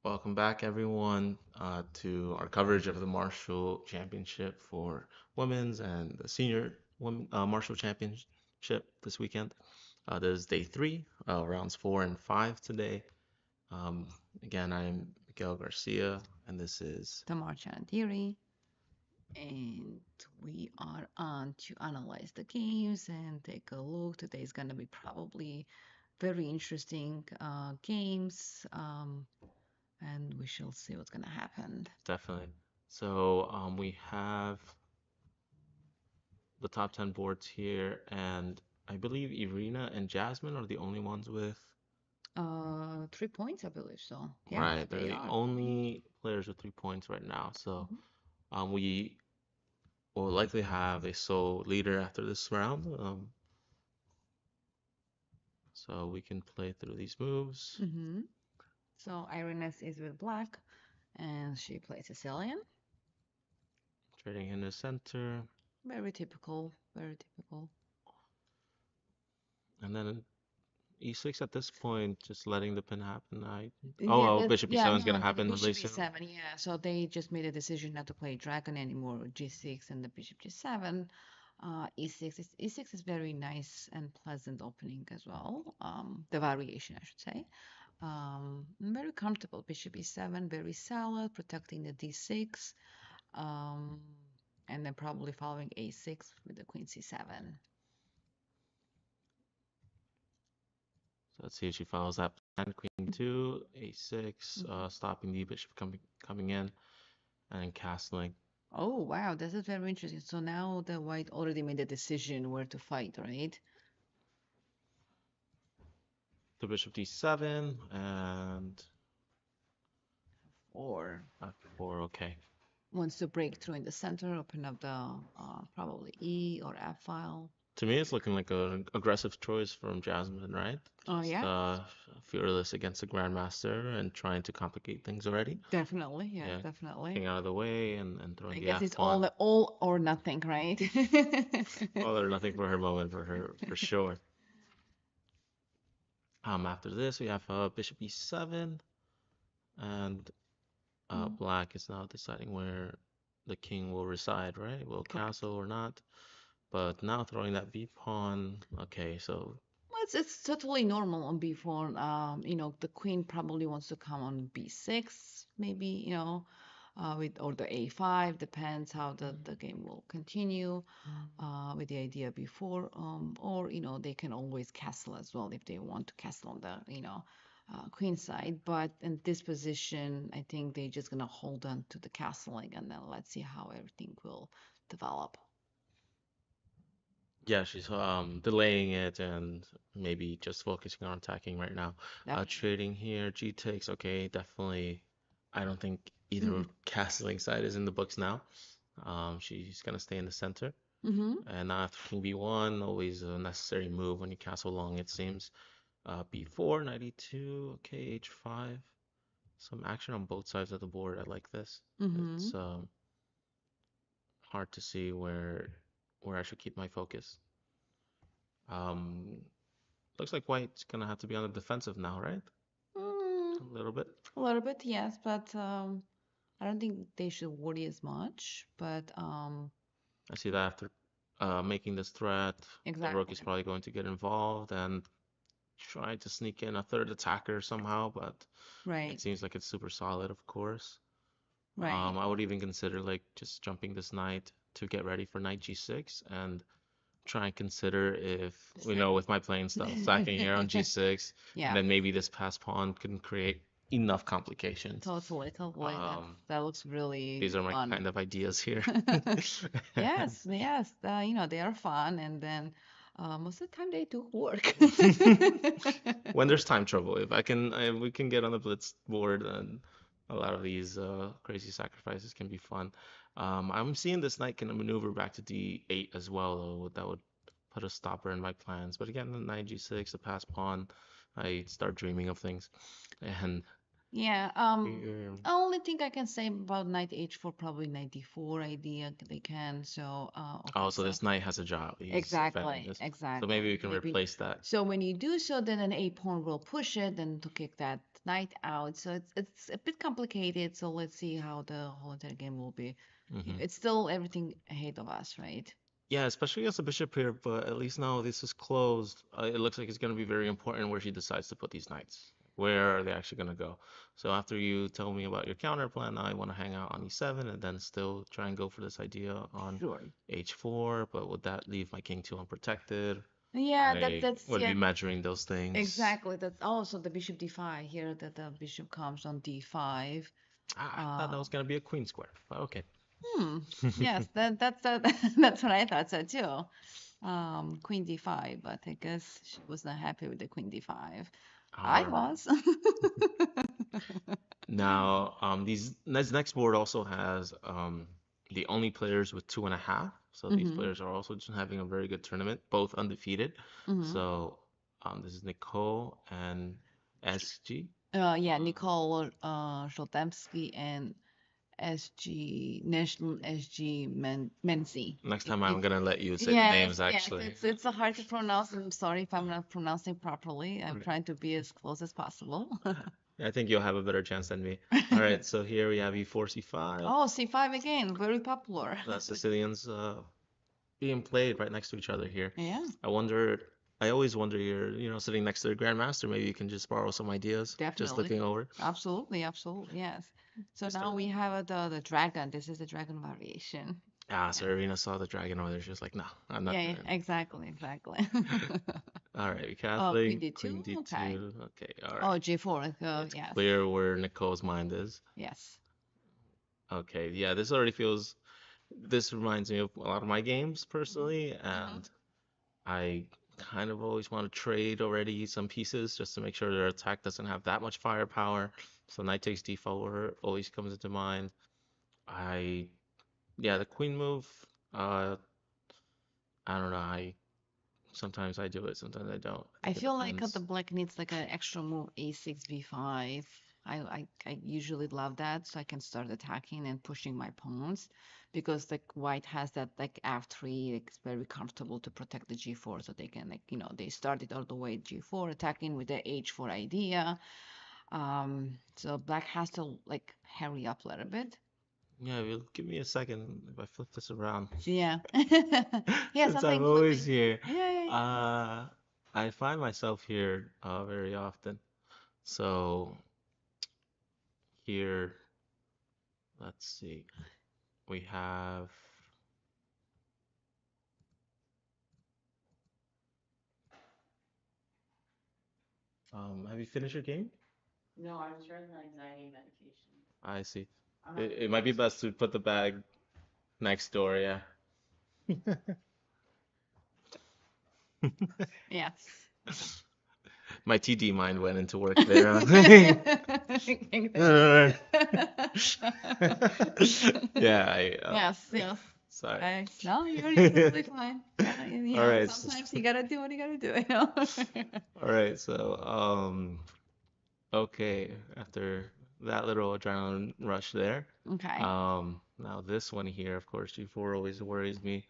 Welcome back, everyone, to our coverage of the Marshall Championship for women's and the senior women Marshall Championship this weekend. This is day three, rounds four and five today. Um, Again, I'm Miguel Garcia, and this is Tamar Chanandiri, and we are on to analyze the games and take a look. Today is going to be probably very interesting games, and we shall see what's going to happen. definitely. So we have the top 10 boards here, and I believe Irina and Jasmine are the only ones with. 3 points, I believe so. Yeah, Right, they're they the are. only players with 3 points right now. So Mhm. we will likely have a sole leader after this round. So we can play through these moves. Mm-hmm. So Irenes is with black, and she plays Sicilian. Trading in the center. Very typical, very typical. And then e6 at this point, just letting the pin happen. Yeah, Bishop yeah, e7 is going to no, the happen bishop really soon. e7, yeah. So they just made a decision not to play dragon anymore, g6 and the bishop g7. E6 is very nice and pleasant opening as well. The variation, I should say. Very comfortable. Bishop e7, very solid, protecting the d6. Um, and then probably following a6 with the queen c7. So let's see if she follows that plan. Queen 2, a6, Mhm. stopping the bishop coming in and castling. Oh, wow, this is very interesting. So now the white already made a decision where to fight, right? The bishop d7 and Or f4. Okay. wants to break through in the center, open up the probably E or F file. To me, it's looking like an aggressive choice from Jasmine, right? Oh, Just yeah, fearless against the Grandmaster and trying to complicate things already. definitely. Yeah, Yeah, definitely. getting out of the way and throwing I the guess F it's pawn. all or nothing, right? All or nothing for her moment for her for sure. After this we have Bishop E7 and Mm, Black is now deciding where the king will reside, right? Will correct. castle or not? But now throwing that V pawn. Okay, so Well, it's totally normal on B4. The queen probably wants to come on B6, maybe, with or the A5, depends how the game will continue. With the idea before, or they can always castle as well if they want to castle on the queen side. But in this position, I think they're just gonna hold on to the castling, and then let's see how everything will develop. yeah, she's delaying it and maybe just focusing on attacking right now. Definitely. Trading here, G takes, okay, definitely. I don't think either Mm-mm. castling side is in the books now. She's gonna stay in the center. Mm-hmm. And now after King B1, always a necessary move when you castle long, it seems. B4, knight E2, okay, H5. Some action on both sides of the board. I like this. Mm-hmm. It's hard to see where I should keep my focus. Um, Looks like White's gonna have to be on the defensive now, right? Mm, A little bit. a little bit, yes, but I don't think they should worry as much. But I see that after making this threat, the rook is exactly. probably going to get involved and try to sneak in a third attacker somehow, but it Right. seems like it's super solid, of course. Right. I would even consider like just jumping this knight to get ready for knight g6 and try and consider if, Just you like know, with my playing style, sacking here on g6, and yeah. then maybe this pass pawn can create enough complications. Totally, totally. Um, That looks really these are my fun. kind of ideas here. Yes, yes. They are fun, and then most of the time they do work. When there's time trouble, if we can get on the blitz board, then a lot of these crazy sacrifices can be fun. I'm seeing this knight can maneuver back to d8 as well, though. That would put a stopper in my plans. But again, the knight g6, the pass pawn, I start dreaming of things. And Yeah. Here. Only thing I can say about knight h4, probably knight d4 idea they can. So, Oh, okay, so so this knight has a job. He's defending exactly, this. So maybe exactly. we can Maybe. replace that. So when you do so, then an a pawn will push it, then to kick that knight out. So it's a bit complicated. So let's see how the whole entire game will be. Hmm. It's still everything ahead of us, right? Yeah, especially against the bishop here, but at least now this is closed. It looks like it's going to be very important where she decides to put these knights. Where are they actually going to go? So after you tell me about your counter plan, now I want to hang out on e7 and then still try and go for this idea on Sure. h4, but would that leave my king too unprotected? Yeah, I that's would be yeah. measuring those things. Exactly. That's also the bishop d5 here that the bishop comes on d5. Ah, I thought that Uh, was going to be a queen square, but okay. hmm. Yes, that's that's what I thought so too. Queen d5, but I guess she was not happy with the queen d5. I All right. was. Now, this next board also has the only players with 2.5. So these Hmm. players are also just having a very good tournament, both undefeated. Hmm. So this is Nicole and SG. Yeah, Nicole Sholtemsky and SG National SG Menzi. Next It, time I'm it gonna let you say the Yes, names yes, actually. it's a hard to pronounce. I'm sorry if I'm not pronouncing properly. I'm Okay. trying to be as close as possible. I think you'll have a better chance than me. All right, so here we have E4, C5. Oh, C5 again, very popular. The Sicilians being played right next to each other here. Yeah, I wonder, I always wonder here, sitting next to the Grandmaster, maybe you can just borrow some ideas, just definitely. looking over. Absolutely, absolutely, yes. So We now start. we have the dragon. This is the dragon variation. Ah, Yeah. so Irina saw the dragon over there. She was like, no, I'm not Yeah, yeah, doing exactly, exactly. it. All right, we Oh, Queen castling, Queen D2. Okay. D2. Okay, all Oh, right. G4. It's Yes. clear where Nicole's mind is. Yes. Okay, yeah, this already feels, this reminds me of a lot of my games Hmm. personally, Hmm. and I kind of always want to trade already some pieces just to make sure their attack doesn't have that much firepower. So knight takes d4 always comes into mind. I Yeah, the queen move. Uh, I don't know. I sometimes I do it, sometimes I don't. I I think it feel like the depends. black needs like an extra move A6 B5. I usually love that so I can start attacking and pushing my pawns because like white has that like F3 like, it's very comfortable to protect the G4 so they can like they started all the way G4 attacking with the H4 idea. So black has to like hurry up a little bit. Yeah, give me a second if I flip this around. Yeah. Yeah, Since I'm something always flipping. here, Yeah, yeah, yeah. uh, I find myself here very often. So here, let's see. We have you finished your game? No, I was starting an anxiety medication. I see. I'm not It really might be into best to put the bag next door, yeah. yeah. My TD mind went into work there. Huh? Yeah, Yes, yes. sorry. No, you're totally fine. Yeah, and, All right. sometimes you gotta do what you gotta do. All right. So, okay, after that little adrenaline rush there, Okay. now this one here, of course, G4 always worries me.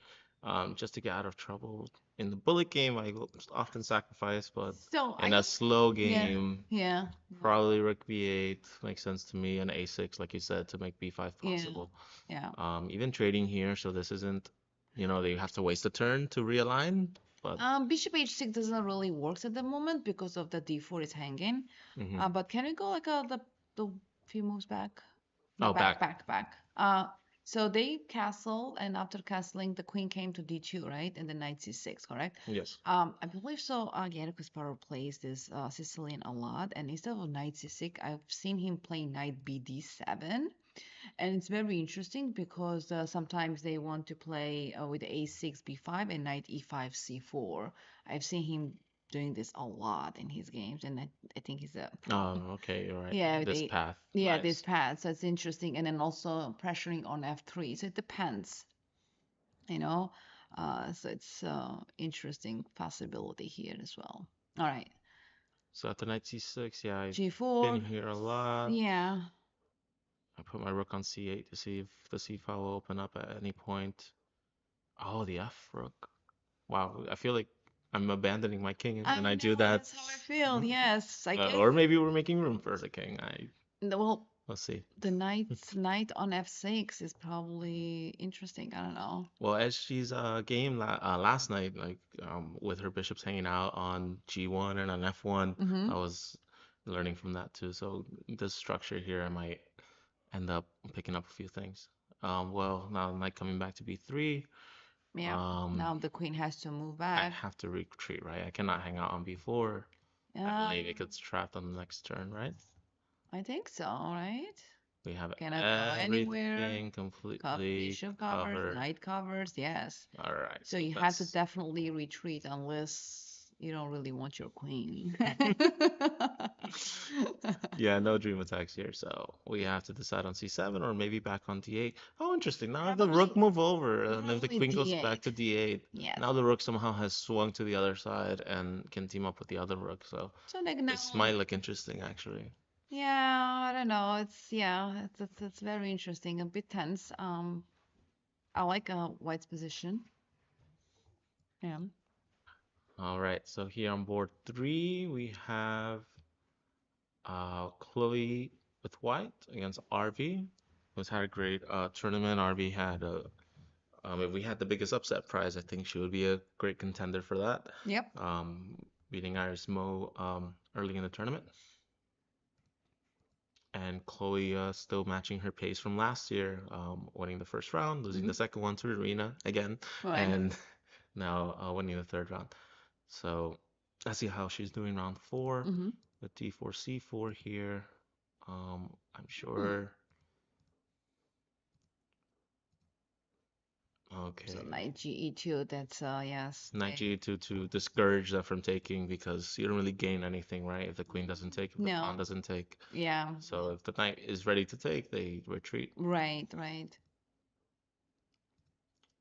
Just to get out of trouble in the bullet game, I will often sacrifice, but So I in a guess, slow yeah, game, yeah, probably rook B8 makes sense to me, and A6, like you said, to make B5 yeah, possible. yeah. Even trading here, so this isn't, that you have to waste a turn to realign, but Bishop h6 doesn't really work at the moment because of the d4 is hanging. mhm. But can we go like the few moves back? No, Oh, back, back. back, back. So they castle, and after castling, the queen came to d2, right? And the knight c6, correct? Yes. I believe so. Yannick Kasparov plays this Sicilian a lot, and instead of knight c6, I've seen him play knight bd7. And it's very interesting because sometimes they want to play with a6, b5, and knight e5, c4. I've seen him doing this a lot in his games, and I think he's a pro. Oh, okay, you're right. Yeah, This path. this Nice. path. So it's interesting, and then also pressuring on f3. So it depends, you know. So it's interesting possibility here as well. All right. So after knight c6, yeah, I've been G4. here a lot. Yeah. I put my rook on c8 to see if the c file will open up at any point. Oh, the f rook. Wow, I feel like I'm abandoning my king I when I do know, that. that's how I feel. Yes, I guess. Or maybe we're making room for the king. Well, We'll see. the knight on f6 is probably interesting. I don't know. Well, SG's game last night, like with her bishops hanging out on G1 and on F1, Mm-hmm. I was learning from that too. So this structure here, I might end up picking up a few things. Well, now knight coming back to B3. Yeah. Um, Now the queen has to move I back. have to retreat, right? I cannot hang out on B4. I Yeah, believe it gets trapped on the next turn, right? I think so, right? We have Cannot go anywhere. everything completely Bishop covers, covered. knight covers, yes. All right, So so you have to that's definitely retreat unless you don't really want your queen. yeah, no dream attacks here. So we have to decide on C7 or maybe back on D8. Oh, interesting. Now if the rook Probably, move over and if the probably queen goes back d8. to D8, Yes. now the rook somehow has swung to the other side and can team up with the other rook. So So like now, this might look interesting actually. yeah, I don't know. It's very interesting, a bit tense. I like White's position. Yeah. All right, so here on board three, we have Chloe with white against RV, who's had a great tournament. RV had if we had the biggest upset prize, I think she would be a great contender for that. Yep. Um, beating Iris Mo early in the tournament, and Chloe still matching her pace from last year, winning the first round, losing Hmm. the second one to Irina again, Right. and now winning the third round. So let's see how she's doing round four Mm-hmm. with D4, C4 here. I'm Hmm. sure. So Okay. knight ge2. That's yes. Knight G2 to discourage them from taking because you don't really gain anything, right? If the queen doesn't take, if the pawn No. doesn't take. Yeah. So if the knight is ready to take, they retreat. Right. Right.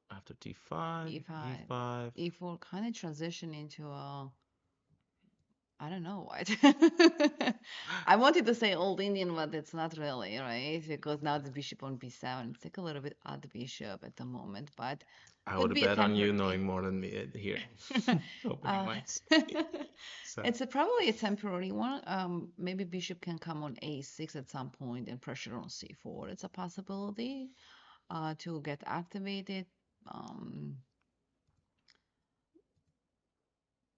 After D5, E5. E5. E4 kind of transition into a I don't know what. I wanted to say old Indian, but it's not really, right? Because now the bishop on b7. It's like a little bit odd bishop at the moment, but I could would be a bet on you temporary. knowing more than me here. Opening uh, lines. So, it's probably a temporary one. Maybe bishop can come on a6 at some point and pressure on c4. It's a possibility to get activated. Um,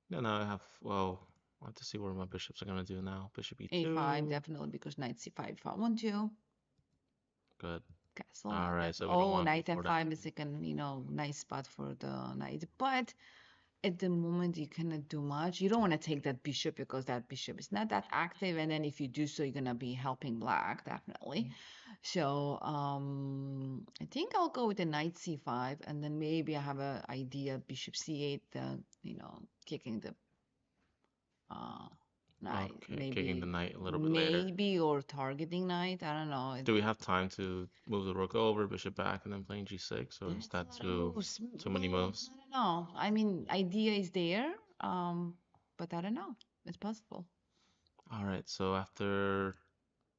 yeah, now I have, well, I have to see what my bishops are going to do now. Bishop a5 E2. definitely because knight c5 if I want to. Good. Castle, All knight right, f. so we don't Oh, want knight B4 to f5 is happen. like an nice spot for the knight. But at the moment, you cannot do much. You don't want to take that bishop because that bishop is not that active. And then if you do so, you're gonna be helping black definitely. So I think I'll go with the knight c5, and then maybe I have an idea bishop c8. Kicking the uh knight, Okay, kicking the maybe knight a little bit later. maybe or targeting knight. I don't know. Do we have time to move the rook over, bishop back, and then playing g6, or is That's a that lot of too moves. too many Well, moves? I don't know. I mean, idea is there, but I don't know. It's possible. All right, so after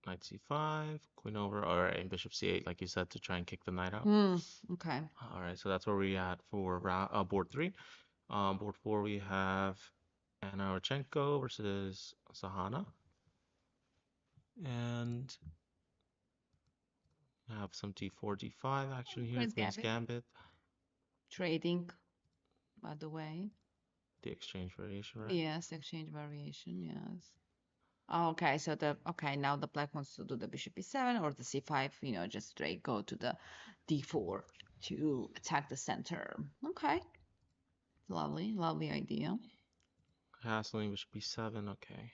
knight c5, queen over, all right, and bishop c8, like you said, to try and kick the knight out. Hmm. Okay. All right, so that's where we at for board three. Board four, we have Anna Orchenko versus Sahana, and we have some d4, d5 action here, Queen's Queen's Gambit. Gambit, Trading, by the way. the exchange variation, right? Yes, exchange variation. Yes. Okay, so now the black wants to do the bishop e7 or the c5. Just straight go to the d4 to attack the center. Okay. Lovely, lovely idea. Castling, bishop b7, okay.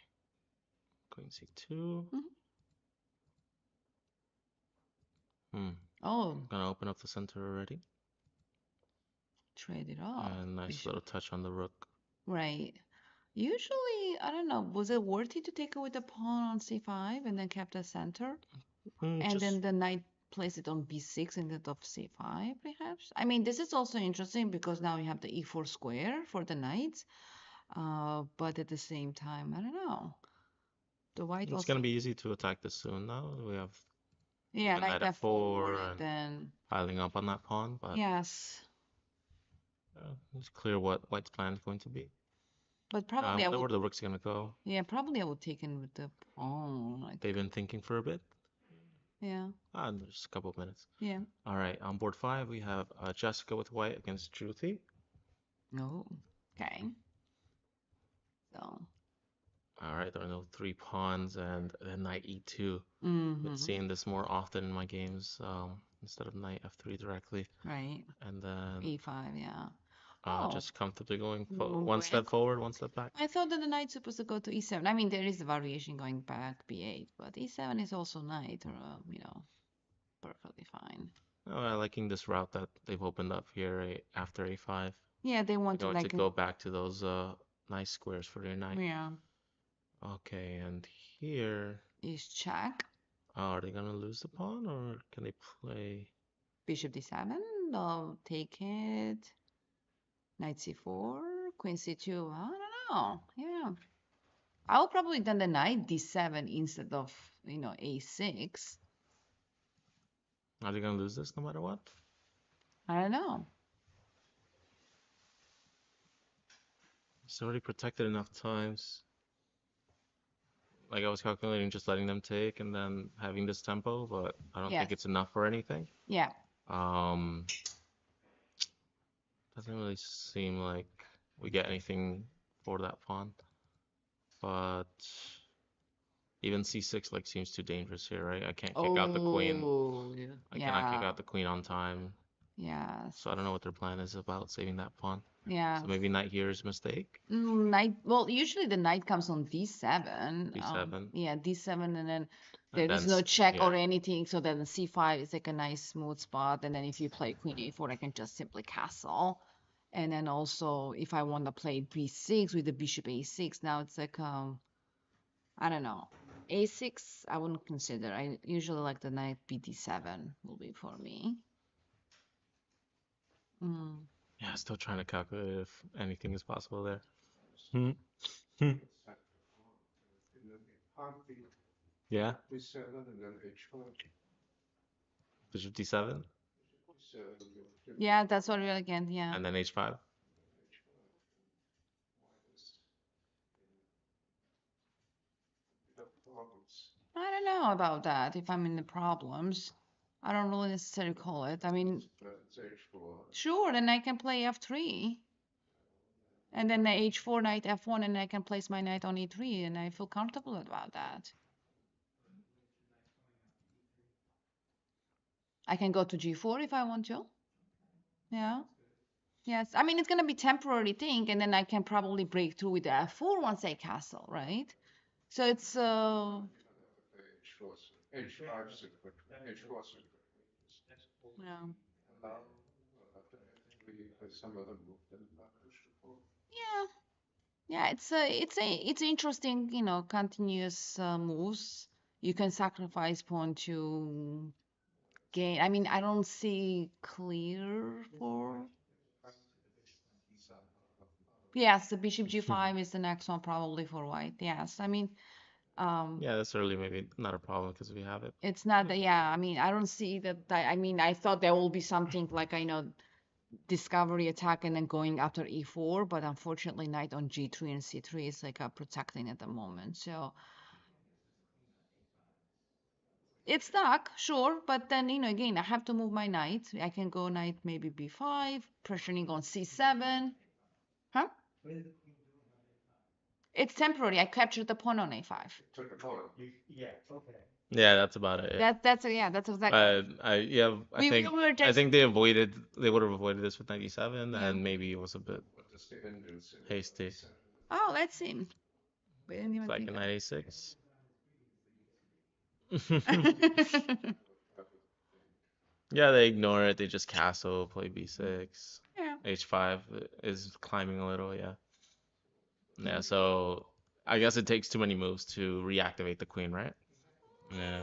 Queen c2. Mhm. Hmm. Oh, Gonna open up the center already. trade it off. And nice Bishop. little touch on the rook. Right. Usually, I don't know, was it worthy to take away the pawn on c5 and then kept the center? And Just then the knight place it on b6 instead of c5, perhaps? I mean, this is also interesting because now you have the e4 square for the knights. But at the same time, I don't know. The white It's gonna also, be easy to attack this soon now. We have yeah, a knight knight at f4, four and and then piling up on that pawn, but yes, it's clear what white's plan is going to be. but probably I would, Where the rook's gonna go. yeah, probably I would take in with the pawn, like, They've been thinking for a bit. yeah, There's a couple of minutes. yeah. All right, on board five, we have Jessica with white against Jyoti. No, okay. So, All right, there are no three pawns and then knight e2. Been mm-hmm, seeing this more often in my games instead of knight f3 directly. right. And then E5, yeah. Oh, just comfortably going one where? step forward, one step back. I thought that the knight's supposed to go to e7. I mean, there is a variation going back b8, but e7 is also knight, or perfectly fine. Oh, I liking this route that they've opened up here after a5. Yeah, they They're want to going to like, go back to those nice squares for their knight. yeah, Okay, and here, is check. are they gonna lose the pawn or can they play? Bishop d7, no, take it. Knight c4, queen c2. I don't know. Yeah, I would probably done the knight d7 instead of a6. Are they gonna lose this no matter what? I don't know. It's already protected enough times. Like I was calculating just letting them take and then having this tempo, but I don't think Yes. it's enough for anything. Yeah. Um, doesn't really seem like we get anything for that pawn, but even c6 like seems too dangerous here, right? I can't kick out the queen. Oh, I cannot kick yeah. out the queen on time, Yes. so I don't know what their plan is about saving that pawn. So Yes. maybe knight here is a mistake. Knight. Well, usually the knight comes on d7. b7, Yeah, d7, and then and there then is no check yeah, or anything. So then the c5 is like a nice smooth spot. And then if you play queen a4, I can just simply castle. And then also, if I want to play b6 with the bishop a6, now it's like I don't know. A6, I wouldn't consider. I usually like the knight bd7 will be for me. Mm. yeah. Still trying to calculate if anything is possible there. Hmm. Hmm. Yeah, bishop d7 Yeah, that's what we're again. Yeah. and then h5. I don't know about that. If I'm in the problems, I don't really necessarily call it. I mean, sure, then I can play f3, and then the h4, knight f1, and I can place my knight on e3, and I feel comfortable about that. I can go to g4 if I want to. Yeah. Yes. I mean, it's gonna be temporary thing, and then I can probably break through with the f4 once I castle, right? So it's yeah. Yeah. Yeah, it's interesting, continuous moves. You can sacrifice pawn to gain. I mean, I don't see clear for. Yes, the bishop g5 is the next one probably for white. Yes, I mean, um, Yeah, that's really maybe not a problem because we have it. it's not that. Yeah, I mean, I don't see that. I mean, I thought there will be something like discovery attack and then going after e4, but unfortunately, knight on g3 and c3 is like protecting at the moment. So it's stuck, sure, but then again, I have to move my knight. I can go knight maybe b5, pressuring on c7. Huh? It's temporary. I captured the pawn on a5. Yeah, that's about it. That's exactly. Yeah, We were I just think they would have avoided this with 97, yeah. and maybe it was a bit hasty. Oh, let's see. We didn't It's even like a think knight a6. of. Yeah, they ignore it. They just castle, play b6. Yeah. h5 is climbing a little, yeah. Yeah, Mm. so I guess it takes too many moves to reactivate the queen, right? Yeah.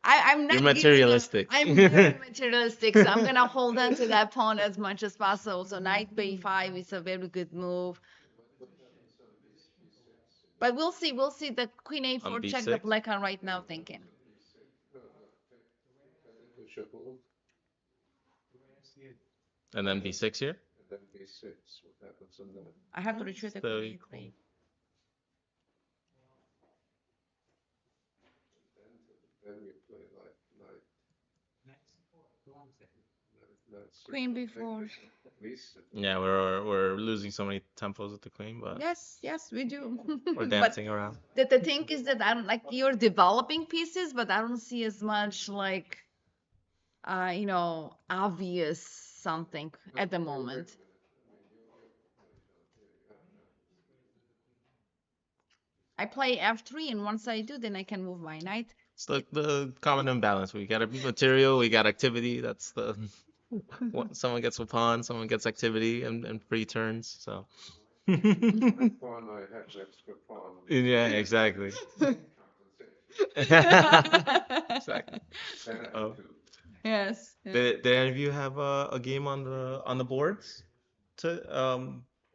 I'm You're not giving up. materialistic. I'm very materialistic, so I'm gonna hold on to that pawn as much as possible. So knight b5 is a very good move. But we'll see. We'll see. The queen On a4 check the b6, black are right now thinking. and then b6 here. I have to retreat the So queen a3. Queen b4. yeah, we're losing so many tempos with the queen, but Yes, yes, we do. we're But dancing around. the thing is that I don't like you're developing pieces, but I don't see as much like obvious something at the moment. I play f3, and once I do, then I can move my knight. It's the common imbalance. We got material, we got activity. That's the someone gets a pawn, someone gets activity and free turns. So yeah, exactly. Exactly. Oh, Yes. Yeah. did any of you have a game on the boards to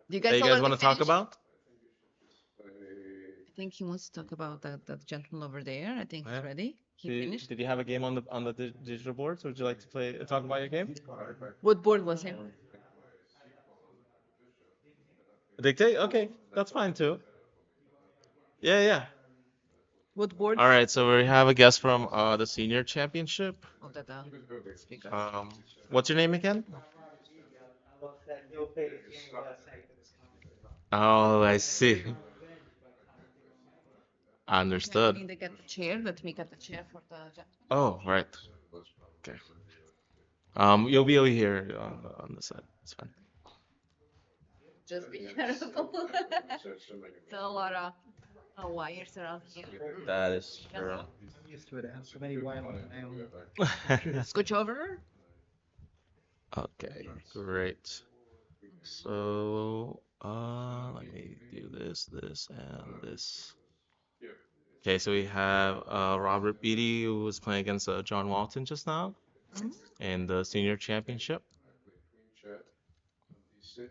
Do you that guys you guys already want to talk finished? about? I think he wants to talk about that gentleman over there. I think he's Yeah. ready. He finished. Did you have a game on the digital boards? Would you like to talk about your game? What board was him? Dictate? Okay, that's fine too. Yeah, yeah. What board? All right, so we have a guest from the senior championship. Oh, that speaker. What's your name again? Oh, I see. Okay, we Understood. need to get the chair. Let me get the chair for the gentleman. Oh, right. Okay. You'll be over here on the side. It's fine. Just be careful. There's a lot of wires around here. That is true. Used to it. I have so many wires on my own. Scooch over. Okay, great. So, let me do this, and this. Okay, so we have Robert Beatty, who was playing against John Walton just now Mhm. in the senior championship. So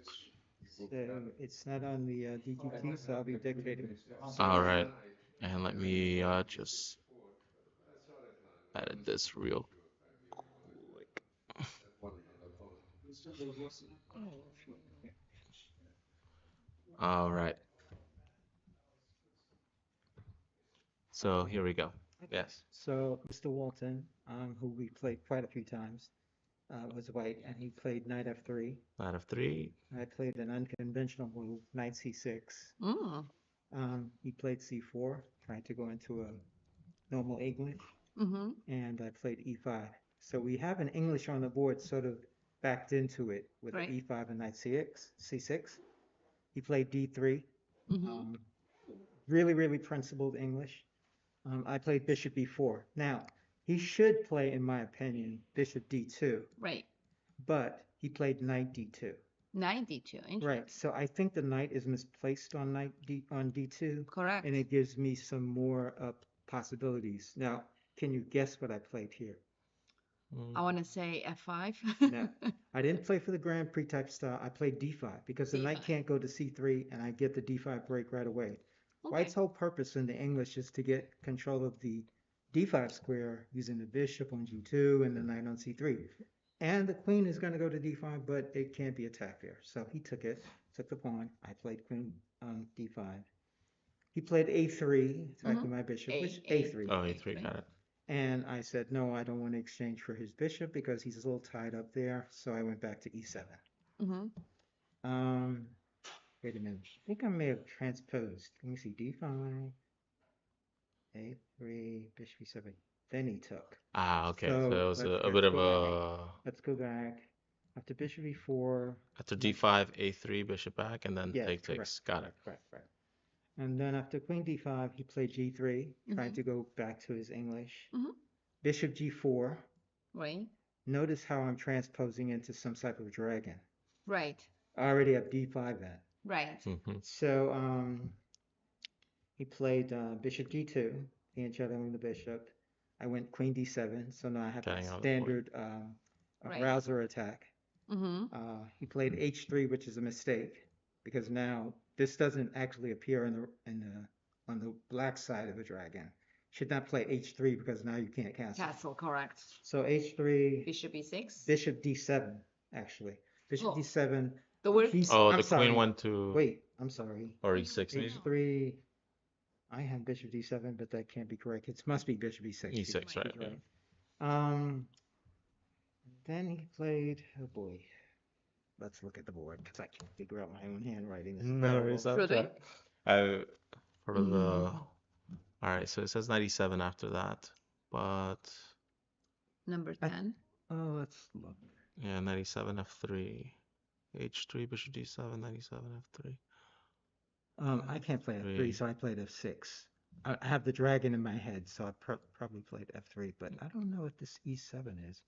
it's not on the DGT, so I'll be dictating. All right, and let me just edit this real quick. All right, so here we go. Yes, So Mr. Walton, who we played quite a few times, was white, and he played knight f3. out of three. I played an unconventional move, knight c6. Mm. He played c4, trying to go into a normal English, Mm-hmm. and I played e5. So we have an English on the board sort of backed into it with Right. e5 and knight c6. He played d3. Mm-hmm. Um, really, really principled English. I played bishop e4. Now, he should play, in my opinion, bishop d2, Right. but he played knight d2. 92. Interesting. Right. So I think the knight is misplaced on d2, Correct. and it gives me some more possibilities. Now, can you guess what I played here? I want to say F5. No, I didn't play for the Grand Prix type style. I played d5 because the knight D5. can't go to c3, and I get the d5 break right away. Okay. White's whole purpose in the English is to get control of the d5 square using the bishop on g2 and the knight on c3. And the queen is going to go to d5, but it can't be attacked there. So he took it, took the pawn. I played queen on d5. He played a3, attacking my bishop, which a3. Oh, A3, got it. And I said, no, I don't want to exchange for his bishop because he's a little tied up there. So I went back to e7. Mm-hmm. Um, wait a minute. I think I may have transposed. Let me see, d5, a3, bishop e7. Then he took. Ah, okay. So So it was let's a bit of go back. a Let's go back. After bishop e4. after d5, a3, bishop back, and then Yes, take correct. takes. Got it. Correct. And then after queen d5, he played g3, trying to go back to his English. Mm-hmm. Bishop g4. Right. Notice how I'm transposing into some type of dragon. Right. I already have d5 then. Right. Hmm. So he played bishop g2. fianchettoing the bishop. I went queen d7, so now I have that Getting out of the point. standard Right. rouser attack. Mm-hmm. He played h3, which is a mistake because now this doesn't actually appear on the black side of the dragon. Should not play h3 because now you can't castle. Castle, correct. So h3, Bishop e6. bishop d7, actually. Bishop Oh, d7. the word. He's, Oh, I'm the queen sorry. went to Wait, I'm sorry. or e6 maybe? h3. I have bishop d7, but that can't be correct. It must be bishop e6. E6, right? He's Yeah. right. Then he played. Oh boy. Let's look at the board because I can't figure out my own handwriting. This is No, terrible. it's not Should we? that. I for the Mm. all right. So it says 97 after that, but Number I- 10. Oh, let's look. yeah, 97 f3, h3 bishop d7, 97 f3. I can't play f3, Three. so I played f6. I have the dragon in my head, so I probably played f3, but I don't know what this e7 is.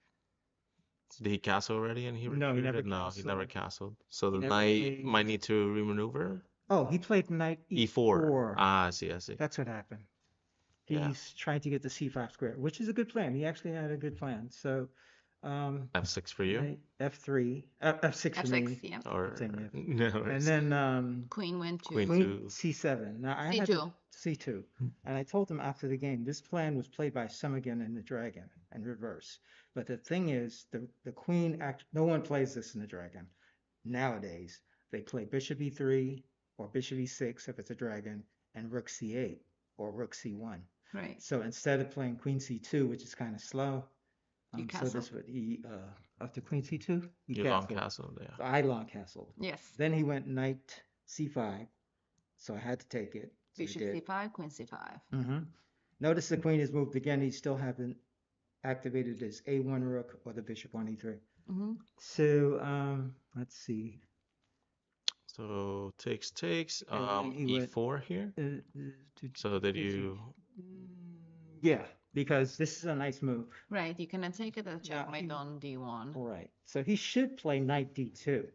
Did he castle already and he No, he never retreated? No, he never castled. castled. So He the never knight might played. need to remaneuver. Oh, he played knight E4. e4. Ah, I see, I see. That's what happened. Yeah. He's trying to get the c5 square, which is a good plan. He actually had a good plan. So, F6 for you? knight f3, f6 for me. F6, yeah. Or Same, yeah. no, And it's then Queen went to Queen queen to c7. Now I had C2. c2, and I told him after the game this plan was played by Summergan in the dragon and reverse. But the thing is, the queen act. No one plays this in the dragon nowadays. They play bishop e3 or bishop e6 if it's a dragon, and rook c8 or rook c1. Right. So instead of playing queen c2, which is kind of slow, You so castle. this would he after queen c2 he you long castled. castle, yeah. So I long castled. Yes. Then he went knight c5, so I had to take it. So he Bishop did. c5, queen c5. Notice the queen is moved again. He still haven't activated his a1 rook or the bishop on e3. Mm-hmm. So let's see. So takes. And then he went E4 here. to So did you? yeah, because this is a nice move. Right. You cannot take it as Now, checkmate on d1. Right. So he should play knight d2,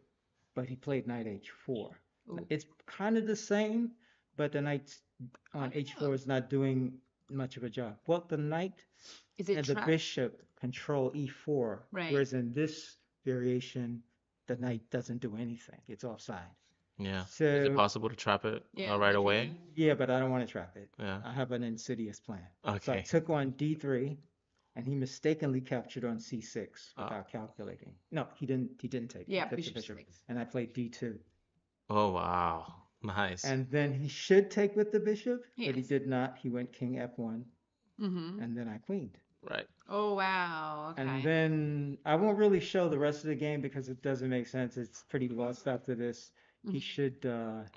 but he played knight h4. Ooh. It's kind of the same, but the knight on h4 is not doing much of a job. Well, the knight Is it and the trapped? bishop control e4, Right. whereas in this variation, the knight doesn't do anything. It's offside. Yeah. Is So it possible to trap it Yeah, right the away? queen. yeah, but I don't want to trap it. Yeah. I have an insidious plan. So I Okay. took on d3, and he mistakenly captured on c6 Oh. without calculating. No, he didn't. He didn't take. He Yeah, took the bishop bishop, 6. and I played d2. Oh wow. Nice. And then he should take with the bishop, but he Yes. did not. He went king f1, Mm-hmm. and then I queened. Right. Oh, wow. Okay. And then I won't really show the rest of the game because it doesn't make sense. It's pretty lost after this. He Mhm. should.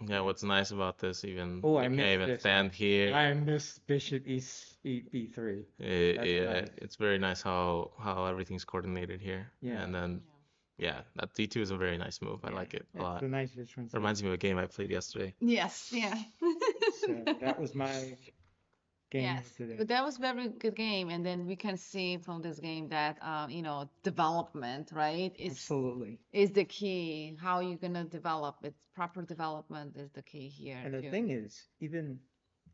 Yeah, what's nice about this, even Oh, you I can't missed even this. stand here. I missed bishop b3. That's Yeah, nice. it's very nice how everything's coordinated here. Yeah. And then yeah, that D2 is a very nice move. I like it a It's lot. a nice difference. Reminds me of a game I played yesterday. Yes, yeah. So that was my game Yes, today. but that was very good game, and then we can see from this game that development, right, Absolutely. is the key. How you're gonna develop it, proper development is the key here And the too. thing is, even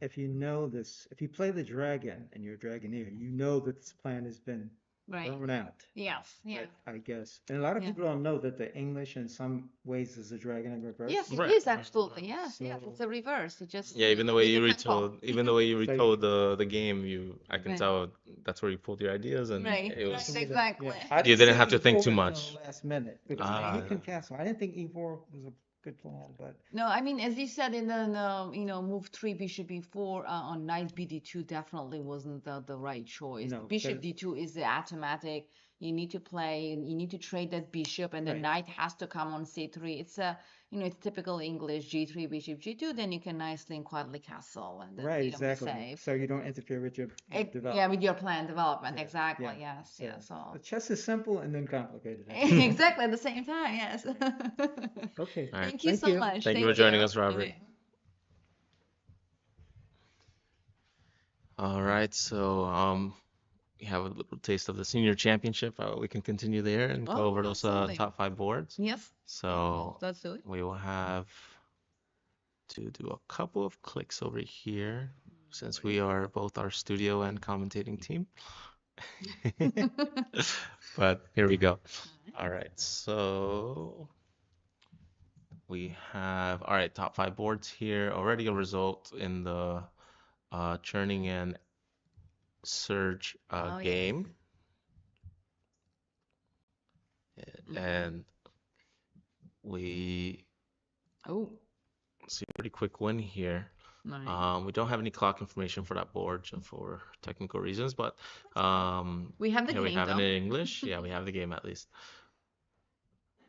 if you know this, if you play the dragon and you're a dragoneer, you know that this plan has been Right. thrown out. Yes, yeah. I guess. And a lot of Yeah. people don't know that the English in some ways is a dragon in reverse. Yes, it Right. is absolutely. Yes, yes. So- It's a reverse. It just Yeah, even the way need you a tempo. retold, even the way you So- retold the game, I can Right. tell that's where you pulled your ideas, and Right, it was. right, exactly. I You didn't say have to think E4 too until much. the last minute because Ah. he can castle. I didn't think e4 was a good plan, but No, I mean, as you said in the move 3 bishop b4 on knight bd2 definitely wasn't the right choice. No, Bishop because- d2 is the automatic. You need to play, you need to trade that bishop, and the Right. knight has to come on c3. It's it's typical English g3 bishop g2. Then you can nicely and quietly castle, and then right, be exactly. safe. So you don't interfere with your Yeah, development. with your plan development, Yeah, exactly. yeah, Yes, yeah. So The chess is simple and then complicated. exactly at the same time. Yes. Okay. All right. Thank you Thank so you. much. Thank you for joining us, Robert. Okay. All right, so we have a little taste of the senior championship. We can continue there and go Oh, over those absolutely. top 5 boards. Yes. So Let's do it. we will have to do a couple of clicks over here. since we worries. are both our studio and commentating team. But here we go. All right, so we have, all right, top five boards here. Already a result in the churning and surge Oh yes. game. Mm-hmm. And we Oh, see a pretty quick win here. nice. We don't have any clock information for that board for technical reasons, but That's fine. We have the here we game have it though. in English. Yeah, we have the game at least.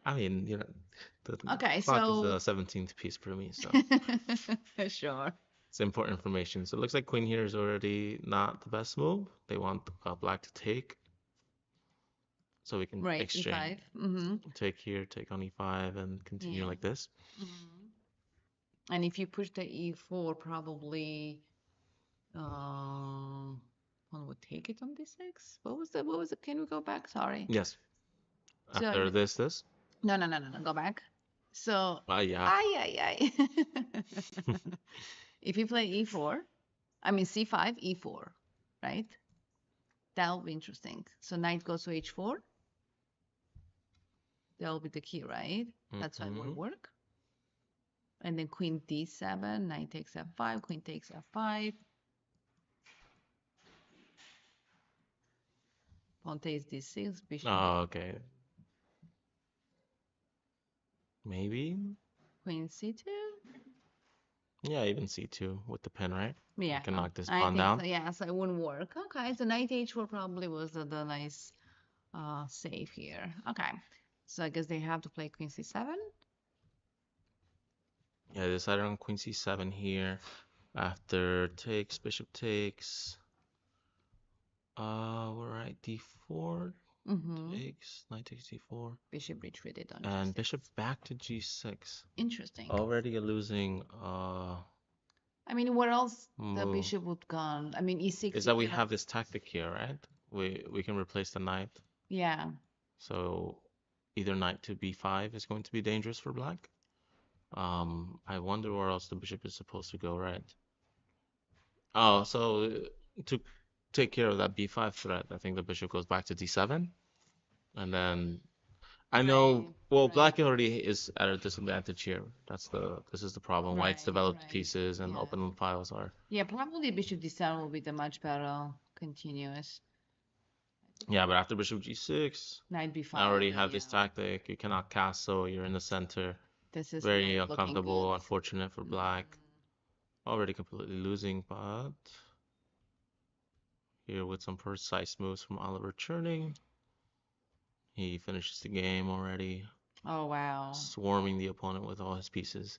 I mean, the Okay, clock is so the 17th piece for me, so sure. it's important information. So it looks like queen here is already not the best move. They want black to take, so we can Right, exchange. E5. Mm-hmm. Take here, take on e5, and continue Yeah. like this. Mm-hmm. And if you push the E4, probably one would take it on D6. What was it? Can we go back? Sorry. Yes. So After this. no, no, no, no, no. Go back. So, Yeah. ay, ay, ay. If you play E4, I mean C5, E4, right? That'll be interesting. So knight goes to H4. That'll be the key, right? That's why it would Hmm. work. And then queen D7, knight takes F5, queen takes F5. Pawn takes D6, bishop Oh, okay. Maybe. queen C2. Yeah, even c2 with the pin, right? We Yeah, can knock this I pawn think so. down. Yeah, so it wouldn't work. Okay, so knight H4 probably was the nice save here. Okay, so I guess they have to play queen C7. Yeah, they decided on queen c7 here. After takes, bishop takes. We're right, d4 Mm-hmm. takes, knight takes d4, Bishop retreated on and G6. bishop back to g6. Interesting. Already a losing I mean, where else the move. bishop would gone? I mean, E6, Is you that we cannot. have this tactic here, right? We can replace the knight. Yeah, So either knight to b5 is going to be dangerous for black. I wonder where else the bishop is supposed to go, right? Oh, so to take care of that b5 threat, I think the bishop goes back to d7, and then I know, right, well, right, black already is at a disadvantage here. This is the problem. White's right, developed right. pieces and Yes. open files are. Yeah, probably bishop D7 will be the much better continuous. Yeah, but after bishop g6, Knight I B5, already have yeah. this tactic. You cannot castle, you're in the center. This is Very not looking good. uncomfortable, unfortunate for black. Mm, Already completely losing, but here with some precise moves from Oliver Churning, he finishes the game already, oh, wow. swarming the opponent with all his pieces.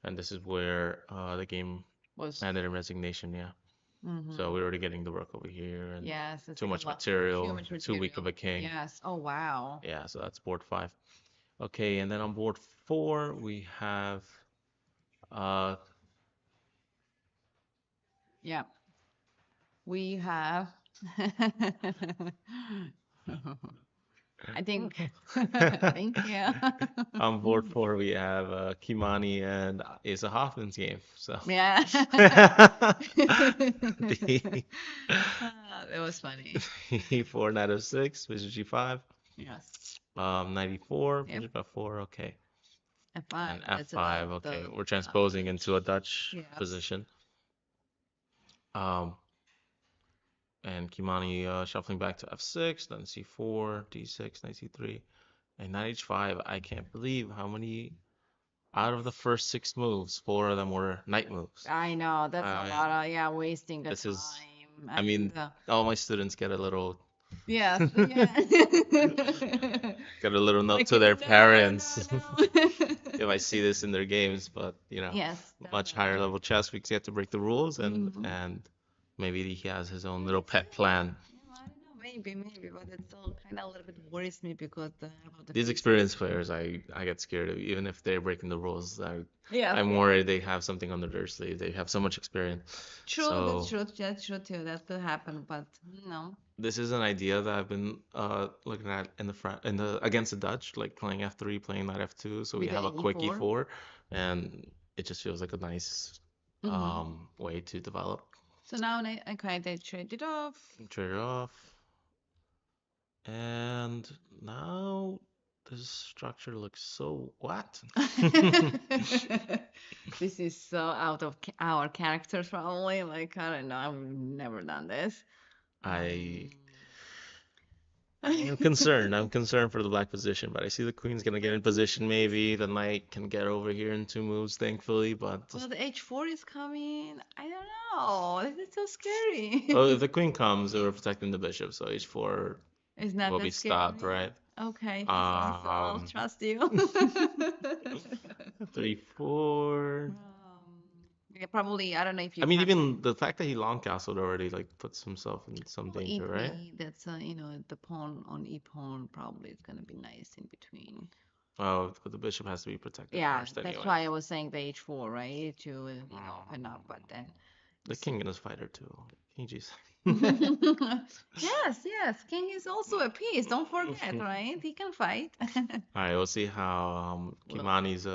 And this is where the game Was, ended in resignation, yeah. So mm-hmm. we're already getting the rook over here and Yes, it's too like a much lot, too material, much too weak of material. a king. Yes. Oh, wow. Yeah, so that's board 5. Okay, and then on board 4 we have uh Yeah. We have, I think, thank you. on board 4 we have Kimani and Asa Hoffman's game. So Yeah. the That was funny. E4 knight of 6, bishop g5, Yes. 94, Yep. bishop f4, okay, F5. and That's f5, okay. We're transposing Dutch. into a Dutch Yes. position. Um, and Kimani shuffling back to f6, then c4, d6, knight c3, and knight h5. I can't believe how many out of the first 6 moves, 4 of them were knight moves. I know that's a I, lot of wasting the this is, time I mean, and all my students get a little yes, yeah. get a little note Like to their no, parents no, no. if I see this in their games, but Yes, much higher definitely. level chess, we get to break the rules Hmm. and maybe he has his own Yeah, little it's pet great. plan. Yeah, I don't know, maybe, but it still kind of a little bit worries me because about the These future. experienced players, I get scared of, even if they're breaking the rules. Yes, I'm yeah. worried they have something under their sleeve. They have so much experience. True, that's So true. That's true too. That could happen, but no. this is an idea that I've been looking at in the against the Dutch, like playing f3, playing knight f2, so we With the have a quick E4. e4, and it just feels like a nice Mm-hmm. way to develop. So now, okay, they trade it off. Trade it off. And now this structure looks so what? This is so out of our characters, probably. Like, I don't know, I've never done this. I Um, I am concerned. I'm concerned for the black position, but I see the queen's gonna get in position maybe. The knight can get over here in 2 moves, thankfully, but well, the H4 is coming. I don't know. This is so scary. oh, if the queen comes, we're protecting the bishop, so h4 It's not will be that stopped, scary. right? Okay, so I'll Um, trust you. 3-4. Yeah, probably. I don't know if I you mean, have even the fact that he long castled already like puts himself in some well, danger, right? E3. That's the pawn on E pawn probably is gonna be nice in between. Oh, but the bishop has to be protected Yeah, first that's anyway. why I was saying the H4, right? To open up, but Um, then the we'll see. king is fighter too. King G7. Yes, yes. King is also a piece. Don't forget, right? He can fight. All right, we'll see how Well, Kimani's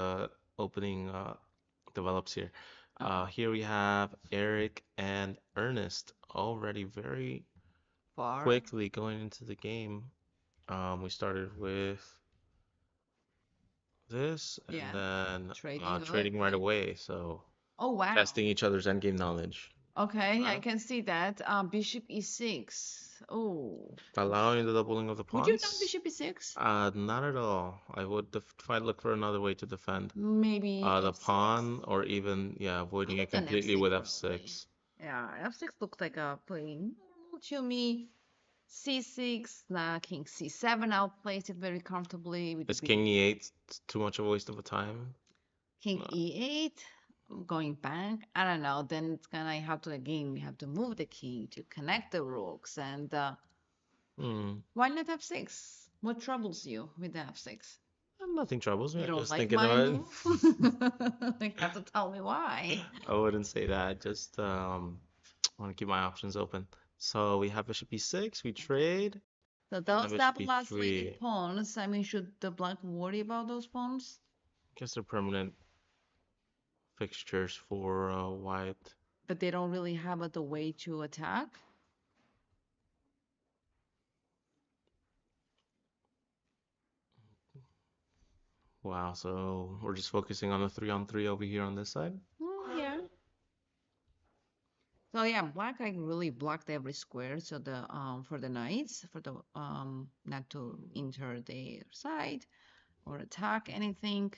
opening develops here. okay. Here we have Eric and Ernest already very Far. quickly going into the game. We started with this and Yeah. then Trading up. trading right away, so Oh, wow. testing each other's endgame knowledge. Okay, I Right? can see that. Bishop E6. Oh. Allowing the doubling of the Would you have done pawns? bishop E6? Not at all. I would try to look for another way to defend Maybe the F6? pawn, or even yeah, I avoiding would it have done completely F6 with probably. f6. Yeah, F6 looks like a pretty normal to me. C6, now King C7 outplays it very comfortably with the Is king bishop. e8 too much of a waste of a time? King No. E8, going back. I don't know. Then it's gonna have to again. We have to move the king to connect the rooks. And Hmm. why not F6? What troubles you with the F6? Nothing troubles me. You I'm don't just like thinking my about move? it. You have to tell me why. I wouldn't say that. Just want to keep my options open. So we have bishop e6, we Okay. trade, So and then those bishop double isolated e3. pawns, I mean, should the black worry about those pawns? Guess they're permanent fixtures for white. But they don't really have the way to attack? Wow, so we're just focusing on the 3-on-3 over here on this side. Yeah. So yeah, black I really blocked every square so the for the knights for the not to enter their side or attack anything.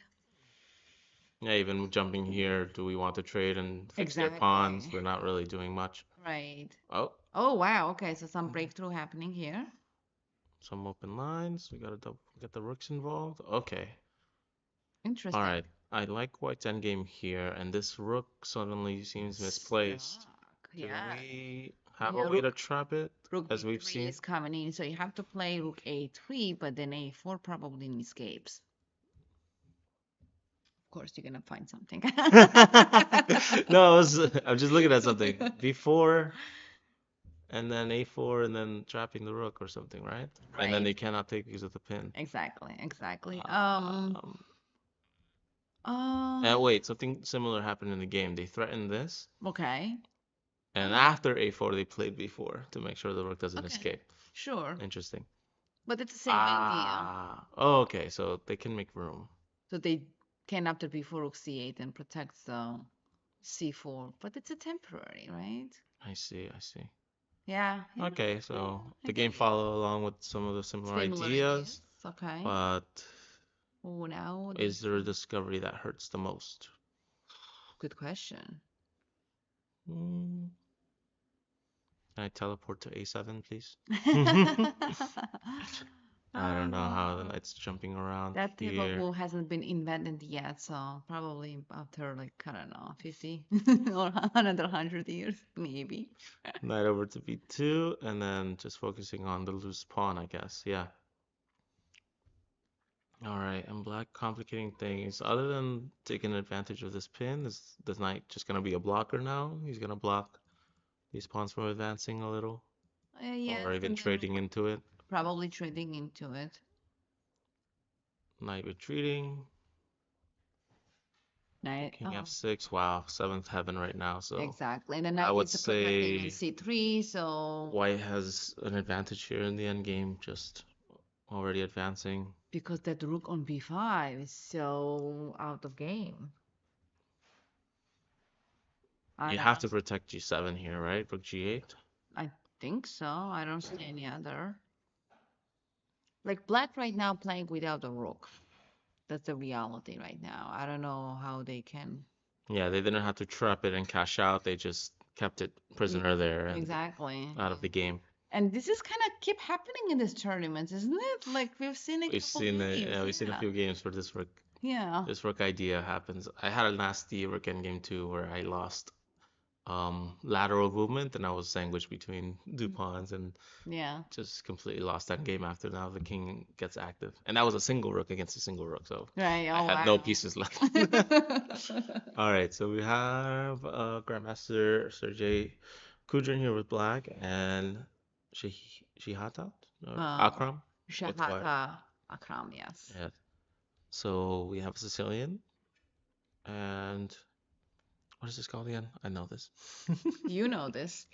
Yeah, even jumping here, do we want to trade and fix their pawns? Exactly. We're not really doing much. Right. Oh, Oh wow, okay, so some breakthrough happening here. some open lines. We gotta get the rooks involved. Okay. All Interesting. right. I like white's endgame here, and this rook suddenly seems misplaced. Stuck. Do Yeah. we have a Yeah, way to trap it, rook as we've b3 seen? is coming in, so you have to play rook a3, but then a4 probably escapes. Of course, you're gonna find something. No, I'm just looking at something. B4, and then A4, and then trapping the rook or something, right? And then Right. they cannot take because of the pin. Exactly. Exactly. Um, Uh, wait, something similar happened in the game. They threatened this, okay. and Oh, after A4, they played B4 to make sure the rook doesn't okay. escape. Sure. Interesting. But it's the same idea. Ah, oh, okay, so they can make room. So they can after before rook c8 and protects the c4, but it's a temporary, right? I see, I see. Yeah, yeah, Okay, yeah, so I the get game it. follow along with some of the similar Similar ideas. ideas, Okay. but Oh, now is there's there a discovery that hurts the most? good question. Hmm, can I teleport to A7, please? I don't know how the Uh, knight's jumping around that type of here. move hasn't been invented yet, so probably after like I don't know, 50 or another 100 years, maybe. Knight over to B2, and then just focusing on the loose pawn, I guess. Yeah. All right, and black complicating things. Other than taking advantage of this pin, is the knight just gonna be a blocker now? He's gonna block these pawns from advancing a little, or Yes, even and then trading into it. probably trading into it. Knight retreating. Knight, King f6. Wow, seventh heaven right now. So exactly. And the I knight would needs to protect king on say c3, so White has an advantage here in the end game, just already advancing. because that rook on b5 is so out of game. I You don't have know. to protect g7 here, right? Rook g8. I think so. I don't see any other. Like black right now playing without a rook. That's the reality right now. I don't know how they can. Yeah, they didn't have to trap it and cash out. They just kept it Mm, prisoner there and exactly. out of the game. And this is kind of keep happening in this tournament, isn't it? Like we've seen a We've couple seen it. games. Yeah, we've seen a Yeah. few games where Yeah. this rook idea happens. I had a nasty rook endgame too where I lost lateral movement and I was sandwiched between two Mm, pawns and yeah. just completely lost that game after now the king gets active. And that was a single rook against a single rook, so Right. I Oh, had no wow. pieces left. All right, so we have Grandmaster Sergey Kudrin here with black and Shihatat or uh, Akram with white. Shahata Akram, yes. Yeah. So we have Sicilian and what is this called again? I know this. You know this.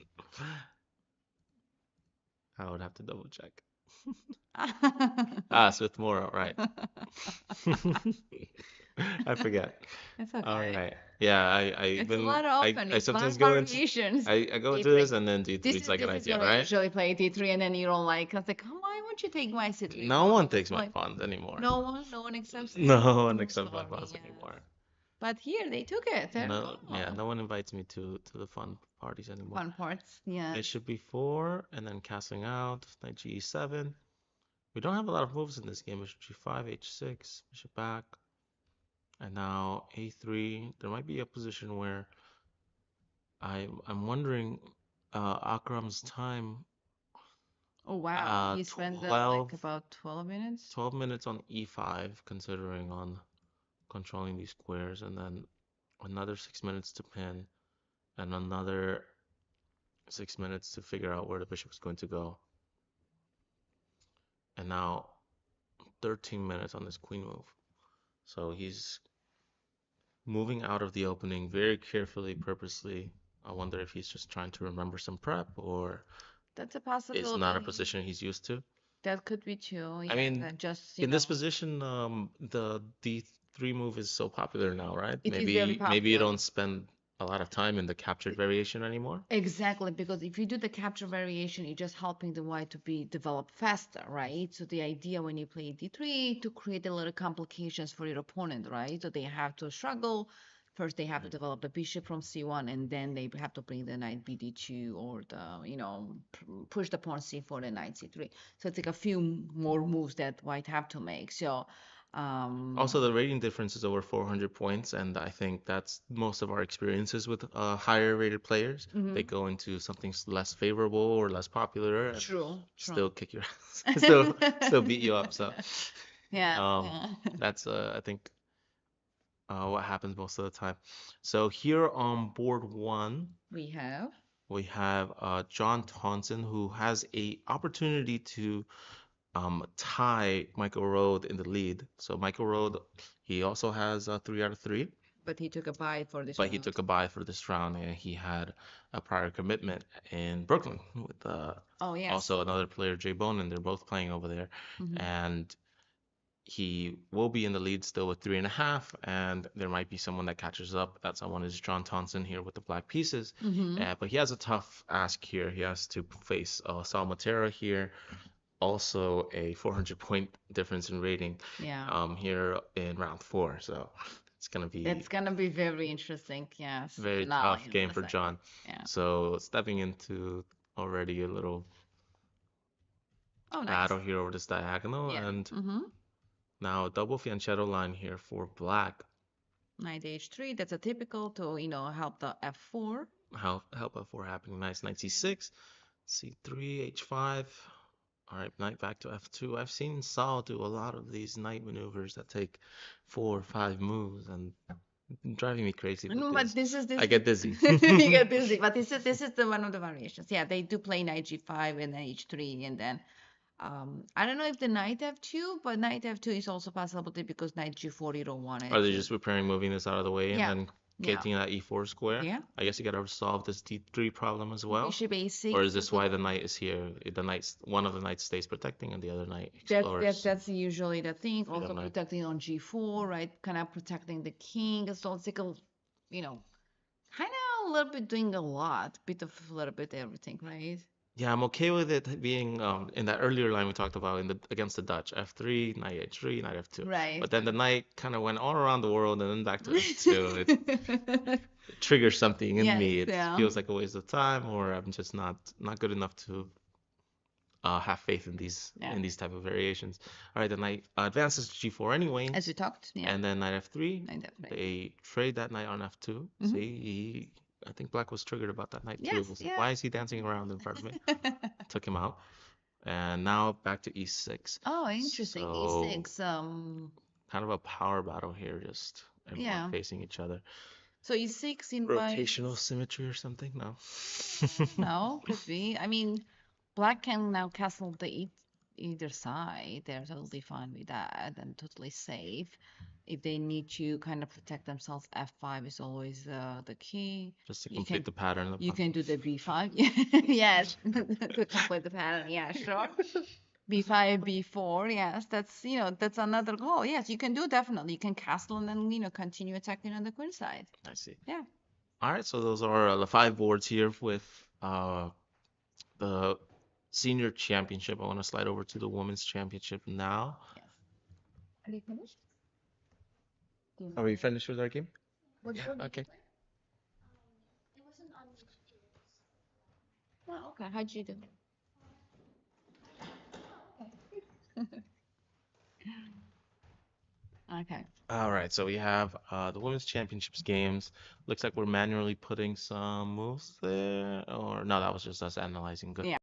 I would have to double check. Ah, Smith-Morrow, right. I forget. It's All okay. right. Yeah, It's a lot of I openings, a lot sometimes of go into variations. I go into D3. this and then D3 is like an This is idea, when I right? usually play D3 and then you don't like. I was like, oh, why won't you take my C3 No pawn? one takes my Like, funds anymore. no one accepts it. No one I'm accepts my sorry, funds yes. anymore. But here they took it. There we No, yeah, go. no one invites me to the fun parties anymore. Fun parts, yes. Bishop b4 and then castling out, knight g7. We don't have a lot of moves in this game. Bishop g5, h6, bishop back, and now a3. There might be a position where I'm wondering Akram's time Oh wow, he spent like 12 about 12 minutes. 12 minutes on e5 considering on controlling these squares and then another 6 minutes to pin and another 6 minutes to figure out where the bishop is going to go. And now 13 minutes on this queen move. So he's moving out of the opening very carefully, purposely. I wonder if he's just trying to remember some prep or That's a it's not a possibility. position he's used to. That could be too. I Yeah, mean, that just, in this position, the D3 move is so popular now, right? it is very Maybe you popular. don't spend a lot of time in the captured variation anymore. Exactly, because if you do the capture variation, you're just helping the white to be developed faster, right? So the idea when you play d3 to create a little complications for your opponent, right? So they have to struggle. First, they have to develop the bishop from c1, and then they have to bring the knight bd2 or the, push the pawn c4 and knight c3. So it's like a few more moves that white have to make. So, Also, the rating difference is over 400 points, and I think that's most of our experiences with higher rated players. They mhm. go into something less favorable or less popular and True, still true. kick your ass, still beat you up. So, Yeah, um, yeah. that's I think what happens most of the time. So here on board one, We have. we have John Thompson who has a opportunity to tie Michael Rode in the lead. So Michael Rode, he also has a 3 out of 3, But he took a bite for this but he round. took a bye for this round and he had a prior commitment in Brooklyn with Oh, yes. also another player, Jay Bonin. They're both playing over there. Hmm. And he will be in the lead still with 3.5, and there might be someone that catches up. That someone is John Thompson here with the black pieces. Hmm. But he has a tough ask here. He has to face Sal Matera here, also a 400 point difference in rating Yeah. here in round 4. So it's gonna be That's gonna be very interesting. Yes. very Finale tough in game the for second. John. Yeah. So stepping into already a little Oh, nice. battle here over this diagonal, Yeah. and Mm-hmm. now double fianchetto line here for black. Knight h3. That's a typical to, help the f4. Help f4 happening. Nice. Knight Yeah. c6, c3, h5. All right, knight back to f2. I've seen Saul do a lot of these knight maneuvers that take 4 or 5 moves, and driving me crazy with No, but this. this I is get dizzy. you get busy. But this is the one of the variations. Yeah, they do play knight g5 and then h3 and then I don't know if the knight f2, but knight f2 is also possibility because knight g4 you don't want Are it they to. just preparing moving this out of the way and Yeah, then yeah, getting that e4 square? yeah. I guess you gotta solve this d3 problem as well. Bishop Or a6 is this also. why the knight is here? The knight's one of the knights stays protecting and the other knight That's that's explores. that's usually the thing. Freedom Also knight. protecting on g4, right? Kind of protecting the king. So it's like a, you know, kind of a little bit doing a lot, bit of a little bit everything, right? Yeah, I'm okay with it being in that earlier line we talked about in the against the Dutch, f3, knight h3, knight f2. Right. But then the knight kind of went all around the world and then back to f2. It triggers something in Yes, me. It yeah. feels like a waste of time, or I'm just not good enough to have faith Yeah. in these type of variations. All right, the knight advances to g4 anyway, As we talked, yeah. and then knight f3. Knight f3. They trade that knight on f2. Mhm. See, I think black was triggered about that knight too. Yes, Was like, yeah. why is he dancing around in front of me? Took him out. And now back to e6. Oh, interesting. So E6. kind of a power battle here, just everyone Yeah. facing each other. So E6 Rotational invites. symmetry or something? No. No, could be. I mean, black can now castle either side. They're totally fine with that and totally safe. If they need to kind of protect themselves, F5 is always the key. Just to You can complete the pattern of you can do the B5. Yes, to complete the pattern. Yeah, sure. B5, B4. Yes, that's another goal. Yes, you can do definitely. You can castle and then continue attacking on the queen side. I see. Yeah. All right, so those are the 5 boards here with the senior championship. I want to slide over to the women's championship now. Yes. Are you finished? Are we finished with our game? What Yeah, board did you okay. play? Oh, okay. How'd you do? Okay. All right, so we have the women's championships games. Looks like we're manually putting some moves there, or no, that was just us analyzing. Good. Yeah.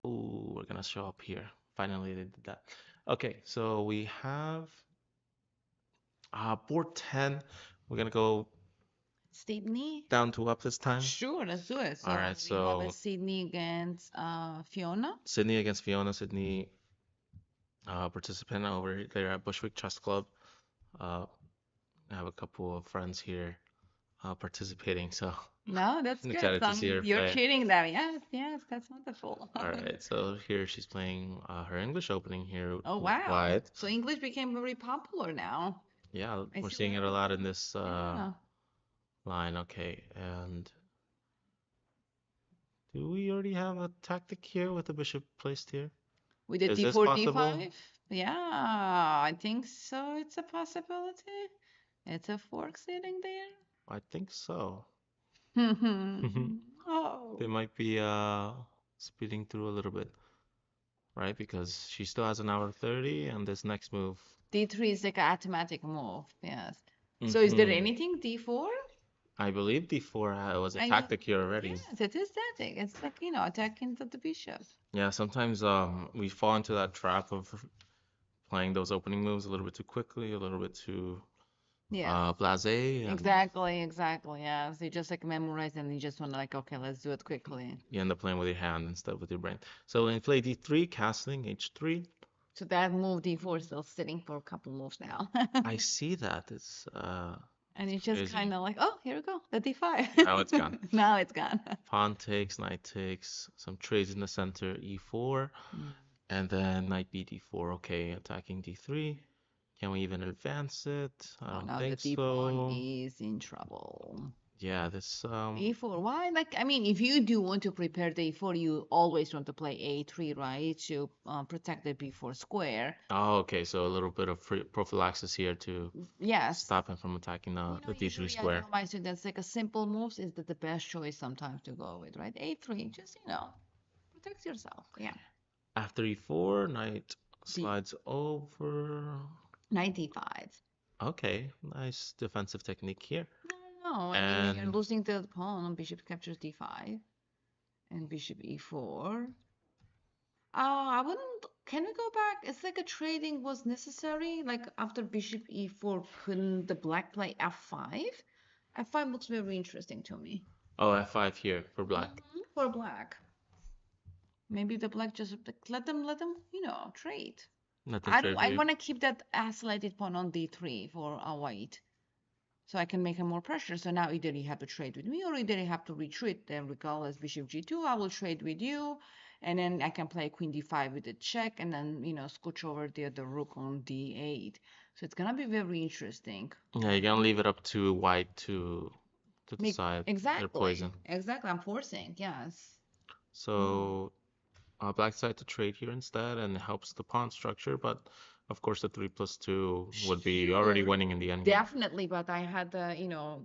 Ooh, we're gonna show up here. Finally, they did that. Okay, so we have board 10. We're gonna go Sydney. down to up this time. Sure, let's do it. So All right, we have a so Sydney against Fiona. Sydney against Fiona. Sydney, participant over there at Bushwick Chess Club. I have a couple of friends here participating, so No, that's I'm good. excited So to see her you're play. cheating them. Yes, yes, that's wonderful. All right, so here she's playing her English opening here Oh, with wow. Wyatt. So English became very popular now. Yeah, I we're see seeing it a lot in this Yeah. line. Okay, and do we already have a tactic here with the bishop placed here? With the Is this D4, possible? D5? Yeah, I think so. It's a possibility. It's a fork sitting there. I think so. Oh. They might be speeding through a little bit, right? Because she still has an hour 30 and this next move. D3 is like an automatic move. Yes. So is there Mhm. anything D4? I believe D4 was a I tactic here already. Yes, it is static. It's like, attacking the bishop. Yeah, sometimes we fall into that trap of playing those opening moves a little bit too quickly, a little bit too Yeah. blasé, and Exactly, exactly. Yeah. So you just like memorize and you just want to like, okay, let's do it quickly. you end up playing with your hand instead of with your brain. So when you play D3, castling H3, So that move D4 is still sitting for a couple moves now. I see that. It's And it's just crazy. kind of like, oh, here we go, the D5. Now it's gone. Now it's gone. Pawn takes, knight takes, some trades in the center, E4, and then knight B D4. Okay, attacking D3. Can we even advance it? I Oh, don't now the think D pawn so. is in trouble. Yeah, this A4, why? Like, I mean, if you do want to prepare the A4, you always want to play A3, right? To protect the B4 square. Oh, okay, so a little bit of prophylaxis here to Yes. stop him from attacking the D3 Usually I square. tell my students, like a simple moves is the best choice sometimes to go with, right? A3, just, protect yourself. Yeah. After E4, knight slides over. Knight D5. Okay, nice defensive technique here. No, I mean, you're And losing the pawn on bishop captures D5 and bishop E4. I wouldn't. Can we go back? It's like a trading was necessary. Like after bishop E4, couldn't the black play F5? F5 looks very interesting to me. oh, F5 here for black. For black. Maybe the black just like, let them, trade. Nothing I don't. trade for I you. want to keep that isolated pawn on d3 for a white, so I can make him more pressure. So now either you have to trade with me or either you have to retreat. Then regardless, bishop g2, I will trade with you, and then I can play queen d5 with a check, and then scooch over the other rook on d8. So it's gonna be very interesting. Yeah, you can leave it up to white to Make decide their exactly, poison. exactly. I'm forcing, yes. Hmm. So black side to trade here instead, and it helps the pawn structure. But of course, the 3+2 would be already Sure, winning in the endgame. definitely, but I had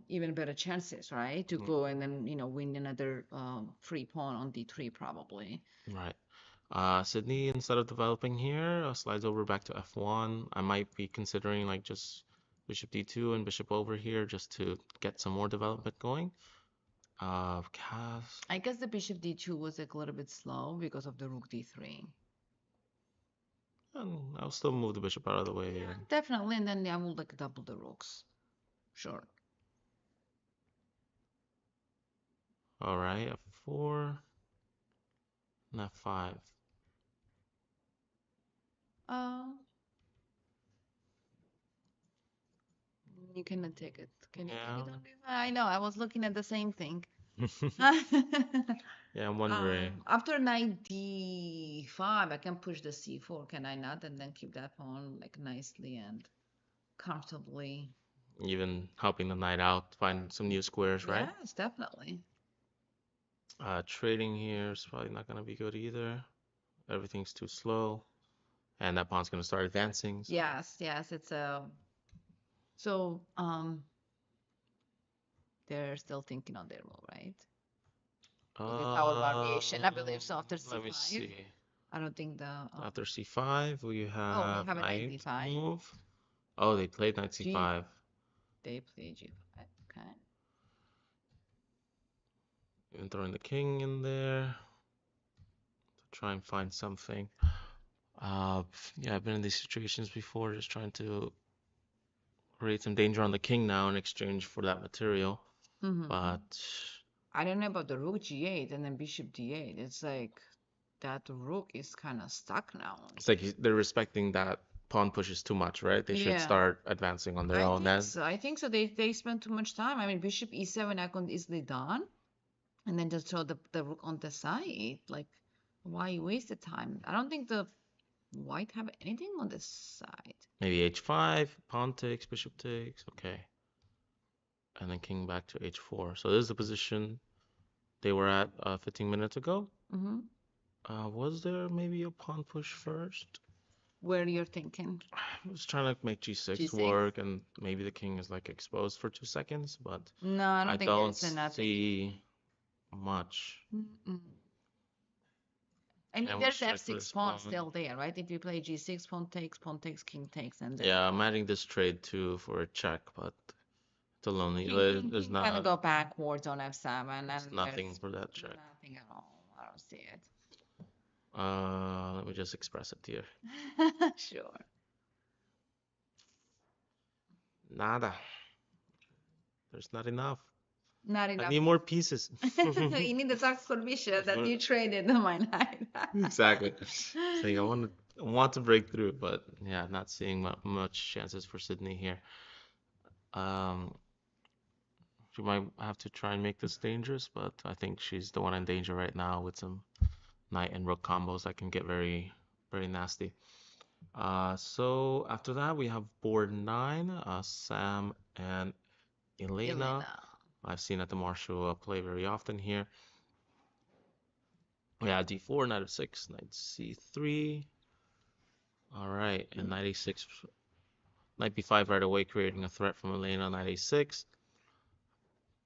even better chances, right, to Mm, go and then win another free pawn on d3 probably. right. Sydney, instead of developing here, slides over back to f1. I might be considering like just bishop d2 and bishop over here just to get some more development going. Cast. I guess the bishop d2 was like a little bit slow because of the rook d3. And I'll still move the bishop out of the way. Yeah, And definitely, and then I will like double the rooks. Sure. all right, f4 and f5. Uh, you cannot take it. Can you take Yeah. it on d5? I know. I was looking at the same thing. Yeah, I'm wondering. After knight d5, I can push the c4, can I not? And then keep that pawn like nicely and comfortably. Even helping the knight out, find some new squares, right? Yes, definitely. Trading here is probably not gonna be good either. Everything's too slow, and that pawn's gonna start advancing. So, Yes, yes, it's a so they're still thinking on their move, right? Because it's our variation. I believe so after let me c5. see. I don't think the After c5, we oh, we have have a knight knight d5. move. Oh, they played knight G c5. they play g5. Okay. Even throwing the king in there to try and find something. Uh, yeah, I've been in these situations before, just trying to create some danger on the king now in exchange for that material. Mm-hmm. But I don't know about the rook g8 and then bishop d8. It's like that rook is kind of stuck now. it's like they're respecting that pawn pushes too much, right? They should Yeah, start advancing on their I own. think And so. I think so. They spend too much time. I mean, bishop e7 I can easily done, and then just throw the rook on the side. Like, why waste the time? I don't think the white have anything on this side. maybe h5, pawn takes, bishop takes. Okay. And then king back to h4. So this is the position they were at 15 minutes ago. Mm-hmm. Was there maybe a pawn push first? Where you're thinking I was trying to make g6 g6? work, and maybe the king is like exposed for 2 seconds, but No, I I don't think don't there's nothing. see much. Mm-mm. I mean, And let's there's check f6 this pawn one. still there, right? If you play g6, pawn takes, king takes, and then Yeah, I'm adding this trade too for a check, but it's a lonely. There's king kind of not. go backwards on f7, There's and nothing there's for that check. nothing at all. I don't see Let me just express it here. it. Sure. Nada. There's not enough. Not I enough. need more pieces. You need the tax permission that you traded my night. Exactly. Saying I want to break through, but yeah, not seeing much chances for Sydney here. Um, she might have to try and make this dangerous, but I think she's the one in danger right now with some knight and rook combos that can get very, very nasty. So after that we have board 9, Sam and Elena. Elena. I've seen at the Marshall play very often here. Yeah, d4, knight f6, knight c3. All right, and knight a6, knight b5 right away, creating a threat from Elena. Knight a6,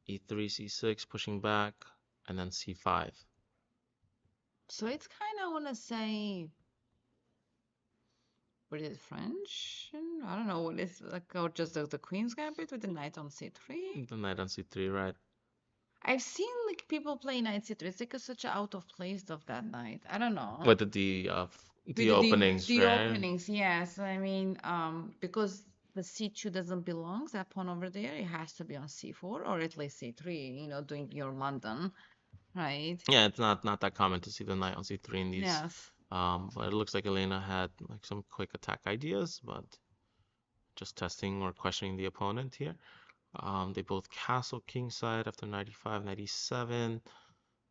e3, c6, pushing back, and then c5. So it's kind of, I want to say, what is it, French? I don't know what is like, or just the Queen's Gambit with the knight on c3. The knight on c3, right? I've seen like people play knight c3. It's like such a out of place of that knight. I don't know. With With the openings, the right? openings, yes. I mean, because the c2 doesn't belong, that pawn over there, it has to be on c4 or at least c3, doing your London. right? Yeah, it's not that common to see the knight on c3 in these. Yes. But it looks like Elena had like some quick attack ideas, but just testing or questioning the opponent here. They both castle kingside after 95, 97.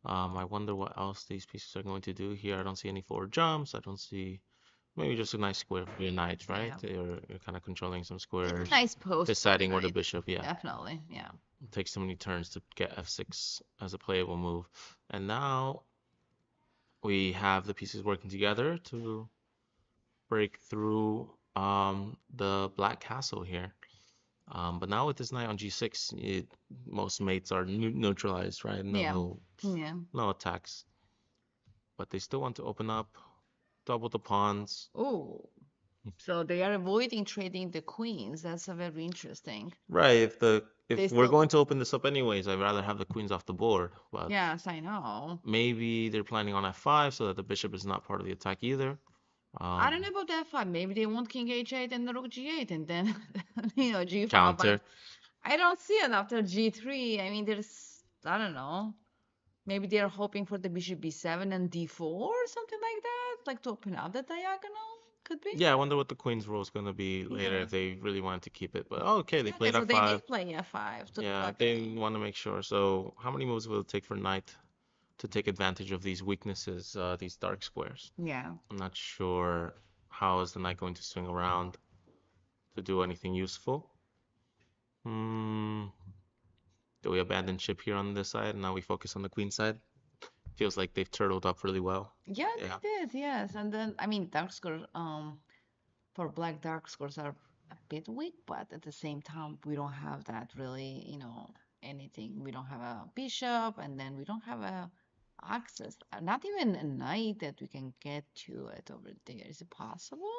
I wonder what else these pieces are going to do here. I don't see any forward jumps. I don't see maybe just a nice square for your knight, right? Yeah. You're kind of controlling some It's a squares, nice post for the deciding where the night. bishop, yeah. Definitely. Yeah. It takes so many turns to get f6 as a playable move. And now we have the pieces working together to break through the black castle here. But now with this knight on g6, most mates are neutralized, right? Yeah. No, Yeah. no attacks. But they still want to open up, double the pawns. Oh. So they are avoiding trading the queens. That's a very interesting. Right, They if we're still. going to open this up anyways, I'd rather have the queens off the board. But Yes, I know. maybe they're planning on f5 so that the bishop is not part of the attack either. I don't know Um, about f5. Maybe they want king h8 and the rook g8 and then g5. But counter. I don't see it after g3. I mean, I don't know. Maybe they're hoping for the bishop b7 and d4 or something like that, like to open up the diagonal. Could be. Yeah, I wonder what the queen's role is going to be later Yeah. if they really wanted to keep it. But oh, okay, they Okay, played so they f5. did play f5 to Yeah, block they a. want to make sure. So how many moves will it take for knight to take advantage of these weaknesses, these dark squares? Yeah. I'm not sure how is the knight going to swing around to do anything useful. Hmm. Do we abandon ship here on this side and now we focus on the queen side? Feels like they've turtled up really well. Yeah, Yeah. they did, yes. And then, I mean, dark score, for black dark scores are a bit weak, but at the same time, we don't have that really, anything. We don't have a bishop, and then we don't have a access, not even a knight that we can get to it over there. Is it possible?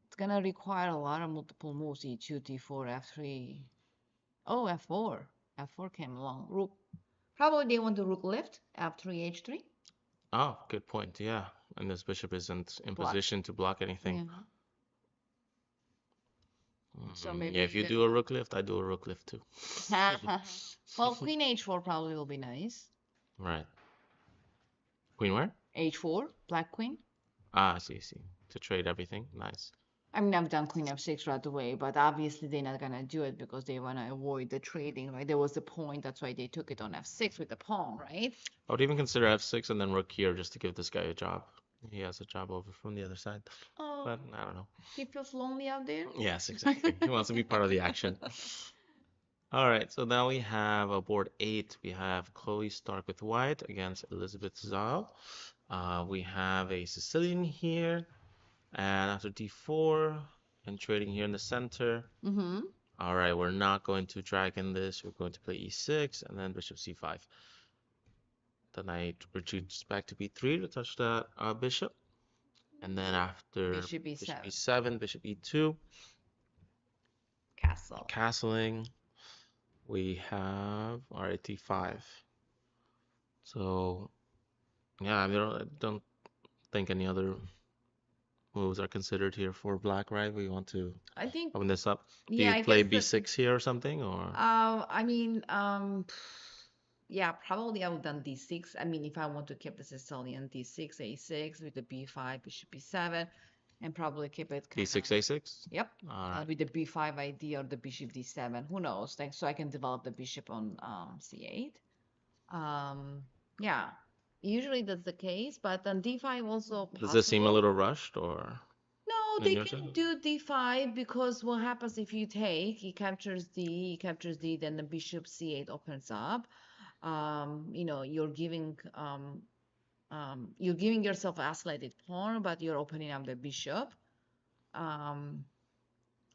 It's gonna require a lot of multiple moves, e2, d4, f3. Oh, f4. F4 came along. Rook. Probably they want the rook lift, f3, h3. Oh, good point. Yeah. And this bishop isn't in Block. position to block anything. Yeah. So Yeah, if maybe you do a rook lift, I do a rook lift too. well, queen h4 probably will be nice. Right. Queen where? H4, black queen. Ah, I see, I see. To trade everything. Nice. I mean, I've done queen f6 right away, but obviously they're not gonna do it because they wanna avoid the trading, right? There was the point, that's why they took it on f6 with the pawn, right? I would even consider f6 and then rook here just to give this guy a job. He has a job over from the other side. Oh, But I don't know. he feels lonely out there. Yes, exactly. He wants to be part of the action. All right, so now we have board 8. We have Chloe Stark with white against Elizabeth Zhao. We have a Sicilian here, and after d4, and trading here in the center. Mm-hmm. All right, we're not going to dragon this. We're going to play e6 and then bishop c5. The knight retreats back to b3 to touch that bishop. And then after Bishop bishop e7. e7, bishop e2, Castle. castling, we have all right d5. So yeah, I don't think any other moves are considered here for black, right? We want to I think, open this up. Do yeah, you I play guess that. b6 here or something, or I mean, yeah, probably I would done d6. I mean, if I want to keep the Sicilian d6, a6 with the b5, bishop b7, and probably keep it kind d6 of, a6? yep, All right. with the b5 idea or the bishop d7. Who knows? Like, so I can develop the bishop on c8. Um, yeah, usually that's the case, but on d5 also Does this seem a possible. little rushed, or No, in they your can judgment? do d5 because what happens if you take, he captures d, then the bishop c8 opens up. You're giving yourself isolated pawn, but you're opening up the bishop. Um,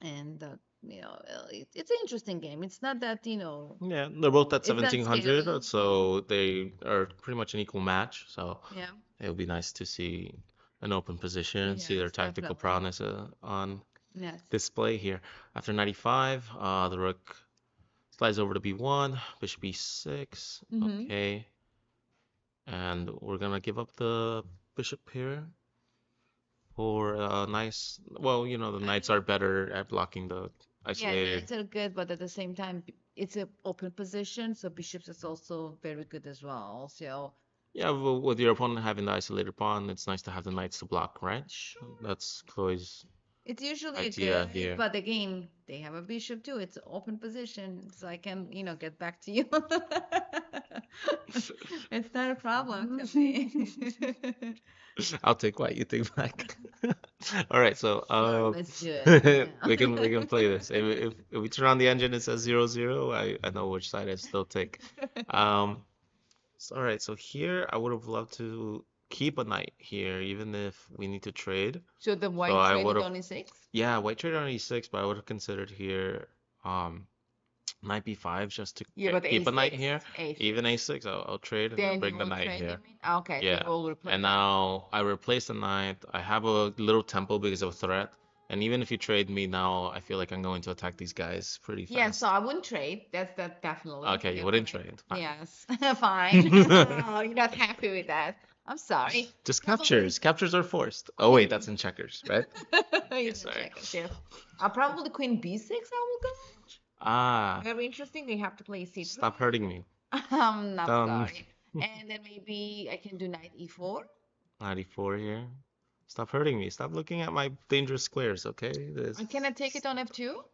and it's an interesting game. It's not that, Yeah, they're both at it's not 1700, scary. Yeah. so they are pretty much an equal match. So Yeah. it would be nice to see an open position, see their Yes, tactical definitely. prowess on Yes. display here. After 95, the rook slides over to b1, bishop b6. Mm-hmm. Okay, and we're gonna give up the bishop here for a nice. Well, the I knights mean, are better at blocking the Yeah, isolated. knights are good, but at the same time, it's an open position, so bishops is also very good as well. So, Yeah, well, with your opponent having the isolated pawn, it's nice to have the knights to block, right? sure, That's Chloe's it's usually a idea good, here. but again, they have a bishop too. It's an open position, so I can, get back to you. It's not a problem to me. I'll take white, you take black. All right, so Sure, let's do it. we can play this. If we turn on the engine, it says 0-0. I know which side I still take. Um, all right, so here I would have loved to keep a knight here, even if we need to trade. So the So white I would traded have, on e6? yeah, white trade on e6, but I would have considered here um knight b5 just to Yeah, but keep a knight a6, here. a6. Even a6, I'll trade and then Then you bring the will knight trade, you here. mean? Ah, okay, so you Yeah, will replace. and Okay. now I replace the knight. I have a little tempo because of threat. And even if you trade me now, I feel like I'm going to attack these guys pretty Yeah, so fast. I wouldn't trade. That's that definitely. Okay, you You're wouldn't correct. trade. Fine. Yes, fine. Oh, you're not happy with that. I'm sorry. Just Probably. captures. Captures are forced. Oh wait, Okay. that's in checkers, right? You Okay, can sorry. check it. Yes. Probably queen b6 I will go. Ah, Very interesting. You have to play stop c3. hurting me. I'm not Done. sorry. And then maybe I can do knight e4. 94 here. Stop hurting me. Stop looking at my dangerous squares, okay? And can I take it on f2?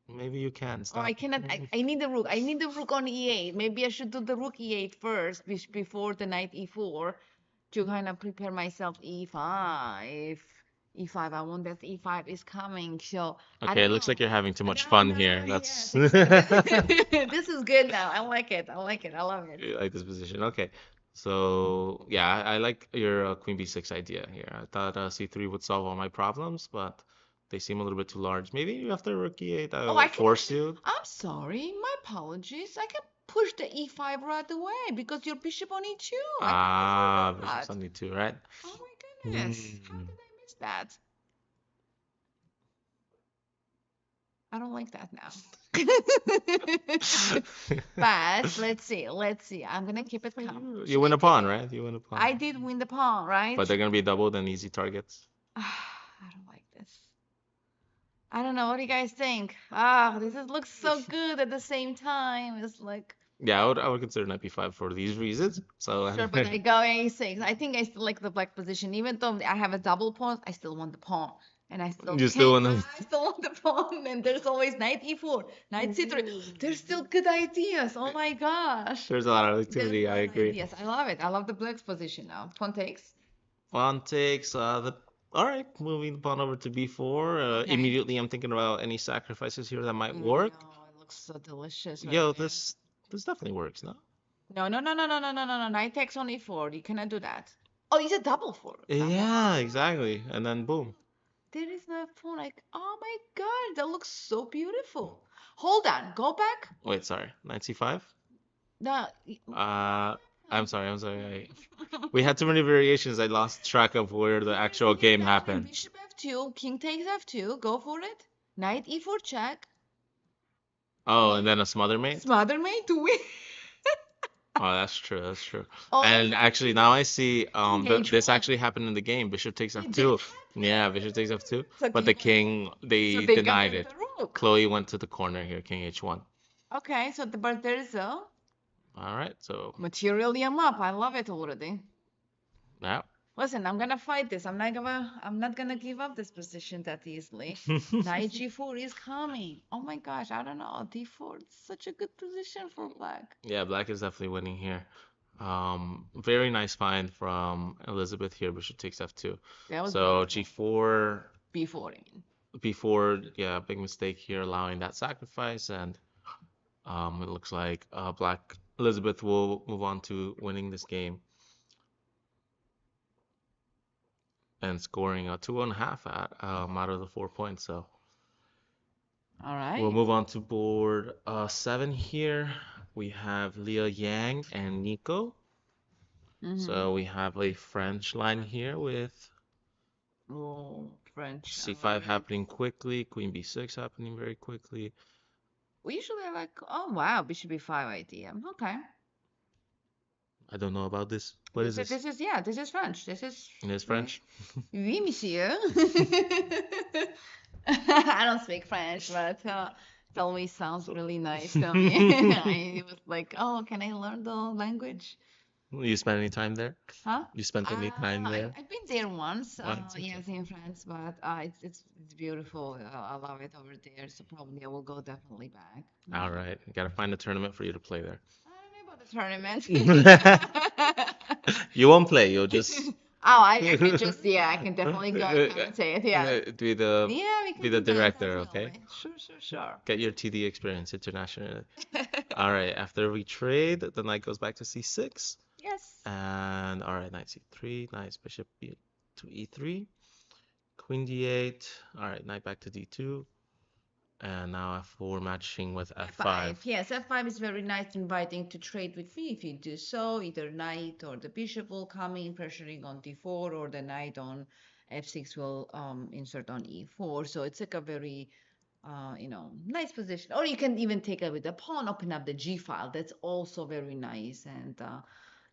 Maybe you can. Oh, I Stop. cannot. I need the rook. I need the rook on e8. Maybe I should do the rook e8 first before the knight e4 to kind of prepare myself e5. E5. I want that e5 is coming. So I Okay, don't it looks know. like you're having too much No, fun no, here. yes, That's exactly. This is good now. I like it. I like it. I love it. I like this position. Okay. So, yeah, I like your Queen B6 idea here. I thought C3 would solve all my problems, but they seem a little bit too large. Maybe after Rook E8, Oh, I I'll can force actually. you. I'm sorry. My apologies. I can push the e5 right away because your bishop on e2. I totally Ah, Bishop's forgot. on D2, right? Oh my goodness. How Hmm. did I miss that? I don't like that now. But let's see. Let's see. I'm gonna keep it calm. You Should win I a take pawn, it? right? You win a pawn. I did win the pawn, right? But they're gonna be doubled and easy targets. I don't like this. I don't know. What do you guys think? This looks so good at the same time. It's like, Yeah, I would consider knight b5 for these reasons. So sure, but I go a6. I think I still like the black position. Even though I have a double pawn, I still want the pawn. And I still you can't, still want to. I still want the pawn. And there's always knight e4, knight c3. There's still good ideas. Oh my gosh. There's a lot of There's a activity. I lot of agree. ideas. I love it. I love the black's position now. Pawn takes. Pawn takes the. All right, moving the pawn over to b4. Okay. Immediately, I'm thinking about any sacrifices here that might I work. know. It looks so delicious right Yo, there. this definitely works, no? No, no, no, no, no, no, no, no, no. Knight takes only four. You cannot do that. Oh, it's a double four. Double Yeah, four. exactly. And then boom. There is no phone. Like, oh my God, that looks so beautiful. Hold on. Go back. Wait, sorry. Knight c5? No. Uh, I'm sorry. We had too many variations. I lost track of where the actual game happened. Bishop f2. King takes f2. Go for it. Knight e4 check. Oh, and then a smother mate? Smother mate to win. Oh, that's true. That's true. Oh, And actually, now I see king this h1. actually happened in the game. Bishop takes It did f2. happen. Yeah, bishop takes f2. So But king the went. king, So they they got denied rid of it. the rook. Chloe went to the corner here, king h1. Okay, so but there's a All right, so materially I'm up. I love it already. now. Listen, I'm gonna fight this. I'm not gonna give up this position that easily. Knight g4 is coming. Oh my gosh, I don't know. d4, it's such a good position for black. Yeah, black is definitely winning here. Very nice find from Elizabeth here. Bishop takes f2. That was So beautiful. g4, b4, I mean. before, yeah, big mistake here, allowing that sacrifice, and it looks like Black Elizabeth will move on to winning this game and scoring a 2.5 out of the 4 points. So All we'll right. move on to board 7 here. We have Leah Yang and Nico. Mm-hmm. So we have a French line here with Oh, French. I love c5 it. happening quickly, queen b6 happening very quickly. We usually have like, oh wow, bishop b5 idea. Okay. I don't know about this. What is this? This is French. This is It is very, French? oui, monsieur. I don't speak French, but it always sounds So, really nice to me. I was like, oh, can I learn the language? you spent any time there? Huh? You spent any time there? I've been there once, Once, okay. yes, in France, but it's beautiful. I love it over there, so probably I will go definitely back. All Yeah. right, gotta find a tournament for you to play there. I don't know about the tournament. You won't play, you'll just Oh, I can just, yeah, I can definitely go and commentate. Yeah. be the Yeah, we be can the do that director, okay? definitely. Sure, sure, sure. Get your TD experience internationally. All right, after we trade, the knight goes back to c6. Yes. And all right, knight c3, nice, bishop b to e3, queen d8. All right, knight back to d2. And now f4 matching with f5. F5. Yes, F5 is very nice, inviting to trade with me. If you do so, either knight or the bishop will come in, pressuring on d4, or the knight on f6 will insert on e4. So it's like a very, nice position. Or you can even take it with the pawn, open up the g file. That's also very nice. And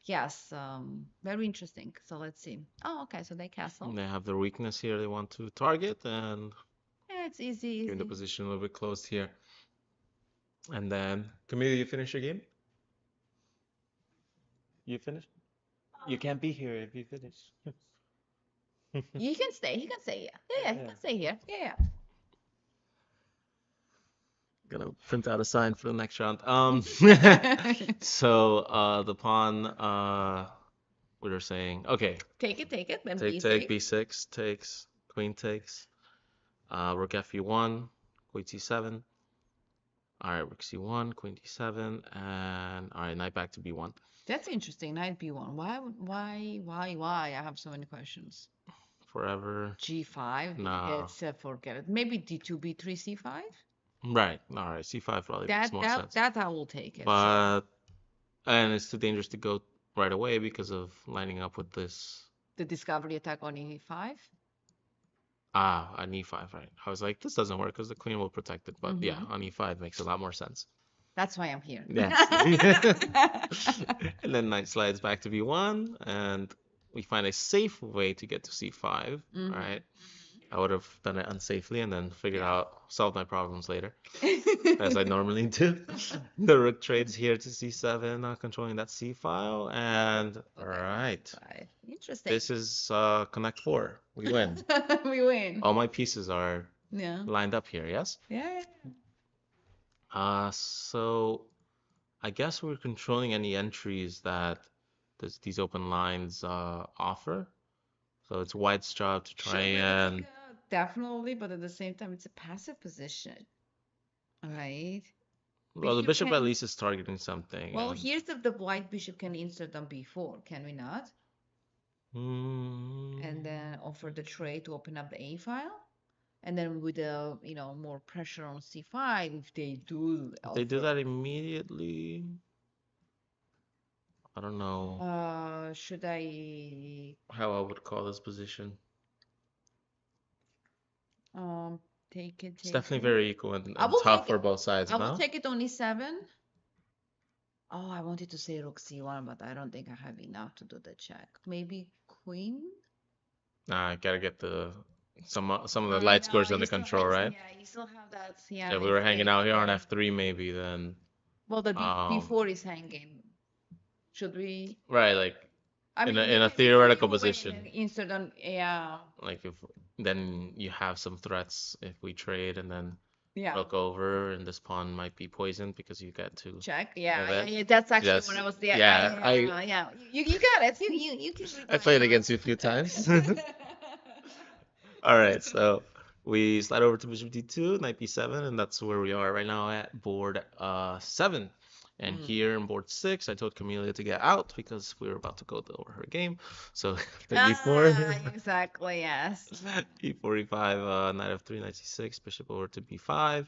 yes, very interesting. So let's see. Oh, okay. So they castle. They have their weakness here they want to target, and Yeah, it's easy, keeping the easy. position a little bit closed here. And then, Camille, you finish your game? You finished? You can't be here if you finish. You can stay. He can stay. Yeah, yeah, yeah. He Yeah. can stay here. Yeah, Gonna print out a sign for the next round. yeah. So the pawn we were saying, okay, Take it. Then take B6. b6 takes, queen takes, rook fe1, queen c7. All right, rook c1, queen d7, and all right, knight back to b1 That's interesting. Knight B1. Why? I have so many questions. forever. G5. No, It's forget it. Maybe D2, B3, C5. right. All right, c5 probably makes more sense. That I will take it. So But and it's too dangerous to go right away because of lining up with this. the discovery attack on E5. Ah, on e5, right. I was like, this doesn't work because the queen will protect it. But yeah, Mm-hmm. on e5 makes a lot more sense. That's why I'm here. Yes. And then knight slides back to b1, and we find a safe way to get to c5, Mm-hmm. right? I would have done it unsafely and then figured Yeah. out, solve my problems later, as I normally do. The rook trades here to c7, controlling that c file, and all right. Interesting. This is connect 4. We win. We win. All my pieces are Yeah. lined up here, yes? Yeah. So I guess we're controlling any entries that these open lines offer. So it's White's job to try and Definitely, but at the same time, it's a passive position, right? well, the Bishop bishop at can. least is targeting something. Well, And here's if the white bishop can insert on b4, can we not? And then offer the trade to open up the a file. And then with the, more pressure on c5, if they do if they do that offer. immediately, I don't know Should I how I would call this position. take it, It's take definitely it? very equal and I will tough take for it. both sides, I will no? take it on e7. Oh, I wanted to say rook c1, but I don't think I have enough to do the check. Maybe queen? Nah, I gotta get some of the I light know, scores under control, right? you still have that, yeah, If we were hanging mistake out here on there. f3 maybe, then Well, the um b4 is hanging. Should we? right, like I in mean, a we theoretical will win position. and insert on, yeah, Like if then you have some threats if we trade and then yeah. rook over and this pawn might be poisoned because you get to Check. move Yeah, it. that's actually Yes. what I was there. Yeah, Yeah. You got it. You can read I my played mind. against you a few times. All right, so we slide over to bishop d2, knight b7, and that's where we are right now at board 7. And here in board 6, I told Camelia to get out because we were about to go over her game. So after e4, Exactly, yes. e4, e5, knight f3, knight c6, bishop over to b5,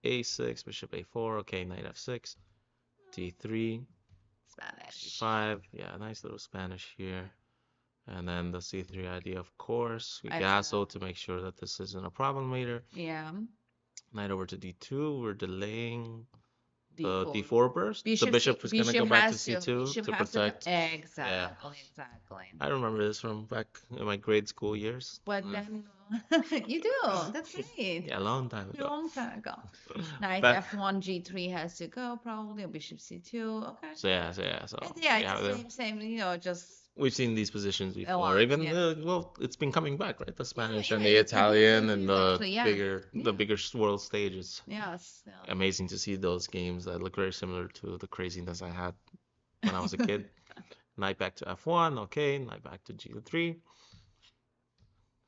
a6, bishop a4, okay, knight f6, d3, Spanish. c5, yeah, nice little Spanish here. And then the c3 idea, of course. We Excellent. castle to make sure that this isn't a problem later. Yeah. Knight over to d2. We're delaying the D4. d4 burst. The bishop is going to go back to c2 bishop to has protect. Exactly, Yeah. exactly. I remember this from back in my grade school years. But then You do. That's great. Yeah, a long time A ago. long time ago. Knight But F1, G3 has to go probably, or Bishop C2. Okay. so And yeah, we it's have the same, just we've seen these positions a before. lot. Even Yeah. well, it's been coming back, right? The Yeah, Spanish and yeah, the it Italian and is actually, yeah. the Yeah. bigger world stages. Yes. Yeah. Amazing to see those games that look very similar to the craziness I had when I was a kid. Knight back to F1, okay. Knight back to G3.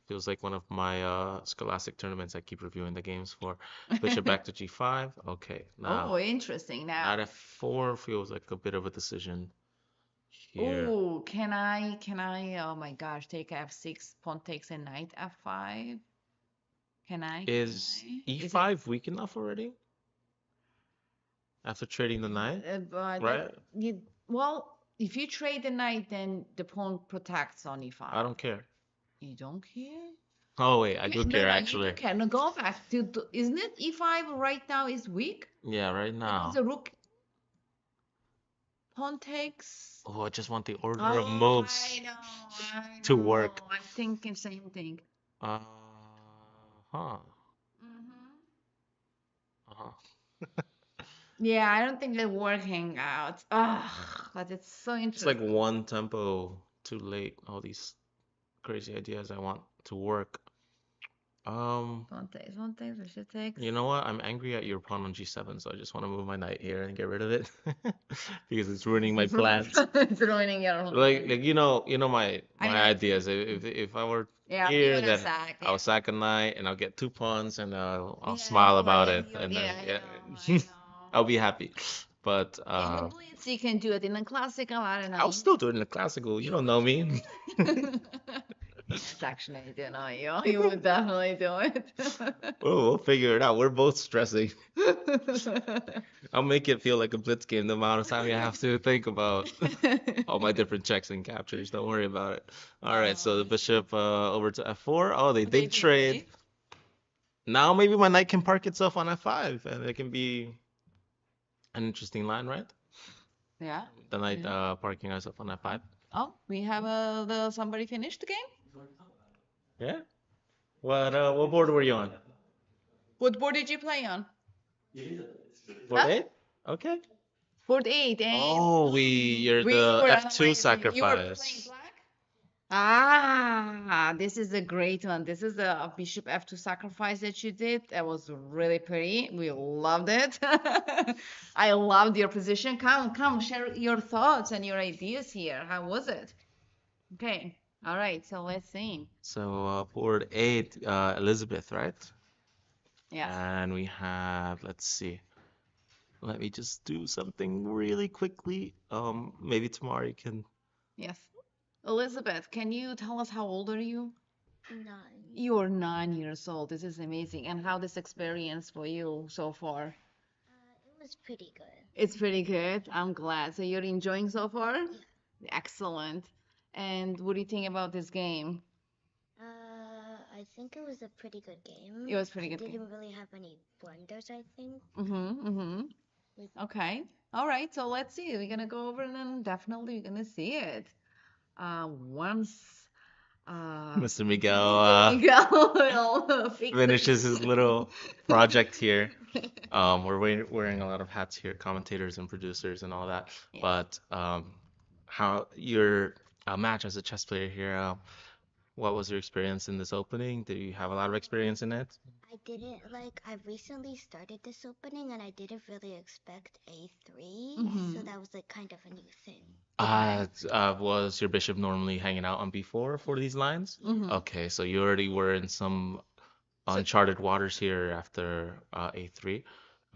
Feels like one of my Scholastic tournaments I keep reviewing the games for. Bishop back to G5, okay. Oh, Now, interesting. Knight Now, F4 feels like a bit of a decision here. oh, oh my gosh, take F6, pawn takes a knight F5. Can I? Can Is I? Is it? E5 weak enough already after trading the knight, But that right? you well, if you trade the knight, then the pawn protects on I e5. don't care. You don't care? Oh wait, I do No, care no, you do actually. care. No, go back isn't it e5 right now is weak Yeah, right because now. the rook pawn takes. Oh, I just want the order of Oh, moves I to know. work. I'm thinking same thing. Uh, huh. Hmm. Uh-huh. Yeah, I don't think they're working out. Ugh, but it's so It's like interesting. one tempo too late. All these crazy ideas I want to work. Um, Pawn takes, bishop takes. you know what? I'm angry at your pawn on G7, so I just want to move my knight here and get rid of it because it's ruining my plans. It's ruining your whole plan. Like my I know ideas. exactly. If I were Yeah, you here, wanna then sack, I'll yeah. sack a knight and I'll get two pawns and I'll Yeah, smile about yeah, it and then yeah, I yeah, know, I I'll know. be happy. But In the blitz, you can do it. In the classical, I don't I'll know. still do it in the classical. You You don't know would me. do it? Yes, actually, I do know you. You would definitely do it. We'll figure it out. We're both stressing. I'll make it feel like a blitz game the amount of time you have to think about all my different checks and captures. Don't worry about it. All right, so the Oh, bishop over to f4. Oh, they they did did trade. trade. Now maybe my knight can park itself on f5, and it can be an interesting line, right? Yeah. The knight Yeah. parking herself on f5. Oh, we have somebody finished the game. Yeah. What board were you on? What board did you play on? Board Huh? 8? Okay. Board 8, and Oh, you're we the were f2 you were playing sacrifice. black. Ah, this is a great one. This is a bishop f2 sacrifice that you did. That was really pretty. We loved it. I loved your position. Come, share your thoughts and your ideas here. How was it? Okay. All right. So let's see. So board 8, Elizabeth, right? Yes. And we have, let's see. Let me just do something really quickly. Maybe tomorrow you can. Yes. Elizabeth, can you tell us how old are you? 9. You're 9 years old. This is amazing. And how this experience for you so far? It was pretty good. It's pretty good. I'm glad. So you're enjoying so far? Yeah. Excellent. And what do you think about this game? I think it was a pretty good game. It was pretty I good didn't game. really have any blunders, I think. Mm-hmm. Mm-hmm. Okay. All right. So let's see. We're gonna go over and then definitely we're gonna see it. Once Mr. Miguel Mr. Miguel will fix finishes his little project here. it. We're wearing a lot of hats here, commentators and producers and all that. Yes. But how your match as a chess player here? What was your experience in this opening? Did you have a lot of experience in it? I didn't I recently started this opening and I didn't really expect A3, so Mm-hmm. that was kind of a new thing. Okay. Was your bishop normally hanging out on b4 for these lines? Mm-hmm. Okay, so you already were in some So uncharted waters here after a3.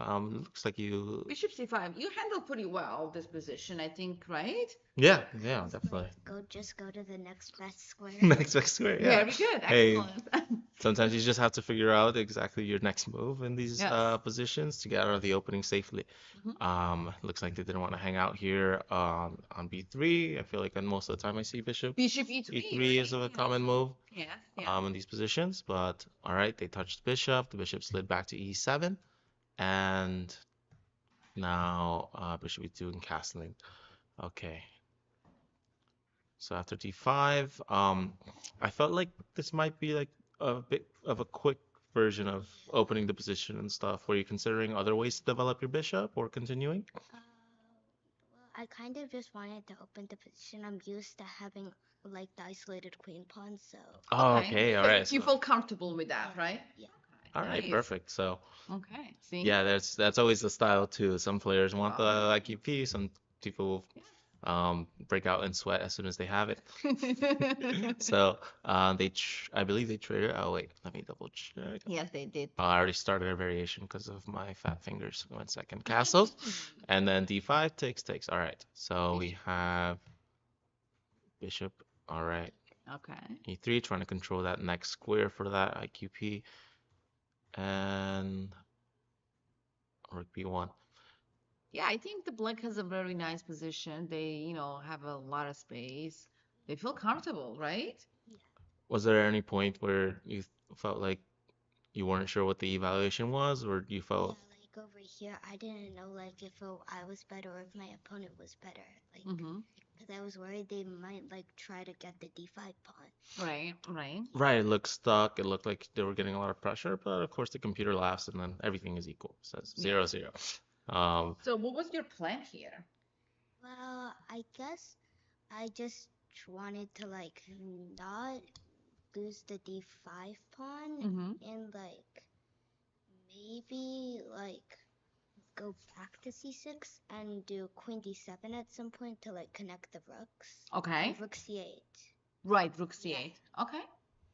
Looks like you. bishop c5, you handled pretty well this position, I think, right? Yeah, I yeah, was definitely. just go to the next best square. Next best square, yeah. Very good. Hey, Excellent. sometimes you just have to figure out exactly your next move in these Yes. positions to get out of the opening safely. Mhm. Looks like they didn't want to hang out here on b3. I feel like most of the time I see bishop Bishop e3, e3 is right? a Yes. common move Yes. Yeah. in these positions, but all right, they touched bishop. The bishop slid back to e7, and now bishop e2 and castling. Okay. So after d5, I felt like this might be like a bit of a quick version of opening the position and stuff. Were you considering other ways to develop your bishop or continuing? Well, I kind of just wanted to open the position. I'm used to having like the isolated queen pawn, so Oh, Okay. okay, all right. You So, feel comfortable with that, yeah, right? yeah. all Okay, right, nice. perfect. So, Okay. See? yeah, that's always the style too. Some players want the Wow. IQP, some people break out in sweat as soon as they have it. So, I believe they traded. Oh wait, let me double check. Yes, they did. Oh, I already started a variation because of my fat fingers. 1 second. Castles, and then d5 takes. All right. So we Bishop. have bishop. All right. Okay. e3, trying to control that next square for that IQP, and rook b1. Yeah, I think the black has a very nice position. They have a lot of space. They feel comfortable, right? Yeah. Was there any point where you felt like you weren't sure what the evaluation was, or you Yeah, felt, like over here, I didn't know like if I was better or if my opponent was better. Like, Mm-hmm. because I was worried they might like try to get the d5 pawn. Right, right. right, it looked stuck, it looked like they were getting a lot of pressure, but of course the computer laughs and then everything is equal. It says Yeah. 0-0. Um, So what was your plan here? Well, I guess I just wanted to like not lose the d5 pawn Mm-hmm. and like maybe like go back to c6 and do queen d7 at some point to like connect the rooks Okay. and rook c8. Right, rook Yeah. c8. Okay.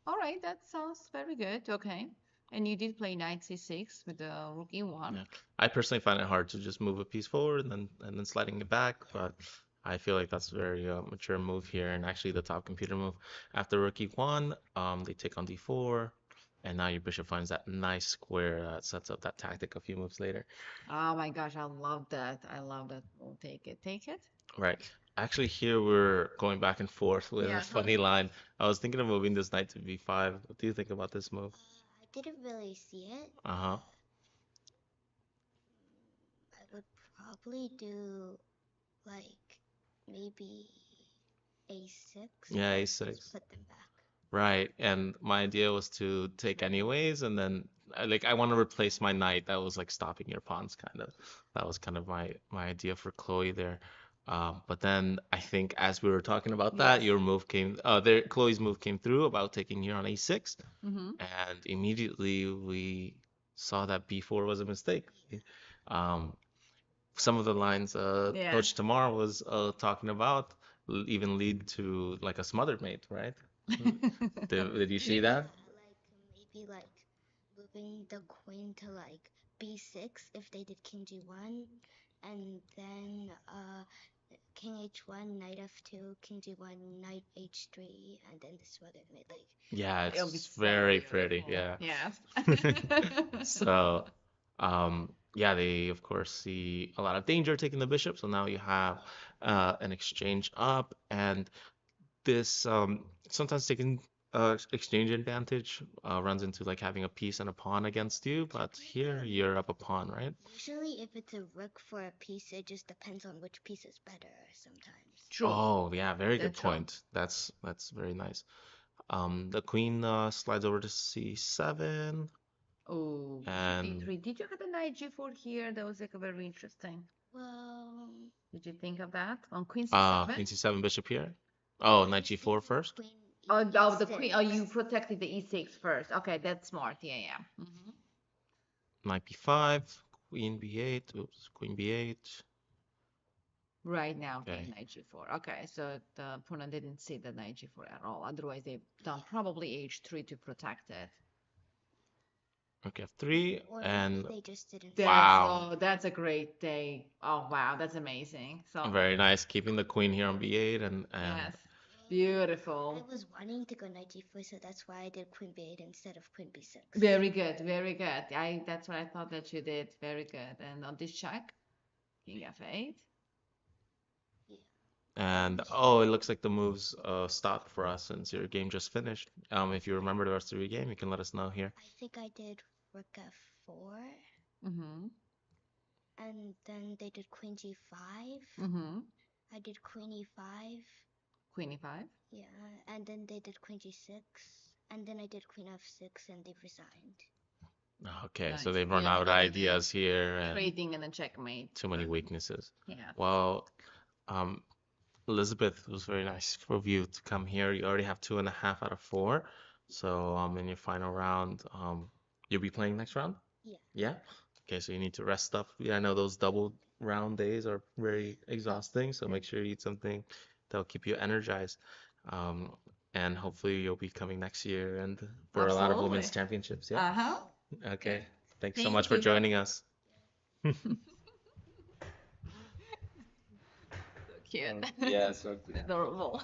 All right, that sounds very good. Okay. And you did play knight c6 with the rook e1. yeah, I personally find it hard to just move a piece forward and then sliding it back, but I feel like that's a very mature move here, and actually the top computer move. After rook e1, they take on d4, and now your bishop finds that nice square that sets up that tactic a few moves later. Oh my gosh, I love that. I love that. We'll take it. Take it. Right. Actually, here we're going back and forth with a Yeah. funny line. I was thinking of moving this knight to b5. What do you think about this move? I didn't really see it, Uh-huh. but I would probably do like maybe a6 Yeah, or just a6. put them back. Right. And my idea was to take anyways, and then I want to replace my knight. That was like stopping your pawns, kind of. That was kind of my idea for Chloe there. But then I think as we were talking about that, Yes. your move came, Chloe's move came through about taking here on a6, Mm-hmm. and immediately we saw that b4 was a mistake. Um, some of the lines Yeah. Coach Tamar was talking about even lead to like a smothered mate, right? Did you see Yeah, that? like maybe like moving the queen to like b6 if they did king g1, and then king h1, knight f2, king g1, knight h3, and then this other mate like Yeah, It'll be it's so very pretty. beautiful. Yeah. Yes. So, yeah, they of course see a lot of danger taking the bishop. So now you have an exchange up, and this sometimes taking exchange advantage runs into like having a piece and a pawn against you, but here you're up a pawn, right? usually if it's a rook for a piece, it just depends on which piece is better sometimes. True. Oh, yeah, very good That's true. point. That's very nice. The queen slides over to c7, Oh, bishop and e3. Did you have a knight g4 here? That was like a very interesting. Well, Did you think of that on queen queen c7? c7 bishop here. no, Oh, I knight was g4 thinking first. queen Oh, the queen. Oh, you e6. protected the e6 first. Okay, that's smart. Yeah, yeah. Hmm. Knight b5, queen b8. Oops, queen b8. Right now, okay, Okay, knight g4. Okay, so the opponent didn't see the knight g4 at all. Otherwise, they've done probably h3 to protect it. rook f3, Or maybe and they just didn't see That's it. wow, oh, that's a great day. Oh wow, that's amazing. So very nice. Keeping the queen here on b8, and yes, I beautiful. was wanting to go knight g4, so that's why I did queen b8 instead of queen b6. Very good, very good. That's what I thought that you did. Very good. And on this check, king f8. Yeah. and And oh, it looks like the moves stopped for us since your game just finished. If you remember the rest of your game, you can let us know here. I think I did rook f4, Mm-hmm. and then they did queen g5. Mm-hmm. I did queen e5. Queen e5. Yeah, and then they did queen g6, and then I did queen f6, and they resigned. Okay, so Nice. they've run Yeah, out of going ideas here and trading and then checkmate. too many weaknesses. Yeah. Well, um, Elizabeth, it was very nice of you to come here. You already have 2.5 out of 4. So in your final round, you'll be playing next round? Yeah. Yeah? Okay, so you need to rest up. Yeah, I know those double round days are very exhausting, so make sure you eat something that'll keep you energized. Um, and hopefully you'll be coming next year and for a lot of women's Absolutely. championships. Yeah? Uh-huh. Okay. Okay. Thanks so much Thank for you, guys. joining us. So cute. Yeah, so Adorable.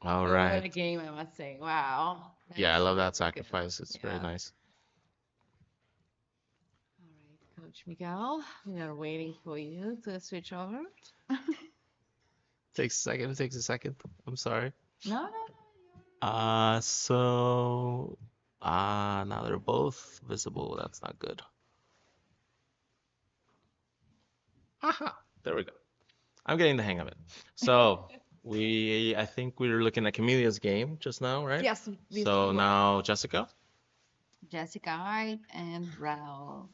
all Oh, what a right. game, I must say. Wow. Yeah, I That's love that very good. sacrifice. It's very Yeah. nice. All right, Coach Miguel, we are waiting for you to switch over. Takes a second. It takes a second. I'm sorry. No, no, So now they're both visible. That's not good. Aha, there we go. I'm getting the hang of it. So I think we were looking at Camelia's game just now, right? yes, these So two were now Jessica. Jessica Hyde and Rao.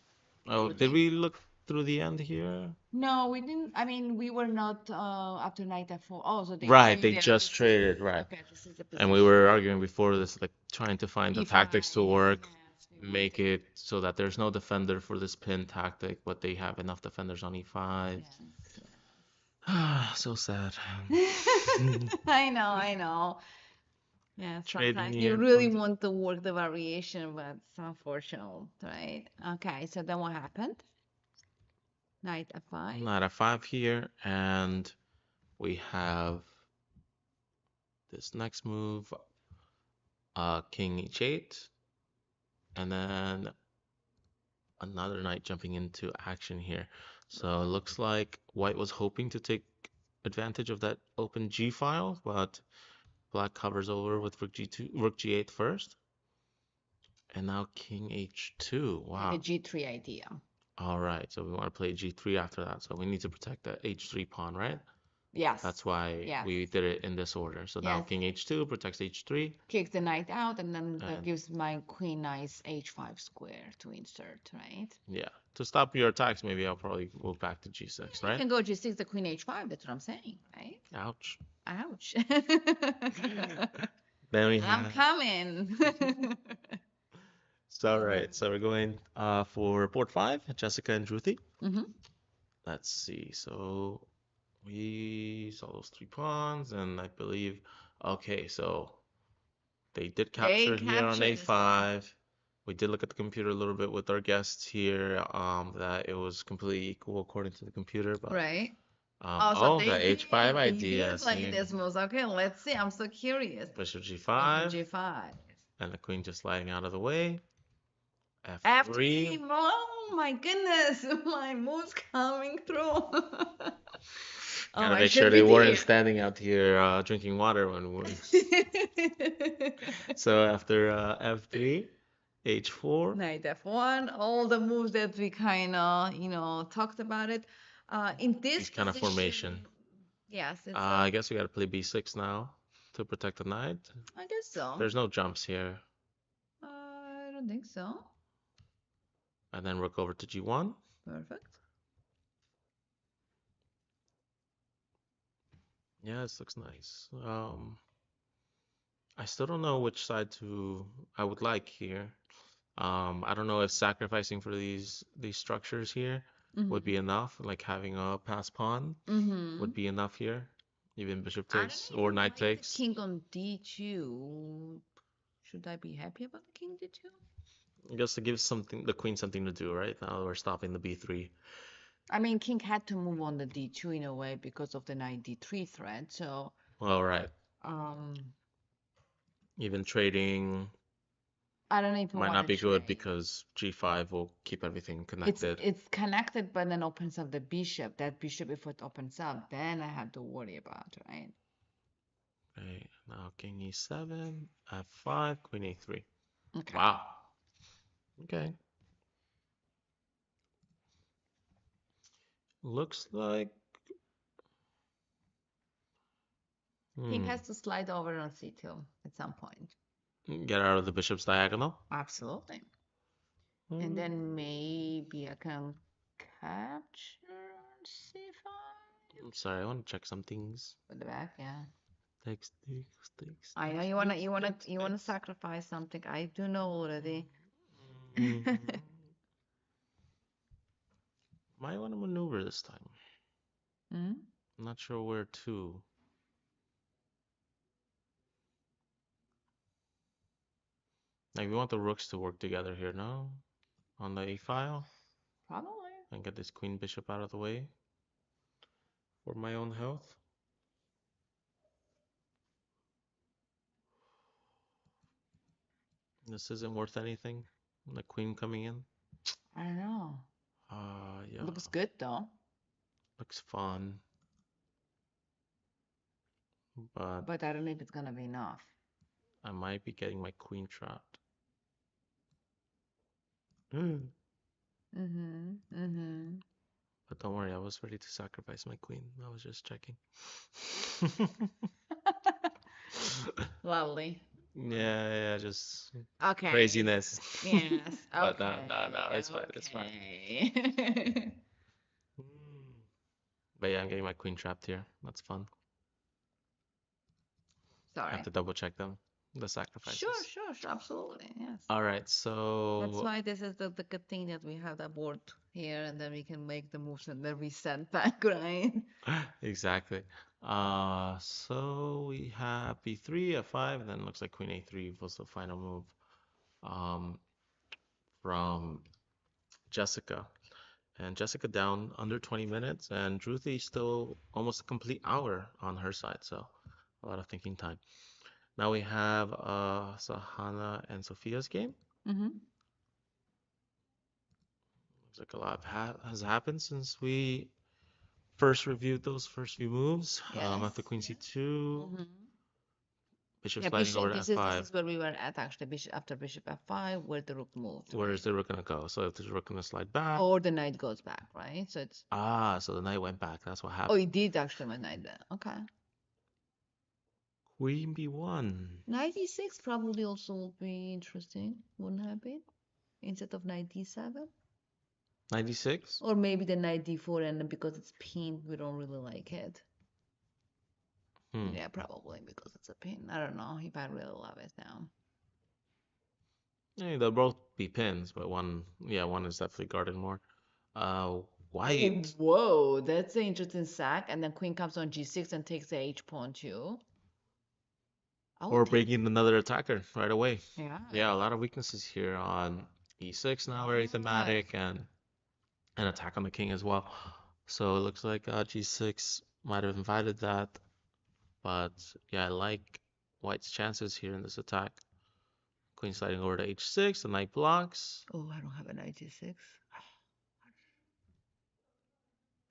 Oh, did we look through the end here? No, we didn't. I mean, we were not after night at four. Oh, so they Right, they traded. just This is traded, right. okay. This is the And we position. were arguing before this, like trying to find the E5. tactics to work, Yes, we make wanted. it so that there's no defender for this pin tactic, but they have enough defenders on E5. Yes, Ah, so sad. yes. I know, I know. Yeah, Trading sometimes you here really on the want to work the variation, but it's unfortunate, right? Okay, so then what happened? Knight F5. knight f5 here, and we have this next move, king h8, and then another knight jumping into action here. So it looks like white was hoping to take advantage of that open g file, but black covers over with rook g2, rook g8 first, and now king h2. Like a Wow. G3 idea. All right, so we want to play g3 after that. So we need to protect that h3 pawn, right? Yes. That's why Yes. we did it in this order. So now Yes. king h2 protects h3. Kick the knight out, and then that And gives my queen nice h5 square to insert, right? yeah, to stop your attacks, maybe I'll probably move back to g6, You right? can go G6, the queen h5. That's what I'm saying, right? Ouch. Ouch. Then we I'm have. coming. So, all right, so we're going for board 5, Jessica and Druthi. Mm-hmm. Let's see. So we saw those 3 pawns, and I believe, okay, so they did capture here on captured this one. a5. We did look at the computer a little bit with our guests here, that it was completely equal according to the computer, but Right. oh, They the h5 did idea. play See, this moves. Okay, let's see. I'm so curious. bishop Bishop g5, G5. and the queen just sliding out of the way. F3. f3. Oh my goodness, my move's coming through. Oh, Gotta I make should sure be they weren't there. standing out here drinking water when we. So after f3, h4. Knight F1, all the moves that we kind of, talked about it. In this These kind of formation. position, yes, it's I guess we gotta play b6 now to protect the knight. I guess so. There's no jumps here. I don't think so. And then rook over to g1. Perfect. Yeah, this looks nice. I still don't know which side I would like here. I don't know if sacrificing for these structures here would be enough, like having a pass pawn Mm-hmm. would be enough here. Even bishop I don't takes or even knight like the takes. king on d2. Should I be happy about the king d2? I guess to give the queen something to do, right? Now we're stopping the b3. I mean, king had to move on the d2 in a way because of the knight d3 threat. So, All right. um, Even trading I don't even might want not to be good trade. because g5 will keep everything It's connected. it's connected, but then opens up the bishop. That bishop, if it opens up, then I have to worry about, right? Okay, now king e7, f5, queen a3. Okay. Wow. Okay. Looks like. King has to slide over on c2 at some point. Get out of the bishop's diagonal. Absolutely. And Mm, then maybe I can capture c5 I'm sorry, I want to check some things. with the back, yeah. Takes, I know you wanna takes. sacrifice something. I do know already. Mm, might want to maneuver this time. Hmm? I'm not sure where to. Like, we want the rooks to work together here, no? On the a file, Probably. and get this queen bishop out of the way for my own health. This isn't worth anything. The queen coming in. I don't know. Yeah, Looks good though. looks fun, but But I don't know if it's gonna be enough. I might be getting my queen trapped. Mm. Mm-hmm. Mm-hmm. But don't worry, I was ready to sacrifice my queen. I was just checking. Lovely. Yeah, just Okay. craziness. Yes. But no, Okay. it's fine, it's fine. Okay. Mm. But yeah, I'm getting my queen trapped here. That's fun. I have Sorry. to double check them, the Sure, sacrifices. sure, sure. Absolutely. Yes. All right, That's so why this is the good thing that we have the board here and then we can make the moves and then reset back, right? exactly. So we have b3, f5, and then looks like queen a3 was the final move um, from Jessica. And Jessica down under 20 minutes, and Druthi still almost a complete hour on her side, so a lot of thinking time. Now we have Sahana and Sophia's game. Mm-hmm. Looks like a lot has happened since we first reviewed those first few moves. Yes. After queen c2, Mm-hmm. bishop Yeah, sliding over bishop. to This f5. is where we were at actually. Bishop after bishop f5, where the rook moved, Where is right? the rook gonna go? So if the rook gonna slide back, Or the knight goes back, right? So it's so the knight went back. That's what oh, happened. it did actually my knight there. Okay. Queen b1. 96 probably also would be interesting, wouldn't have been? Instead of 97? 96. Or maybe the knight d4 and then because it's pinned, we don't really like it. Hmm. Yeah, probably because it's a pin. I don't know if I really love it now. Yeah, they'll both be pins, but one is definitely guarded more. White. Whoa, that's an interesting sack. And then queen comes on g6 and takes the h pawn too. I Or would take. bringing another attacker right away. Yeah. Yeah, a lot of weaknesses here on e6 now, very Yeah. thematic, and an attack on the king as well. So it looks like g6 might have invited that, but yeah, I like White's chances here in this attack. Queen sliding over to h6, the knight blocks, Oh, I don't have a knight g6.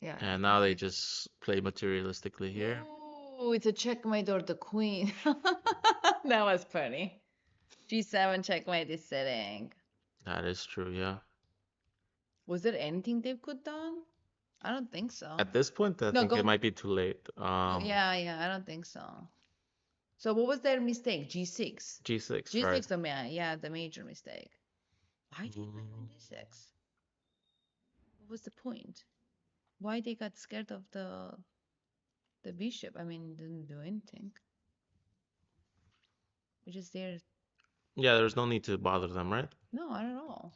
Yeah, and knight now they g6. just play materialistically here. Oh, it's a checkmate or the queen. That was funny. G7 checkmate is sitting. That is true, yeah. Was there anything they could done? I don't think so. At this point, I No, think it go. might be too late. Yeah, I don't think so. So what was their mistake? G6. g6, right? G6, the major mistake. Why did they play on G6? What was the point? Why they got scared of the bishop? I mean, didn't do anything. We're just there. Yeah, there's no need to bother them, right? No, I don't know.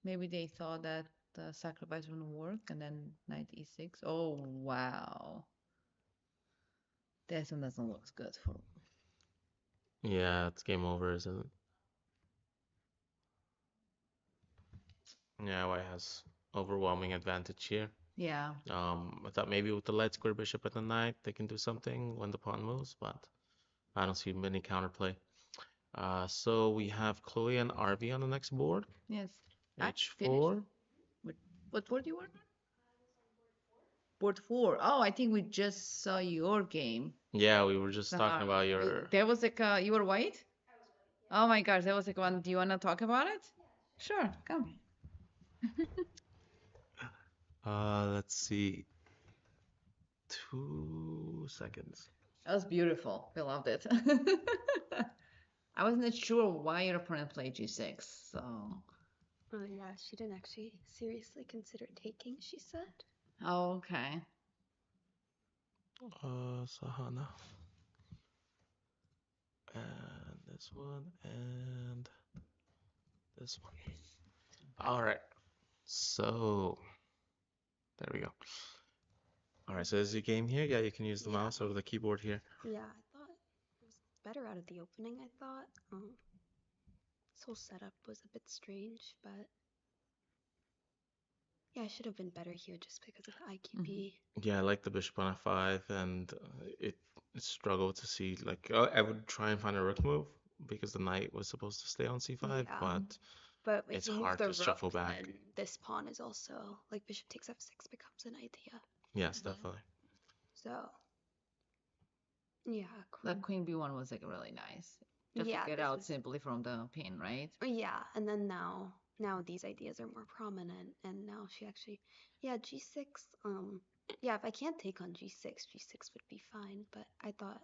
Maybe they thought that the sacrifice wouldn't work, and then knight e6. Oh wow, this one doesn't look good for. Yeah, it's game over, isn't it? Yeah, White has overwhelming advantage here. Yeah. I thought maybe with the light square bishop at the knight, they can do something when the pawn moves, but I don't see many counterplay. So we have Chloe and Arby on the next board. Yes. I finished. H4. What board you were on? Board 4. Oh, I think we just saw your game. Yeah, we were just talking Sahara. about your. There was like you were white? Oh my gosh, that was like one. Do you want to talk about it? Sure, come. Let's see. 2 seconds. That was beautiful. We loved it. I wasn't sure why your opponent played g6, so. Oh yeah, she didn't actually seriously consider taking, she said. Oh, okay. Sahana. And this one, and this one. All right. So, there we go. All right, so this is your game here. Yeah, you can use the Yeah. mouse over the keyboard here. Yeah, I thought it was better out of the opening, I thought. This whole setup was a bit strange, but yeah, I should have been better here just because of the IQP. Yeah, I like the bishop on f5, and it struggled to see, like, I would try and find a rook move because the knight was supposed to stay on c5, Yeah. but But if it's you move hard the to shuffle rook, back. then this pawn is also, like bishop takes f6 becomes an idea. Yes, definitely. So, yeah, The queen. queen b1 was like really nice. Just Yeah, to get this out was- simply from the pin, right? Yeah, and then now these ideas are more prominent, and now she actually, yeah, g6. Yeah, if I can't take on g6, g6 would be fine. But I thought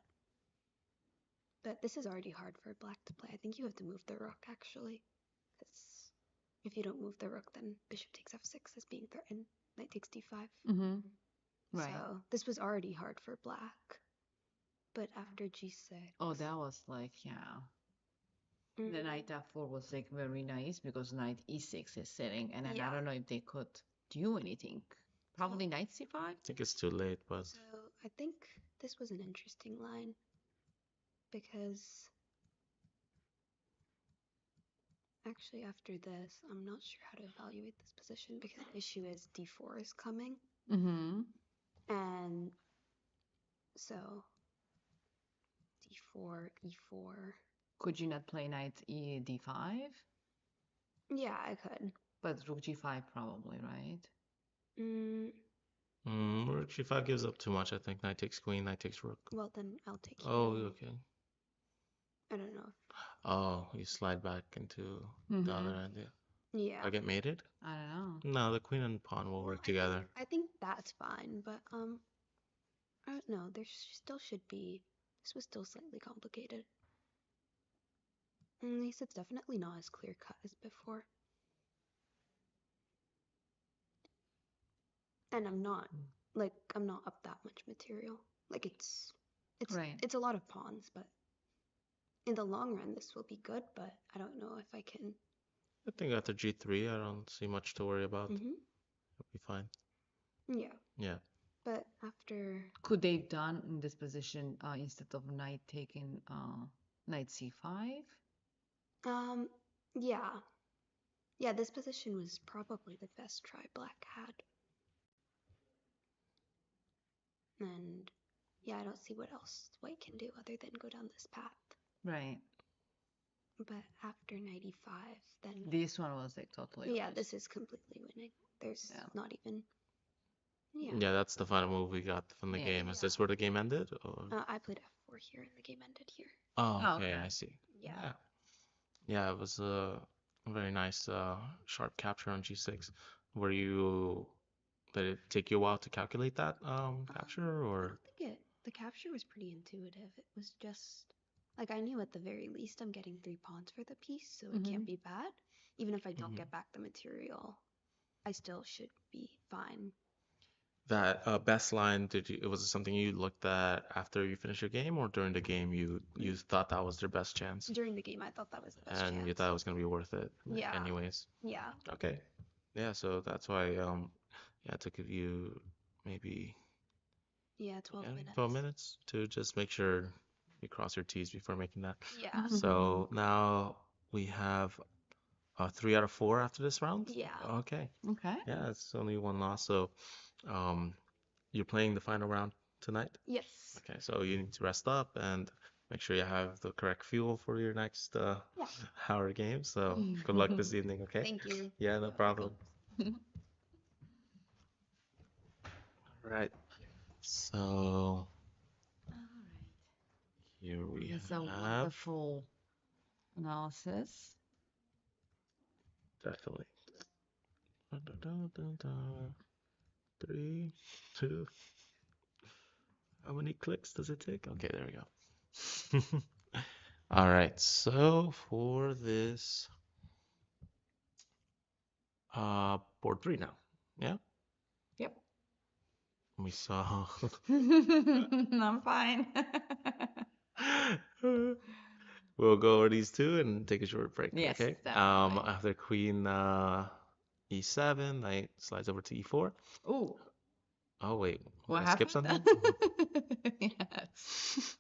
that this is already hard for black to play. I think you have to move the rook actually, because if you don't move the rook, then bishop takes f6 is being threatened. Knight takes d5. Mm-hmm. Right. So this was already hard for black. But after g6. Oh, that was like, yeah. The Mm, knight f4 was like very nice because knight e6 is sitting, and then I Yeah. don't know if they could do anything. Probably knight c5. I think it's too late, but So I think this was an interesting line because actually after this, I'm not sure how to evaluate this position because the issue is d4 is coming, Mm-hmm. and so d4, e4. Could you not play knight d5? Yeah, I could. But rook g5 probably, right? Mm, rook g5 gives up too much, I think. Knight takes queen, knight takes rook. well, then I'll take Oh, here. okay. I don't know. Oh, you slide back into the other end, yeah. Yeah. I get mated? I don't know. No, the queen and pawn will work I together. think that's fine, but I don't know. There still should be. This was still slightly complicated. At least it's definitely not as clear cut as before. And I'm not up that much material. Like it's Right. it's a lot of pawns, but in the long run this will be good, but I don't know if I can. I think after g3, I don't see much to worry about. Mhm. It'll be fine. Yeah. Yeah. But after Could they have done in this position instead of knight taking knight c5? yeah. Yeah, this position was probably the best try black had. And yeah, I don't see what else white can do other than go down this path. Right. But after 95, then This one was like totally. yeah, lost. this is completely winning. There's Yeah. not even. Yeah. Yeah, that's the final move we got from the Yeah. game. Is this where the game ended? Or... I played f4 here, and the game ended here. Oh, Oh, okay, okay. I see. Yeah. Yeah, it was a very nice sharp capture on g6. Were you Did it take you a while to calculate that capture, I or? don't think the capture was pretty intuitive. It was just like I knew at the very least I'm getting 3 pawns for the piece, so it can't be bad. Even if I don't get back the material, I still should be fine. That best line, was it something you looked at after you finished your game, or during the game you thought that was their best chance, During the game, I thought that was the best and you chance. thought it was gonna be worth it, Yeah. anyways? Yeah. Okay. Yeah, so that's why yeah, it took you maybe Yeah, 12 minutes. 12 minutes to just make sure you cross your T's before making that. Yeah. So now we have 3 out of 4 after this round. Yeah. Okay. Okay. Yeah, it's only one loss. So you're playing the final round tonight? Yes. Okay, so you need to rest up and make sure you have the correct fuel for your next hour game. So good luck this evening, okay? Thank you. Yeah, no problem. All right. So All right. here we It's a have wonderful analysis. definitely. Dun, dun, dun, dun, dun. 3, 2. How many clicks does it take? Okay, there we go. All right, so for this board three now. Yeah, Yep. we saw I'm fine. we'll go over these two and take a short break, Yes, okay? definitely. After queen e7, knight slides over to e4. Ooh, Oh wait, what I skipped happened? something? Yes.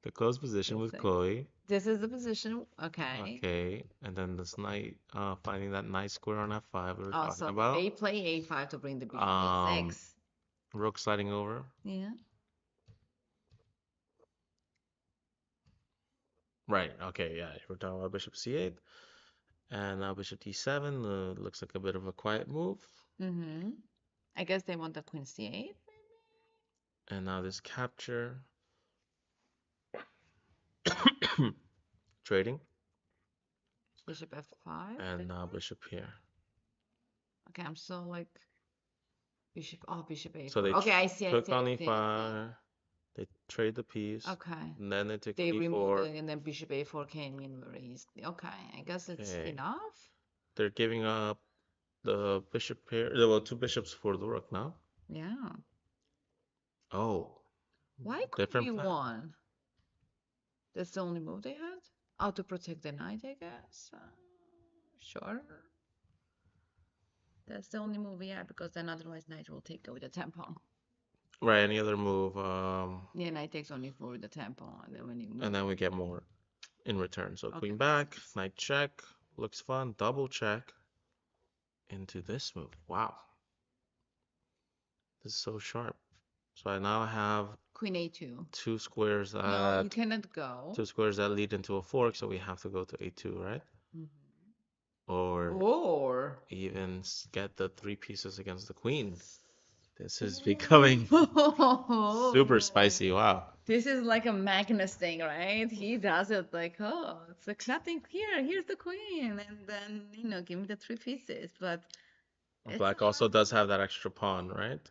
The closed position Let's with see. Chloe. This is the position. Okay. Okay, and then this knight finding that nice square on f5 we were talking Also, about. A play A5 to bring the bishop Um, A6. rook sliding over. Yeah. Right, okay, yeah, we're talking about bishop c8. And now bishop d7 looks like a bit of a quiet move. Mm-hmm. I guess they want the queen C8. And now this capture. Trading. Bishop F5. And now Maybe? bishop here. Okay, I'm still like bishop. Oh, bishop So A4. they Okay, I see, I took see, I on see, I see. e5. They trade the piece. Okay. And then they took They on removed e4. it and then bishop A4 came in very easily. Okay, I guess it's Okay. enough. They're giving up the bishop here. Well, two bishops for the rook now. Yeah. Oh, Why queen different plan. B1? That's the only move they had? Oh, to protect the knight, I guess. Sure. That's the only move, yeah, because then otherwise knight will take with the tempo. Right, any other move. Yeah, knight takes only 4 with the tempo, and then when you move. And then we get more in return. So Okay, queen makes back, sense. knight check. Looks fun. Double check into this move. Wow, this is so sharp. So I now have Queen A2. two squares No, you that cannot go. lead into a fork, so we have to go to a2, right? Mhm. Or Or even get the three pieces against the queen. This is becoming super spicy. Wow. this is like a Magnus thing, right? He does it like, oh, it's like nothing here. Here's the queen, and then give me the 3 pieces. But it's a Black also hard, does have that extra pawn, right?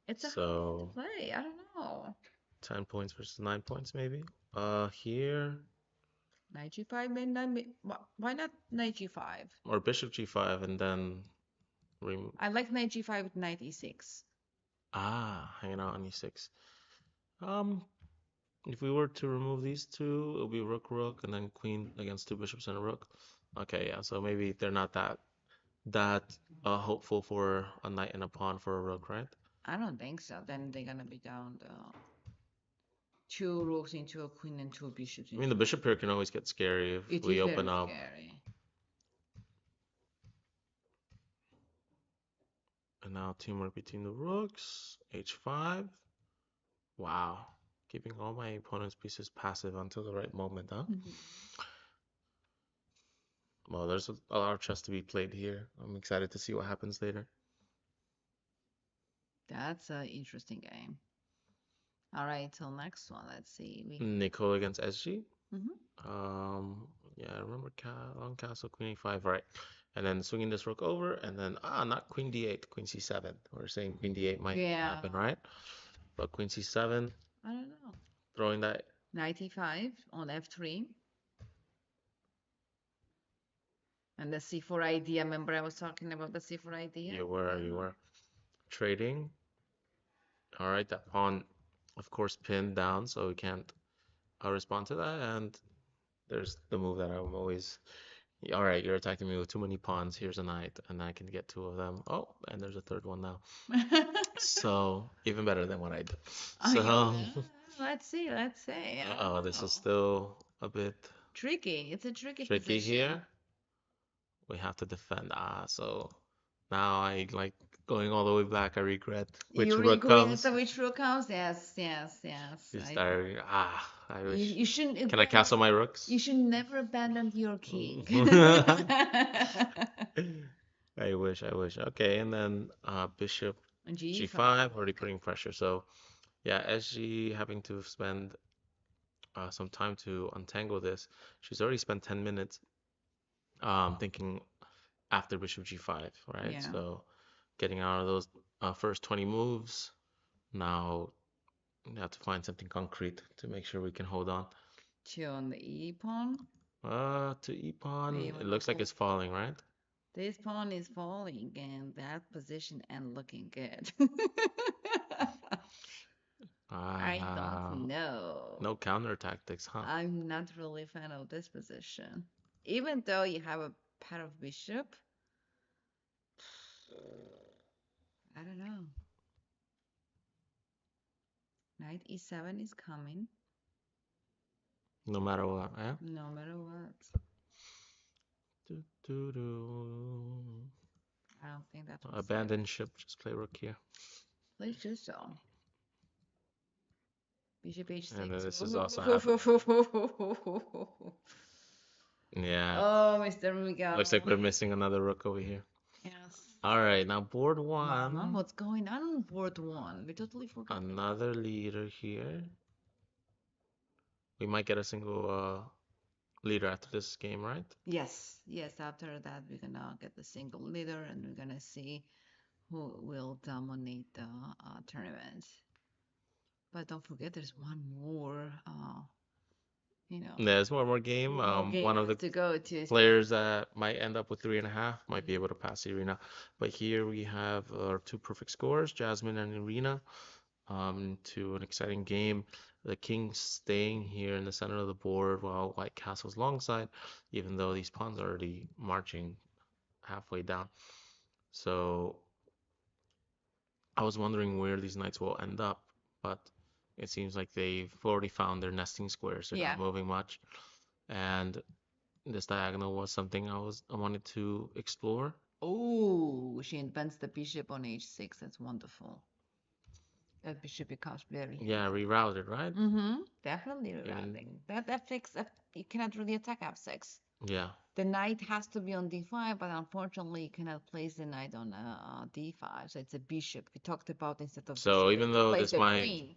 it's a hard game to So play. I don't know. 10 points versus 9 points maybe. Here Knight G5, why not Knight G5? or bishop g5 and then rem I like Knight G5 with Knight E6. hanging out on e6. Um, if we were to remove these two, it would be rook rook and then queen against two bishops and a rook. Okay, yeah, so maybe they're not that hopeful for a knight and a pawn for a rook, right? I don't think so. Then they're gonna be down the 2 rooks into a queen and 2 bishops I mean, the into. bishop here can always get scary if It we is open very up. scary. And now teamwork between the rooks. H5. Wow. Keeping all my opponent's pieces passive until the right moment, huh? Mhm. Well, there's a lot of chess to be played here. I'm excited to see what happens later. That's an interesting game. All right, till next one. Let's see. Nicole against SG. Mhm. Yeah, I remember long castle, queen a5, right? And then swinging this rook over, and then not queen d8, queen c7. We're saying queen d8 might Yeah, happen, right? But queen c7, I don't know. throwing that. Knight e5 on f3. And the c4 idea. Remember I was talking about the c4 idea? You were trading. All right, that pawn, of course, pinned down, so we can't respond to that. And there's the move that I'm always. All right, you're attacking me with too many pawns. Here's a knight, and I can get two of them. Oh, and there's a third one now. So even better than what I did. Oh, you So, let's see, let's see. I oh, don't this is know. still a bit Tricky. It's a tricky tricky position. here. We have to defend. So now I like going all the way back. I regret which You rook regret comes. the which rook comes? Yes, yes, yes. You start. I You, wish. you shouldn't Can I castle my rooks? you should never abandon your king. I wish, I wish. Okay, and then bishop G5. g5, already putting pressure. So yeah, SG having to spend some time to untangle this. She's already spent 10 minutes thinking after bishop g5, right? Yeah. So getting out of those first 20 moves. Now We have to find something concrete to make sure we can hold on. 2 on the E pawn. To E pawn, We it wanna looks like go. it's falling, right? This pawn is falling, and that position and looking good. I Uh, don't know. no counter tactics, huh? I'm not really a fan of this position. Even though you have a pair of bishop, I don't know. Knight e7 is coming, No matter what, yeah? no matter what. Do, do, do. I don't think that was good. Abandon ship, just play rook here. Let's do so. Bishop And then h6. this is also happening. Yeah, Oh, Mr. looks like Miguel. we're missing another rook over here. Yes. All right, now board Mama, one. what's going on board one? We totally forgot about Another leader here. We might get a single leader after this game, right? Yes, yes, after that we're gonna get the single leader and we're gonna see who will dominate the tournament. But don't forget there's one more you know, There's one more game. one more game One of has the to go to. players that might end up with 3.5 might be Mhm. able to pass Irina. But here we have our two perfect scores, Jasmine and Irina, to an exciting game. The king staying here in the center of the board while white castles longside, even though these pawns are already marching halfway down. So I was wondering where these knights will end up, but it seems like they've already found their nesting squares. They're Yeah. not moving much. And this diagonal was something I wanted to explore. Oh, she invents the bishop on h6. That's wonderful. That bishop becomes very Yeah, useful. rerouted, right? Mm-hmm. Definitely Even rerouting. That f6, you cannot really attack f6. yeah. The knight has to be on d5, but unfortunately you cannot place the knight on d5. So it's a bishop. We talked about instead of So bishop, even you though place this the might queen.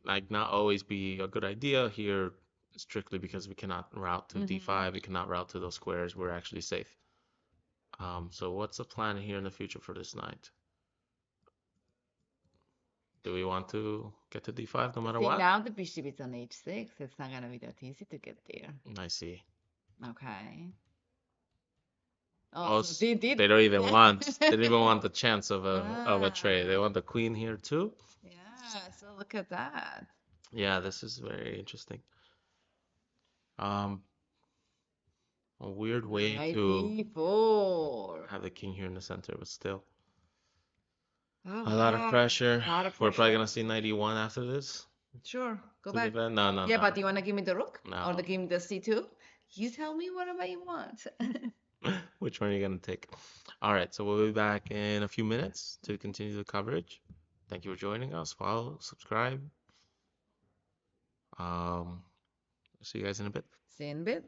like not always be a good idea here, strictly because we cannot route to Mm-hmm. d5, we cannot route to those squares, we're actually safe. So what's the plan here in the future for this knight? Do we want to get to d5 no matter See, what? now the bishop is on h6. It's not going to be that easy to get there. I see. Okay. Oh, Oh, so they did. they don't even want they don't even want the chance of a trade. They Wow. want the queen here too. Yeah, so look at that. Yeah, this is very interesting. Um, a weird way Knight to e4. have the king here in the center, but still Oh, a lot of wow. pressure. A lot of We're probably pressure. gonna see 91 after this Sure, go to back. defend. No, no, Yeah, no, but do you want to give me the rook or no. the give me the c2? You tell me whatever you want. Which one are you gonna take? All right, so we'll be back in a few minutes to continue the coverage. Thank you for joining us. Follow, subscribe. Um, see you guys in a bit. See you in a bit.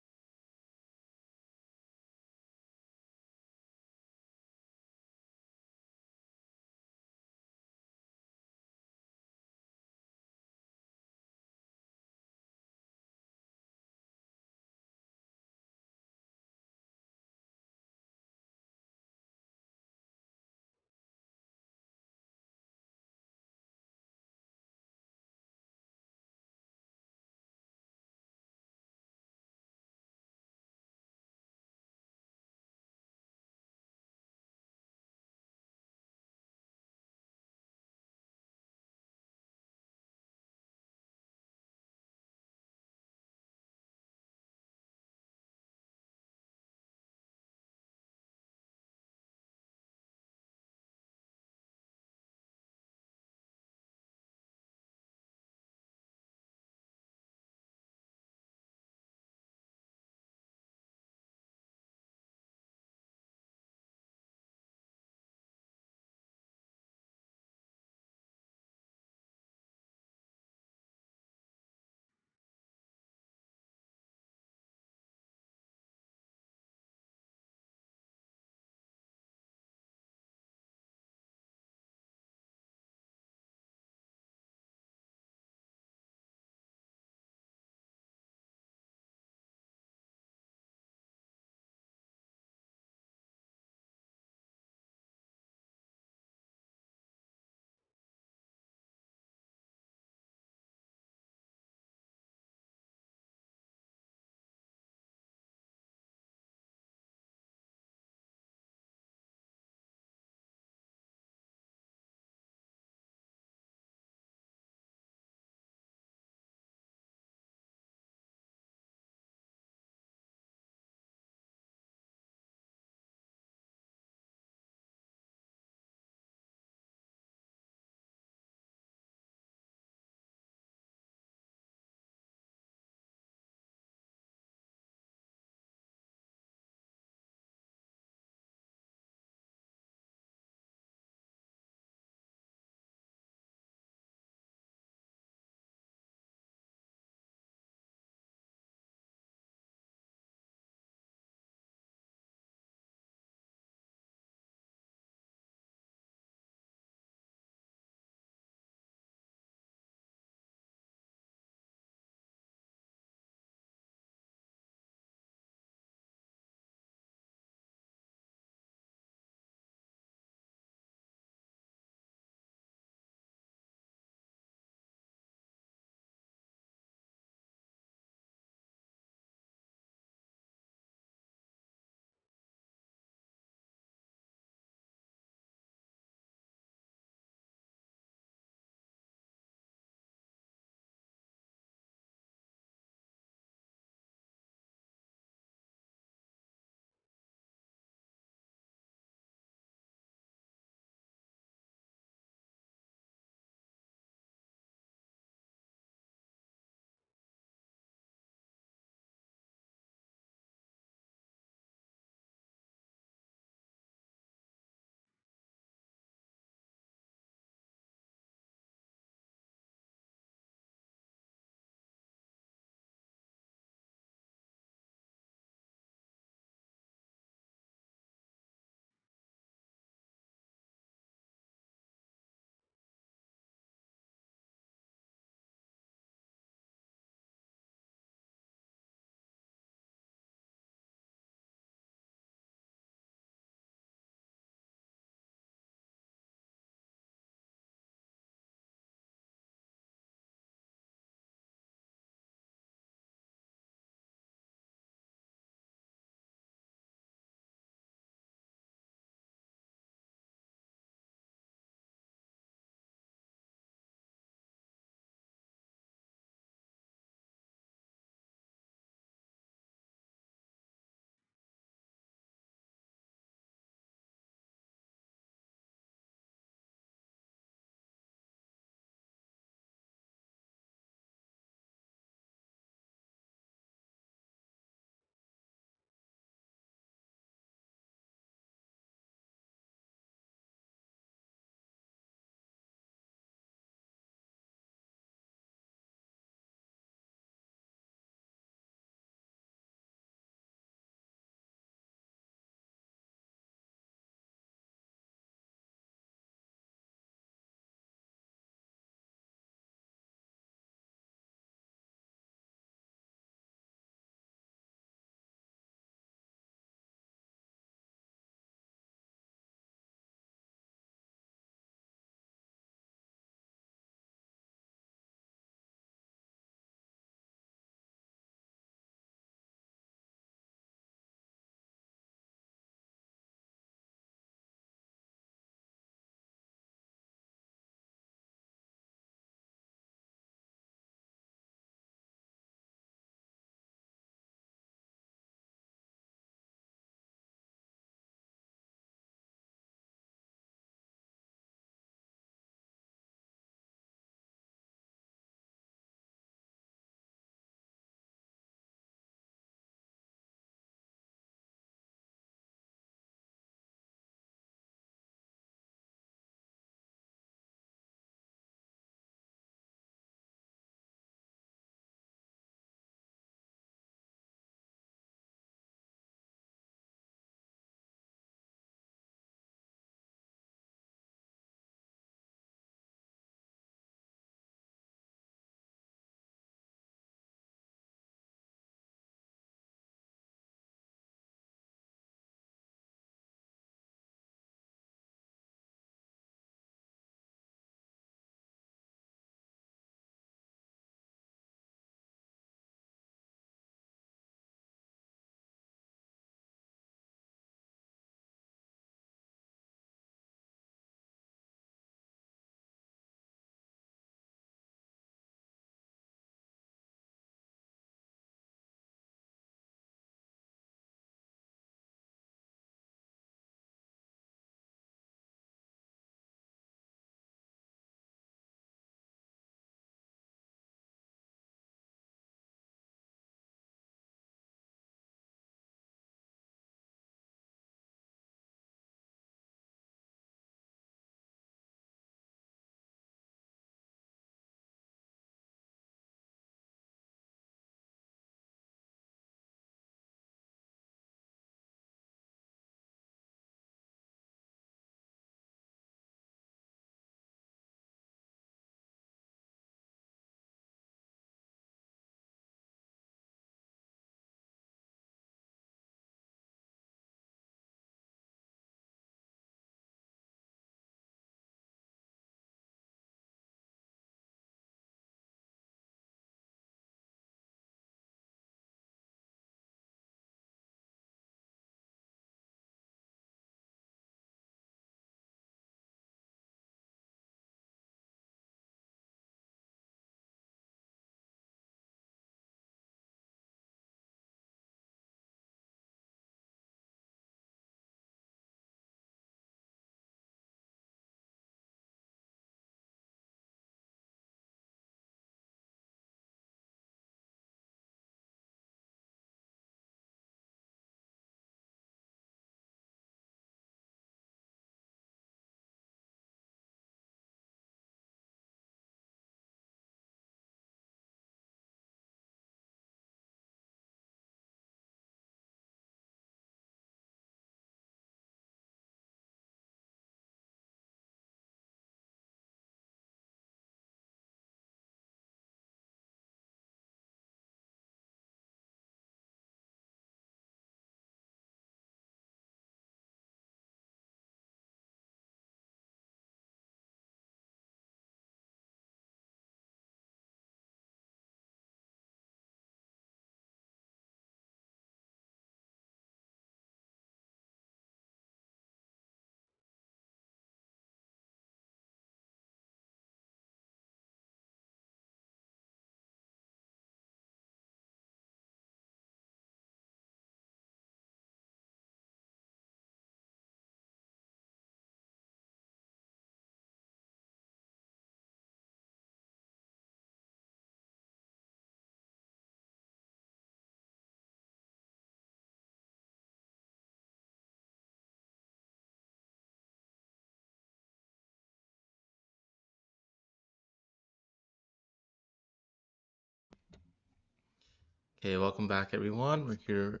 Okay, welcome back, everyone. We're here,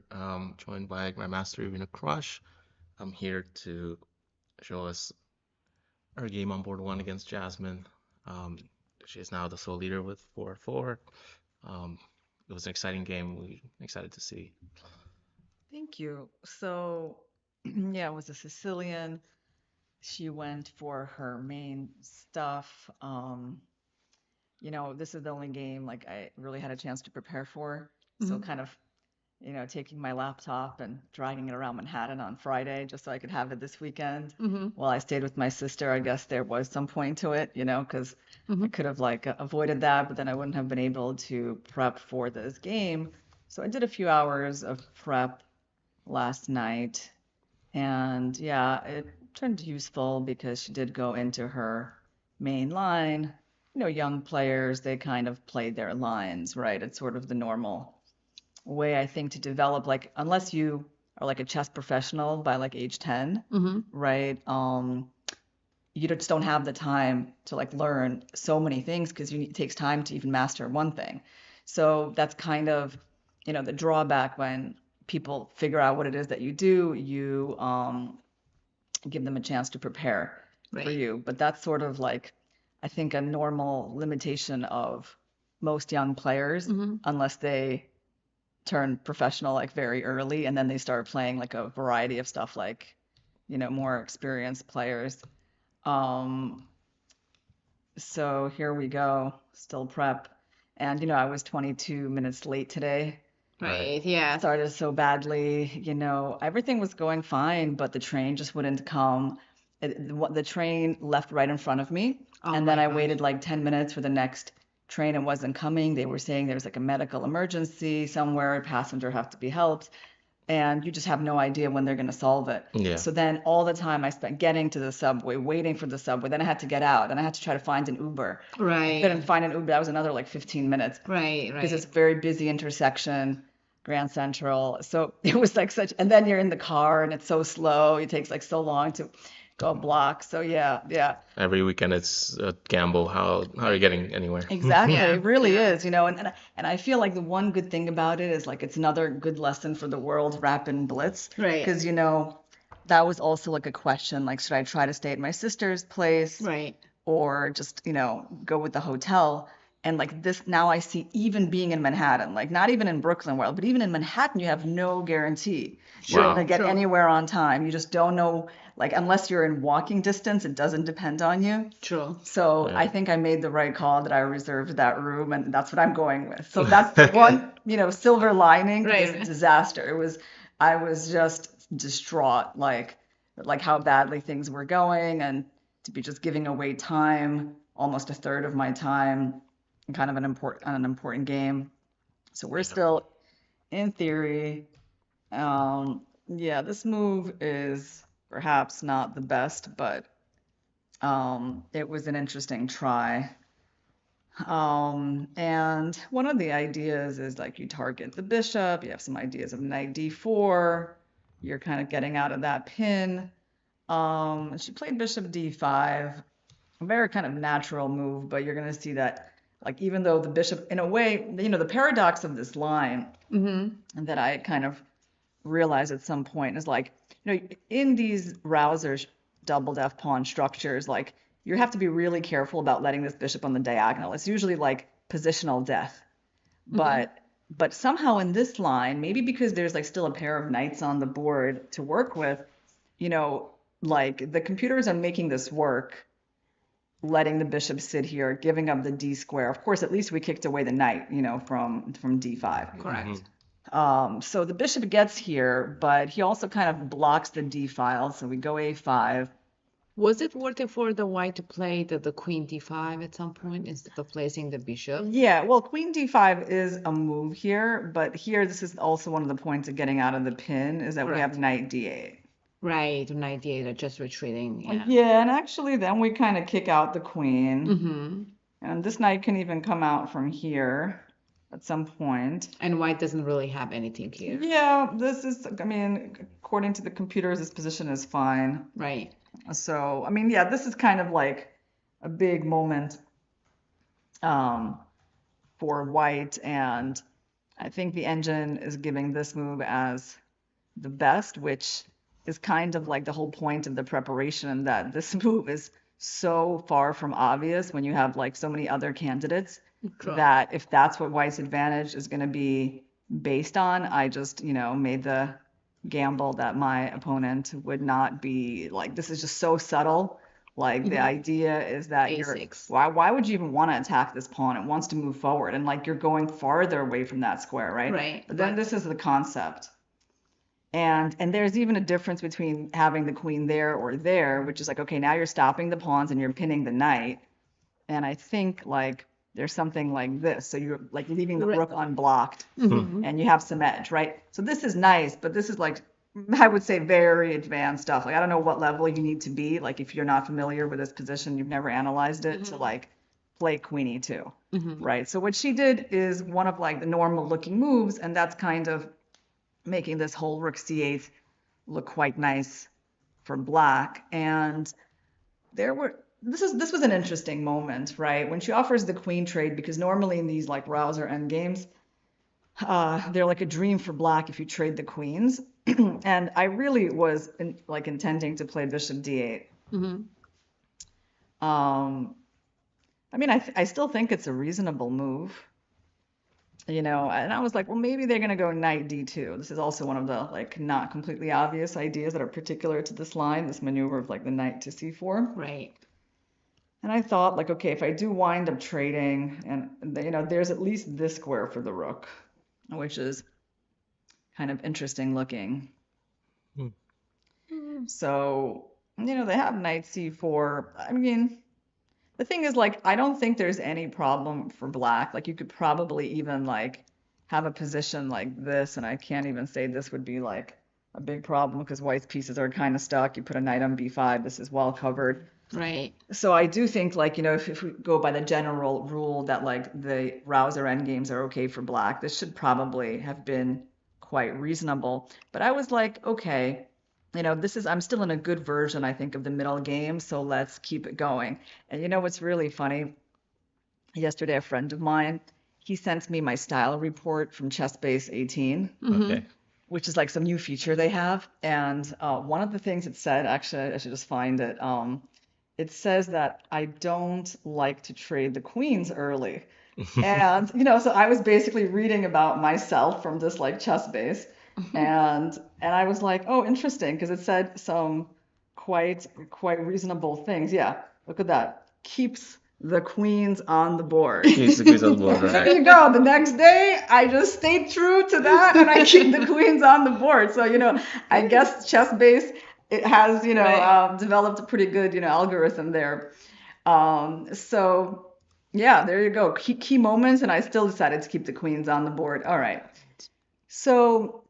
joined by Grandmaster Irina Crush. I'm here to show us our game on board one against Jasmine. Um, she is now the sole leader with 4-4. Um, it was an exciting game. We excited to see. Thank you. So, yeah, it was a Sicilian. She went for her main stuff. This is the only game like I really had a chance to prepare for. So kind of, taking my laptop and dragging it around Manhattan on Friday just so I could have it this weekend. While I stayed with my sister, I guess there was some point to it, because I could have like avoided that, but then I wouldn't have been able to prep for this game. So I did a few hours of prep last night. And yeah, it turned useful because she did go into her main line. Young players, they kind of play their lines, right? It's sort of the normal way, I think, to develop, like, unless you are like a chess professional by like age 10, right? You just don't have the time to like learn so many things because it takes time to even master one thing. So that's kind of, the drawback when people figure out what it is that you do, you give them a chance to prepare for Right. you. But that's sort of like, I think, a normal limitation of most young players, unless they turn professional like very early and then they start playing like a variety of stuff like, more experienced players. Um, so here we go, still prep. And, I was 22 minutes late today. Right. Yeah. Started so badly, everything was going fine, but the train just wouldn't come. The train left right in front of me, Oh and then my I gosh. waited like 10 minutes for the next train. It wasn't coming. They were saying there was like a medical emergency somewhere, a passenger have to be helped, and you just have no idea when they're going to solve it. Yeah. So then all the time I spent getting to the subway, waiting for the subway, then I had to get out, and I had to try to find an Uber. I Right. couldn't find an Uber. That was another like 15 minutes Right. because Right. it's a very busy intersection, Grand Central. So it was like such, and then you're in the car and it's so slow. It takes like so long to go a block. So yeah, Every weekend it's a gamble. How are you getting anywhere? exactly. Yeah. It really Yeah. is, and I feel like the one good thing about it is like it's another good lesson for the world rapid blitz. Right. Because, that was also like a question, like, should I try to stay at my sister's place? Right. Or just, go with the hotel. And like this, now I see even being in Manhattan, like not even in Brooklyn world, but even in Manhattan, you have no guarantee you're Wow. gonna get True. anywhere on time. You just don't know, like unless you're in walking distance, it doesn't depend on you. True. So Yeah. I think I made the right call that I reserved that room, and that's what I'm going with. So that's one, silver lining to Right. this disaster. I was just distraught, like how badly things were going, and to be just giving away time, almost a third of my time, in kind of an important game. So we're Yeah. still, in theory, yeah, this move is perhaps not the best, but it was an interesting try. And one of the ideas is like you target the bishop, you have some ideas of knight d4, you're kind of getting out of that pin. She played bishop d5, a very kind of natural move, but you're going to see that, like, even though the bishop, in a way, the paradox of this line that I kind of realized at some point is like, in these Rausers doubled F pawn structures, like you have to be really careful about letting this bishop on the diagonal. It's usually like positional death. But somehow in this line, maybe because there's like still a pair of knights on the board to work with, like the computers are making this work, letting the bishop sit here, giving up the d square. Of course, at least we kicked away the knight, from d5. Correct. So the bishop gets here, but he also kind of blocks the d file. So we go a5. Was it worth it for the white to play the queen d5 at some point instead of placing the bishop? Yeah, well, queen d5 is a move here, but here this is also one of the points of getting out of the pin is that we have Correct. knight d8. Right. Knight d8, just retreating. Yeah. Yeah, and actually then we kind of kick out the queen. Mm-hmm. And this knight can even come out from here at some point. And white doesn't really have anything here. Yeah, this is, I mean, according to the computers, this position is fine. Right. So, I mean, yeah, this is kind of like a big moment for white, and I think the engine is giving this move as the best, which is kind of like the whole point of the preparation, that this move is so far from obvious when you have like so many other candidates Correct. that if that's what White's advantage is going to be based on, I just, made the gamble that my opponent would not be like, this is just so subtle. Like the idea is that you're, A6. why would you even want to attack this pawn? It wants to move forward and like you're going farther away from that square, right? Right. But then this is the concept. And there's even a difference between having the queen there or there, which is like, okay, now you're stopping the pawns and you're pinning the knight. And I think like there's something like this. So you're like leaving the Right. rook unblocked Mhm. and you have some edge, right? So this is nice, but this is like, I would say very advanced stuff. Like I don't know what level you need to be. Like if you're not familiar with this position, you've never analyzed it to like play queen e2, right? So what she did is one of like the normal looking moves, and that's kind of making this whole rook c8 look quite nice for black. And this was an interesting moment, right? When she offers the queen trade, because normally in these like Rouser endgames, they're like a dream for black if you trade the queens. And I really was like intending to play bishop d8. I mean, I still think it's a reasonable move. And I was like, well, maybe they're going to go knight d2. This is also one of the like not completely obvious ideas that are particular to this line, this maneuver of like the knight to c4. Right. And I thought like, okay, if I do wind up trading, and there's at least this square for the rook, which is kind of interesting looking. So, they have knight c4. I mean, the thing is, like, I don't think there's any problem for black. Like, you could probably even, like, have a position like this, and I can't even say this would be, like, a big problem because white's pieces are kind of stuck. You put a knight on b5, this is well covered. Right. So I do think, like, if we go by the general rule that, like, the Rouser endgames are okay for black, this should probably have been quite reasonable. But I was like, okay, I'm still in a good version, I think, of the middle game, so let's keep it going. And what's really funny? Yesterday, a friend of mine, he sent me my style report from Chessbase 18, Okay. which is like some new feature they have. And one of the things it said, actually, I should just find it. It says that I don't like to trade the queens early. And, so I was basically reading about myself from this like chess base. And I was like, oh, interesting, because it said some quite reasonable things. Yeah, look at that. Keeps the queens on the board. Keeps the queens on the board, There right? you go. The next day, I just stayed true to that, and I keep the queens on the board. So, I guess chess base, it has, Right. developed a pretty good, algorithm there. So yeah, there you go. Key moments, and I still decided to keep the queens on the board. All right. So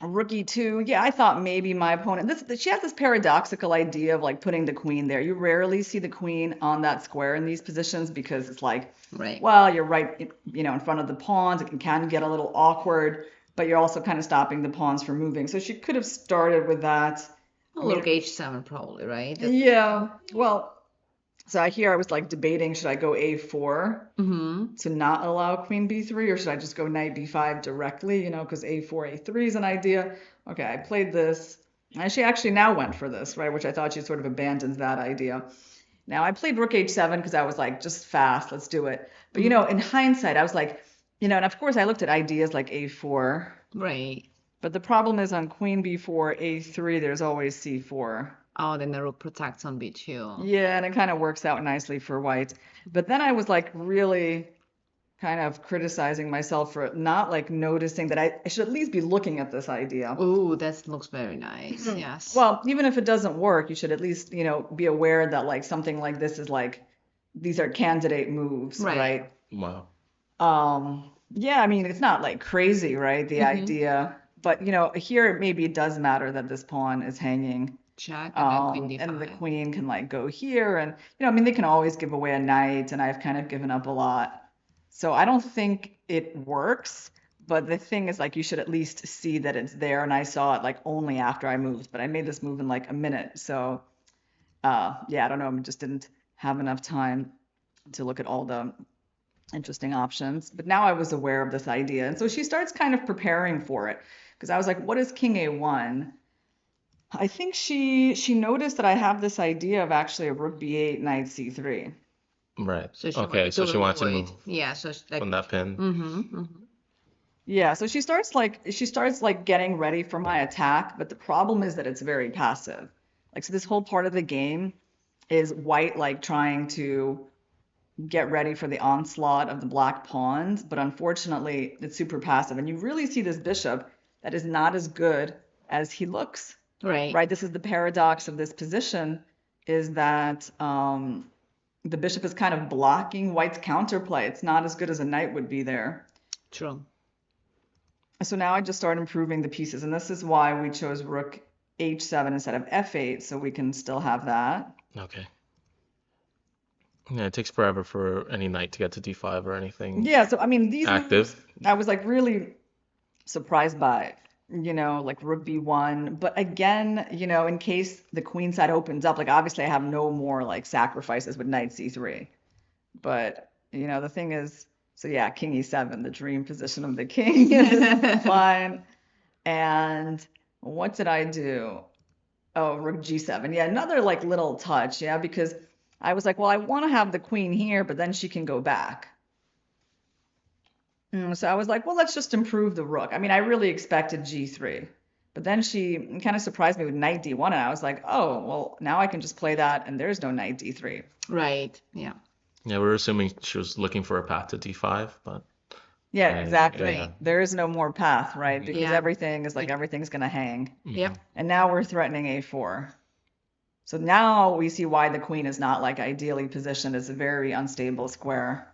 rook e2. Yeah, I thought maybe my opponent. She has this paradoxical idea of like putting the queen there. You rarely see the queen on that square in these positions because it's like, Right. well, you're right, in front of the pawns. It can get a little awkward, but you're also kind of stopping the pawns from moving. So she could have started with that. I mean, Rook h7 probably, right? yeah. Well, so here I was like debating, should I go a4 to not allow queen b3, or should I just go knight b5 directly, because a4, a3 is an idea. Okay, I played this. And she actually now went for this, right, which I thought she sort of abandoned that idea. Now I played rook h7 because I was like, just fast, let's do it. But, in hindsight, I was like, and of course I looked at ideas like a4. Right. But the problem is on queen b4, a3, there's always c4. Oh, then the rook protects on b2. Yeah, and it kind of works out nicely for white. But then I was like really kind of criticizing myself for not like noticing that I should at least be looking at this idea. Ooh, that looks very nice. Yes. Well, even if it doesn't work, you should at least, be aware that like something like this is like, these are candidate moves, Right. right? Wow. Yeah, I mean, it's not like crazy, right? The idea, but here maybe it does matter that this pawn is hanging. Check and then queen d5. And the queen can like go here, and I mean, they can always give away a knight, and I've kind of given up a lot. So I don't think it works, but the thing is like you should at least see that it's there, and I saw it like only after I moved, but I made this move in like a minute. So yeah, I don't know, I just didn't have enough time to look at all the interesting options. But now I was aware of this idea. And so she starts kind of preparing for it because I was like, what is king a1? I think she noticed that I have this idea of actually a rook b8, knight c3. Right. So she Okay, wanted so to she wanted to avoid. move Yeah, so she, like, from that pin. Yeah, so she starts like getting ready for my attack, but the problem is that it's very passive. Like so this whole part of the game is white like trying to get ready for the onslaught of the black pawns, but unfortunately it's super passive. And you really see this bishop that is not as good as he looks, right. right? This is the paradox of this position is that the bishop is kind of blocking white's counterplay. It's not as good as a knight would be there. True. So now I just start improving the pieces, and this is why we chose rook h7 instead of f8, so we can still have that. Okay. Yeah, it takes forever for any knight to get to d5 or anything Yeah, so I mean, these active. moves, I was like really surprised by, like rook b1. But again, in case the queen side opens up, like obviously I have no more like sacrifices with knight c3. But, the thing is, so yeah, king e7, the dream position of the king is fine. And what did I do? Oh, rook g7. Yeah, another like little touch, yeah, because I was like, well, I want to have the queen here, but then she can go back. So I was like, well, let's just improve the rook. I mean, I really expected g3, but then she kind of surprised me with knight d1, and I was like, oh, well, now I can just play that, and there's no knight d3. Right. Yeah. Yeah, we were assuming she was looking for a path to d5, but Yeah, Right, exactly. yeah. There is no more path, right? Because Yeah. everything is like everything's gonna hang. Yep. And now we're threatening a4. So now we see why the queen is not like ideally positioned. It's a very unstable square.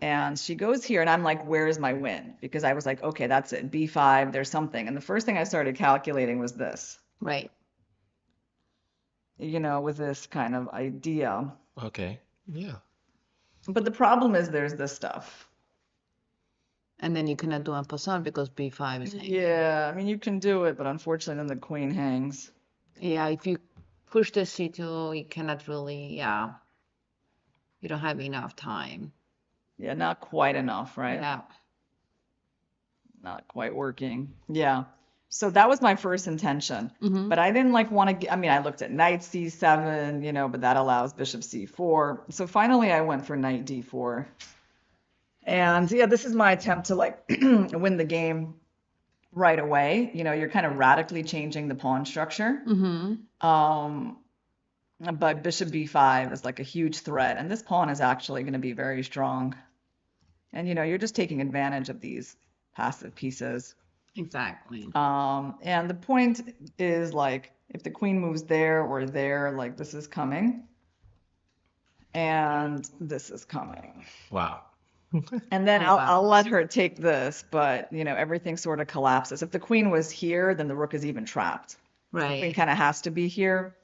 And she goes here, and I'm like, where is my win? Because I was like, okay, that's it. b5, there's something. And the first thing I started calculating was this, Right. with this kind of idea. Okay. Yeah. But the problem is there's this stuff. And then you cannot do en passant because b5 is hanging. Yeah, I mean, you can do it, but unfortunately then the queen hangs. Yeah, if you push the c2, you cannot really, yeah. You don't have enough time. Yeah, not quite enough, right? Yeah. Not quite working. Yeah. So that was my first intention. But I didn't like want to, I mean, I looked at knight c7, but that allows bishop c4. So finally I went for knight d4. And yeah, this is my attempt to like win the game right away. You're kind of radically changing the pawn structure. But bishop b5 is like a huge threat, and this pawn is actually going to be very strong. And you're just taking advantage of these passive pieces. Exactly. And the point is like if the queen moves there or there, like this is coming, and this is coming. Wow. And then Oh, wow. I'll let her take this, but everything sort of collapses. If the queen was here, then the rook is even trapped. The queen Right. kind of has to be here.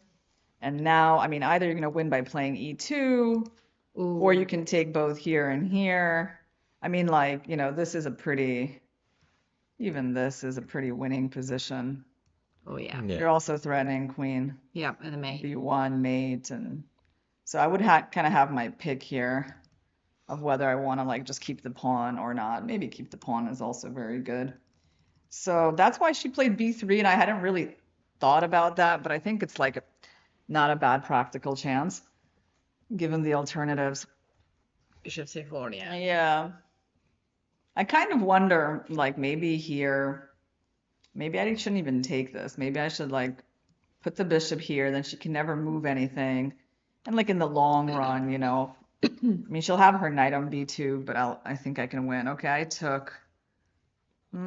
And now, I mean, either you're going to win by playing e2, or you can take both here and here. I mean, like, this is even this is a pretty winning position. Oh, yeah. Yeah. You're also threatening queen Yep, and the mate. b1 mate. And so I would kind of have my pick here of whether I want to like just keep the pawn or not. Maybe keep the pawn is also very good. So that's why she played b3, and I hadn't really thought about that, but I think it's like not a bad practical chance given the alternatives. Bishop c4, yeah. Yeah. I kind of wonder, like maybe here, maybe I shouldn't even take this. Maybe I should like put the bishop here, then she can never move anything. And like in the long run, I mean, she'll have her knight on b2, but I think I can win. Okay, I took, I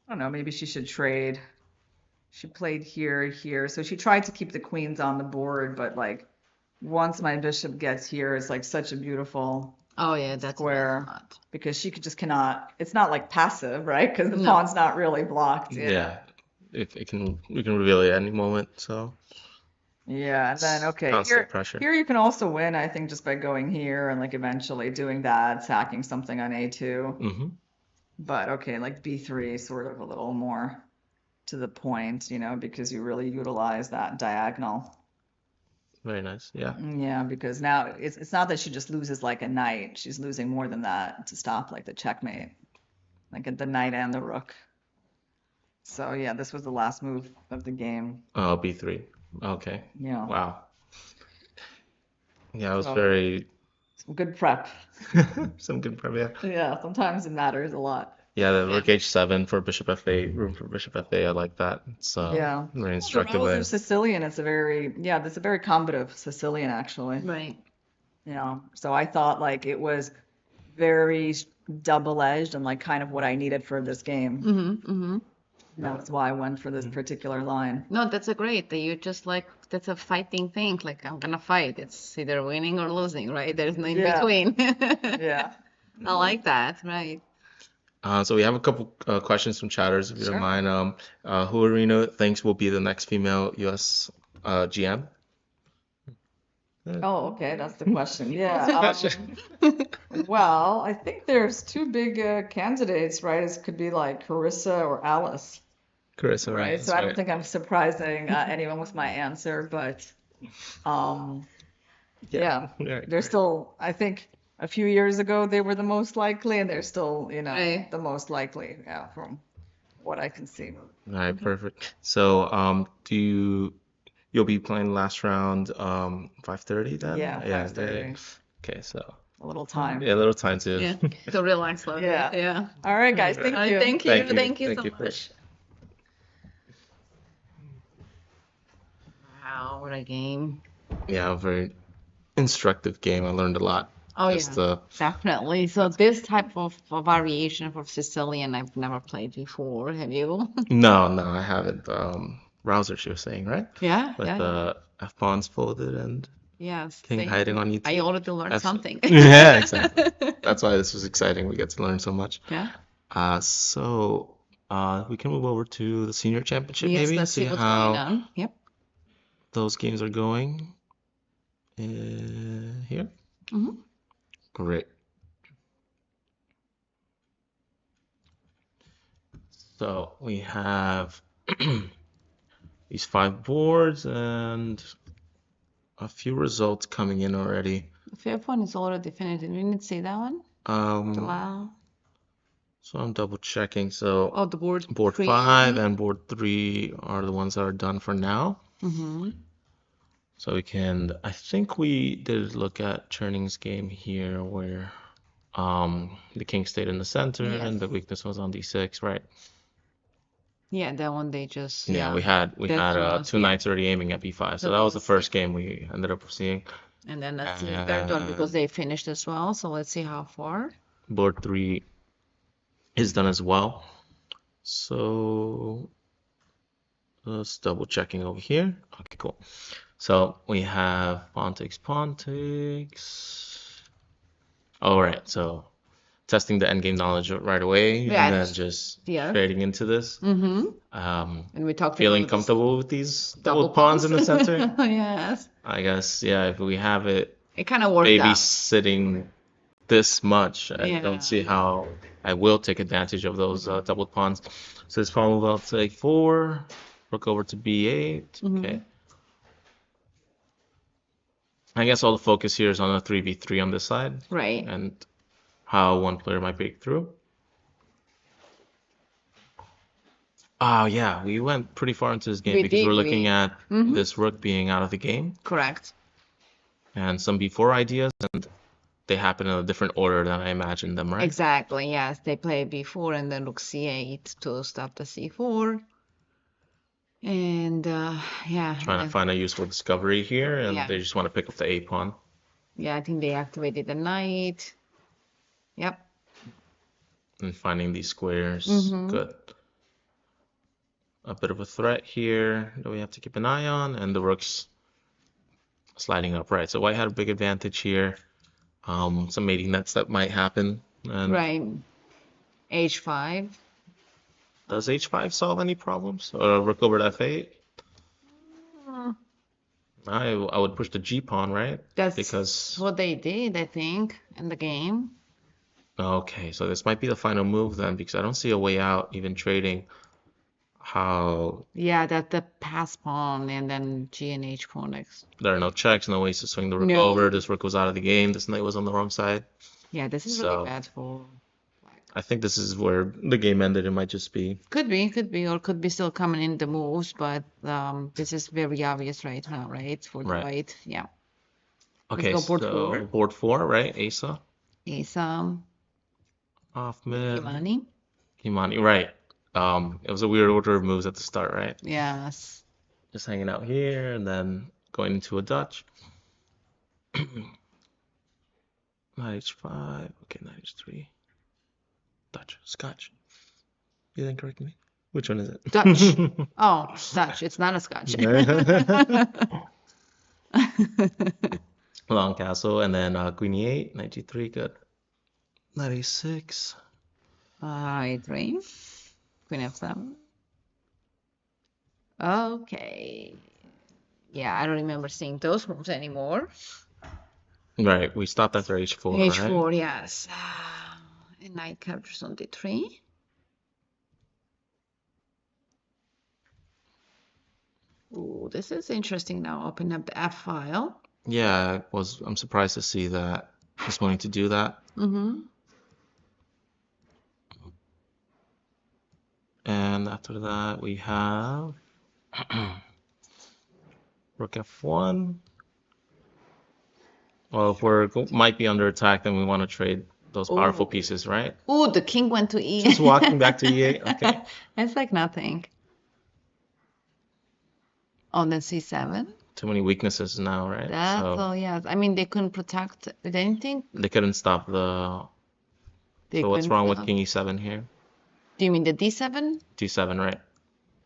don't know, maybe she should trade. She played here, here. So she tried to keep the queens on the board, but like once my bishop gets here, it's like such a beautiful Oh, yeah, that's square not. because she cannot, it's not like passive, right? Because the No. pawn's not really blocked. Yeah. We can reveal it at any moment, so Yeah, and then okay, constant pressure. here you can also win, I think, just by going here and like eventually doing that, sacking something on a2. Mm-hmm. But okay, like b3 is sort of a little more to the point, because you really utilize that diagonal. Very nice. Yeah. Yeah, because now it's not that she just loses like a knight. She's losing more than that to stop like the checkmate, like at the knight and the rook. So yeah, this was the last move of the game. Oh, B3. Okay. Yeah. Wow. Yeah, it was So very some good prep. some good prep. Yeah. Yeah, sometimes it matters a lot. Yeah, the rook H7 for bishop F8, room for bishop F8. I like that. It's Yeah. very Well, the instructive rose way. of Sicilian, it's a very, yeah, that's a very combative Sicilian actually. Right. Yeah. So I thought like it was very double-edged and like kind of what I needed for this game. Mm-hmm. That's why I went for this particular line. No, that's a great. You just like that's a fighting thing. Like I'm gonna fight. It's either winning or losing, right? There's no in Yeah. between. Yeah. I like that, right? So we have a couple questions from chatters, if you don't Sure. mind. Who Arena thinks will be the next female U.S. GM? Oh, okay, that's the question. Yeah. Question. Well, I think there's two big candidates, right? It could be like Carissa or Alice, Carissa, right? that's So I don't right. think I'm surprising anyone with my answer, but um, yeah, Right, they're right. still, I think a few years ago they were the most likely, and they're still, Right. the most likely, yeah, from what I can see. All right, perfect. So, you'll be playing last round 5:30 then? Yeah, Yeah, 5:30. Okay, so A little time. yeah, a little time to Yeah. To relax a little Yeah. bit. Yeah. All right, guys, thank you. Thank you. Thank you. Thank you Thank so you for- much. Wow, what a game. yeah, a very instructive game. I learned a lot. Oh Just yeah, definitely. So this type of variation for Sicilian, I've never played before. Have you? no, I haven't. Browser, she was saying, right? Yeah, With yeah, the F pawns folded and yes. king Thank hiding you. on E2. I already learned That's- something. Yeah, exactly. That's why this was exciting. We get to learn so much. Yeah. So we can move over to the senior championship Yes, maybe, let's see see what's going how on. Yep. those games are going. Here. Mhm. Great. So we have these 5 boards and a few results coming in already. The fifth one is already finished. We need to see that one. The Um, last. so I'm double checking. So Oh, the board board three. 5 and board 3 are the ones that are done for now. Mm-hmm. So we can, I think we did look at Churning's game here where the king stayed in the center Yes. and the weakness was on d6, right? Yeah, that one they just Yeah, we had that was, two yeah. knights already aiming at b5. So So that was the these- first game we ended up seeing. And then let's see the third one because they finished as well. So let's see how far. Board 3 is done as well. So let's double checking over here. Okay, cool. So we have pawn takes. All right, so testing the endgame knowledge right away Yeah, and then just yeah. trading into this. Mm-hmm. Um, And we talked feeling about this comfortable with these double double pawns in the center. Yes. I guess, yeah, if we have it It kind of worked out. babysitting this much, I Yeah. don't see how I will take advantage of those double pawns. So this pawn move out to a4, rook over to b8. Mhm. Okay. I guess all the focus here is on a 3v3 on this side Right. and how one player might break through. Oh yeah, we went pretty far into this game We because did, we're looking we- at Mhm. this rook being out of the game Correct. and some b4 ideas, and they happen in a different order than I imagined them, right? Exactly. Yes. They play b4 and then rook c8 to stop the c4. And yeah. Trying to and- find a useful discovery here, and Yeah. they just want to pick up the a pawn. Yeah, I think they activated the knight. Yep. And finding these squares. Mhm. Good. A bit of a threat here that we have to keep an eye on, and the rook's sliding up, right? So white had a big advantage here. Some mating nets that might happen. And Right. h5. does h5 solve any problems? Or rook over to f8? I would push the g pawn, right? That's Because what they did, I think, in the game. okay, so this might be the final move then, because I don't see a way out even trading. how Yeah, that the pass pawn and then G and H pawn next. there are no checks, no ways to swing the rook No. over. This rook was out of the game. This knight was on the wrong side. Yeah, this is really So bad for black. I think this is where the game ended. It might just be Could be, or could be still coming in the moves, but this is very obvious right now, right? For the right. white. Yeah. Let's Okay, go board so 4. board 4, right? Asa, Ace Hoffman, Imani. Imani, right. It was a weird order of moves at the start, right? Yes. Just hanging out here and then going into a Dutch. Knight h5. Okay, knight h3. Dutch. Scotch. You didn't correct me. Which one is it? Dutch. Oh, Dutch. It's not a Scotch. Long castle, and then queen e8, knight g3, good. Knight a6. I3. Queen f7. Okay. Yeah, I don't remember seeing those moves anymore. Right, we stopped after h4, right? H4, yes. And knight captures on d3. Ooh, this is interesting now. Open up the F file. Yeah, I'm surprised to see that he's going to do that. Mm-hmm. And after that, we have rook f1. Well, if might be under attack, then we want to trade those powerful Ooh. pieces, right? Ooh, the king went to E. Just walking back to e8. Okay. It's like nothing. Oh, then C7. Too many weaknesses now, right? That's So all, yes. I mean, they couldn't protect with anything. they couldn't stop the. They So what's couldn't wrong with stop. king e7 here? Do you mean the D7? d7, right?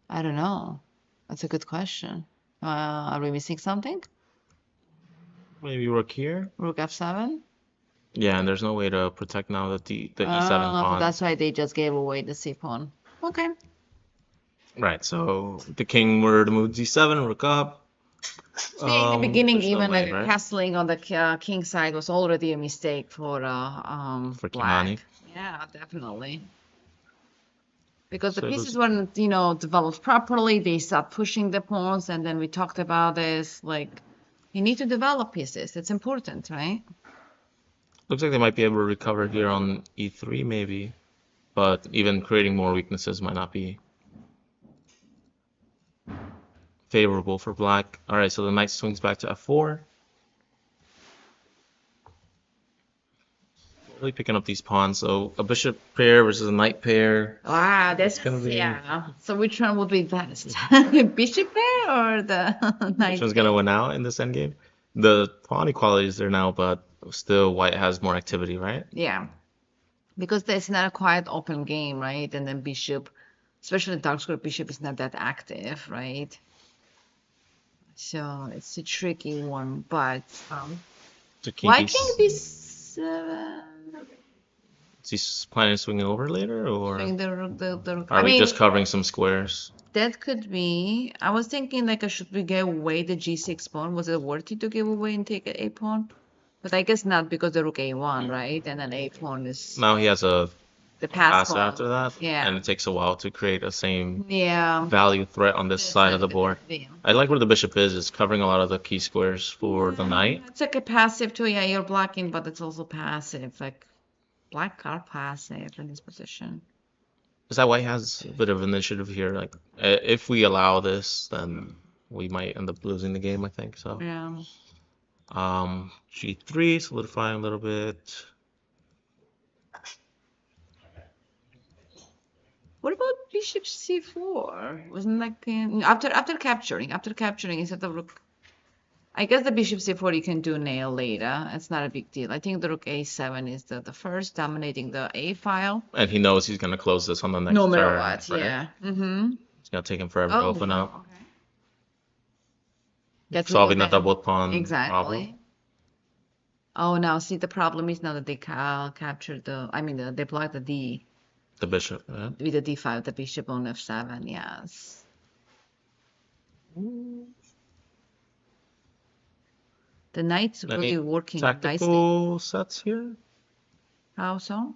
I don't know. That's a good question. Are we missing something? Maybe rook here. Rook F7? Yeah, and there's no way to protect now the e7 So pawn. that's why they just gave away the C pawn. Okay. Right. So the king were to move d7, rook up. See, in the beginning, there's no even way, like right? castling on the king side was already a mistake for For black. Kimani. Yeah, definitely. Because the So it pieces was- weren't, developed properly. They stopped pushing the pawns, and then we talked about this. Like, you need to develop pieces. It's important, right? Looks like they might be able to recover here on e3, maybe. But even creating more weaknesses might not be favorable for black. All right, so the knight swings back to f4. Really picking up these pawns. So a bishop pair versus a knight pair. Wow, that's gonna be- yeah. So which one would be best? Bishop pair or the knight? Which one's gonna win out in this endgame? The pawn equality is there now, but still white has more activity, right? Yeah, because it's not a quite open game, right? And then bishop, especially dark square bishop, is not that active, right? So it's a tricky one, but So king why b- can't B7? Is he planning to swing it over later, or Swing the are we just covering some squares? that could be. I was thinking like, should we give away the G6 pawn? Was it worth it to give away and take an A pawn? But I guess not because the rook A1, right? And then A pawn is Now he has a the pass pass pawn. after that, Yeah. and it takes a while to create a same Yeah. value threat on this side of the board. Yeah. I like where the bishop is covering a lot of the key squares for the knight. It's like a passive too. Yeah, you're blocking, but it's also passive. Like black are passive in this position. Is that white has a bit of initiative here? Like, if we allow this, then we might end up losing the game, I think. So, Yeah. g3, solidifying a little bit. What about bishop c4? Wasn't like after capturing instead of rook. I guess the bishop c4 you can do nail later. It's not a big deal. I think the rook a7 is the first dominating the a file. And he knows he's going to close this on the next No matter turn, what, right? yeah. Mm-hmm. It's going to take him forever to open up. Okay. That's Solving the because double pawn exactly. problem. Oh, now see the problem is now that they captured they blocked the d The bishop, yeah. with the d5, the bishop on f7. Yes. The knight's Any really working nicely. Tactical sets here? How so?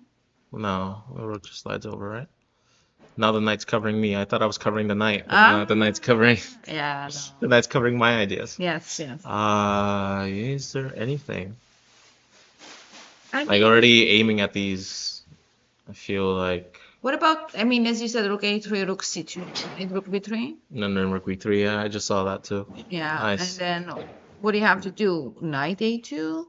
No, the rook just slides over, right? Now the knight's covering me. I thought I was covering the knight, but now the knight's covering. Yeah, The no. knight's covering my ideas. Yes, yes. Is there anything? I Like already aiming at these, I feel like. What about, I mean, as you said, rook a3, rook c2, right? Rook b3? No, no, rook b3. Yeah, I just saw that too. Yeah, Nice. and then what do you have to do? Knight a2?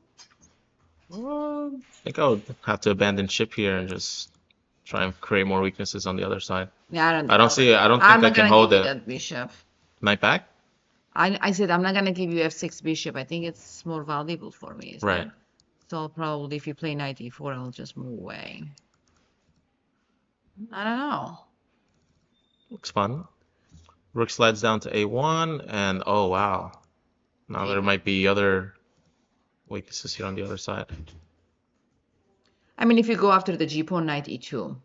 I think I would have to abandon ship here and just try and create more weaknesses on the other side. Yeah, I don't I don't know. see it. I don't I'm think I not can gonna hold give you the that bishop. knight back. I said I'm not gonna give you f6 bishop. I think it's more valuable for me. Right. So probably if you play knight e4, I'll just move away. I don't know. Looks fun. Rook slides down to a1, and oh wow. Now there might be other weaknesses here on the other side. I mean, if you go after the g pawn, knight e2.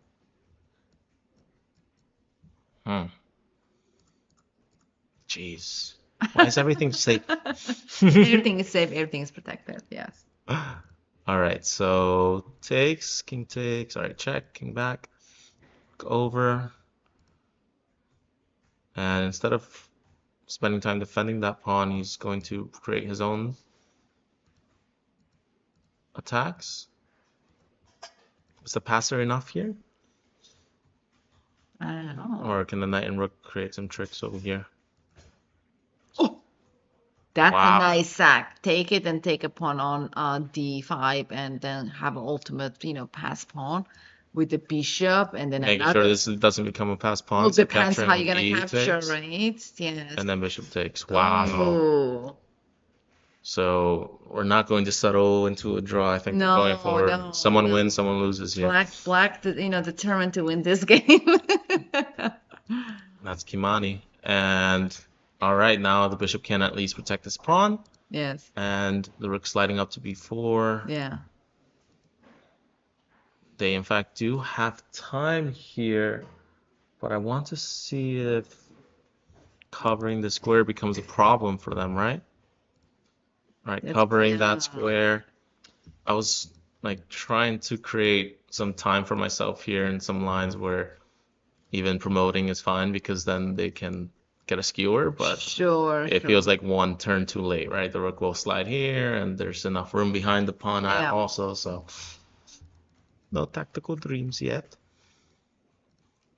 Jeez. Why is everything safe? Everything is safe, everything is protected, yes. All right, so takes, king takes. All right, check, king back, go over. And instead of spending time defending that pawn, he's going to create his own attacks. Is the passer enough here? I don't know. Or can the knight and rook create some tricks over here? Oh, that's Wow. a nice sack. Take it and take a pawn on d5 and then have an ultimate, pass pawn with the bishop and then Making another. sure this doesn't become a pass pawn. Well, So depends how capturing you're gonna capture, takes, right? Yes. and then bishop takes. Wow. Oh. So we're not going to settle into a draw. I think we're going for someone wins, someone loses here. Black, determined to win this game. That's Kimani. And all right, now the bishop can at least protect this pawn. Yes. And the rook sliding up to b4. Yeah. They in fact do have time here, but I want to see if covering the square becomes a problem for them, right? Right, covering that square. I was like trying to create some time for myself here and some lines where even promoting is fine because then they can get a skewer, but it feels like one turn too late, right? The rook will slide here and there's enough room behind the pawn also, so no tactical dreams yet.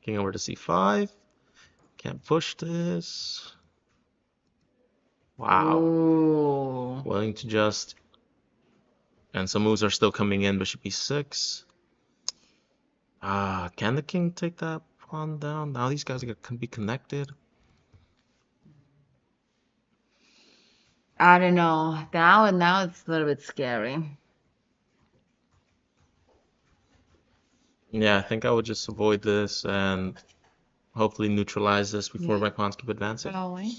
King over to c5. Can't push this. Wow. Ooh. Willing to just... And some moves are still coming in. Bishop e6. Can the king take that pawn down? Now these guys can be connected. I don't know. Now it's a little bit scary. Yeah, I think I would just avoid this and hopefully neutralize this before my pawns keep advancing. Probably.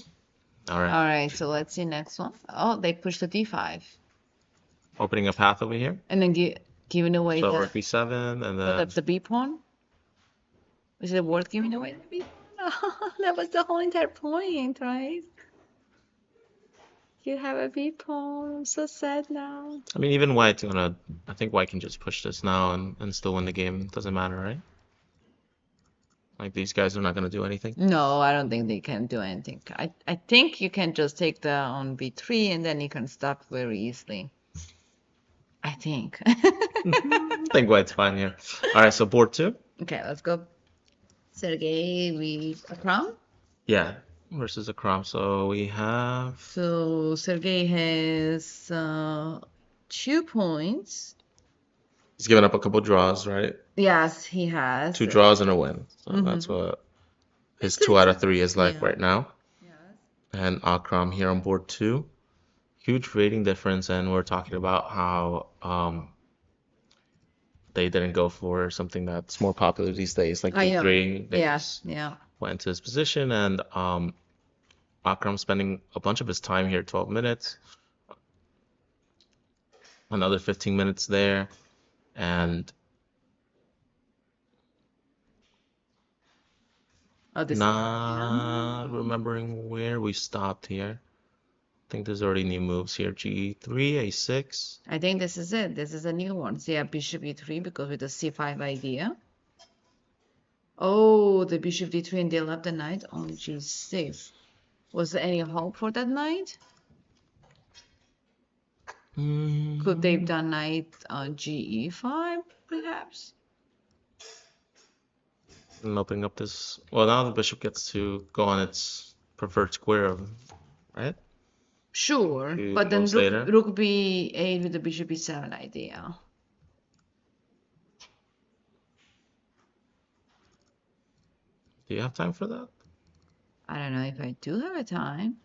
All right. All right, so let's see next one. Oh, they pushed the d5. Opening a path over here. And then giving away so rook b7 and then... the b pawn? Is it worth giving away the b pawn? That was the whole entire point, right? You have a b pawn. I'm so sad now. I mean, even white's gonna... I think white can just push this now and still win the game. Doesn't matter, right? Like, these guys are not gonna do anything. No, I don't think they can do anything. I think you can just take the on b3 and then you can stop very easily. I think. I think white's fine here. All right, so board 2. Okay, let's go. Sergey with Akram? Yeah, versus Akram. So we have... So Sergey has 2 points. He's given up a couple draws, right? Yes, he has. 2 draws and a win. So that's what his 2 out of 3 is like right now. Yes. And Akram here on board 2. Huge rating difference, and we're talking about how they didn't go for something that's more popular these days, like d3. They went into his position, and Akram spending a bunch of his time here, 12 minutes. Another 15 minutes there, and not remembering where we stopped here. I think there's already new moves here. G3, A6. I think this is it. This is a new one. So yeah, bishop E3 because with the C5 idea. Oh, the bishop d3 and they left the knight on g6. Was there any hope for that knight? Could they have done knight on ge5, perhaps? And opening up this. Well, now the bishop gets to go on its preferred square, right? Sure, Few but then moves later. rook b8 with the bishop b7 idea. Do you have time for that? I don't know if I do have a time,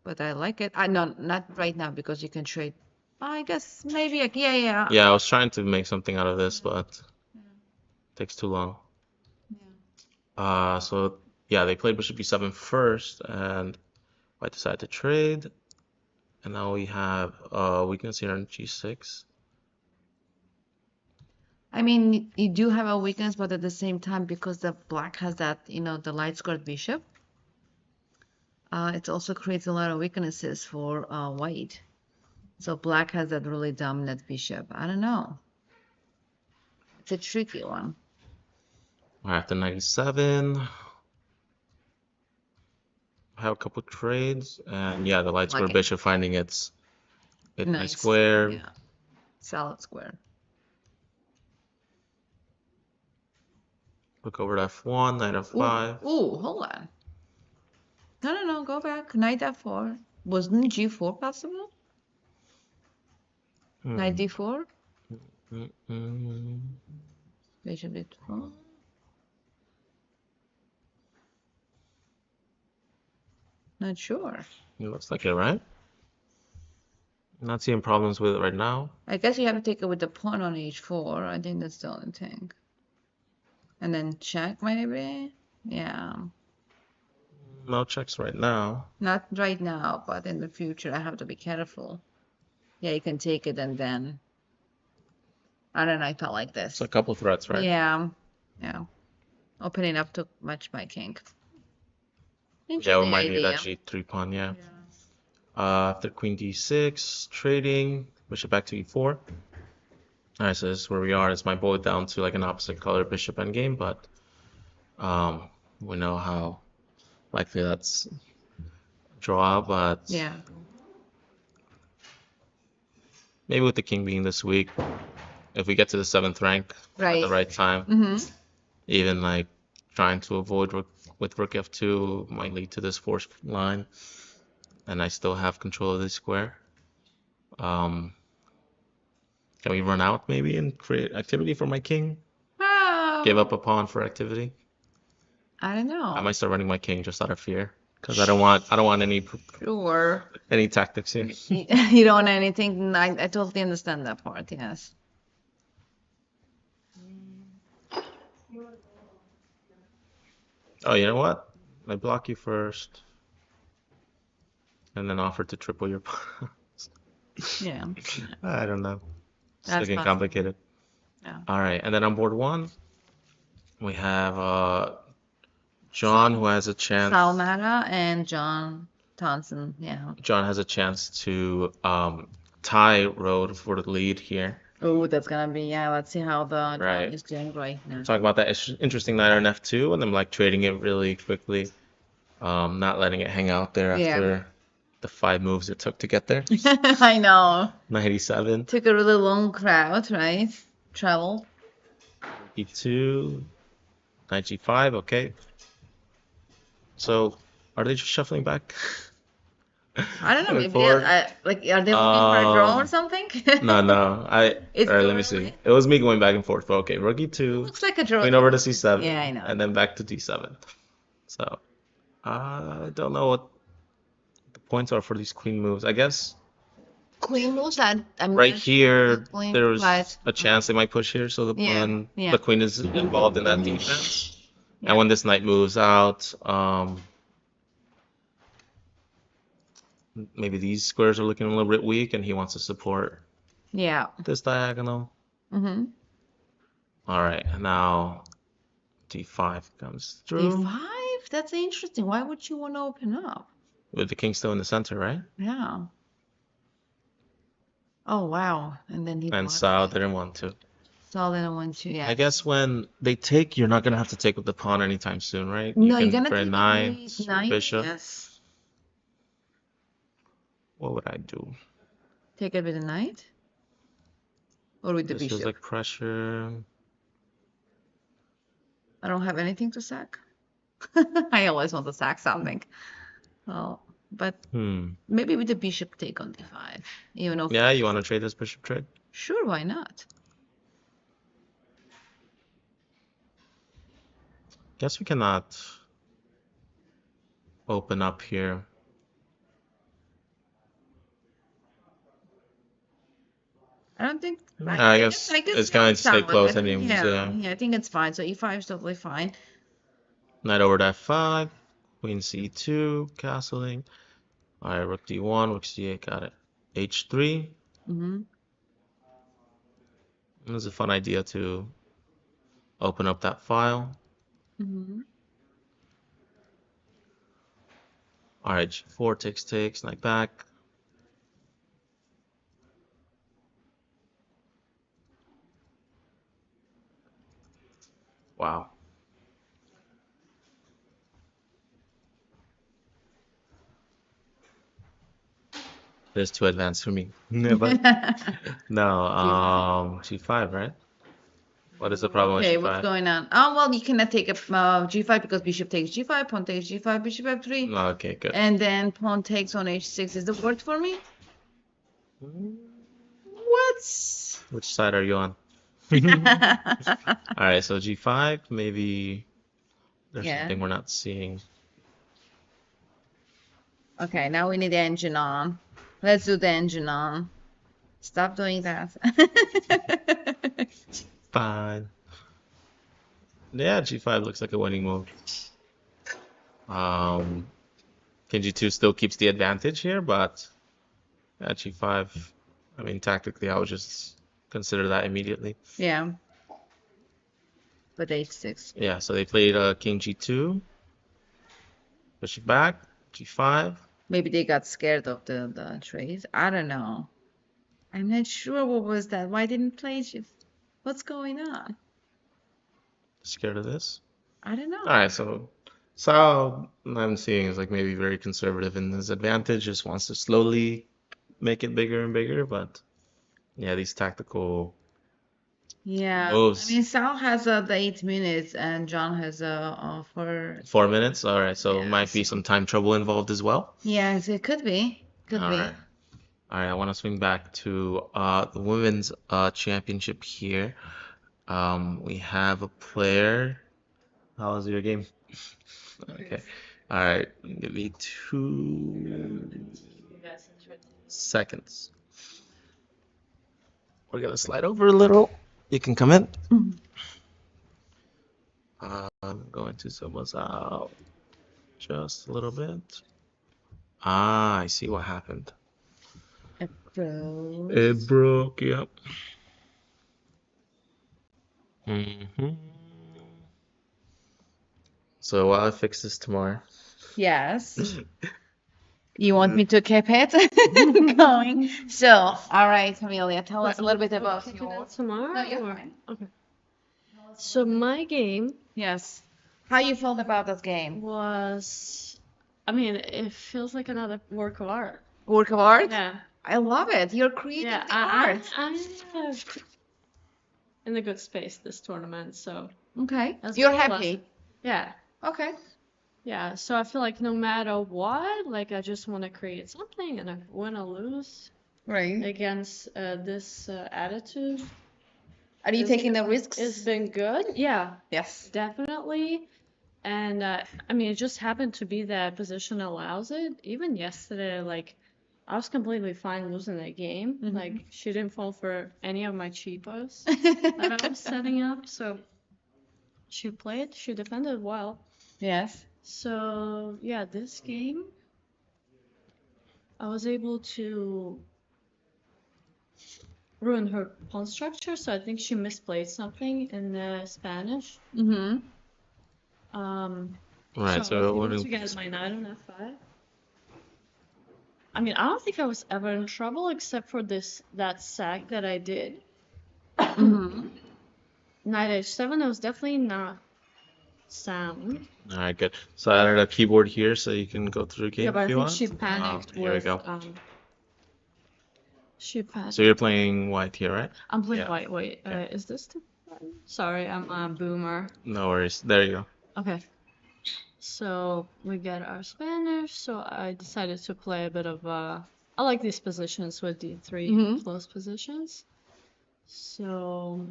but I like it. I no, not right now because you can trade. I guess maybe yeah. Yeah, I was trying to make something out of this, but it takes too long. So yeah, they played bishop b7 first, and white decided to trade. And now we have weakness here on g6. I mean, you do have a weakness, but at the same time, because the black has that, the light squared bishop, it also creates a lot of weaknesses for white. So black has that really dominant bishop. I don't know. It's a tricky one. After 97, I have a couple trades, and yeah, the light square Like it. bishop finding its Nice. square. Yeah. Solid square. Look over to f1, knight f5. Ooh, hold on. No, go back. Knight f4. Wasn't g4 possible? Knight d4? Bishop d4? Not sure. It looks like it, right? Not seeing problems with it right now. I guess you have to take it with the pawn on h4. I think that's the only thing. And then check maybe? Yeah. No checks right now. Not right now, but in the future I have to be careful. Yeah, you can take it and then I don't know, I felt like this. It's a couple threats, right? Yeah. Opening up too much my king. Yeah, we might need idea. that g3 pawn, yeah. After queen d6, trading, bishop back to e4. Alright, so this is where we are. It's my bullet down to like an opposite color bishop endgame, but we know how likely that's a draw, but Yeah. maybe with the king being this weak, if we get to the 7th rank at the right time, even like trying to avoid with rook f2 might lead to this forced line, and I still have control of this square. Can we run out maybe and create activity for my king? Give up a pawn for activity? I don't know. I might start running my king just out of fear, because I don't want any tactics here. You don't want anything. I totally understand that part. Yes. Oh, you know what? I block you first, and then offer to triple your pawns. Yeah. I don't know. It's That's looking fine. complicated. Yeah. All right, and then on board 1, we have John, who has a chance. Salmata and John Thompson. Yeah. John has a chance to tie Road for the lead here. Oh, that's gonna be, yeah. Let's see how the Right. John is doing right now. Talk about that interesting knight on f2, and then like trading it really quickly, not letting it hang out there after the 5 moves it took to get there. I know. 97. Took a really long route, right? Travel. e2, knight g5. Okay. So, are they just shuffling back? I don't know. Maybe Forward? like are they looking for a draw or something? No. It's All right, let me too see. early. It was me going back and forth, but okay. Rook e2, Looks like a draw. queen over to c7, Yeah, I know. and then back to d7. So, I don't know what the points are for these queen moves. I guess Queen moves that I'm right here queen, there's but a chance they might push here, so the Yeah, pawn, yeah. the queen is involved in that defense. Yeah. And when this knight moves out, maybe these squares are looking a little bit weak, and he wants to support yeah. this diagonal. Mm-hmm. All right, now d5 comes through D5? That's interesting. Why would you want to open up? with the king still in the center, right? Yeah. Oh wow. And then he And blocked Sao it. didn't want to. Solid on 1-2, yeah. I guess when they take, you're not gonna have to take with the pawn anytime soon, right? No, You you're can gonna for a take it knight with or knight. bishop. Yes. What would I do? Take it with a knight or with the This feels bishop. like pressure. I don't have anything to sack. I always want to sack something. Well, but maybe with the bishop take on d5. Even though Yeah, you want to trade this bishop trade? sure, why not? Guess we cannot open up here. I don't think. I guess it's gonna stay close anyways. Yeah, I think it's fine. So e5 is totally fine. Knight over to f5, queen c2, castling. All right, rook d1, rook c8, got it. h3. This is a fun idea to open up that file. All right, g4 takes, knight back. Wow. This is too advanced for me. But no, g5, right? What is the problem with Okay, g5? what's going on? Oh, well, you cannot take a g5 because bishop takes g5, pawn takes g5, bishop f3. Okay, good. And then pawn takes on h6. Is it worked for me? What? Which side are you on? All right, so g5, maybe there's something we're not seeing. Okay, now we need the engine on. Let's do the engine on. Stop doing that. Fine. Yeah, g5 looks like a winning move. King g2 still keeps the advantage here, but at g5, I mean, tactically, I would just consider that immediately. Yeah. But h6. Yeah, so they played king g2, bishop back, g5. Maybe they got scared of the trade. I don't know. I'm not sure what was that. Why didn't play g? What's going on? Scared of this? I don't know. All right, so Sao, I'm seeing is like maybe very conservative in his advantage, just wants to slowly make it bigger and bigger, but yeah, these tactical Yeah, moves. I mean, Sal has the 8 minutes and John has 4. 4 minutes? All right, so might be Yes. some time trouble involved as well. Yes, it could be. Could All be. right. All right, I want to swing back to the women's championship here. We have a player. How was your game? Okay. All right, give me 2 seconds. We're gonna slide over a little. You can come in. I'm going to zoom us out just a little bit. Ah, I see what happened. It froze. It broke, yep. Mm-hmm. So I'll fix this tomorrow. Yes. You want me to keep it going? So, all right, Camelia, tell us a little bit about Keep it your. out tomorrow? No, you're or- fine. Okay. So my game Yes. How you felt about that game? was, I mean, it feels like another work of art. Work of art? Yeah. I love it. You're creating Yeah, the art. I'm in a good space this tournament, so Okay. that's You're a happy. blessing. Yeah. Okay. Yeah, so I feel like no matter what, like I just want to create something, and I win or lose Right. against this attitude. Are you taking the risks? It's been good. Yeah, Yes. definitely. And I mean, it just happened to be that position allows it. Even yesterday, like I was completely fine losing that game. Like she didn't fall for any of my cheapos that I was setting up. So she defended well. Yes. So yeah, this game, I was able to ruin her pawn structure. So I think she misplayed something in the Spanish. Right, So I so was what able do to get my knight on f5. I mean, I don't think I was ever in trouble except for that sack that I did. knight h7, it was definitely not sound. All right, good. So I added a keyboard here so you can go through the Yeah, game but if I you think she want. panicked Here we with go. she So you're panicked. playing white here, right? I'm playing Yeah. white. Wait, Okay. is this the button? Sorry, I'm a boomer. No worries. There you go. Okay. So we get our Spanish. So I decided to play a bit of I like these positions with D3 close positions. So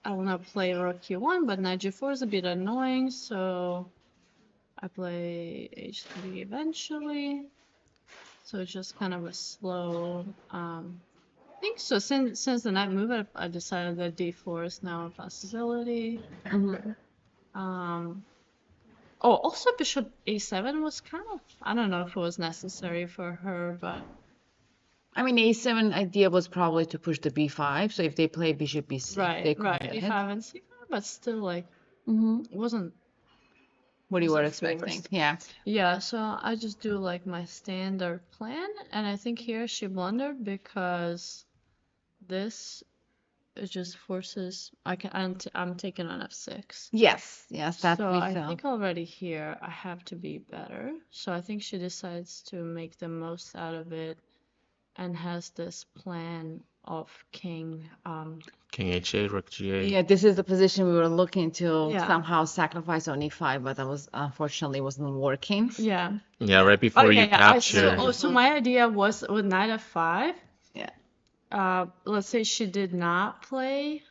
I wanna play rook Q1, but knight G4 is a bit annoying. So I play H3 eventually. So it's just kind of a slow think so. Since the knight moved, I decided that D4 is now a possibility. Oh, also bishop A7 was kind of, I don't know if it was necessary for her, but I mean, A7 idea was probably to push the B5. So if they play bishop B6, they right, could win B5 and C5, but still like it wasn't what you were wasn't expecting. forced. Yeah. Yeah, so I just do like my standard plan, and I think here she blundered because this it just forces I'm taking on F6. Yes, that So we I saw. think already here I have to be better. So I think she decides to make the most out of it and has this plan of king. King H8, Rook G8. Yeah, this is the position we were looking to Yeah. somehow sacrifice on E5, but that was unfortunately wasn't working. Yeah. Yeah, right before you I capture. so my idea was with knight f5. Yeah. Let's say she did not play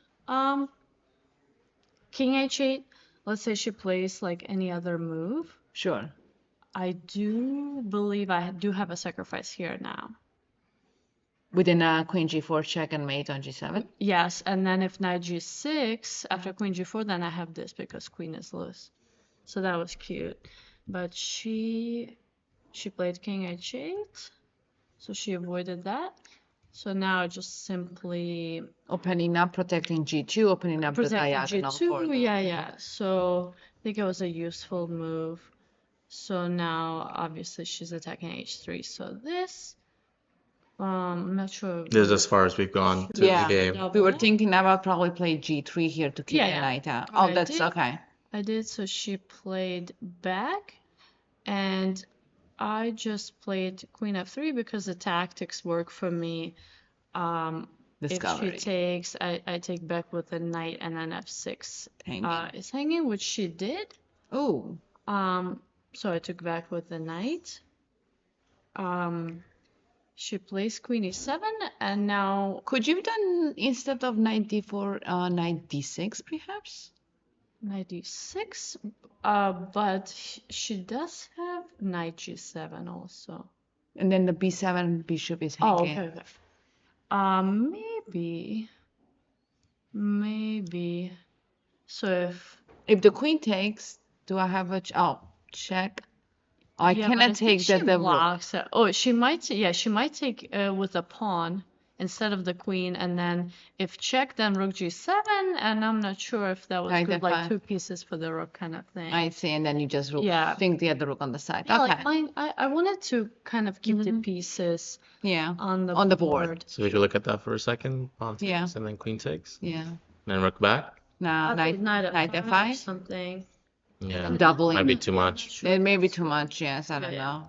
king h8. Let's say she plays like any other move. Sure. I do believe I do have a sacrifice here now. Within a queen G4 check and mate on G7. Yes, and then if knight G6 after queen G4, then I have this because queen is loose. So that was cute. But she played king H8, so she avoided that. So now just simply opening up, protecting G2, opening up the diagonal G2, for the... yeah. So I think it was a useful move. So now obviously she's attacking H3. So this, I'm not sure. This is as far as we've gone through the game. We were thinking about probably play G3 here to keep the knight out. Oh, that's okay. I did. So she played back, and I just played queen f3 because the tactics work for me. Discovery. If she takes, I take back with the knight, and then f6 is hanging, which she did. Oh. So I took back with the knight. She plays queen e7, and now... Could you have done, instead of knight d4, knight d6, perhaps? Knight d6, but she does have knight g7 also. And then the b7 bishop is hanging. Oh, okay. Maybe. So if the queen takes, do I have a check? I cannot take that the blocks it. Oh, she might take with a pawn instead of the queen, and then if check, then rook g7, and I'm not sure if that was good, like 2 pieces for the rook kind of thing. I see, and then you just think the other rook on the side. Yeah, okay. Like I wanted to kind of keep the pieces on the board. So we could look at that for a second. Pawn takes, and then queen takes. Yeah. And then rook back. No, knight f5 something. Yeah, doubling. Might be too much. It may be too much, yes, I don't know.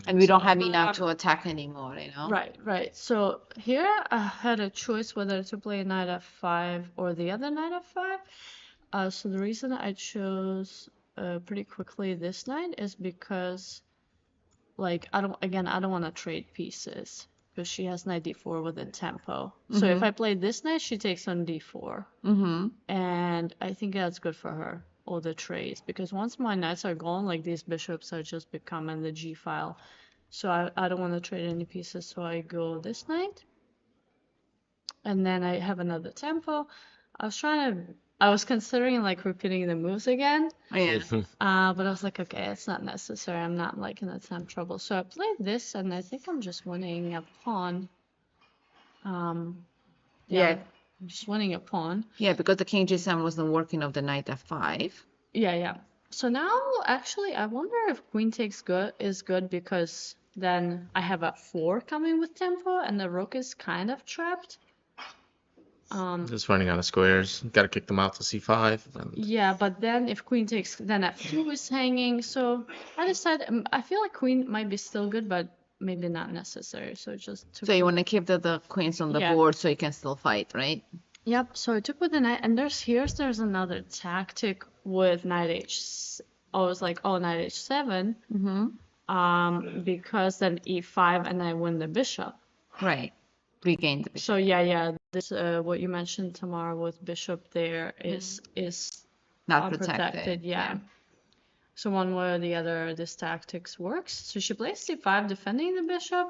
And we don't have enough to attack anymore, you know? Right. So here I had a choice whether to play knight f5 or the other knight f5. So the reason I chose pretty quickly this knight is because, like, I don't want to trade pieces because she has knight d4 with a tempo. So if I play this knight, she takes on d4. And I think that's good for her. All the trades, because once my knights are gone, like these bishops are just becoming the g file, so I don't want to trade any pieces, so I go this knight, and then I have another tempo. I was considering like repeating the moves again, but I was like, okay, it's not necessary. I'm not like in a time trouble, so I played this, and I think I'm just winning a pawn. I'm just winning a pawn. Yeah, because the king g7 wasn't working of the knight f5. Yeah. So now, actually, I wonder if queen takes is good because then I have a 4 coming with tempo, and the rook is kind of trapped. Just running out of squares. Got to kick them out to c5. And Yeah, but then if queen takes, then f2 is hanging. So I decided, I feel like queen might be still good, but maybe not necessary. So just took. So you want to keep the queens on the Yeah. board so you can still fight, right? Yep. So I took with the knight, and there's another tactic with knight h. I was like, oh, knight h7. Because then e5, and I win the bishop. Right. Regain the bishop. So yeah, this what you mentioned, Tamara, with bishop there is Not unprotected. protected. Yeah. So one way or the other, this tactics works. So she plays c5, defending the bishop,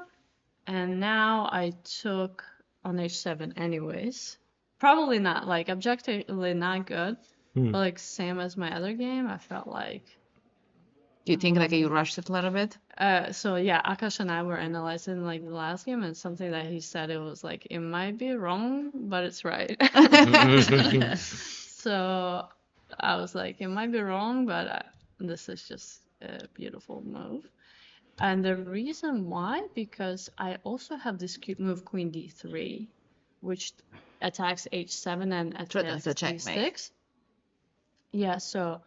and now I took on h7 anyways. Probably not, like, objectively not good, but like same as my other game, I felt like. Do you think like you rushed it a little bit? So yeah, Akash and I were analyzing like the last game, and something that he said, it was like, it might be wrong, but it's right. So I was like, it might be wrong, but this is just a beautiful move. And the reason why, because I also have this cute move, queen d3, which attacks h7 and attacks a checkmate. d6. Yeah, so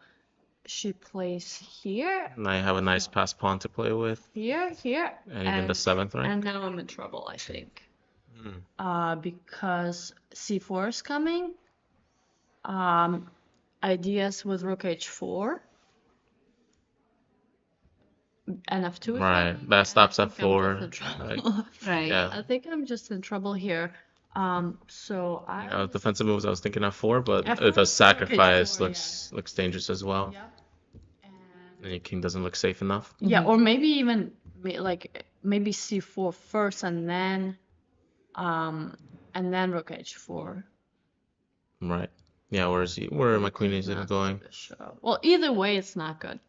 she plays here, I have a nice pass pawn to play with. here, And even the 7th rank. and now I'm in trouble, I think. Because c4 is coming. Ideas with rook h4. And f2 is Right. coming, That stops I think I'm f4. just in trouble. Right. Right. Yeah. I think I'm just in trouble here. So I Defensive moves, I was thinking f4, but F4, the sacrifice rook h4, looks dangerous as well. Yep. And your king doesn't look safe enough. Yeah, or maybe even maybe c4 first and then rook h4. Right. Yeah, where my queen is Not going. bishop. Well, either way, it's not good.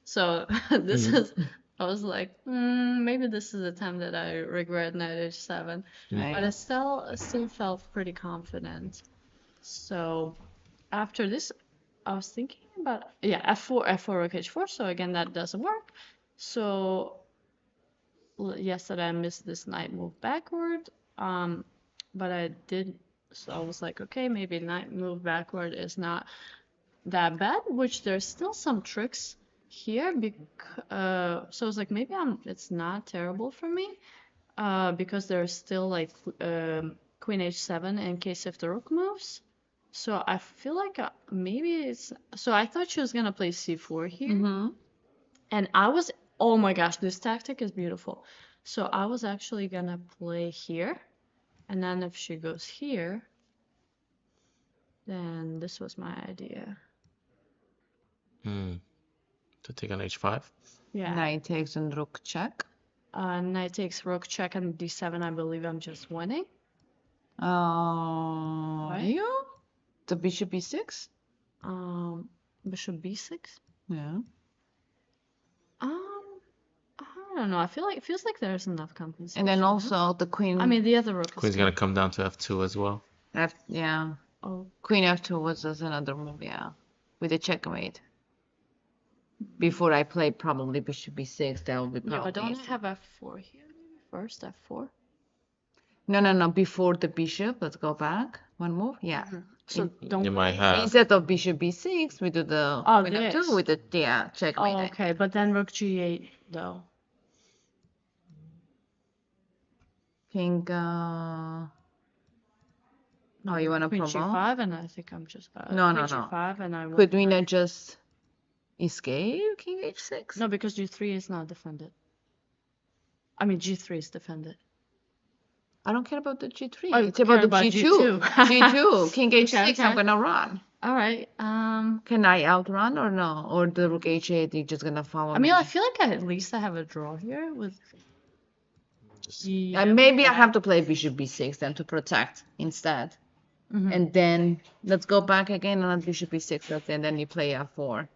So this is. I was like, maybe this is the time that I regret knight h7. Right. But I still felt pretty confident. So after this, I was thinking about f4 rook h4. So again, that doesn't work. So yesterday I missed this knight move backward. But I did. So I was like, okay, maybe knight move backward is not that bad. Which there's still some tricks here. So I was like, maybe it's not terrible for me. Because there's still like queen h7 in case if the rook moves. So I feel like maybe it's. So I thought she was gonna play c4 here, and I was. Oh my gosh, this tactic is beautiful. So I was actually gonna play here, and then if she goes here, then this was my idea. To take on h5. Yeah. Knight takes and rook check. Knight takes rook check and d7. I believe I'm just winning. Are you? The bishop e6? Bishop b6. Yeah. I don't know. I feel like it feels like there's enough compensation. And then also the queen. I mean, the other rook. Queen's gonna come down to f2 as well. Yeah. Oh. Queen f2 was just another move, yeah. With a checkmate. Before I play probably bishop b6, that would be probably. Yeah, but don't I have f4 here? First f4. No. Before the bishop, let's go back. One move, yeah. So don't. You might have. Instead of bishop b6, we do the queen this. f2 with the checkmate. Oh, okay, but then rook g8 though. King. Oh, you want to Queen promote? g5, and I think I'm just. No. g5, and I. Could we not just escape king h6? No, because g3 is not defended. I mean, g3 is defended. I don't care about the g3. Oh, it's about the about g2. G2. King h6. Okay. I'm gonna run. All right. Can I outrun or no? Or the rook h8? You're just gonna follow I me? mean, I feel like at least I have a draw here with. And maybe I have to play bishop b6 then to protect instead. And then let's go back again on bishop b6, and then you play f4.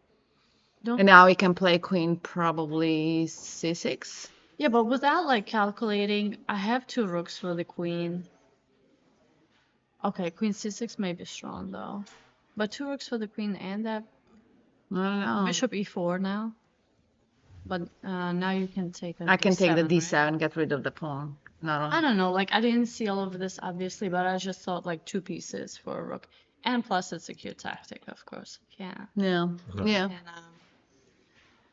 And now we can play queen probably c6. Yeah, but without like calculating, I have two rooks for the queen. Okay, queen c6 may be strong though, but two rooks for the queen and that I don't know. bishop e4 now. But now you can take. I can take the d7, d7, right? get rid of the pawn. Not I on. don't know, like I didn't see all of this obviously, but I just thought like 2 pieces for a rook. And plus it's a cute tactic, of course. Yeah. Yeah. Yeah. And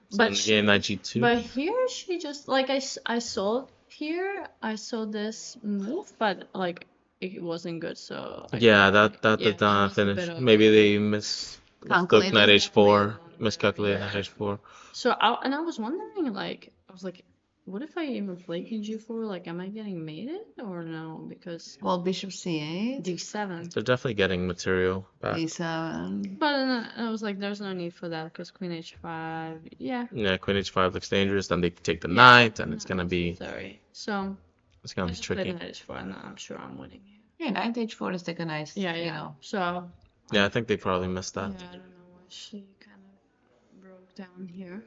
So in but the game, knight g2. but here she just like I saw here, I saw this move, but like it wasn't good, so I Yeah, couldn't that yeah, did not was a bit finish. of Maybe a they mistook knight Calculated. h4, miscalculated knight h4. So I was wondering, like, I was like, what if I even play king g4? Like, am I getting mated or no? Because Well, bishop c8, d7. They're definitely getting material back. d7. But I was like, there's no need for that because queen h5. Yeah. Yeah, queen h5 looks dangerous. Then they take the Yeah. knight, and it's gonna Not be necessary. So it's I gonna be just played tricky. knight h4, and I'm sure I'm winning here. Yeah, knight h4 is like a nice, Yeah, you yeah. know. So Yeah, I think they probably missed yeah, that. I don't know why she kind of broke down here.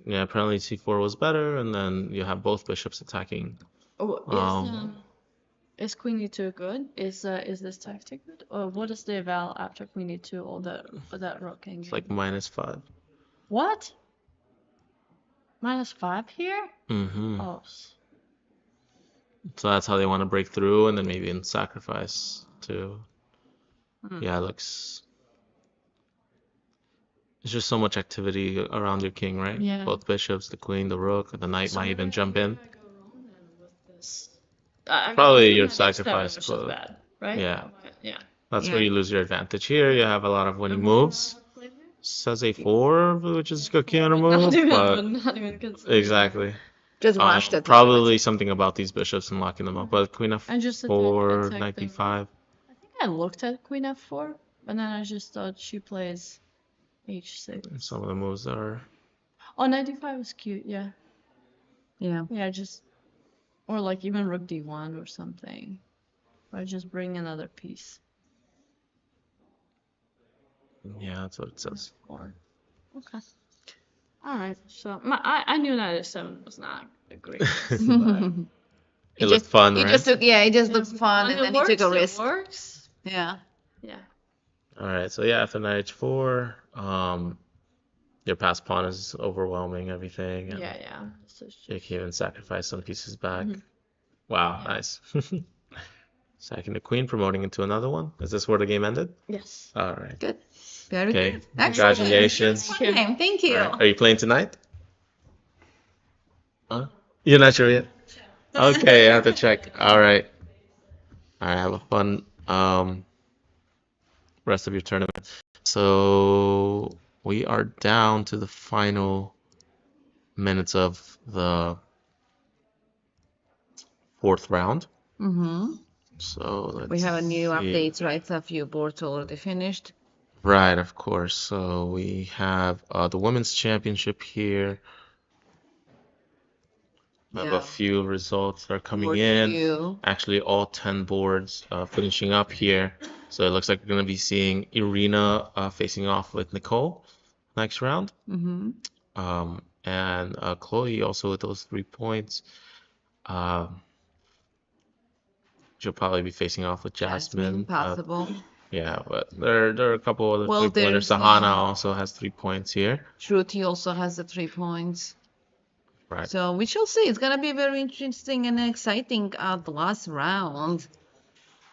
Yeah, apparently c4 was better, and then you have both bishops attacking. Oh, is queen e2 good? Is this tactic good? Or what is the eval after queen e2 or that rook It's engine? like -5. What? -5 here? Mm-hmm. Oh, So that's how they want to break through, and then maybe in sacrifice too. Yeah, it looks. There's just so much activity around your king, right? yeah. Both bishops, the queen, the rook, the knight might even jump in. I go wrong then with this. I mean, Probably even your knight h7 sacrifice, was just but bad, right? yeah, Yeah. that's where Yeah. you lose your advantage. Here, you have a lot of winning moves. Says a4, which is a good counter move, but Not even considering. exactly. Just watch that. Probably something about these bishops and locking them up. But queen I just f4, attacked knight the b5. I think I looked at queen f4, but then I just thought she plays h6. Some of the moves are. Oh, knight d5 was cute, yeah. Yeah. Yeah, just or like even rook d1 or something. Or just bring another piece. Yeah, that's what it says. Or okay. All right. So I knew knight h7 was not a great piece, but It looked fun, It right? just took, yeah, it just looked fun, when and it then he took a works, risk. it works. Yeah. Yeah. All right, so yeah, after knight h4, your passed pawn is overwhelming everything, and Yeah, yeah. So it's you just, can even sacrifice some pieces back. Mhm. Wow, Yeah. nice. Sacking the queen, promoting into another one. Is this where the game ended? yes. All right. Good. Very Okay, good. Excellent. congratulations. Fun game. Thank you. All right, are you playing tonight? Huh? You're not sure yet? Okay, I have to check. All right. All right, have a fun rest of your tournament. So we are down to the final minutes of the fourth round. Mm-hmm. So let's We have a new see. updates, right? So a few boards already finished. Right, of course. So we have the women's championship here. I have a few results that are coming Board in. queue. Actually, all 10 boards finishing up here. So it looks like we're going to be seeing Irina facing off with Nicole next round. Mm-hmm. And Chloe also with those 3 points. She'll probably be facing off with Jasmine. Possible. Yeah, but there are a couple other Well, 3-pointers. there's, Sahana also has 3 points here. Shruti also has the 3 points. Right. So we shall see. It's gonna be very interesting and exciting the last round.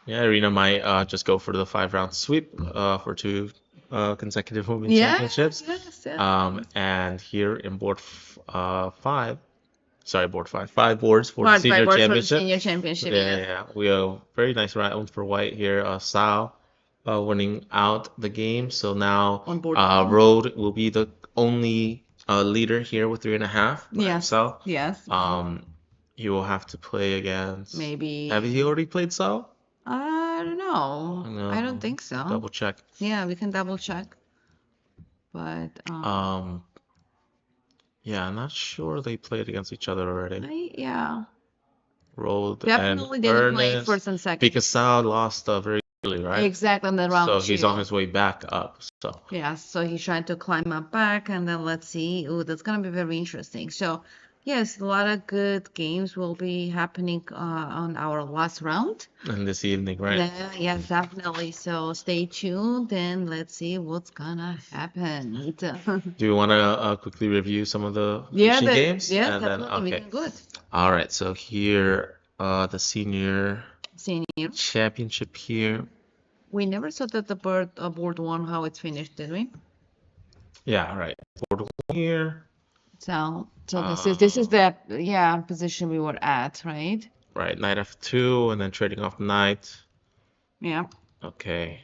Yeah, Irina might just go for the 5-round sweep for 2 consecutive women's Yeah. championships. Yes. Yeah. And here in board 5, sorry, board 5 boards for the Right, senior boards for the championship. senior championship. Yeah, Yeah. yeah. We have a very nice round for white here. Sao winning out the game. So now On board Road will be the only leader here with 3.5 by Yes. himself. Yes. He will have to play against. Maybe. Have you already played Sao? I don't know. No, I don't think so. Double check. Yeah, we can double check. But yeah, I'm not sure they played against each other already. yeah. Rolled Definitely and didn't play Ernest, first and second. because Sao lost very early, right? Exactly on the round So 2. he's on his way back up. So Yeah, so he's trying to climb up back, and then let's see. Oh, that's gonna be very interesting. So, yes, a lot of good games will be happening on our last round. And this evening, right? Yeah, yeah, definitely. So stay tuned and let's see what's gonna happen. Do you want to quickly review some of the Yeah, Asian games? yeah, And then, definitely. We okay. can good. All right, so here, the senior Senior. championship here. We never saw that the board one how it's finished, did we? Yeah, right. Board one here. So this is the position we were at, right? Right, knight f2, and then trading off knight. Yeah. Okay.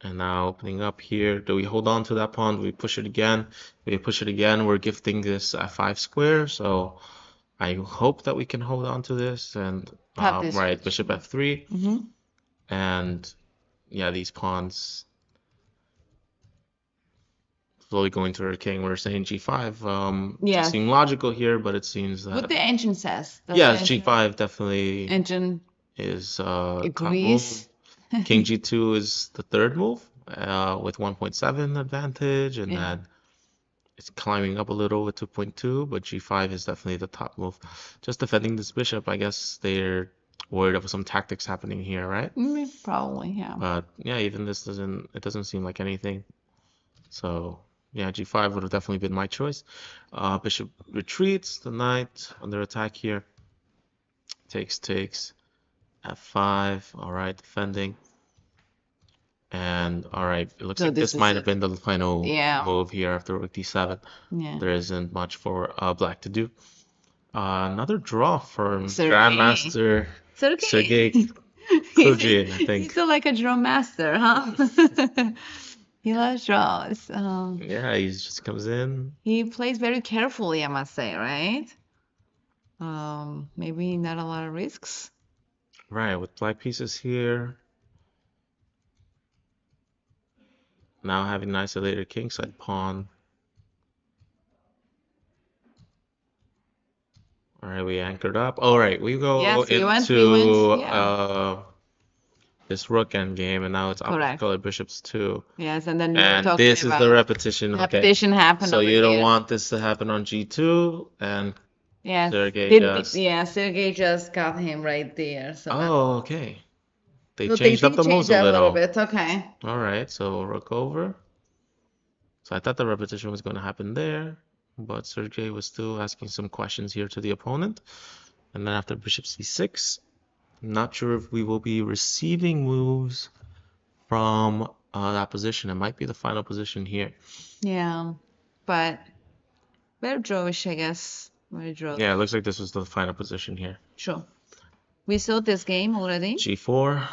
And now opening up here. Do we hold on to that pawn? Do we push it again? If we push it again, we're gifting this f5 square. So I hope that we can hold on to this. And this right, bishop f3. Mm-hmm. And yeah, these pawns slowly going to our king. We're saying g5. Yeah. Seem logical here, but it seems that What the engine says. yeah, g5 definitely Engine is top agrees. move. King g2 is the third move with 1.7 advantage, and then it's climbing up a little with 2.2, but g5 is definitely the top move. Just defending this bishop, I guess they're worried of some tactics happening here, right? Probably, yeah. But yeah, even this doesn't seem like anything. So yeah, g5 would have definitely been my choice. Bishop retreats, the knight under attack here. Takes, f5, all right, defending. And all right, it looks like this might have been the final move here after rook d7. Yeah. There isn't much for black to do. Another draw from Grandmaster Sergei Kujin, I think. He's like a draw master, huh? He loves draws. Yeah, he just comes in. He plays very carefully, I must say, right? Maybe not a lot of risks. Right, with black pieces here. Now having an isolated kingside pawn. All right, we anchored up. All right, we go into this rook endgame, and now it's opposite color bishops too. Yes, and then this is the repetition. Repetition happened. So you don't want this to happen on g2, and yes, Sergei just got him right there. So okay. They changed up the moves a little bit. Okay. All right, so rook over. So I thought the repetition was going to happen there, but Sergei was still asking some questions here to the opponent. And then after bishop c6, I'm not sure if we will be receiving moves from that position. It might be the final position here. Yeah, but very drawish, I guess. Very drawish. Yeah, it looks like this was the final position here. Sure. We saw this game already. g4.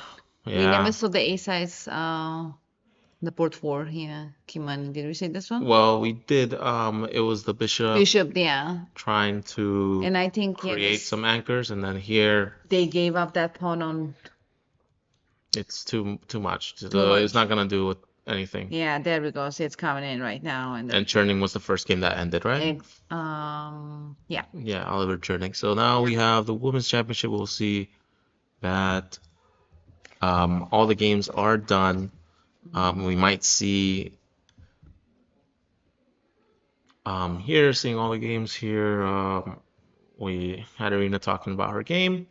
Yeah. We never saw the a-sides, the board 4 here. Kimani, did we see this one? Well, we did. It was the bishop. Bishop, yeah. Trying to and I think create some anchors, and then here they gave up that pawn on. It's too much. So it's not gonna do with anything. Yeah, there we go. So it's coming in right now, and Churning was the first game that ended, right? Yeah. Yeah, Oliver Churning. So now we have the women's championship. We'll see that all the games are done. We might see here, seeing all the games here. We had Irina talking about her game.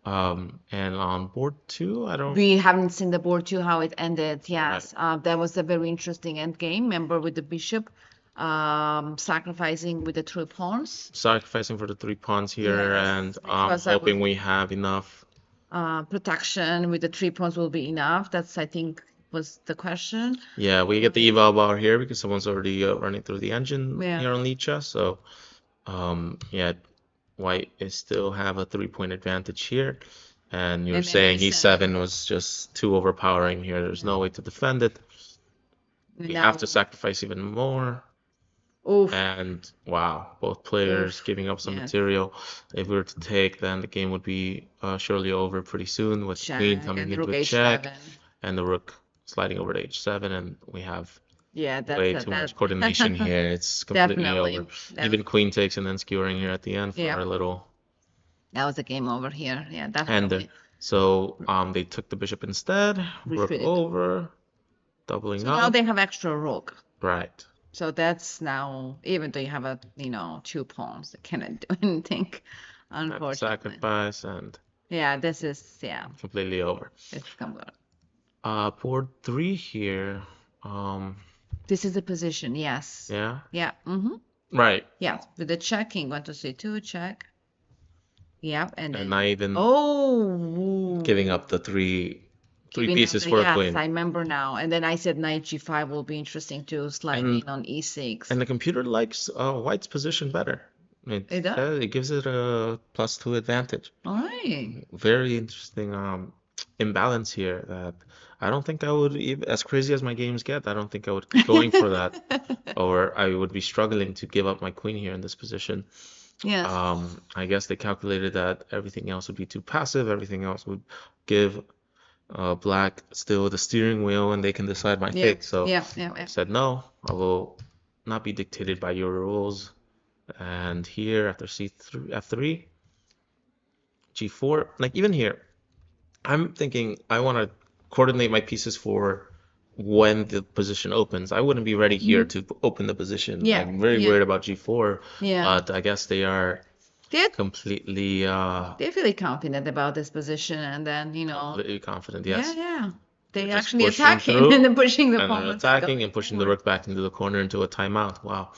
And on board 2, we haven't seen the board 2 how it ended. Yes. Right. That was a very interesting end game. Remember with the bishop sacrificing with the 3 pawns. Sacrificing for the 3 pawns here, and hoping we have enough protection with the 3 pawns will be enough. That's, I think, was the question. Yeah, we get the eval bar here because someone's already running through the engine here on Licha. So, yeah, White is still have a 3-point advantage here. And you're saying e7 was just too overpowering here. There's no way to defend it. We have to sacrifice even more. Oof. And wow, both players giving up some material. If we were to take, then the game would be surely over pretty soon with the queen coming into a check and the rook sliding over to h7, and we have way too much coordination here. It's completely over. Even queen takes and then skewering here at the end for a little. That was a game over here. Yeah, definitely. And so they took the bishop instead. Rook over, doubling up. Now they have extra rook. Right. So that's now, even though you have a, 2 pawns, it cannot do anything, Have to unfortunately. sacrifice and Yeah, this is, completely over. it's come good. Board 3 here. Um, This is the position, yes. yeah, Yeah, right. yeah, with the checking, 1 2 3 2 check. Yeah, and And then, not even oh, giving up the three giving up pieces the, for a yes, queen. I remember now. And then I said knight g5 will be interesting to slide And in on e6. and the computer likes white's position better. It does? It gives it a +2 advantage. All right. Very interesting imbalance here that I don't think I would even, as crazy as my games get, I don't think I would be going for that, or I would be struggling to give up my queen here in this position. Yes. I guess they calculated that everything else would be too passive, everything else would give black still the steering wheel and they can decide my Yeah, fate. So yeah, I said no, I will not be dictated by your rules. And here after c3 f3 g4, like even here I'm thinking I want to coordinate my pieces for when the position opens. I wouldn't be ready here to open the position. Yeah, I'm very yeah. worried about g4, Yeah. but I guess they are They're, completely they're really confident about this position, and then, completely confident. yeah, Yes, yeah. They they're just actually pushing attacking through, and then pushing the and they're pawn. attacking and pushing the rook back into the corner into a timeout. Wow.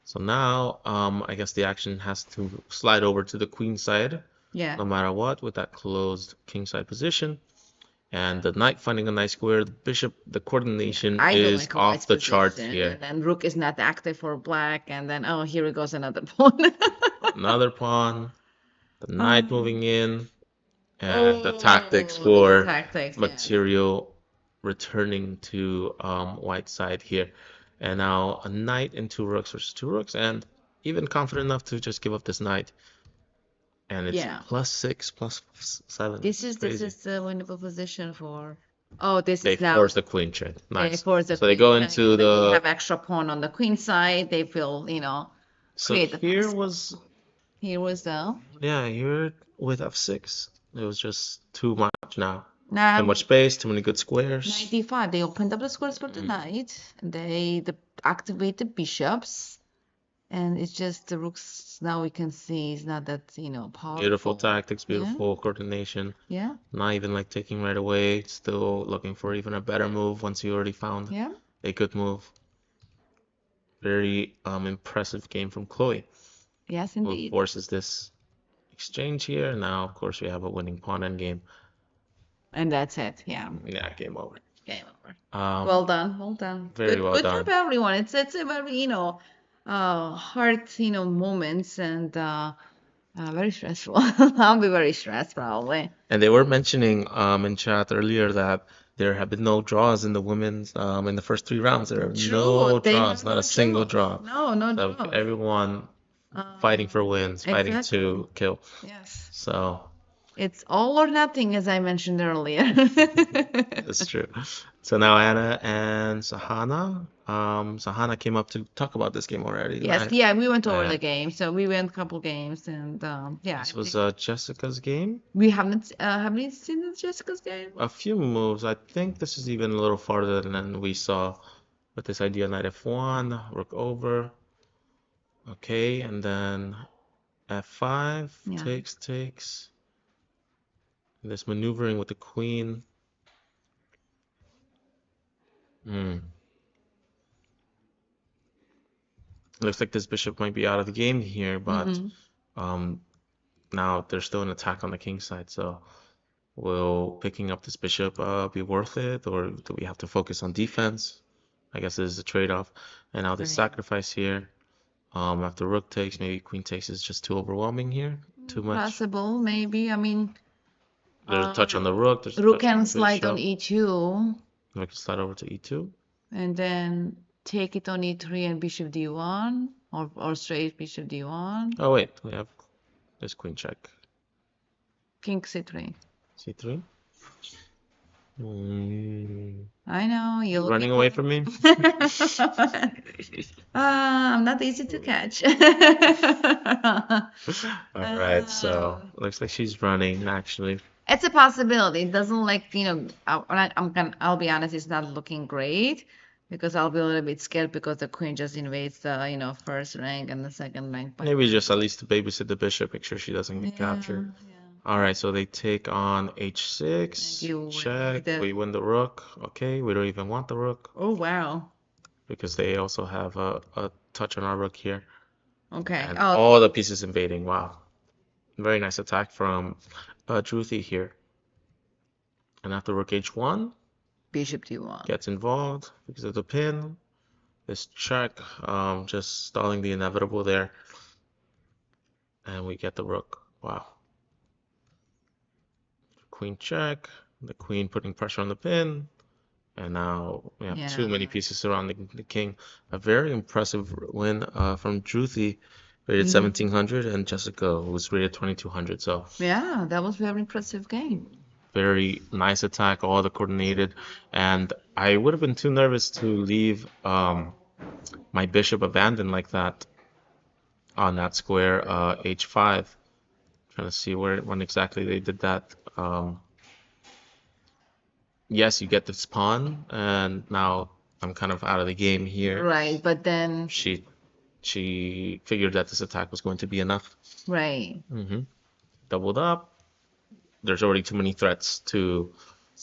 So now, I guess the action has to slide over to the queen side, Yeah. no matter what, with that closed king side position. And the knight finding a nice square, the bishop, the coordination I don't is like off white's the charts position, here. and then rook is not active for black, and then, oh, here goes another pawn. Another pawn, the knight moving in, and the Oh, tactics the for tactics, yeah. material returning to white side here. And now a knight and 2 rooks versus 2 rooks, and even confident enough to just give up this knight. And it's Yeah. +6, +7. This It's is crazy. the winnable position for. Oh, this They is now. force the queen check. They Nice. force the So they queen go check, into and then you the. have extra pawn on the queen side. They will, So create the here pass. was. Here was the. Yeah, here with f6. It was just too much now. Now, Too much space, too many good squares. 95. They opened up the squares for the knight. They activate the bishops, and it's just the rooks. Now we can see it's not that powerful. Beautiful tactics, Yeah. beautiful coordination. Yeah. Not even like taking right away. Still looking for even a better move once you already found Yeah. a good move. Very impressive game from Chloe. Yes, Who indeed. forces this exchange here. Now, of course, we have a winning pawn endgame. And that's it. Yeah. Yeah, game over. Game over. Um, Well done. Well done. very well good done. job, everyone. It's a very hard moments and very stressful. I'll be very stressed probably. And they were mentioning in chat earlier that there have been no draws in the women's in the first 3 rounds. There are no They draws, have not no a single draws. draw. No So draws. everyone fighting for wins, fighting Exactly. to kill. Yes. So It's all or nothing, as I mentioned earlier. that's true. So now Anna and Sahana. Sahana came up to talk about this game already, Yes, right? yeah, we went over the game. So we went a couple games, and yeah. This was Jessica's game. We haven't seen Jessica's game. A few moves. I think this is even a little farther than we saw with this idea knight f1, rook over. Okay, and then f5, Yeah. takes. And this maneuvering with the queen. Looks like this bishop might be out of the game here, but now there's still an attack on the king side. So will picking up this bishop be worth it, or do we have to focus on defense? I guess this is a trade-off. And now this sacrifice here. After rook takes, maybe queen takes is just too overwhelming here. Too much. Possible, maybe. I mean, There's a touch on the rook. There's a rook touch on can the slide on bishop. e2, Rook can slide over to e2. and then take it on e3 and bishop d1, or straight bishop d1, Oh wait, we have this queen check. king c3. c3. I know you're Running away from me. I'm not easy to catch. All right, so looks like she's running actually. It's a possibility. It doesn't I'll be honest, it's not looking great. Because I'll be a little bit scared because the queen just invades the, first rank and the second rank by Maybe just at merge. least to babysit the bishop, make sure she doesn't get Yeah, captured. yeah. All right, so they take on And h6, give away check. the. We win the rook. Okay, we don't even want the rook Oh, wow. because they also have a touch on our rook here. Okay. And Oh, all the pieces invading. Wow. Very nice attack from Druthi here. And after rook h1, bishop d1. gets involved because of the pin. This check, just stalling the inevitable there. And we get the rook. Wow. Queen check. The queen putting pressure on the pin. And now we have too many Yeah. pieces surrounding the king. A very impressive win from Druthi, rated Mhm. 1700, and Jessica, who was rated 2200. So Yeah, that was very impressive game. very nice attack, all the coordinated. And I would have been too nervous to leave my bishop abandoned like that on that square h5. Trying to see when exactly they did that. Yes, you get this pawn, and now I'm kind of out of the game here. Right, but then. She figured that this attack was going to be enough. Right. Doubled up. There's already too many threats to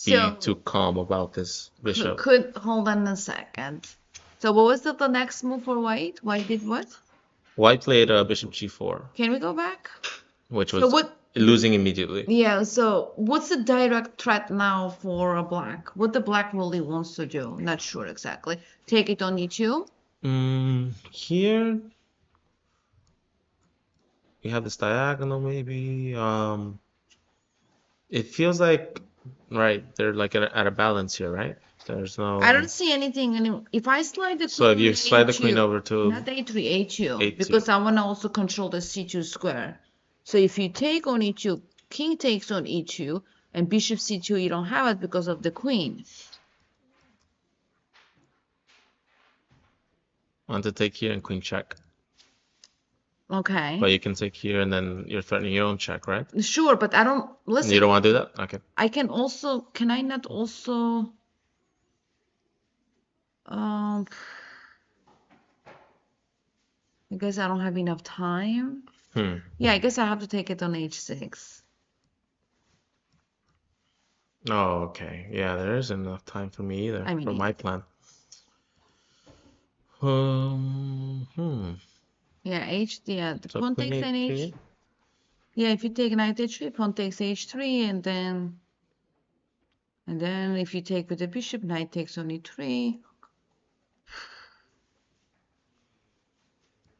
be too So calm about this bishop. could hold on a second. So what was the next move for white? White did what? White played bishop g4, Can we go back? which So was what? losing immediately. Yeah, so what's the direct threat now for a black? What the black really wants to do? Not sure exactly. Take it on e2? Here we have this diagonal maybe. It feels like, right, they're like at a balance here, right? There's no. I don't see anything. If I slide the So if queen you on slide the queen a2, over to not a3, a2, a2, because I want to also control the c2 square. So if you take on e2, king takes on e2, and bishop c2, you don't have it because of the queen. want to take here and queen check. Okay. But you can take here and then you're threatening your own check, right? Sure, but I don't listen. You don't want to do that? Okay. I can also. Can I not also? I guess I don't have enough time. Yeah, I guess I have to take it on h6. Oh, okay. Yeah, there isn't enough time for me either, I mean, for my plan. Yeah, the So pawn queen takes an h. h3. Yeah, if you take knight h3, pawn takes h3, and then if you take with the bishop, knight takes on e3.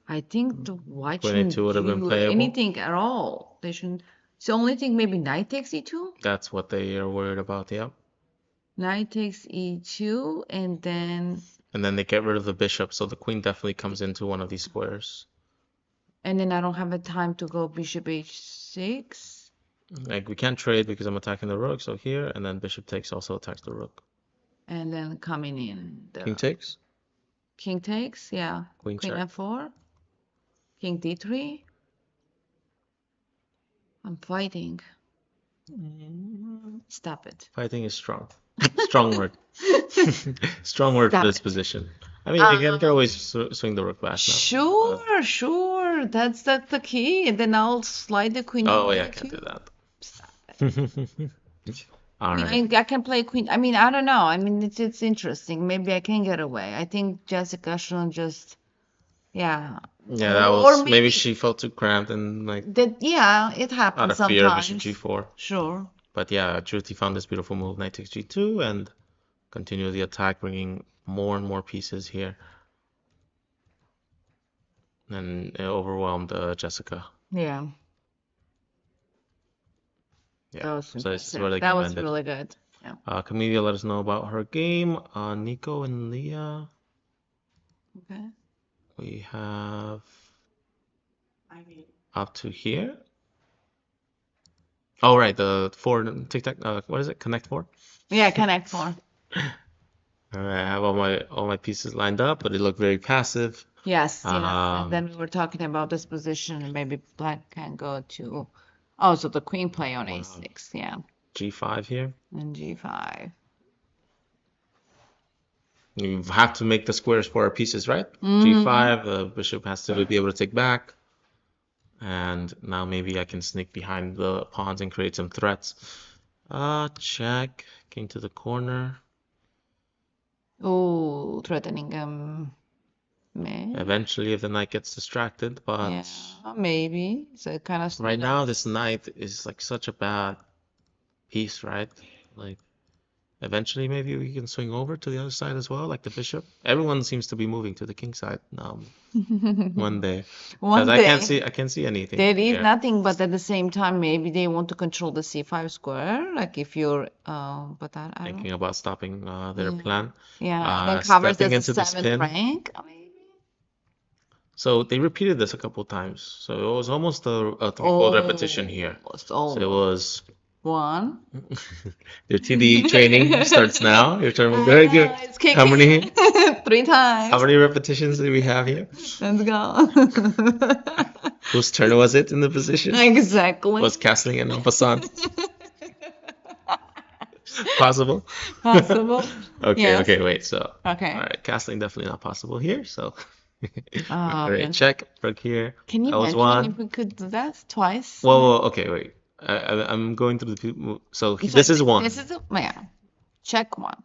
I think the white Queen shouldn't a2 would have been do playable. anything at all. They shouldn't. It's the only thing, maybe knight takes e2. That's what they are worried about, yeah. Knight takes e2, and then they get rid of the bishop, so the queen definitely comes into one of these squares. I don't have a time to go bishop h6. Like, we can't trade because I'm attacking the rook, so here, and then bishop takes also attacks the rook. And then coming in the King takes? king takes, yeah. Queen check. f4. King d3. I'm fighting. Stop it. Fighting is strong. Strong word. Strong word for this position. I mean, you can always swing the rook back now. Sure. That's the key. And then I'll slide the queen. Oh, yeah, I can't do that. Stop it. All right. I can play queen. I mean, I don't know. I mean, it's interesting. Maybe I can get away. I think Jessica shouldn't just, yeah. Yeah, that Or was maybe she felt too cramped and like that. Yeah, it happens out of fear, sometimes. bishop g4. Sure. But yeah, Druthi found this beautiful move, knight takes g2, and continue the attack, bringing more and more pieces here. And it overwhelmed Jessica. Yeah. Yeah. That was So this is impressive. where the That game was ended. really good. Yeah. Camelia let us know about her game. Nico and Leah. Okay. We have up to here. Oh, right, the four tic-tac. What is it? Connect four. Yeah, connect four. All right, I have all my pieces lined up, but it looked very passive. Yes. And then we were talking about this position, and maybe black can go to. Oh, so the queen play on a6. Yeah. G5 here. And g5. You have to make the squares for our pieces, right? Mm-hmm. G5, the bishop has to be able to take back. And now maybe I can sneak behind the pawns and create some threats. Check. King to the corner. Oh, threatening may. Eventually, if the knight gets distracted, but Yeah, maybe. So kind of, right now this knight is like such a bad piece, right? Like eventually maybe we can swing over to the other side as well, like the bishop. Everyone seems to be moving to the king side one day. Because one I can't day. see anything There is here. nothing, but at the same time, maybe they want to control the c5 square. Like if you're, but I don't. Thinking about stopping their Yeah. plan. Yeah, then covers Stepping as a into the seventh spin. rank, maybe. So they repeated this a couple times. So it was almost a threefold repetition here. So it was one. your TD training starts now. Your turn. Very good. It's kicking. How many 3 times. how many repetitions do we have here? Let's go. Whose turn was it in the position? Exactly. Was castling an en passant possible? Possible. Okay, Yes. okay, wait. So, Okay. all right, castling definitely not possible here. So, Oh, all right, yes. check. Rook here. Can you That was imagine one. if we could do that twice? Whoa, okay, wait. I'm going through the so So this is one, This is yeah. Check one.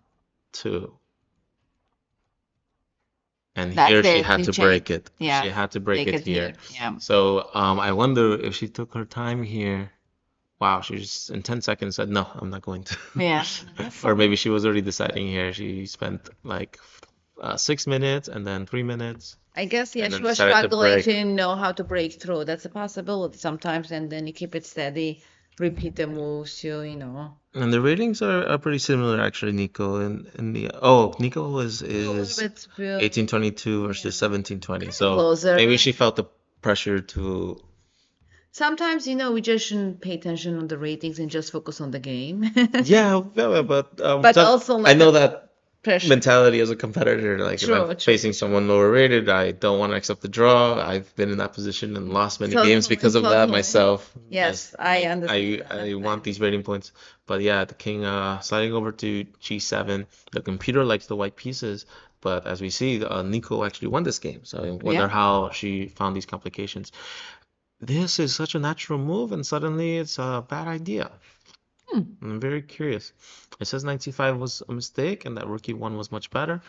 two, and That's here she it. had You to check. break it. Yeah. She had to break Take it here. Yeah. So, I wonder if she took her time here. Wow, she just in 10 seconds said, no, I'm not going to. Yeah. Or maybe she was already deciding here. She spent like 6 minutes and then 3 minutes. I guess, yeah, And she then was decided to struggling. break. She didn't know how to break through. That's a possibility sometimes, and then you keep it steady, repeat the moves, And the ratings are pretty similar actually, Nico. In the Nico is a little bit 1822 versus 1720. So closer. maybe she felt the pressure to. Sometimes, we just shouldn't pay attention on the ratings and just focus on the game. Yeah, but But also, I like, know that pressure. mentality as a competitor. Like if I'm True. facing someone lower rated, I don't want to accept the draw. I've been in that position and lost many games Totally, because of that totally. myself. Yes, I understand I want these rating points. But yeah, the king sliding over to g7. The computer likes the white pieces, but as we see, Nico actually won this game. So I wonder Yeah. how she found these complications. This is such a natural move, and suddenly it's a bad idea. I'm very curious. It says knight c5 was a mistake, and that rook e1 was much better.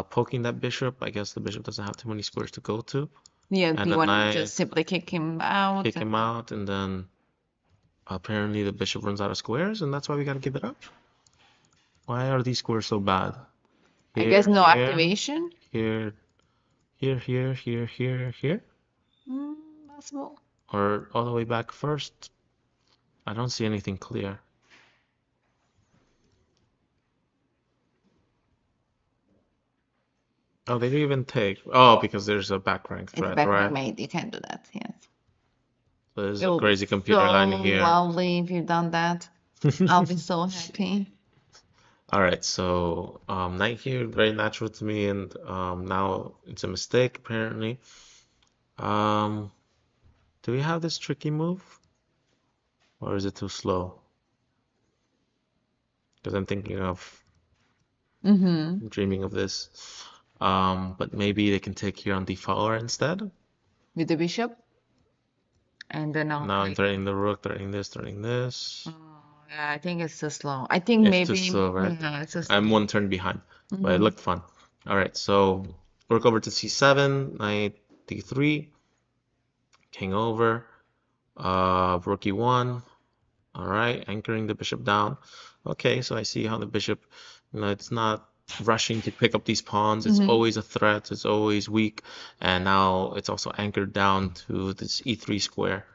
Poking that bishop, I guess the bishop doesn't have too many squares to go to. Yeah, And do the you want to knight just simply kick him out? kick him out, and then apparently the bishop runs out of squares, and that's why we gotta give it up. Why are these squares so bad? I guess no Here, activation. here, here, here, here, here, here, Possible. or all the way back first. I don't see anything clear. Oh, they didn't even take. Oh, because there's a back rank It's threat, background right? made. You can't do that. Yes. So there's It a will be crazy computer so line here. lovely if you've done that. I'll be so happy. All right, so knight here, very natural to me, and now it's a mistake apparently. Do we have this tricky move, or is it too slow? Because I'm thinking of dreaming of this. But maybe they can take here on d4 instead. With the bishop. And then I'll Now I'm threatening the rook, threatening this, threatening this. Yeah, I think it's too slow. I think It's maybe too slow, right? yeah, it's too slow. I'm one turn behind, but it looked fun. All right, so rook over to c7, knight d3, king over, rook e1. All right, anchoring the bishop down. Okay, so I see how the bishop, it's not rushing to pick up these pawns. It's always a threat. It's always weak. And now it's also anchored down to this e3 square,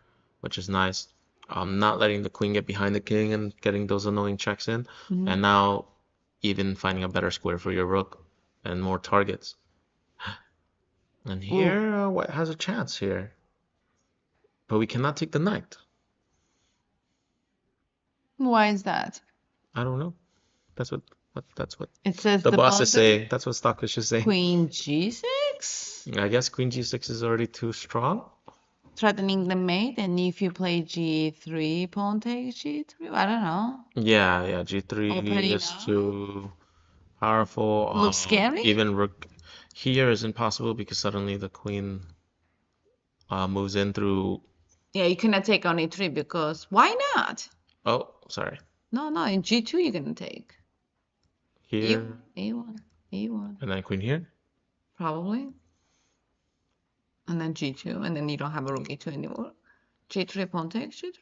which is nice. Not letting the queen get behind the king and getting those annoying checks in. And now even finding a better square for your rook and more targets. And here, white has a chance here. But we cannot take the knight. Why is that? I don't know. That's what It says the boss pawn is saying. That's what Stockfish is saying. Queen g6, I guess queen g6 is already too strong. threatening the mate, and if you play g3, pawn takes g3. I don't know. Yeah, g3 Opening is up. too powerful. Looks scary. Even rook here is impossible because suddenly the queen moves in through. Yeah, you cannot take on a3 because why not? Oh, sorry. No, in g2 you're gonna take. Here. a1, a1, And then queen here. probably. And then g2, and then you don't have a rook e2 anymore. g3 pawn takes g3.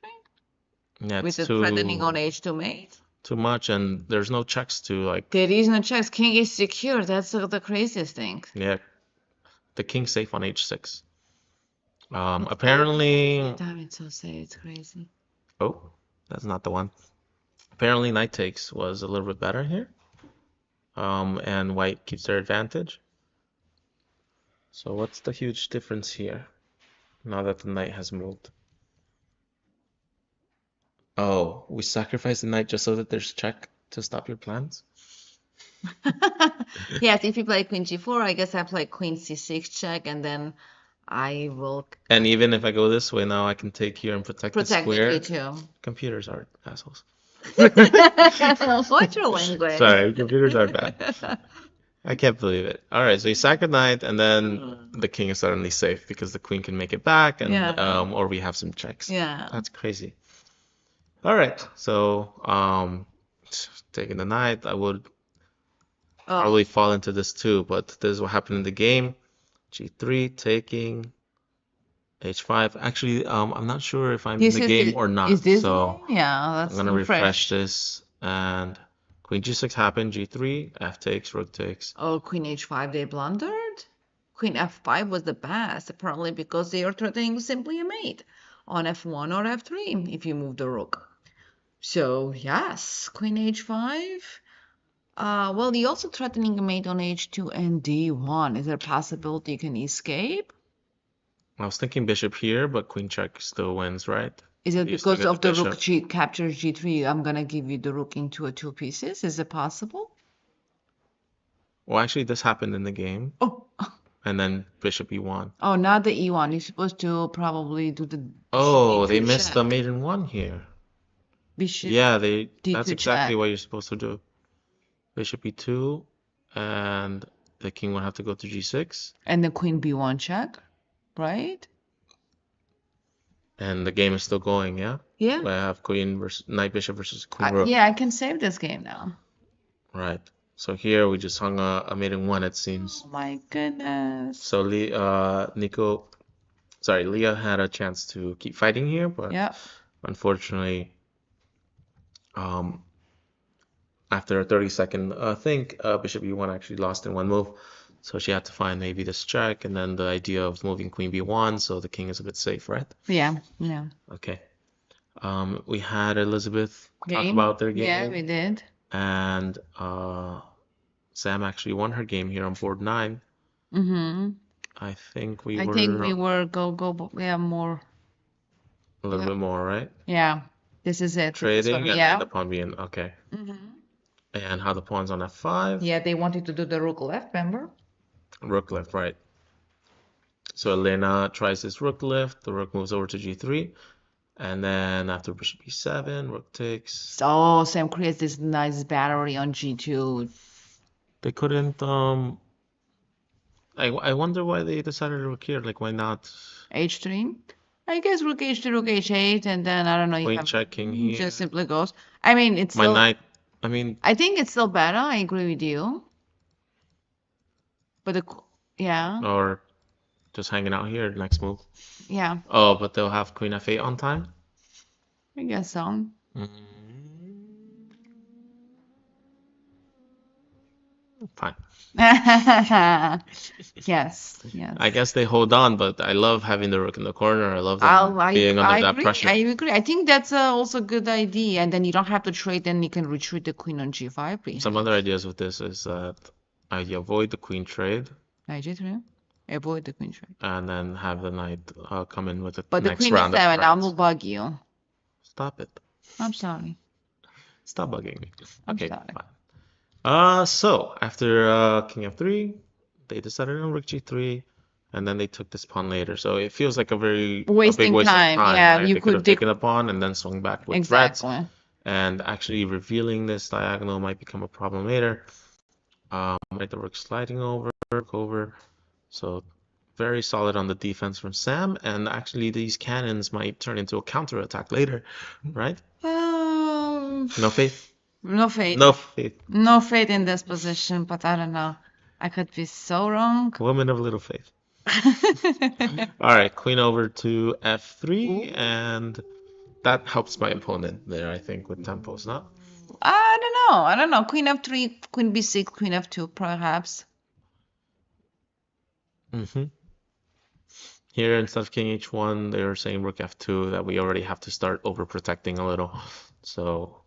Yeah, With it's the threatening on h2 mate. too much, and there's no checks to like. There is no checks. King is secure. That's the craziest thing. Yeah, the king's safe on h6. Apparently. Damn, it's so sad. It's crazy. Oh, that's not the one. Apparently, knight takes was a little bit better here. And white keeps their advantage. So what's the huge difference here now that the knight has moved? Oh, we sacrifice the knight just so that there's check to stop your plans? Yes, if you play queen g4, I guess I play queen c6 check, and then I will And even if I go this way now, I can take here and protect the protect square. the e2. Computers are assholes. What's your language? Sorry, computers are bad. I can't believe it. All right, so you sack a knight, and then the king is suddenly safe because the queen can make it back, and Yeah. or we have some checks. Yeah. That's crazy. All right, so taking the knight, I would probably fall into this too, but this is what happened in the game. G3, taking H5. Actually, I'm not sure if I'm in the game or not. Is this So game? Yeah, that's I'm gonna refresh fresh. this, and queen G6 happened. G3, F takes, rook takes. Oh, queen h5, they blundered? Queen f5 was the best, apparently because they are threatening simply a mate on f1 or f3 if you move the rook. So, yes, queen h5. Well, you're also threatening a mate on h2 and d1. Is there a possibility you can escape? I was thinking bishop here, but queen check still wins, right? Is it You still because get of the bishop. rook captures g3? I'm gonna give you the rook into two pieces. Is it possible? Well, actually, this happened in the game, Oh, and then bishop e1. oh, not the e1. You're supposed to probably do the Oh, they d2 missed check. the mate in one here. Bishop Yeah, d2 that's exactly check. what you're supposed to do. Bishop e2, and the king would have to go to g6. And the queen b1 check, right? And the game is still going, yeah? Yeah. I have queen versus knight bishop versus queen rook. Yeah, I can save this game now. Right. So here we just hung a mate in one, it seems. Oh my goodness. So Leah had a chance to keep fighting here, but Yeah. unfortunately, after a 30-second thing, bishop e1 actually lost in one move. So she had to find maybe this check, and then the idea of moving queen b1, so the king is a bit safe, right? Yeah. Okay. We had Elizabeth talk Game? about their game. Yeah, we did. And Sam actually won her game here on board 9. Mm-hmm. I think we I were think we were more. a little bit more, right? Yeah. This is it. Trading and yeah. the pawn being okay. Mm-hmm. And how the pawn's on f5. Yeah, they wanted to do the rook left, remember? Rook left, right. So Elena tries this rook left. The rook moves over to g3. And then after bishop e7, rook takes. So Sam creates this nice battery on g2. They couldn't. I wonder why they decided to rook here. Like, why not? h3. I guess rook h2, rook h8, and then I don't know. You Queen have checking here. just simply goes. I mean, it's My still. knight. I mean. I think it's still better. I agree with you. But yeah. Or just hanging out here. Next move. Yeah. Oh, but they'll have queen f8 on time. I guess so. Fine. Yes. I guess they hold on, but I love having the rook in the corner. I love them being under that pressure. I agree. I think that's also a good idea. And then you don't have to trade, then you can retreat the queen on g5. Some other ideas with this is that I avoid the queen trade. Knight g3. Avoid the queen trade. And then have the knight come in with the But the next queen round is 7. I of will bug you. Stop it. I'm sorry. Stop bugging me. I'm Okay, sorry. fine. So after king f3, they decided on rook g3, and then they took this pawn later. So it feels like a big waste of time. Yeah, right? you They could have taken the pawn and then swung back with threats. Exactly. And actually revealing this diagonal might become a problem later. Like the rook sliding over. So very solid on the defense from Sam, and actually these cannons might turn into a counterattack later, right? No faith? No faith. No faith. No faith in this position, but I don't know. I could be so wrong. Woman of little faith. All right, queen over to f3, and that helps my opponent there, I think, with tempos, not? I don't know. I don't know. Queen f3, queen b6, queen f2, perhaps. Mm-hmm. Here, instead of king h1, they were saying rook f2, that we already have to start overprotecting a little. So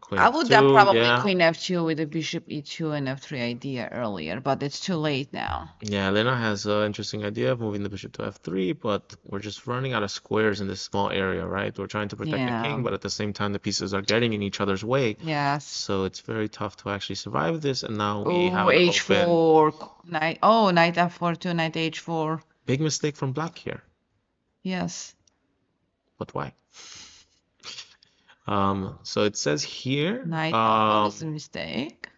queen I would have f2, probably yeah. queen f2 with a bishop e2 and f3 idea earlier, but it's too late now. Yeah, Lena has an interesting idea of moving the bishop to f3, but we're just running out of squares in this small area, right? We're trying to protect the king, but at the same time, the pieces are getting in each other's way. Yes. So it's very tough to actually survive this, and now we have Oh, an h4. open... Knight. Oh, knight f4 to knight h4. Big mistake from black here. Yes. But why? So it says here Knight was a mistake.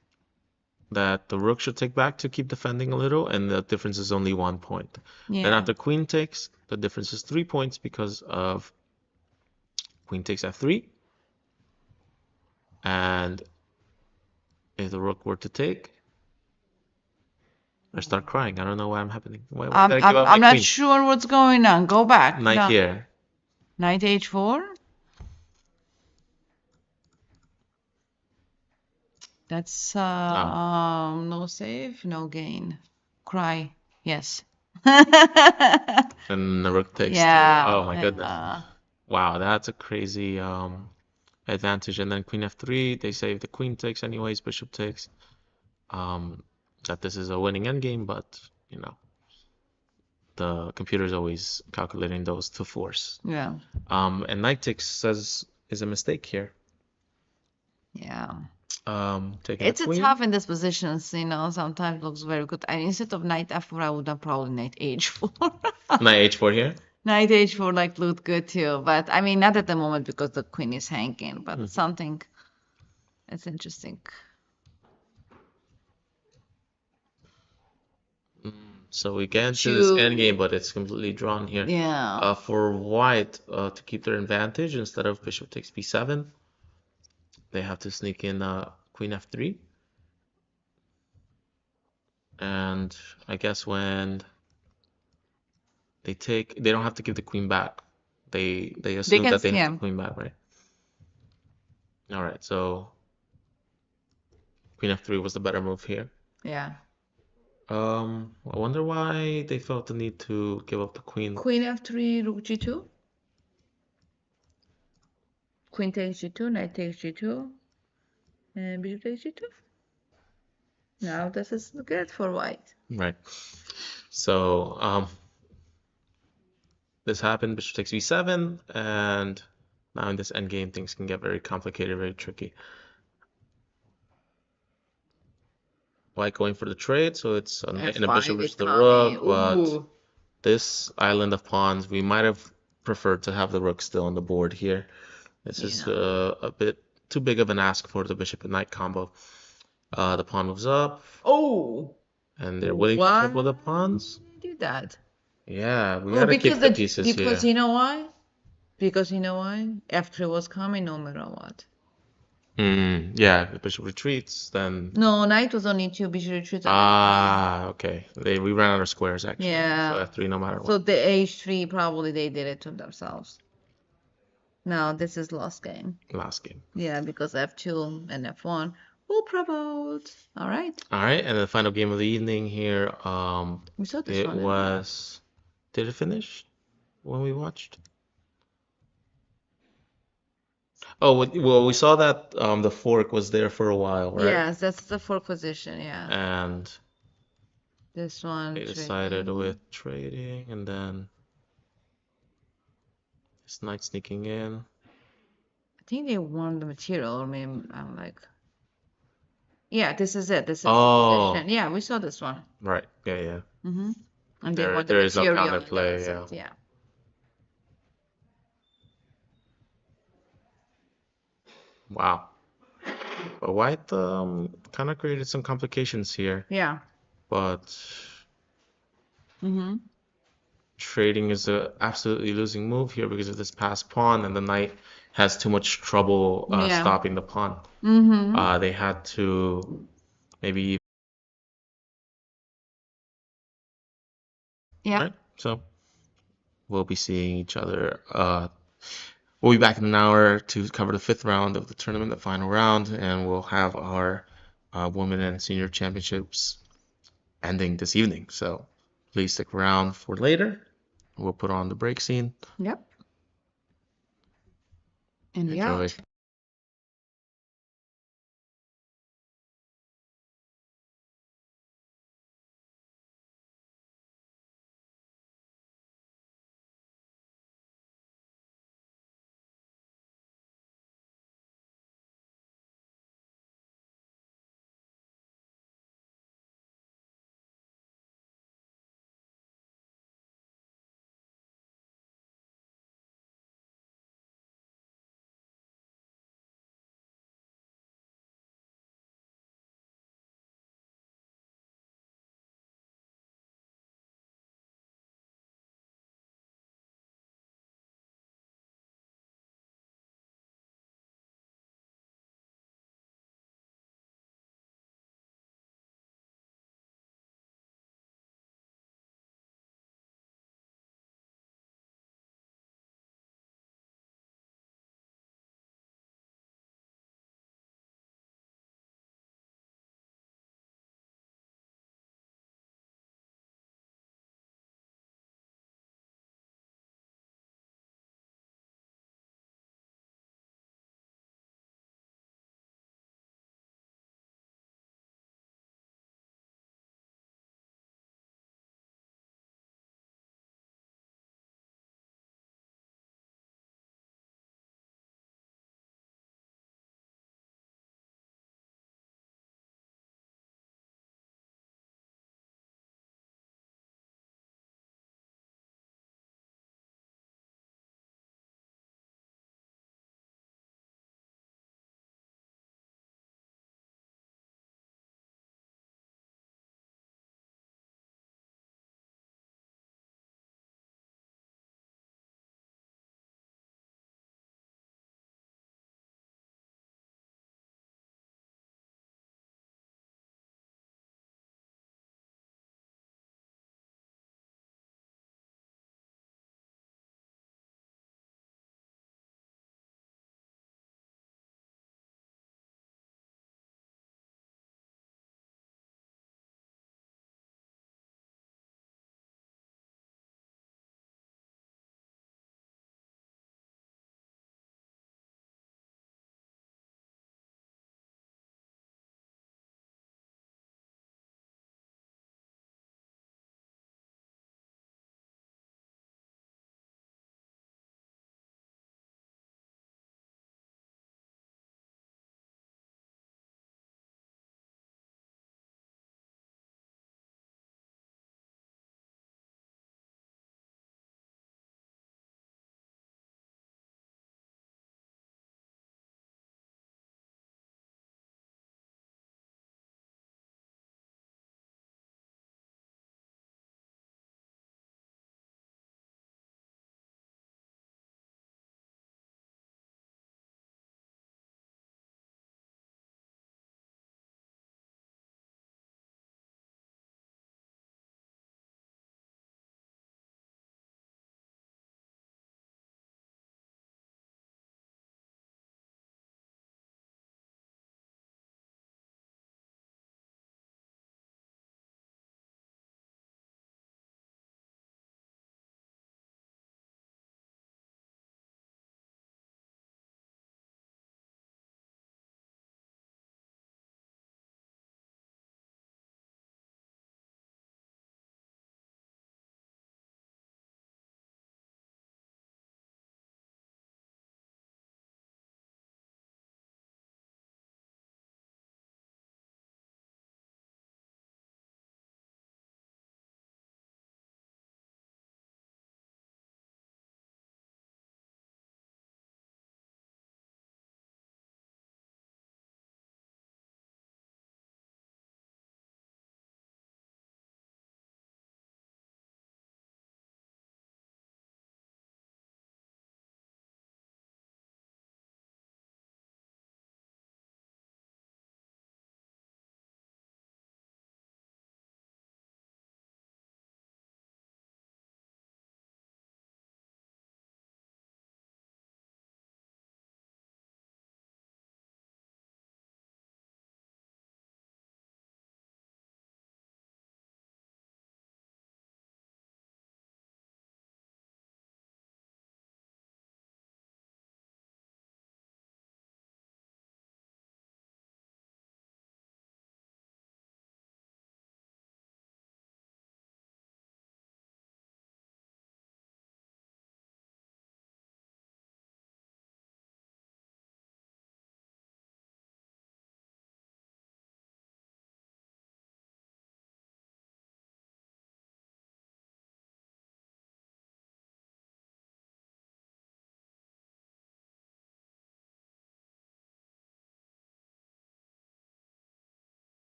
that the rook should take back to keep defending a little, and the difference is only 1 point. Yeah. Then after queen takes, the difference is 3 points because of queen takes f3. And if the rook were to take, I start crying. I don't know why I'm happening. Why did I give up I'm my not queen? sure what's going on. Go back. Knight No. here. Knight h4. That's no save, no gain. Cry. Yes. And the rook takes Yeah. two. Oh my goodness. Wow, that's a crazy advantage. And then queen f3, they say if the queen takes anyways, bishop takes. That this is a winning endgame, but you know, the computer is always calculating those to force. Yeah. And knight takes says is a mistake here. Yeah. Taking It's the a queen. tough in this position, you know, sometimes looks very good. I mean, instead of knight f4, I would have probably knight h4. Knight h4 here. Knight h4 like looked good too, but I mean, not at the moment because the queen is hanging, but something. It's interesting. So we get into this endgame, but it's completely drawn here. Yeah. For white, to keep their advantage, instead of bishop takes b7, they have to sneak in queen f3. And I guess when they take, they don't have to give the queen back. They assume that they have the queen back, right? All right, so queen f3 was the better move here. Yeah. I wonder why they felt the need to give up the queen. Queen f3, rook g2. Queen takes g2, knight takes g2, and bishop takes g2. Now this is good for white. Right. So this happened, bishop takes b7, and now in this endgame things can get very complicated, very tricky. White going for the trade, so it's a knight and a bishop versus the rook, but this island of pawns, we might have preferred to have the rook still on the board here. This is a bit too big of an ask for the bishop and knight combo. The pawn moves up. Oh! And they're willing to triple the pawns. Do that. Yeah, we gotta keep the pieces here. Because you know why? Because you know why? F3 was coming no matter what. Yeah, the bishop retreats, then... No, knight was only 2, bishop retreats. Okay. We ran out of squares, actually. Yeah. So F3 no matter what. So the H3, probably they did it to themselves. Now, this is last game. Last game. Yeah, because F2 and F1 will promote. All right. All right, and the final game of the evening here, we saw this it one. was... Did it finish when we watched? Oh, well, we saw that the fork was there for a while, right? Yes, that's the fork position, yeah. And this one they decided with trading, and then this knight sneaking in. I think they won the material, or maybe I'm like, yeah, this is it. This is the position. Yeah, we saw this one. Right. Yeah. Mm-hmm. And they won the there is no material counterplay. Yeah. Wow. But White kind of created some complications here, Yeah. but Mm-hmm. trading is a absolutely losing move here because of this passed pawn, and the knight has too much trouble Yeah. stopping the pawn. Mm-hmm. They had to maybe. Yep. Right, so we'll be seeing each other. We'll be back in an hour to cover the fifth round of the tournament, the final round, and we'll have our women and senior championships ending this evening. So please stick around for later. We'll put on the break scene. Yep. And we Enjoy. out.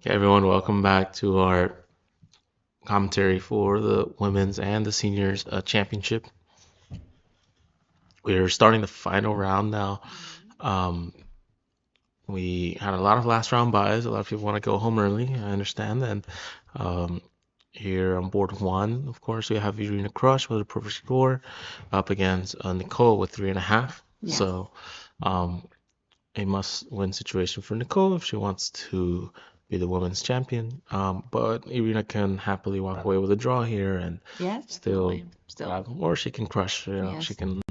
Okay, everyone, welcome back to our commentary for the women's and the seniors championship. We're starting the final round now. Um, we had a lot of last round buys. A lot of people want to go home early. I understand. And um, here on board one, of course, we have Irina Crush with a perfect score up against Nicole with 3.5. Yes. So um, a must-win situation for Nicole if she wants to be the women's champion. But Irina can happily walk away with a draw here and Yes, still definitely. Still. or she can crush, Yes. she can crush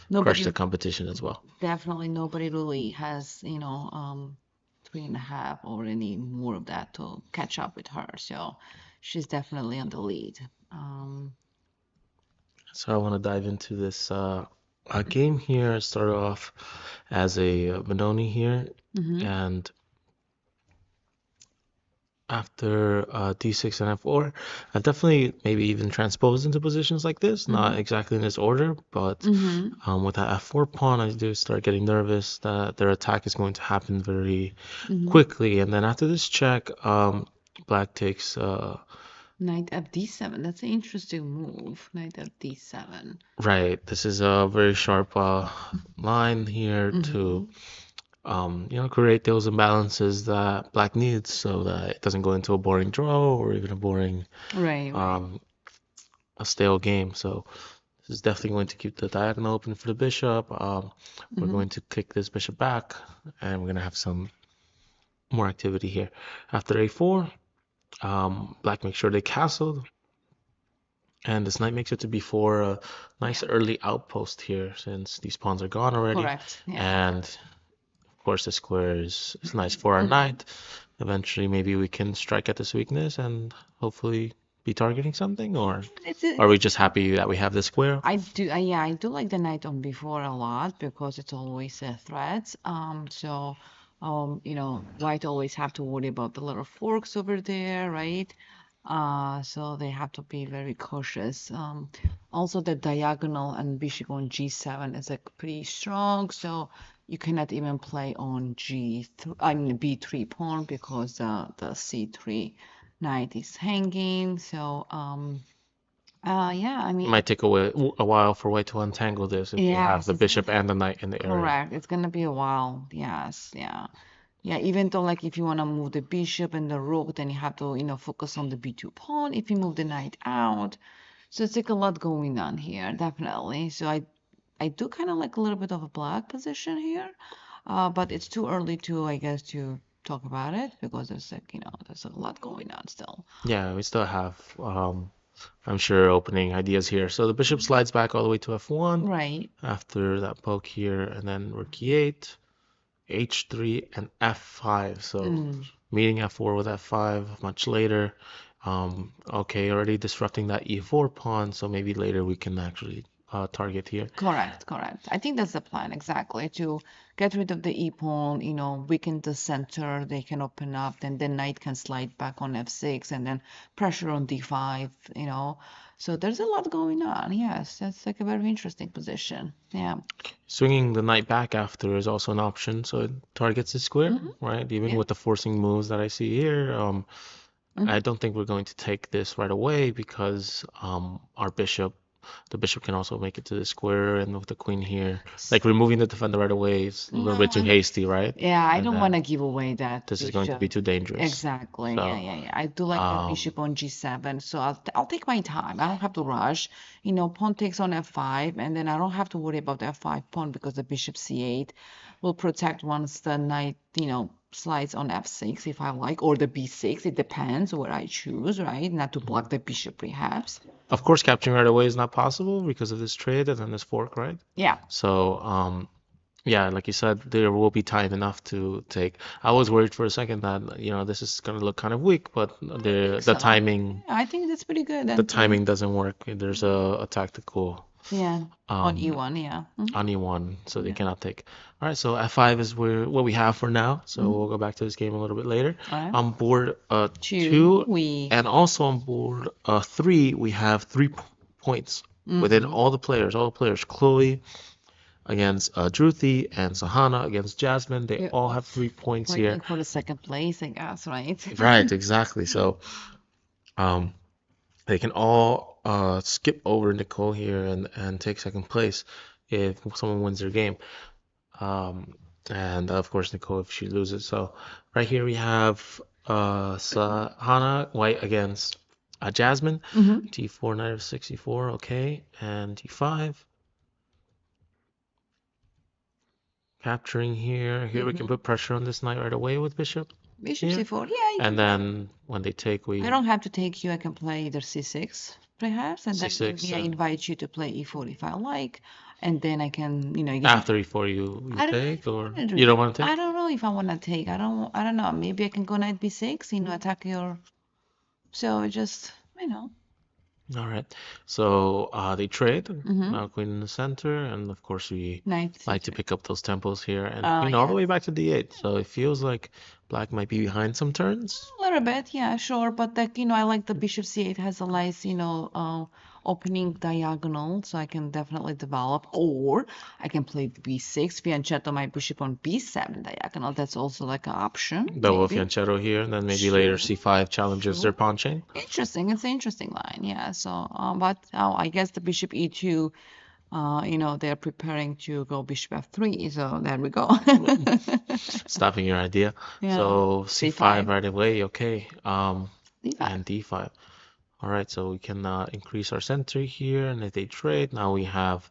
Nobody, the competition as well. definitely nobody really has, 3.5 or any more of that to catch up with her. So she's definitely on the lead. Um, So I want to dive into this game here. Start off as a Benoni here, mhm, and after d6 and f4, I've definitely maybe even transposed into positions like this, not exactly in this order, but mhm, with that f4 pawn, I do start getting nervous that their attack is going to happen very mhm. quickly. And then after this check, black takes Knight fd7. That's an interesting move. Knight fd7. right. This is a very sharp line here to create those imbalances that black needs so that it doesn't go into a boring draw or even a boring Right, right. a stale game. So this is definitely going to keep the diagonal open for the bishop. We're going to kick this bishop back, and we're going to have some more activity here. After a4, black makes sure they castled, and this knight makes it to b4, a nice early outpost here since these pawns are gone already. Correct. Yeah. And of course, the square is nice for our knight. Eventually, maybe we can strike at this weakness and hopefully be targeting something, or are we just happy that we have this square? I do, yeah, I do like the knight on b4 a lot because it's always a threat. White always have to worry about the little forks over there, right? So they have to be very cautious. Also the diagonal and bishop on g7 is like pretty strong, so you cannot even play on b3 pawn because the c3 knight is hanging. So yeah, I It mean, might take a while for white to untangle this if we have yes, the it's gonna bishop and the knight in the area. correct. It's gonna be a while. Yes, yeah. Yeah, even though like if you want to move the bishop and the rook, then you have to, focus on the b2 pawn if you move the knight out. So it's like a lot going on here, definitely. So I do kind of like a little bit of a black position here. But it's too early to, I guess, to talk about it because there's like, there's a lot going on still. Yeah, we still have, I'm sure, opening ideas here. So the bishop slides back all the way to f1 Right. after that poke here, and then rook e8, h3, and f5. So meeting f4 with f5 much later. Okay, already disrupting that e4 pawn, so maybe later we can actually target here. Correct, correct. I think that's the plan exactly to get rid of the e pawn, weaken the center, they can open up, then the knight can slide back on f6 and then pressure on d5, So there's a lot going on. Yes, that's like a very interesting position. Yeah. Swinging the knight back after is also an option, so it targets the square, right? Even with the forcing moves that I see here, I don't think we're going to take this right away because the bishop can also make it to the square, and with the queen here, like removing the defender right away is a little bit too hasty, right? Yeah, I And don't then want to give away that this is going to be bishop. too dangerous. Exactly. So, Yeah. I do like the bishop on g7, so I'll take my time. I don't have to rush. Pawn takes on f5, and then I don't have to worry about the f5 pawn because the bishop c8 will protect once the knight, slides on f6 if I like, or the b6. It depends what I choose, right? Not to block the bishop, perhaps. of course, capturing right away is not possible because of this trade and then this fork, right? Yeah. So, yeah, like you said, there will be time enough to take. I was worried for a second that, this is gonna look kind of weak, but the timing, I think that's pretty good. the timing doesn't work. There's a tactical Yeah, on e1, yeah. on e1, so they cannot take. All right, so f5 is what we have for now. So we'll go back to this game a little bit later. All right. On board Two, and also on board 3, we have 3 points within all the players. Chloe, against Druthi and Sahana against Jasmine. They Yeah, all have 3 points here. fighting for the second place, I guess, right? Right, exactly. So um, they can all skip over Nicole here and take second place if someone wins their game. Um, and of course, Nicole if she loses. So right here we have Sahana White against Jasmine. Mm-hmm. T4 knight of 64, okay, and T5. Capturing here. Here we can put pressure on this knight right away with bishop Bishop here. c4. Yeah, you And can then when they take, we I don't have to take you. I can play either c6, perhaps, and then c6. maybe I invite you to play e4 if I like, and then I can, you can. After e4 you I don't know take, if I or want to do you don't that. want to take? I don't know if I want to take. I don't know. Maybe I can go knight b6, attack your. So it just, All right. So they trade. Mm-hmm. Now queen in the center, and of course we Knight like to c3. pick up those tempos here, and Oh, queen all the yes. way back to d8. So it feels like black might be behind some turns. A little bit, yeah, sure. But like, I like the bishop c8 has a nice, opening diagonal, so I can definitely develop. Or I can play b6, fianchetto my bishop on b7 diagonal. That's also like an option, Double maybe. fianchetto here, and then maybe later Sure. c5 challenges their pawn chain. Interesting. It's an interesting line, yeah. So, but I guess the bishop e2, they're preparing to go bishop f3. So there we go. Stopping your idea. Yeah. So c5 c5. right away, okay. d5. And d5. All right, so we can increase our center here, and if they trade, now we have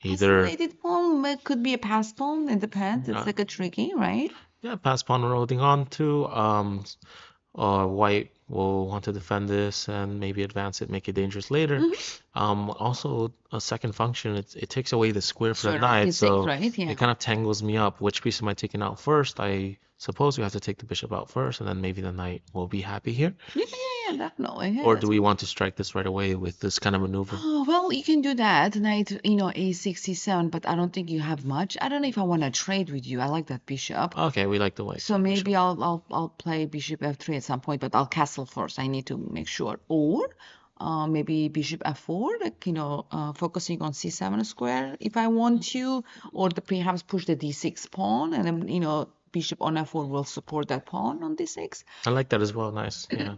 either Isolated pawn could be a pass pawn. It depends. It's like a tricky, right? yeah, pass pawn we're holding on to. White will want to defend this and maybe advance it, make it dangerous later. Also, a second function, it takes away the square for the Sure, knight, it's so right, yeah. it kind of tangles me up. Which piece am I taking out first? I suppose we have to take the bishop out first, and then maybe the knight will be happy here. Yeah, definitely. Yeah, Or do we want to strike this right away with this kind of maneuver? Oh, well, you can do that. Knight, a6, c7, but I don't think you have much. I don't know if I want to trade with you. I like that bishop. Okay, we like the white. So maybe I'll play bishop f3 at some point, but I'll castle first. I need to make sure. Or maybe bishop f4, like focusing on c7 square if I want to, or perhaps push the d6 pawn, and then bishop on f4 will support that pawn on d6. I like that as well. Nice. Yeah.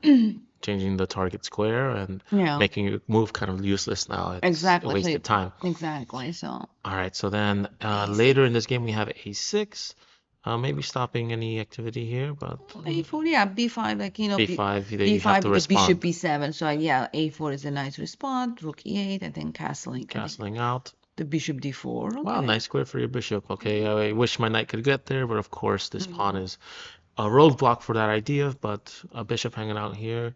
Changing the target square and Yeah. making your move kind of useless now. It's Exactly. a wasted time. Exactly. So. All right. So then later in this game we have a6. Maybe stopping any activity here, but a4, yeah, b5, like b5, you b5 have to with bishop respond. b7. So yeah, a4 is a nice response. Rook e8, and then castling. Castling out. The bishop d4. Okay. Wow, nice square for your bishop. Okay, I wish my knight could get there, but of course this pawn is a roadblock for that idea. But a bishop hanging out here,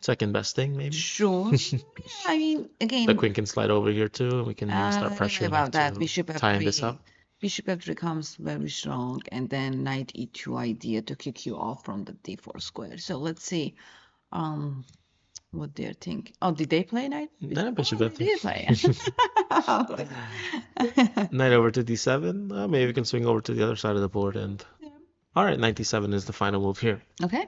second best thing maybe. Sure. Yeah, I mean, again, The queen can slide over here too, and we can start I don't know pressuring about that. to Bishop tying this f3. up. Bishop f3 comes very strong, and then knight e2 idea to kick you off from the d4 square. So let's see. What they're thinking. Oh, did they play knight? Yeah, bishop They f3. did play. Knight over to d7. Maybe we can swing over to the other side of the board. And all right, knight d7 is the final move here Okay.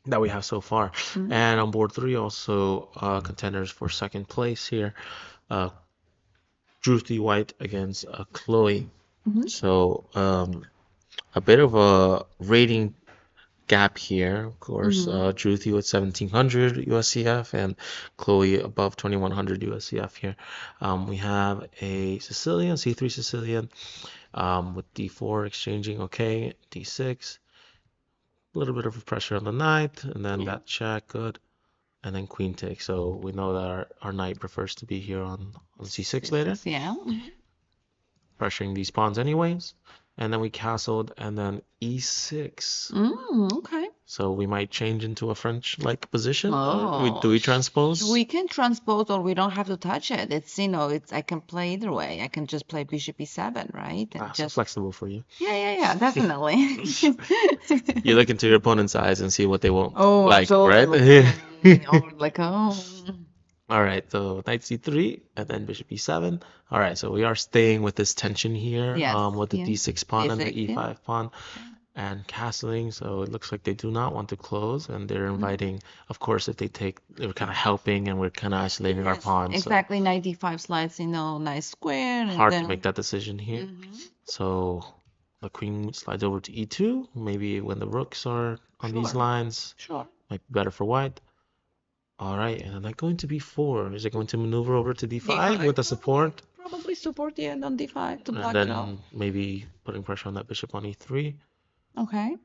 that we have so far. And on board 3, also contenders for second place here. Druthi White against Chloe. So a bit of a rating gap here, of course. Druthi with 1700 USCF and Chloe above 2100 USCF here. We have a Sicilian, C3 Sicilian, with D4 exchanging, okay, D6. A little bit of pressure on the knight, and then that check, good. And then queen takes. So we know that our knight prefers to be here on C6 later. Yeah. Pressuring these pawns anyways. And then we castled, and then E6. Okay. So we might change into a French-like position. Oh. Do we transpose? We can transpose, or we don't have to touch it. It's I can play either way. I can just play bishop e7, right? And So flexible for you. Yeah, definitely. You look into your opponent's eyes and see what they won't Oh, like, totally. right? Like, oh. All right, so knight c3 and then bishop e7. All right, so we are staying with this tension here, Yes, with the yeah. d6 pawn and the D6, e5 yeah. pawn. and castling, so it looks like they do not want to close, and they're inviting, of course, if they take, they're kind of helping, and we're kind of isolating our Yes, pawns, so exactly. 95 slides, nice square, and hard to then make that decision here. Mhm. So the queen slides over to e2, maybe when the rooks are on these Sure, lines, sure. might be better for white. All right, and then like going to b4. Is it going to maneuver over to d5 with the support? Probably support the end on d5 to And block it off. then maybe putting pressure on that bishop on e3. Okay.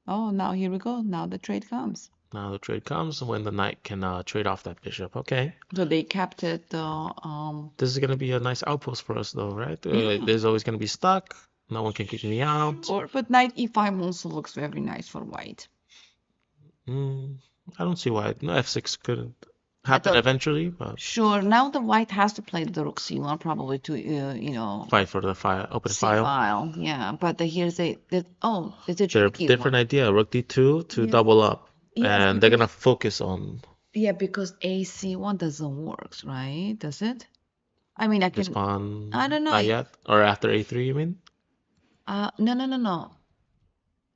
Oh, now here we go. Now the trade comes. Now the trade comes when the knight can trade off that bishop. Okay. So they kept it. This is going to be a nice outpost for us, though, right? Yeah. This is always going to be stuck. No one can kick me out. Or, but knight e5 also looks very nice for white. I don't see why. No, f6 could happen eventually, but Sure. Now the white has to play the rook c1 probably to fight for the open c file. file. Yeah, but here's it's a They're a tricky different one. idea. Rook d2 to double up, and they're gonna focus on Yeah, because ac1 doesn't work, right? Does it? I mean, I this can. pawn. I don't know. Not yet, or after a3, you mean? No.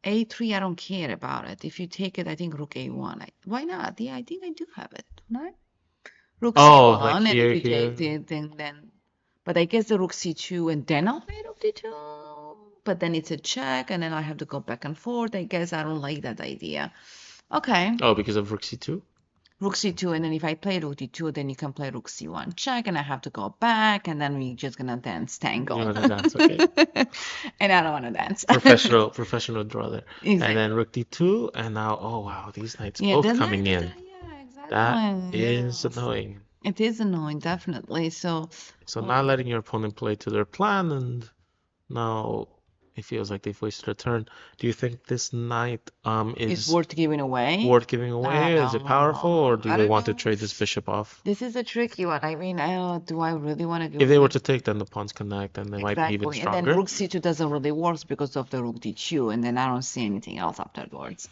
A3, I don't care about it. If you take it, I think rook a1. Why not? Yeah, I think I do have it, right? Rook Oh, c1, like and here, if you here. take it, then. But I guess the rook c2, and then I'll play rook d2. But then it's a check, and then I have to go back and forth. I guess I don't like that idea. Okay. Oh, because of rook c2? Rook c2, and then if I play rook d2, then you can play rook c1 check, and I have to go back, and then we're just gonna dance tango. You wanna dance, okay. And I don't want to dance. Professional draw there. Exactly. And then rook d2, and now, oh wow, these knights Yeah, both coming in. Yeah, exactly. That is Yes. annoying. It is annoying, definitely. So Not letting your opponent play to their plan, and now it feels like they've wasted a turn. Do you think this knight it's is worth giving away. worth giving away? Is it powerful, or do I they don't want to know. trade this bishop off? This is a tricky one. I mean, do I really want to give If they away? were to take, then the pawns connect, and they might be even Exactly. And then stronger. rook c2 doesn't really work because of the rook d2, and then I don't see anything else afterwards.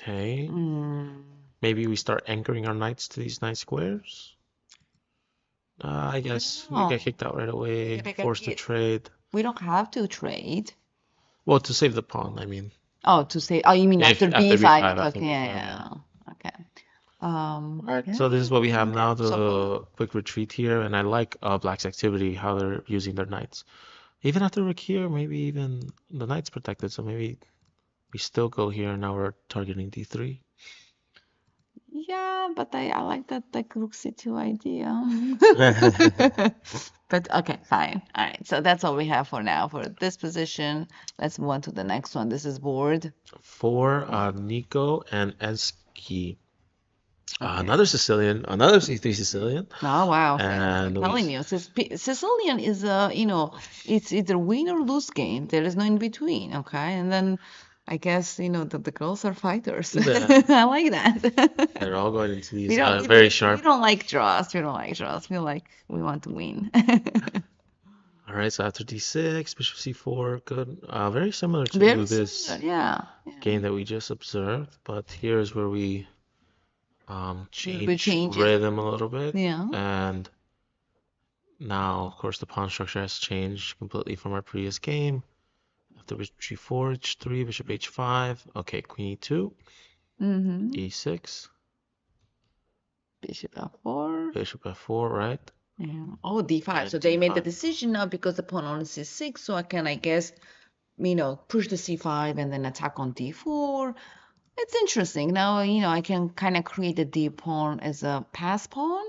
Okay. Mm. Maybe we start anchoring our knights to these nice squares. I guess we get kicked out right away, forced to trade. We don't have to trade. Well, to save the pawn, I mean. Oh, to say, you mean after after b5? b5, Okay, yeah. Okay. Alright, so this is what we have now, the quick retreat here, and I like Black's activity, how they're using their knights. Even after rook here, maybe even the knight's protected, so maybe we still go here, and now we're targeting d3. Yeah, but I like that like rook c2 idea. But okay, fine. All right, so that's all we have for now for this position. Let's move on to the next one. This is board For Nico and Eski. Another Sicilian, another C3 Sicilian. Oh wow! And I'm telling you, Sicilian is it's either win or lose game. There is no in between. Okay, and then I guess the girls are fighters. Yeah. I like that. They're all going into these we very sharp. We don't like draws. We don't like draws. We want to win. All right, so after d6, bishop c4, good. Very similar to Very this similar, yeah. game that we just observed, but here's where we change change it. rhythm a little bit. Yeah. And now, of course, the pawn structure has changed completely from our previous game. After bishop g4, h3, bishop h5. Okay, queen e2, e6, Bishop f4. bishop f4, right? Yeah. Oh, d5. And So they made the d5. decision now because the pawn on c6. So I can, I guess, push the c5 and then attack on d4. It's interesting. Now, I can kind of create the d pawn as a pass pawn.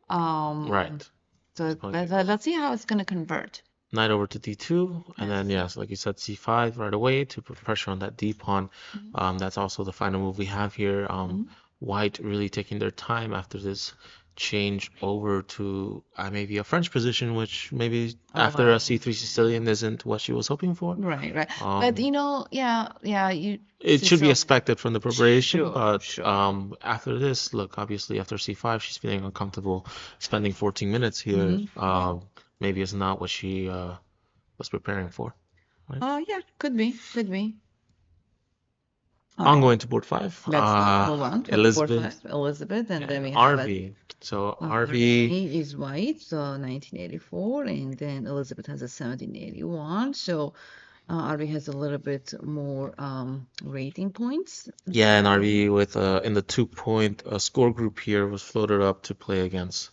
Right. So let's see how it's going to convert. Knight over to d2, and then yes, like you said, c5 right away to put pressure on that d pawn. That's also the final move we have here. White really taking their time after this change over to maybe a French position, which maybe after a c3 Sicilian isn't what she was hoping for. Right. But it should be expected from the preparation, Sure, but sure. after this, look, obviously after c5, she's feeling uncomfortable spending 14 minutes here. Maybe it's not what she was preparing for. Right? Oh, yeah, could be. I'm going to board 5. Let's move on to Elizabeth. Elizabeth, and then we have RV. So RV is white, so 1984, and then Elizabeth has a 1781. So RV has a little bit more rating points. Yeah, and RV with in the 2 point score group here was floated up to play against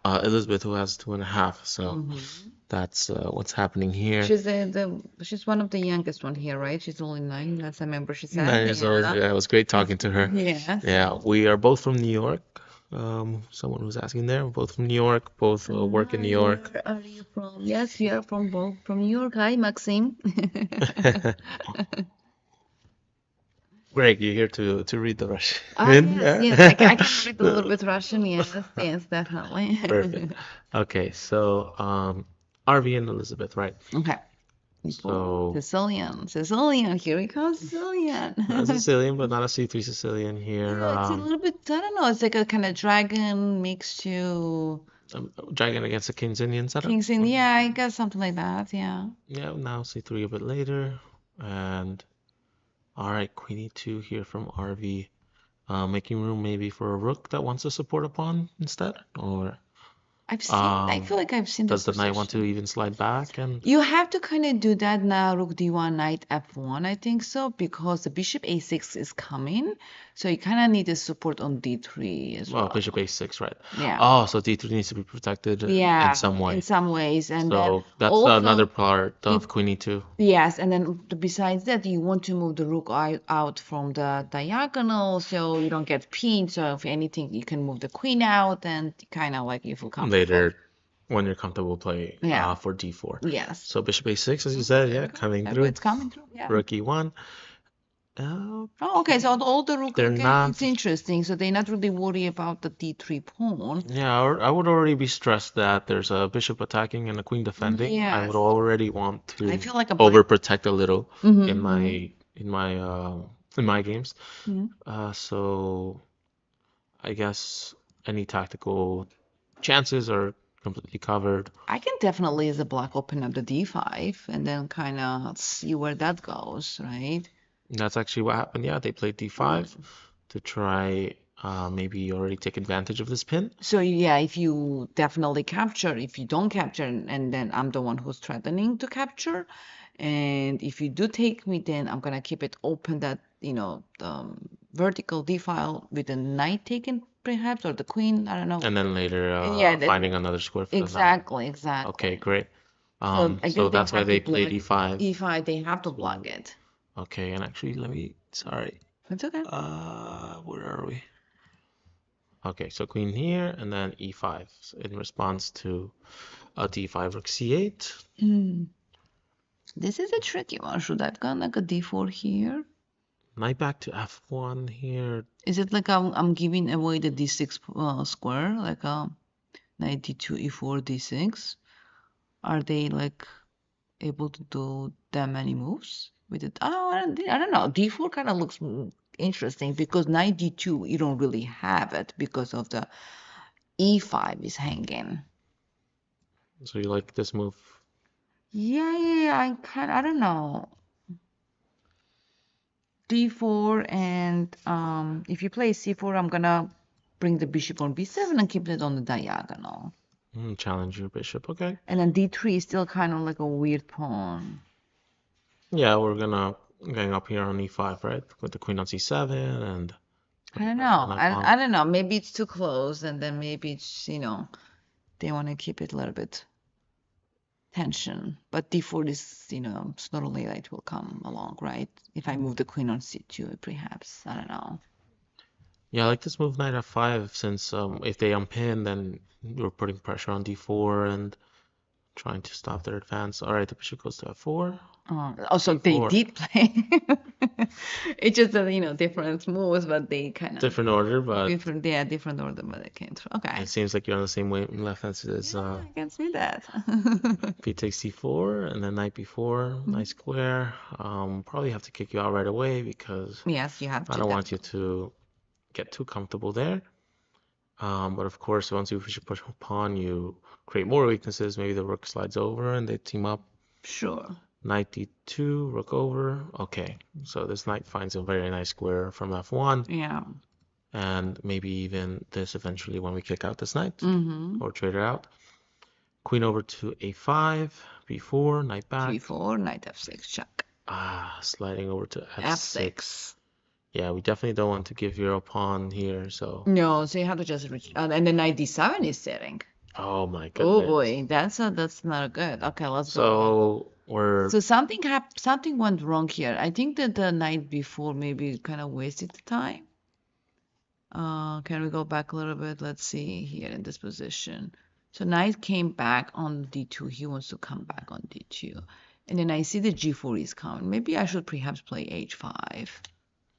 Elizabeth, who has 2.5. So that's what's happening here. She's one of the youngest one here, right? She's only 9, as I remember she said. 9 years old. Yeah, it was great talking to her. Yes. Yeah, we are both from New York. Someone was asking there. We're both from New York. Both work in New York. Where are you from? Yes, we are from both from New York. Hi, Maxim. Greg, you're here to read the Russian. Yes, I can read a little bit Russian. Yes, yes, definitely. Perfect. Okay, so RV and Elizabeth, right? Okay. So Sicilian. Here we go, Sicilian. a Sicilian, but not a C3 Sicilian here. Yeah, it's a little bit, I don't know, it's like a kind of dragon mixed to Dragon against the King's Indian setup. King's Indian. Yeah, I guess something like that. Yeah. Yeah, now C3 a bit later. And all right, Queen E2 here from RV. Making room maybe for a rook that wants to support a pawn instead, or I feel like I've seen does this the knight want to position. even slide back? And You have to kind of do that now, rook d1, knight f1, I think so, because the bishop a6 is coming. So you kind of need a support on d3 as well. bishop a6, right? Yeah. Oh, so d3 needs to be protected Yeah, in some way. in some ways. And So then that's also, another part of if Queen E2. yes, and then besides that, you want to move the rook out from the diagonal so you don't get pinned. So if anything, you can move the queen out and kind of like you feel comfortable. Later, when you're comfortable, play Yeah. for d4. Yes. So bishop a6, as you said, yeah, coming through. It's coming through. Yeah. Rook e1. Oh, okay. So all the rook, They're okay, not. it's interesting. So they're not really worried about the d3 pawn. Yeah, I would already be stressed that there's a bishop attacking and a queen defending. I would Yes. already want to I feel like a overprotect a little Mhm, in my games. mhm. So I guess any tactical chances are completely covered. I can definitely, as a black, open up the d5 and then kind of see where that goes, right? And that's actually what happened. Yeah, they played d5 to try maybe already take advantage of this pin. So yeah, if you definitely capture, if you don't capture, and then I'm the one who's threatening to capture, and if you do take me, then I'm gonna keep it open that vertical d file with the knight taken perhaps or the queen, I don't know. And then later Yeah, finding another square for the knight. Exactly. Okay, great. So I So guess that's why have they to played block e5. e5. They have to block it. Okay, and actually, sorry. That's okay. Where are we? Okay, so queen here, and then e5 in response to d5, rook c8. This is a tricky one. Should I have gone like a d4 here? Knight back to f1 here. Is it like I'm giving away the d6 square, like knight d2, e4, d6? Are they like able to do that many moves with it? Oh, I don't know. D4 kind of looks interesting because knight d2 you don't really have it because of the e5 is hanging. So you like this move? Yeah. I don't know. d4 and if you play c4, I'm gonna bring the bishop on b7 and keep it on the diagonal. Challenge your bishop, okay. And then d3 is still kind of like a weird pawn. Yeah, we're going up here on e5, right? With the queen on c7 and I don't know. I don't know. Maybe it's too close, and then maybe it's they want to keep it a little bit tension. But d4 is sooner or later it will come along, right? If I move the queen on c2, perhaps. I don't know. Yeah, I like this move knight f5 since if they unpin, then you're putting pressure on d4 and trying to stop their advance. All right, the bishop goes to f4. Also, they did play. It's just that, different moves, but they kind of different order, but different order, but they came through. Okay. It seems like you're on the same left hand as I can see that. if he takes c4 and then knight b4, nice square. Probably have to kick you out right away because yes, you have to. I don't want you to get too comfortable there. But of course, once you push a pawn, you create more weaknesses. Maybe the rook slides over and they team up. Sure. Knight d2, rook over. Okay, so this knight finds a very nice square from f1. Yeah. And maybe even this eventually when we kick out this knight or trade it out. Queen over to a5, b4, knight back. g4, knight f6, check. Sliding over to f6. f6. Yeah, we definitely don't want to give your pawn here, so. No, so you have to just reach, and then knight d7 is sitting. Oh my Oh goodness. boy, that's not good. Okay, let's go. So we're. So something went wrong here. I think that the knight before maybe kind of wasted the time. Can we go back a little bit? Let's see here in this position. So knight came back on d2. He wants to come back on d2. And then I see the g4 is coming. Maybe I should perhaps play h5.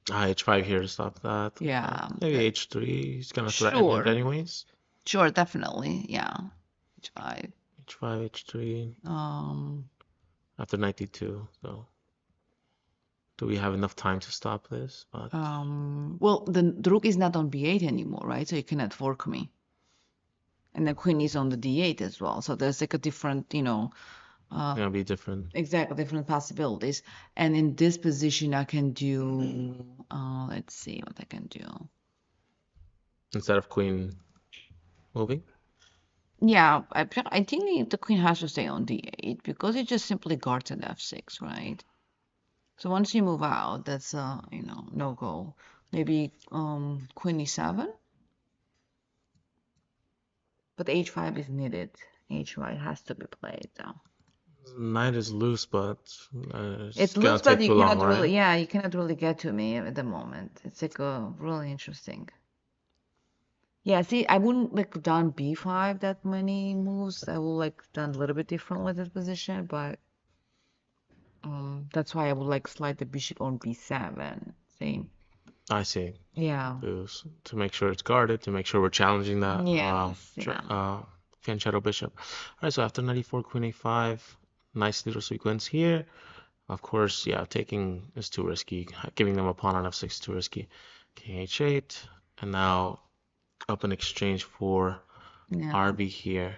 h5 here to stop that. Yeah. Maybe h3. He's gonna threaten Sure. it anyways. Sure, definitely. Yeah. h5. h5, h3. After knight d2. So do we have enough time to stop this? But well, the rook is not on b8 anymore, right? So you cannot fork me. And the queen is on the d8 as well. So there's like a different, gonna be different. Exactly, different possibilities. And in this position, I can do, let's see what I can do. Instead of queen moving? Yeah, I think the queen has to stay on d8 because it just simply guards at f6, right? So once you move out, that's no go. Maybe queen e7. But h5 is needed. h5 has to be played though. Knight is loose, but It's gonna loose, take but you too long, cannot really, right? yeah, you cannot really get to me at the moment. It's like really interesting. Yeah, see, I wouldn't like done b5 that many moves. I would like done a little bit different with this position, but that's why I would like slide the bishop on b7. See? I see. Yeah. To make sure it's guarded, to make sure we're challenging that Yes, yeah. Fian Shadow Bishop. All right, so after 94, queen a5, nice little sequence here. Of course, yeah, taking is too risky. Giving them a pawn on f6 is too risky. King h8, and now up in exchange for Yeah. RB here.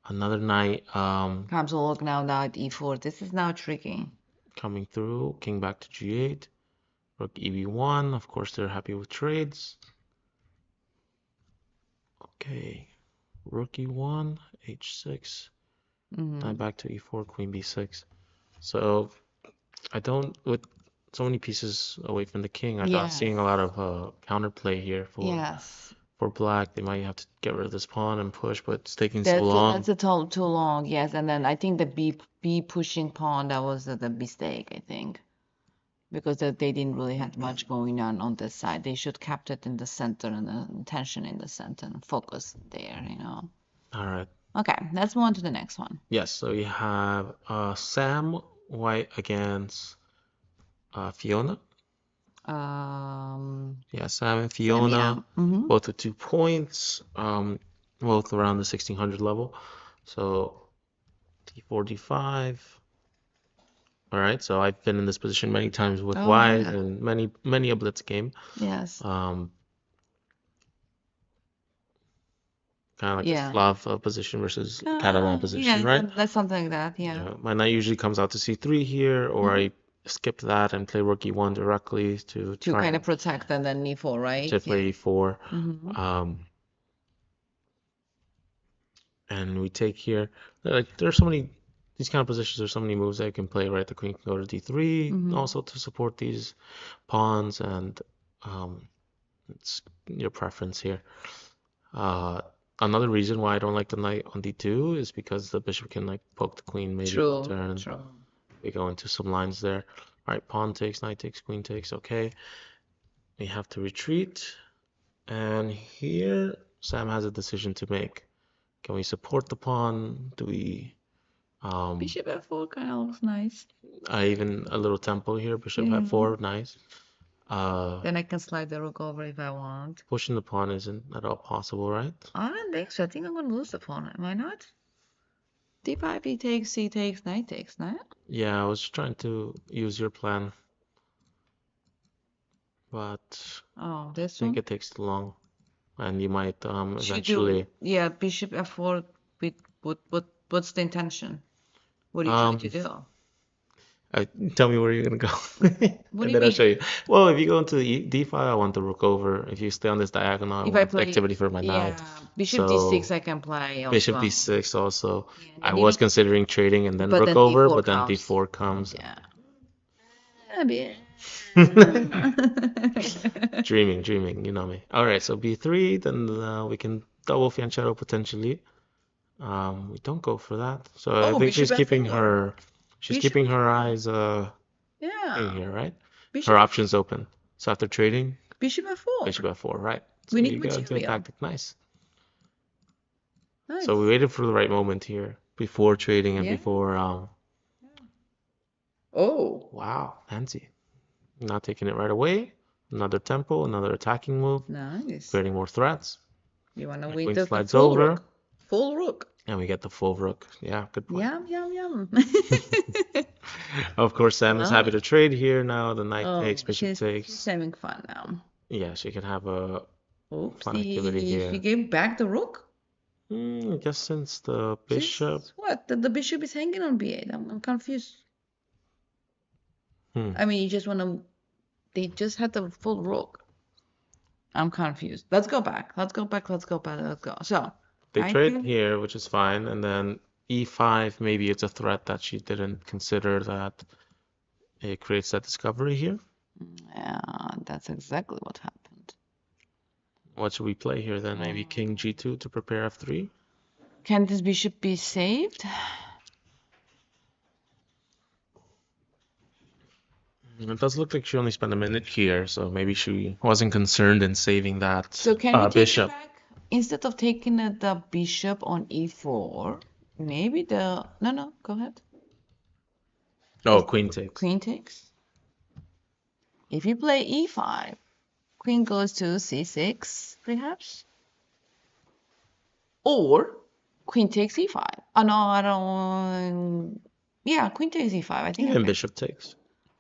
Another knight Comes a look now at e4. This is now tricky. coming through. King back to g8. Rook eb1. Of course, they're happy with trades. Okay. Rook e1, h6. Knight back to e4, queen b6. So I don't, with so many pieces away from the king, I'm not seeing a lot of counterplay here for black. They might have to get rid of this pawn and push, but it's taking so long. That's too long, yes. And then I think the b pushing pawn, that was the mistake, I think. Because they didn't really have much going on this side. They should kept it in the center and the tension in the center and focus there, All right. Okay, let's move on to the next one. Yes, so you have Sam White against Fiona. Yeah, Sam and Fiona, both with 2 points, both around the 1600 level. So d4, d5. All right, so I've been in this position many times with White and many a blitz game. Yes. Kind of like a Slav position versus Catalan position, right? That's something like that, yeah. My knight usually comes out to c3 here, or I skip that and play rook e1 directly to try kind of protect and then e4, right? to play e4. And we take here, like there's so many, these kind of positions, there's so many moves that you can play, right? The queen can go to d3 also to support these pawns, and it's your preference here. Another reason why I don't like the knight on d2 is because the bishop can like poke the queen maybe turn. We go into some lines there. All right, pawn takes, knight takes, queen takes. Okay, we have to retreat, and here Sam has a decision to make. Can we support the pawn? Do we Bishop f4 kind of looks nice. Even a little tempo here, bishop f4, nice. Then I can slide the rook over if I want. Pushing the pawn isn't at all possible, right? I don't think so. I think I'm going to lose the pawn. Am I not? d5, he takes, c takes, knight takes, no? Yeah, I was trying to use your plan, but I think it takes too long, and you might eventually. Yeah, bishop f4 with what's the intention? What are you trying to do? Tell me where you're gonna go, What do and you then I'll mean? show you. Well, if you go into d5, I want the rook over. If you stay on this diagonal, I If I want play, activity for my knight. yeah, bishop d6, So I can play bishop also. d6 also. Yeah, and I then you was don't, considering trading and then but rook then over, d4 but then comes. d4 comes. Yeah. Yeah, Dreaming, dreaming, you know me. All right, so b3, then we can double fianchetto potentially. We don't go for that. So I Oh, think bishop f4. she's Bishop keeping her f4. eyes in Yeah. here, right? Her Bishop options f4. open. So after trading, Bishop bishop f4. f4, right? So We need you got a good material. tactic, nice. So we Nice. waited for the right moment here before trading and Yeah. before Oh, wow, fancy. Not taking it right away. Another tempo, another attacking move, nice. creating more threats. You wanna The wait queen the slides full over, rook. Full rook. and we get the full rook. Yeah, good play. Yum, yum, yum. Of course, Sam is Well, happy to trade here now. The knight oh, takes, bishop she's takes. having fun now. Yeah, she can have a fun activity Oopsie, she here. gave back the rook? I guess since the bishop. She's what? The bishop is hanging on b8. I'm confused. Hmm. I mean, you just wanna. They just had the full rook. I'm confused. Let's go back. Let's go back. Let's go back. Let's go. So, They I trade think. here, which is fine, and then e5, maybe it's a threat that she didn't consider that it creates that discovery here. Yeah, that's exactly what happened. What should we play here then? Maybe king g2 to prepare f3? Can this bishop be saved? It does look like she only spent a minute here, so maybe she wasn't concerned in saving that So can we take it bishop. back? Instead of taking the bishop on e4, maybe the... No, go ahead. Oh, queen takes. Queen takes. If you play e5, queen goes to c6, perhaps? Or queen takes e5. Oh, no, I don't... Yeah, queen takes e5. I think Even bishop takes.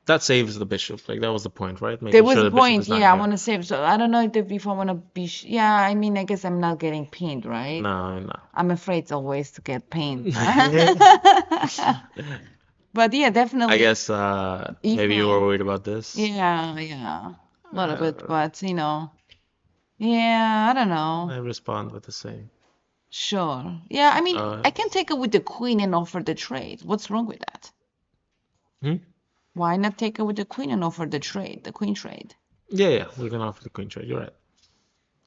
That saves the bishop. Like, that was the point, right? there Making was sure a the bishop point, is not yeah, I here. want to save. So I don't know if I want to be... Yeah, I mean, I guess I'm not getting pinned, right? No. I'm afraid always to get pinned. But yeah, definitely. I guess maybe you were worried about this. Yeah, a little bit, but yeah, I don't know. I respond with the same. Sure. Yeah, I mean, I can take it with the queen and offer the trade. What's wrong with that? Why not take it with the queen and offer the trade, the queen trade? Yeah, we can offer the queen trade. You're right.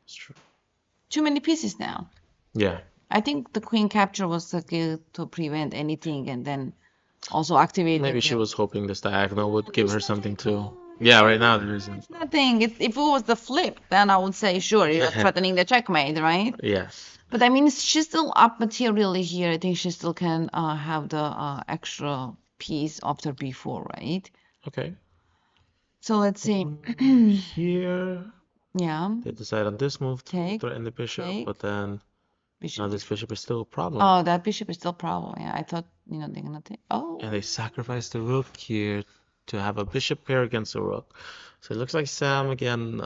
It's true. Too many pieces now. Yeah. I think the queen capture was to prevent anything and then also activate. Maybe she was hoping this diagonal would give her something to. Yeah, right now there isn't. It's nothing. If it was the flip, then I would say, sure, you're threatening the checkmate, right? Yeah. But I mean, she's still up materially here. I think she still can have the extra piece after b4, right? Okay. So let's see. Here. Yeah. They decide on this move to Take, threaten the bishop, take. but then now this bishop is still a problem. Oh, that bishop is still a problem. Yeah, I thought, they're gonna take. Oh. And they sacrifice the rook here to have a bishop pair against a rook. So it looks like Sam again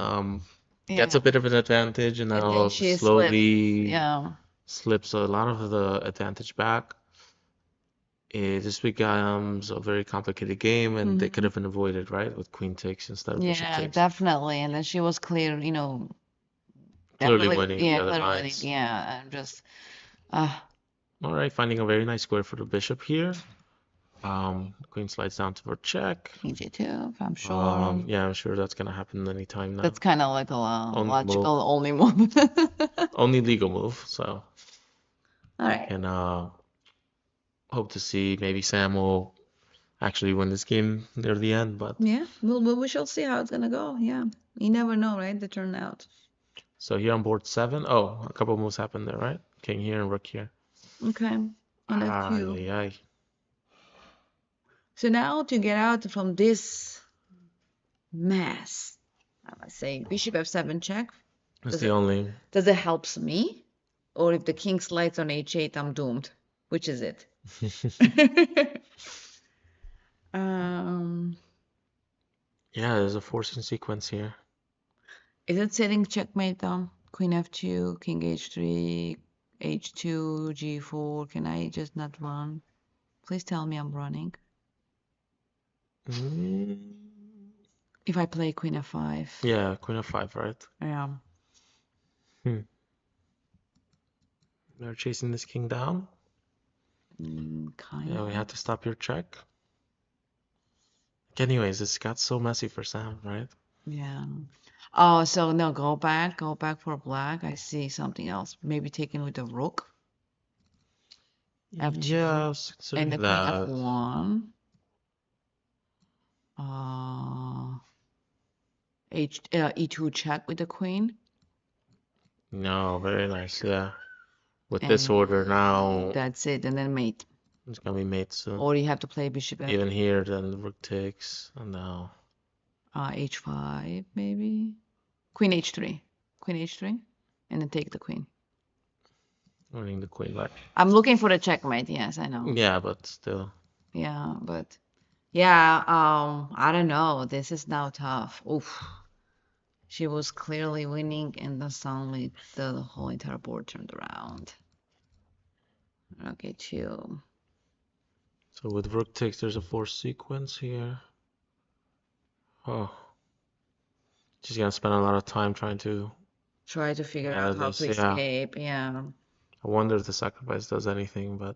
gets a bit of an advantage and now she slowly slips. slips a lot of the advantage back. This becomes a very complicated game, and they could have been avoided, right? With queen takes instead of bishop Yeah, takes. definitely. And then she was clear, Clearly definitely, winning the other lines. Yeah, I'm just, All right, finding a very nice square for the bishop here. Queen slides down to for check. king g2, I'm sure. Yeah, I'm sure that's gonna happen anytime now. That's kind of like a logical move. only move. Only legal move, so. All right. And hope to see maybe Sam will actually win this game near the end, but. Yeah, we shall see how it's gonna go. Yeah, you never know, right? The turnout. So here on board 7. Oh, a couple moves happened there, right? King here and rook here. Okay. On f2. Aye. So now to get out from this mess, I must say bishop f7 check. That's the only. Does it helps me? Or if the king slides on h8, I'm doomed. Which is it? Yeah, there's a forcing sequence here. Is it setting checkmate down? Queen f2, king h3, h2, g4. Can I just not run? Please tell me I'm running. Mm, If I play queen f5. yeah, queen f5, right? Yeah. They're chasing this king down. Kind Yeah, we of. had to stop your check. Anyways, it's got so messy for Sam, right? Yeah. Oh, so no, go back for black. I see something else. Maybe taking with the rook, f2, Yeah, I and was considering the queen that. f1. Uh, e2 check with the queen, No, very nice. Yeah. With this and order now, that's it. And then mate. it's gonna be mate soon. Or you have to play bishop f Even here, then the rook takes, and now h5 maybe. Queen h3. Queen h3, and then take the queen. winning the queen back. I'm looking for the checkmate. Yes, I know. Yeah, but still. Yeah, but yeah, I don't know. This is now tough. Oof. She was clearly winning, and then suddenly the whole entire board turned around. Okay, chill. So with rook takes, there's a forced sequence here. Oh, she's gonna spend a lot of time trying to Try to figure get out out of how this. to Yeah, escape. Yeah. I wonder if the sacrifice does anything, but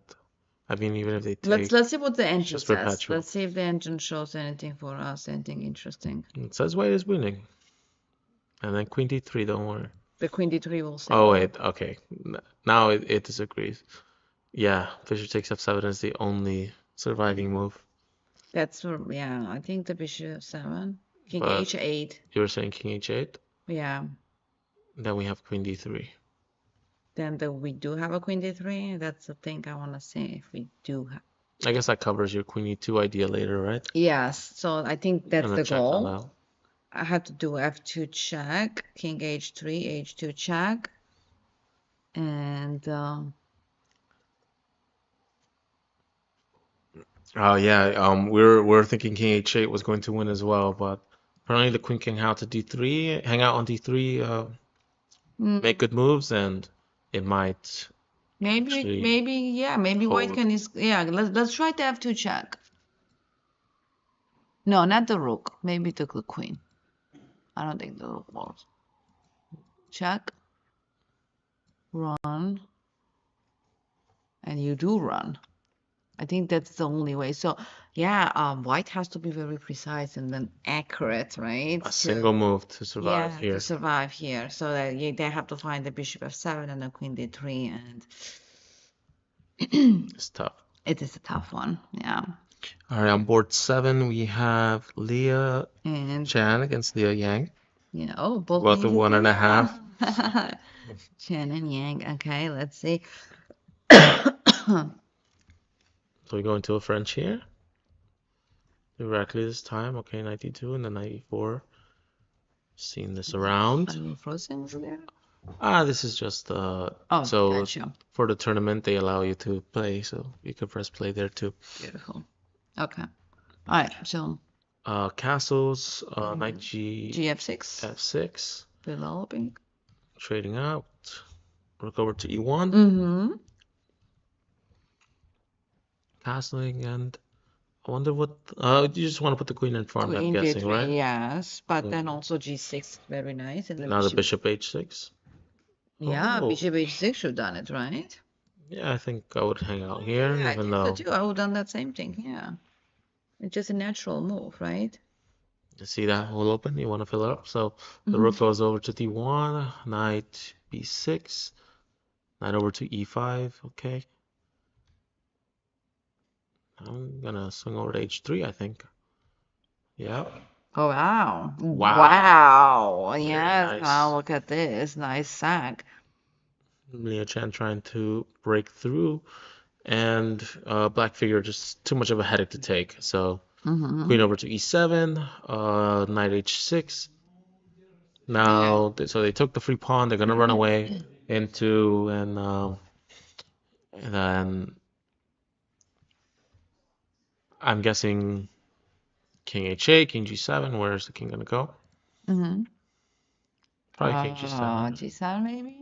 I mean, even if they Let's take, see what the it's engine just says. perpetual. Let's see if the engine shows anything for us, anything interesting. It says white is winning, and then queen d3. Don't worry. The queen d3 will say. Oh wait, okay. Now it disagrees. Yeah, bishop takes f7 is the only surviving move. That's yeah. I think the bishop f7, king But h8. you were saying king h8. Yeah. Then we have queen d3. Then we do have a queen d3. That's the thing I want to see if we do have. I guess that covers your queen e2 idea later, right? Yes. So I think that's And the a check on goal. that. I have to do f2 check, king h3, h2 check, and Oh yeah, we're thinking king h8 was going to win as well, but apparently the queen can hang out to d3, hang out on d3, make good moves, and it might actually maybe yeah, maybe white hold. can is yeah. Let's try the f2 check. No, not the rook. Maybe the queen. I don't think the rook works. Check, run, and you do run. I think that's the only way. So yeah, white has to be very precise and then accurate, right? A single move to survive Yeah, here. to survive here. So that they have to find the bishop f7 and the queen d3, and It's tough. it is a tough one. Yeah. All right, on board 7 we have Leah And Chan against Leah Yang. both Both of names one are and a there. half. Chen and Yang. Okay, let's see. So we go into a French here. Directly this time. Okay, 92 and then 94. Seen this around. Are you frozen over there? This is just Oh, so gotcha. for the tournament they allow you to play, so you can press play there too. Beautiful. Okay. All right. So Castles, knight gf6, f6, developing. trading out. Rook over to e1, Mm-hmm. castling, and I wonder what. You just want to put the queen in front, I'm Queen guessing, d3, right? yes, but then also g6, very nice. And then Now the bishop h6. Yeah, Oh. bishop h6 should have done it, right? Yeah, I think I would hang out here, Yeah, I even think so though too. I would have done that same thing. Yeah. It's just a natural move, right? you see that hole open, you want to fill it up. So the rook goes over to d1, knight b6, knight over to e5. Okay. I'm gonna swing over to h3, I think. Yeah. Oh, wow. Wow. Wow. Very Yes. nice. Now look at this. Nice sack. Leah Chan trying to break through, and black figure just too much of a headache to take. So queen over to e7, knight h6. Now, so they took the free pawn. They're gonna run away into, and then I'm guessing king h8, king g7. Where's the king gonna go? Probably king g7. G7 maybe?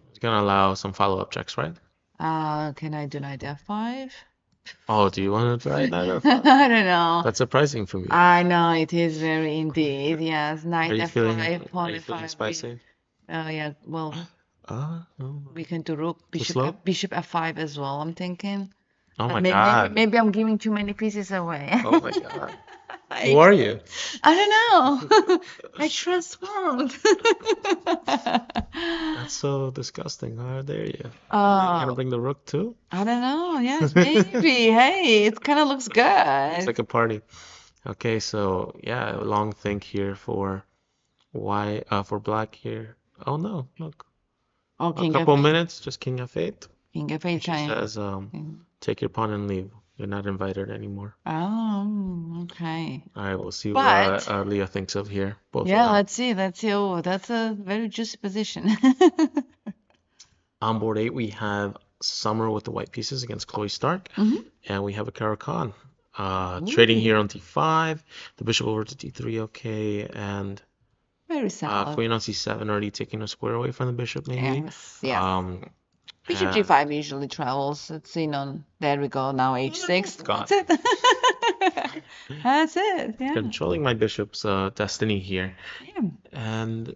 It's gonna allow some follow-up checks, right? Can I do knight f5? Oh, do you want to try knight I f5? don't know. That's surprising for me. I know it is very indeed. Yes, Are knight you feeling f5, pawn are you feeling f5. We, spicy? yeah. Well, No. we can do rook, Too slow? bishop f5 as well. I'm thinking, Oh but my God. maybe I'm giving too many pieces away. Oh my God. Who I, are you? I don't know. I transformed. That's so disgusting. How dare you? Gonna Oh, bring the rook too? I don't know. Yes, maybe. Hey, it kind of looks Looks good. like a party. Okay, so yeah, a long think here for for black here. Oh no, look. Oh, A king couple f8. minutes, just king f8. King f8 And she time. says, take your pawn and leave. You're not invited anymore. Oh, okay. All right, we'll see what But Leah thinks of here, both of yeah, them. let's see. Let's see. Oh, that's a very juicy position. On board 8, we have Summer with the white pieces against Chloe Stark, Hmm. and we have a Caro-Kann. Trading here Ooh, on d5, the bishop over to d3, okay, and very solid. queen on c7 already taking a square away from the bishop, maybe. Yes, yes. Um, Bishop and g5 usually travels. It's seen on. There we go. Now h6. God, That's it. That's it. Yeah. controlling my bishop's destiny here. Yeah. And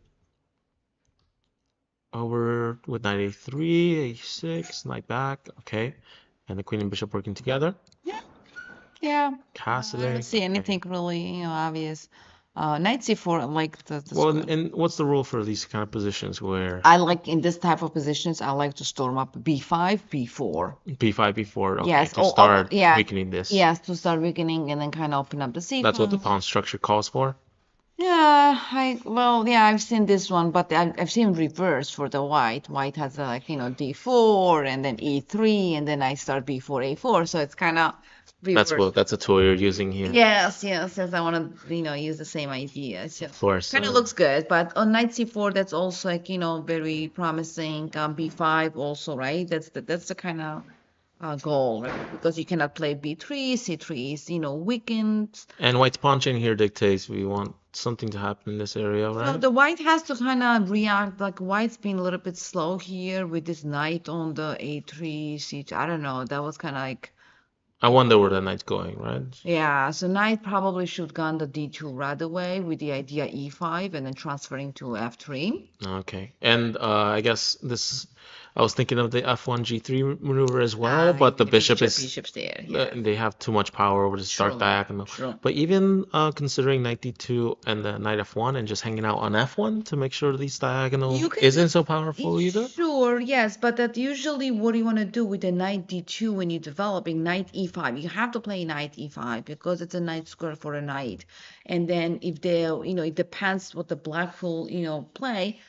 over with knight a3, a6, knight back, okay. And the queen and bishop working together. Yeah. Yeah. I don't Castling, see okay. anything really, obvious. Knight c4, I like the Well, square. and what's the rule for these kind of positions where I like in this type of positions, I like to storm up b5, b4. b5, b4, okay, Yes, to start weakening this? yes, to start weakening and then kind of open up the That's what the c-file. pawn structure calls for? Yeah, I've seen this one, but I've seen reverse for the white. White has like, d4 and then e3 and then I start b4, a4. So it's kind of reverse. That's a tool you're using here. Yes. I want to, use the same idea. So Of course. kind of looks good, but on knight c4, that's also like, very promising. B5 also, right? That's the kind of goal, right? Because you cannot play b3, c3 is, weakened. And white's pawn chain here dictates we want something to happen in this area, So right? the white has to kind of react, like white's been a little bit slow here with this knight on the a3, c2. I don't know. That was kind of like, I wonder where the knight's going, right? yeah. So knight probably should gone the d2 right away with the idea e5 and then transferring to f3. Okay. And I guess I was thinking of the f1 g3 maneuver as well, but the bishop's there. Yeah. they have too much power over the start True. back. True. But even considering knight d2 and the knight f1 and just hanging out on f1 to make sure these diagonal You can isn't so powerful either. Sure, yes, but that usually what you want to do with the knight d2 when you're developing knight e5, you have to play knight e5 because it's a knight square for a knight. And then if they, it depends what the black will, play.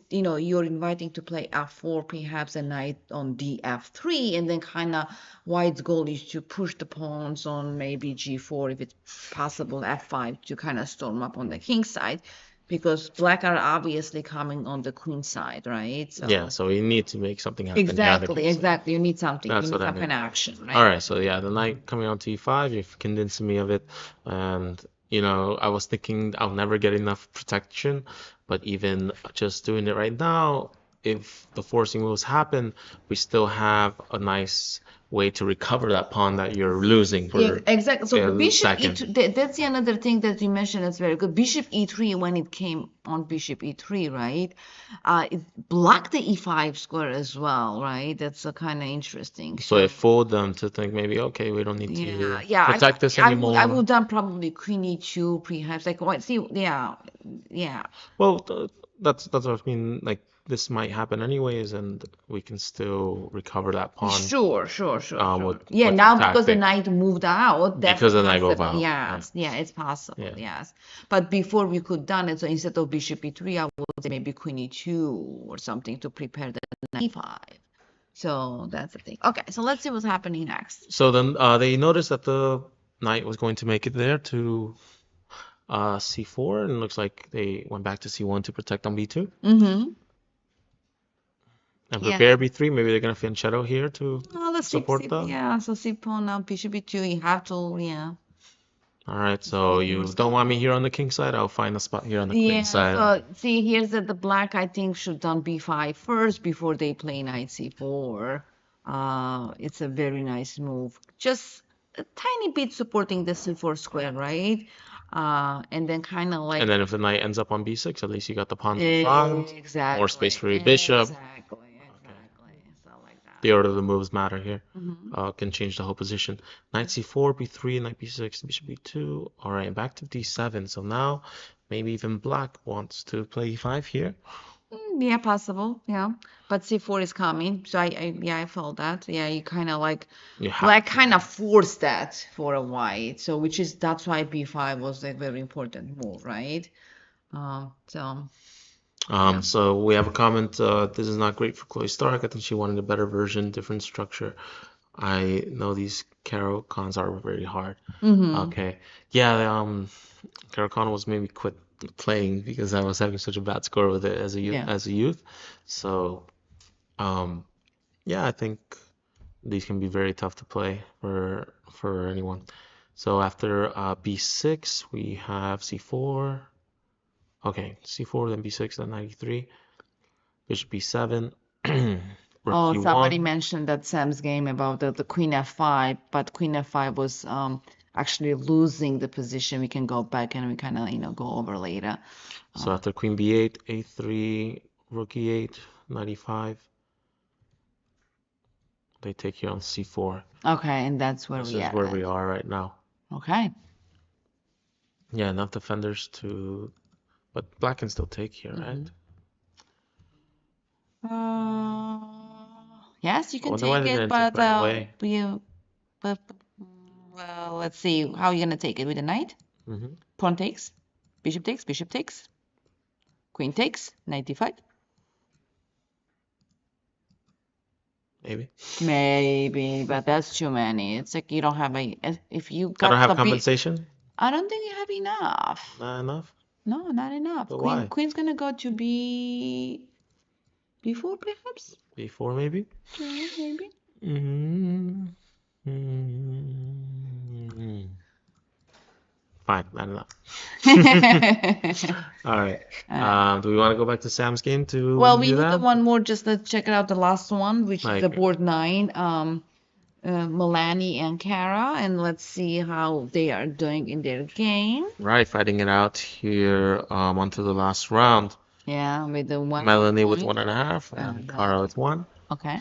You're inviting to play f4, perhaps a knight on df3, and then kind of white's goal is to push the pawns on maybe g4 if it's possible, f5 to kind of storm up on the king side because black are obviously coming on the queen side, right? So Yeah, so you need to make something happen here on the king side. exactly. You need something. That's You what need I some mean. kind of action, right? All right, so yeah, the knight coming on to e5, you've convinced me of it. And, I was thinking I'll never get enough protection, but even just doing it right now, if the forcing moves happen, we still have a nice way to recover that pawn that you're losing Yeah, for exactly. So a bishop second. e2, that's the another thing that you mentioned that's very good. Bishop e3 when it came on bishop e3, right? It blocked the e5 square as well, right? That's kind of interesting. So it fooled them to think maybe, okay, we don't need to Yeah. protect this anymore. I would done probably queen e2, perhaps like what? See, yeah. Well, that's what I mean. Like this might happen anyways, and we can still recover that pawn. Sure. With Now the because the tactic. knight moved out, that's Because the knight moved possible. out, Yes, it's possible. Yeah. Yes, but before we could done it, so instead of bishop e3, I would say maybe queen e2 or something to prepare the knight e5. So that's the thing. Okay, so let's see what's happening next. So then they noticed that the knight was going to make it there to c4, and it looks like they went back to c1 to protect on b2. Mm-hmm. And Yeah. prepare b3. Maybe they're gonna fianchetto here to Oh, let's support that. Yeah, so see pawn now, bishop e2, you have to, yeah. All right, so you don't want me here on the king side? I'll find a spot here on the queen side. So see, here's the black, I think, should done b5 first before they play knight c4. It's a very nice move. Just a tiny bit supporting the c4 square, right? And then kind of like And then if the knight ends up on b6, at least you got the pawns in front, more space exactly, for your bishop. exactly, Okay. exactly. So like that. The order of the moves matter here. Hmm. Can change the whole position. Knight c4, b3, knight b6, bishop b2. All right, back to d7. So now maybe even black wants to play e5 here. Yeah, possible. Yeah, but c4 is coming, so yeah, I felt that. Yeah, you kind of like You have black to. kind of forced that for a white, so which is that's why b5 was a very important move, right? So yeah. So we have a comment. This is not great for Chloe Stark. I think she wanted a better version, different structure. I know these Caro cons are very hard. Mm-hmm. Okay. Yeah, Caro Con was made me quit playing because I was having such a bad score with it Yeah. as a youth. So, yeah, I think these can be very tough to play for anyone. So after b6, we have c4. Okay, c4, then b6, then knight e3, bishop b7, rook Oh, somebody e1. mentioned that Sam's game about the queen f5, but queen f5 was actually losing the position. We can go back and we kind of, go over later. So after queen b8, a3, rook e8, knight e5, they take here on c4. Okay, and that's where This we is are where at. we are right now. Okay. Yeah, enough defenders to, but black can still take here, right? Yes, you I can wonder why take they it, didn't take but right away. but well, let's see. How are you gonna take it with a knight? Mm-hmm. Pawn takes, bishop takes, queen takes, knight d5. Maybe. Maybe, but that's too many. It's like you don't have if you I don't got have the compensation. I don't think you have enough. Not enough. No, not enough. But why? Queen's gonna go to b4 perhaps? B4 maybe. Yeah, maybe. Mm-hmm. Mm-hmm. Fine, not enough. All right. Do we want to go back to Sam's game to Well, we review need the that? one more. Just let's check it out. The last one, which is the Like, board 9. Milani and Kara, and let's see how they are doing in their game. right, fighting it out here onto the last round. Yeah, with the one Melanie with point. 1.5 and Cara with 1. Okay.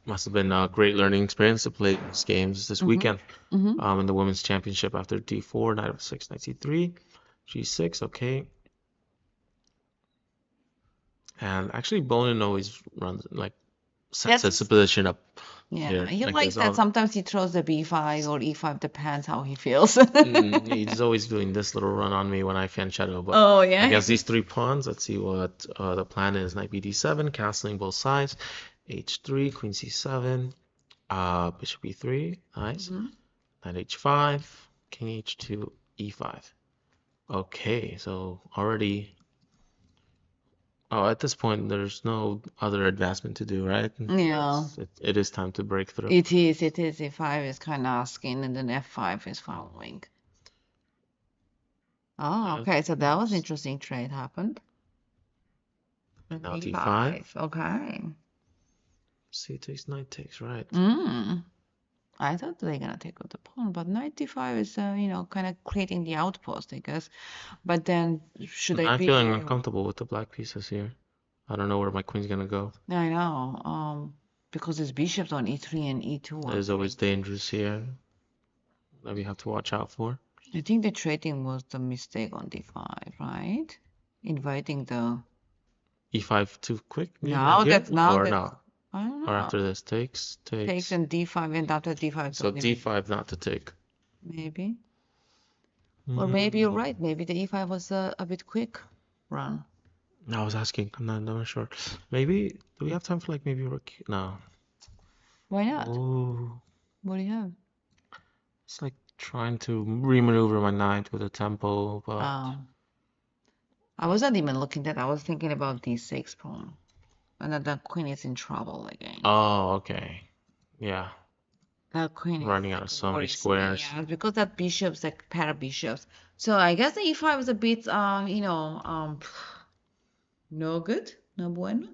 Must have been a great learning experience to play these games this weekend. Mm-hmm. In the women's championship after d4, knight f6, knight c3, g6, okay. And actually, Bonin always runs like sets That's his position up yeah, here. he Like likes this. that. Sometimes he throws the b5 or e5, depends how he feels. He's always doing this little run on me when I fan shadow. But Oh yeah. against these three pawns, let's see what the plan is. Knight bd7, castling both sides. h3, queen c7, bishop e3, nice. Knight h5, king h2, e5. Okay, so already. Oh, at this point, there's no other advancement to do, right? Yeah. It is time to break through. It is. e5 is kind of asking, and then f5 is following. Oh, okay. So that was interesting trade happened. Now e5. d5. Okay. C takes, knight takes, right. I thought they were gonna take out the pawn, but knight d5 is, kind of creating the outpost, I guess. But then, should I I'm be? feeling uncomfortable with the black pieces here. I don't know where my queen's gonna go. I know, because it's bishops on e3 and e2. That is always dangerous here. That we have to watch out for. I think the trading was the mistake on d5, right? Inviting the E5 too quick? now here? that's now Or that no? I don't know. Or after this takes And d5 and after d5. So d5 not to take. Maybe. Or maybe you're right. Maybe the e5 was a bit quick run. I was asking. I'm not sure. Maybe do we have time for like maybe rook? No. Why not? Ooh. What do you have? It's like trying to remaneuver my knight with a tempo, but I wasn't even looking at that. I was thinking about d6 pawn. And then the queen is in trouble again. oh, okay. Yeah. That queen is Running out of so many squares. Yeah, because that bishop's like pair of bishops. So I guess the e5 is a bit, no good, no bueno.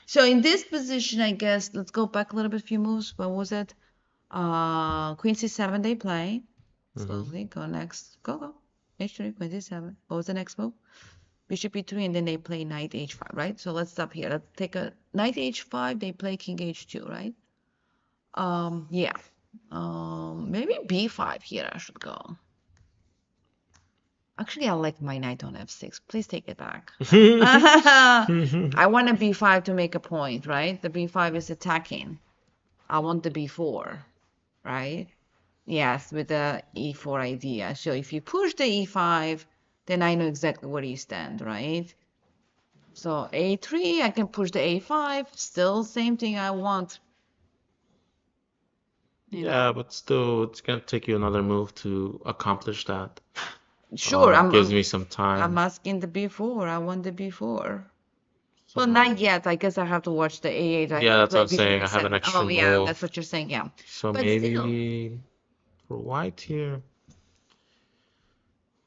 So in this position, I guess, let's go back a little bit, few moves. What was it? Queen C7 they play. Slowly, go next. Go. H3, Queen C7. What was the next move? Bishop E3, and then they play Knight H5, right? So let's stop here. Let's take a Knight H5, they play King H2, right? Yeah. Maybe B5 here I should go. Actually, I like my knight on F6. Please take it back. I want a B5 to make a point, right? The B5 is attacking. I want the B4, right? Yes, with the E4 idea. So if you push the E5, then I know exactly where you stand, right? So A3, I can push the A5. Still same thing I want. Yeah, but still, it's gonna take you another move to accomplish that. Sure, Gives me some I'm time. asking the B4. I want the B4. Well, So, not yet. I guess I have to watch the A8. I yeah, have to that's what play I'm saying. I have an B7. extra Oh, yeah, move. that's what you're saying, yeah. So But still. maybe for white here,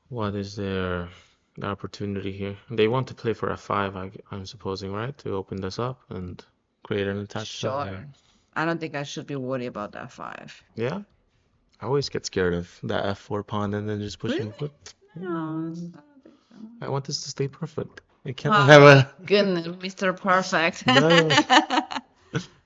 what is their opportunity here? They want to play for F5, I'm supposing, right? To open this up and create an attack shot. Sure. I don't think I should be worried about that 5. Yeah. I always get scared of that F4 pawn and then just pushing. Really? Yeah. No, I don't think so. I want this to stay perfect. I Oh cannot have my a goodness, Mr. Perfect. no.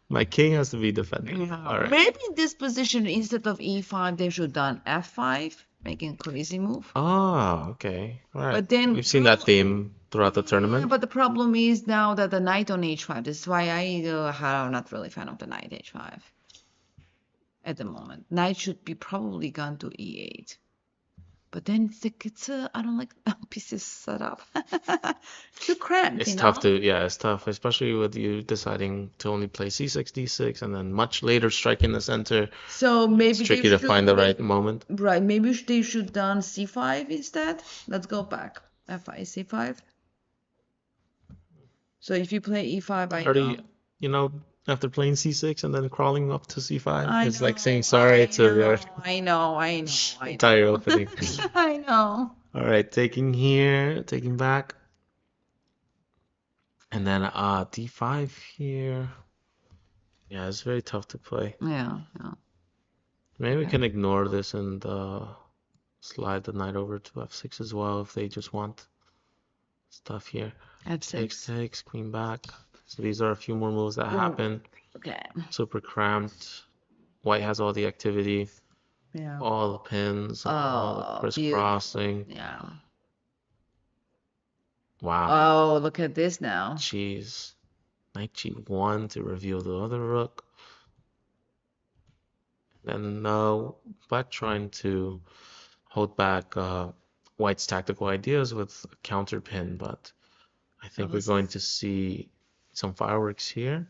My king has to be defended. Yeah. All right. Maybe in this position, instead of E5, they should done F5, making a crazy move. Oh, okay. All right. But then We've seen that theme throughout the Yeah, tournament. but the problem is now that the knight on H5. This is why I'm not really fan of the knight H5 at the moment. Knight should be probably gone to E8. But then I don't like pieces set up. Too cramped, It's you tough know? it's tough, especially with you deciding to only play C6, D6, and then much later strike in the center. So It's maybe they tricky to should find the right make, moment. right, maybe they should done C5 instead. Let's go back. F5, C5. So if you play E5, I Already, know. after playing C6 and then crawling up to C5, I it's like saying know, sorry to your I know. entire opening. I know. All right, taking here, taking back. And then D5 here. Yeah, it's very tough to play. Yeah. Maybe we can ignore this and slide the knight over to F6 as well if they just want stuff here. Takes, F6. queen back. So these are a few more moves that happen. Okay. Super cramped. White has all the activity, Yeah. all the pins, all the crisscrossing. Yeah. Wow. Oh, look at this now. Jeez. Knight G1 to reveal the other rook. And Black trying to hold back White's tactical ideas with a counter pin, but I think we're going to see some fireworks here.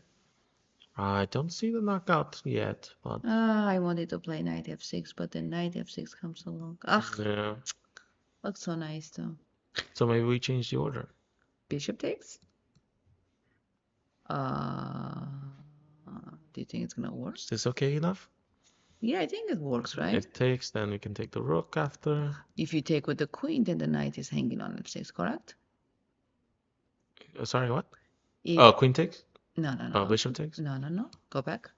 I don't see the knockout yet, but I wanted to play knight F6, but then knight F6 comes along. yeah. Looks so nice though. So maybe we change the order. Bishop takes. Do you think it's gonna work? Is this okay enough? Yeah, I think it works, right? It takes, then we can take the rook after. If you take with the queen, then the knight is hanging on F6, correct? Sorry, what? If, queen takes? no. Bishop takes? No. Go back.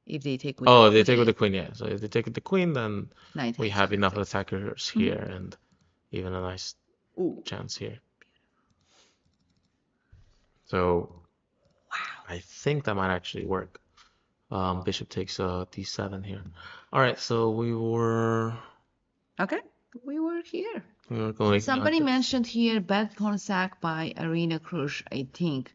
If they take with Oh, the if they take with the queen, queen, yeah. So if they take with the queen, then knight we has have to enough F6. attackers here and even a nice chance here. So I think that might actually work. Bishop takes d7 here. All right, so we were here. we were going. Somebody mentioned here bad pawn sack by Arena Crush. I think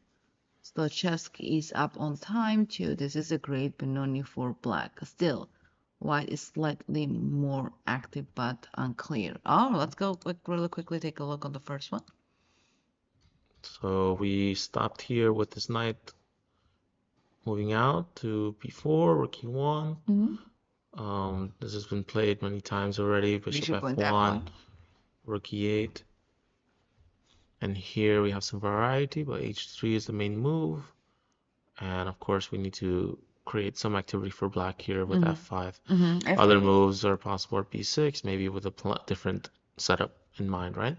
Stochevsky is up on time too. This is a great Benoni for black. Still, white is slightly more active but unclear. Oh, let's go really quickly take a look on the first one. So we stopped here with this knight moving out to b4 rook e1. This has been played many times already. Bishop f1, rook e8. And here we have some variety, but h3 is the main move. And of course, we need to create some activity for black here with f5. Other moves are possible at b6, maybe with a different setup in mind, right?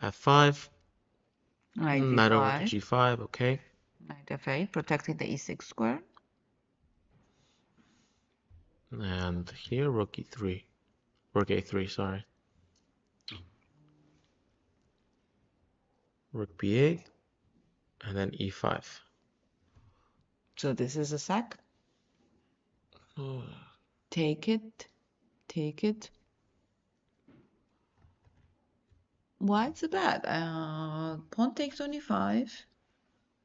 f5. Knight Knight over to d5. g5, okay. Knight f8, protecting the e6 square. And here, rook e3. Rook a3, sorry. Rook b8, and then e5. So this is a sack. Take it. Take it. Why it's so bad? Pawn takes on e5.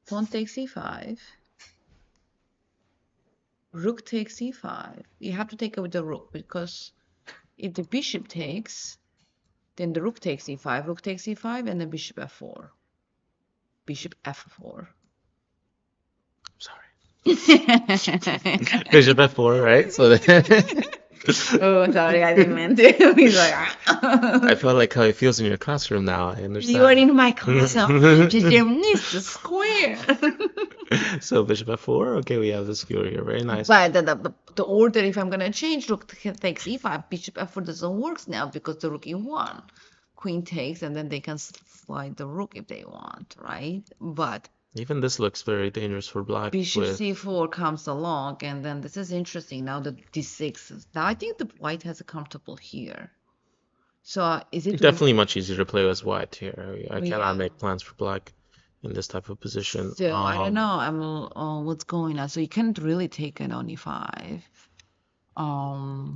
Pawn takes e5. Rook takes e5. You have to take it with the rook, because if the bishop takes, then the rook takes e5, rook takes e5, and then bishop f4. Bishop f4. Sorry. Bishop f4, right? So then Oh, sorry, I didn't mean to. He's like, I felt like how it feels in your classroom now. I understand. you are in my classroom. Just miss the square. So bishop f4. Okay, we have the skewer here. Very nice. But the order, if I'm gonna change, rook takes e5, bishop f4 doesn't work now because the rook e1, queen takes, and then they can slide the rook if they want, right? But Even this looks very dangerous for black. bishop With c4 comes along, and then this is interesting. Now the d6. Now I think the white has a comfortable here. So is it definitely much easier to play as white here. I Yeah. cannot make plans for black in this type of position. So I don't know. What's going on? So you can't really take it on e5.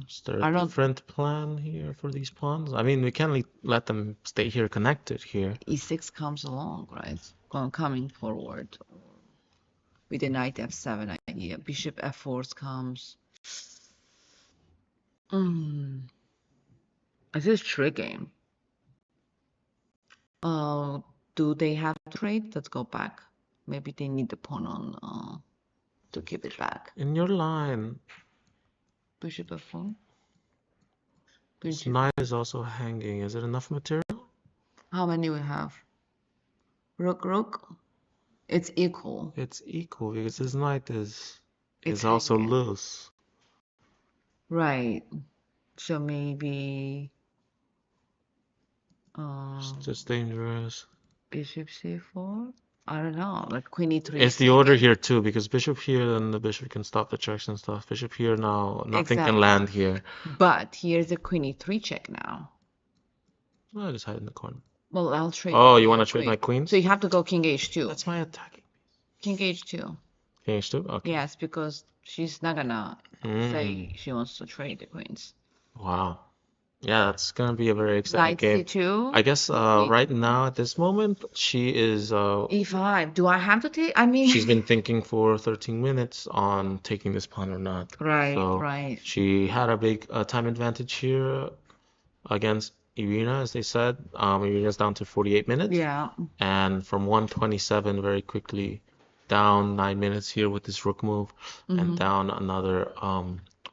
Is there I a don't. different plan here for these pawns? I mean, we can't let them stay here connected here. E6 comes along, right? Coming forward with the knight f7 idea. Bishop f4 comes. This is trick game. Do they have to trade? Let's go back. Maybe they need the pawn on to keep it back. In your line, Bishop f4. this knight is also hanging. Is it enough material? How many we have? Rook, rook. It's equal. It's equal because his knight is It's also hanging. loose. Right. So maybe It's just dangerous. bishop c4. I don't know. Like queen e3. It's the order here too, because bishop here, then the bishop can stop the checks and stuff. Bishop here now, nothing can land here. But here's the queen e3 check now. Oh, I just hide in the corner. Well, I'll trade. Oh, you want to trade my queen? So you have to go king h2. That's my attacking. King h2. King h2? Okay. Yes, because she's not gonna say she wants to trade the queens. Wow. Yeah, that's gonna be a very exciting Knight game. c2. I guess right now at this moment she is e5. Do I have to take? I mean, she's been thinking for 13 minutes on taking this pawn or not. right, So right. she had a big time advantage here against Irina, as they said. Irina's down to 48 minutes. Yeah. And from 127 very quickly down 9 minutes here with this rook move, and down another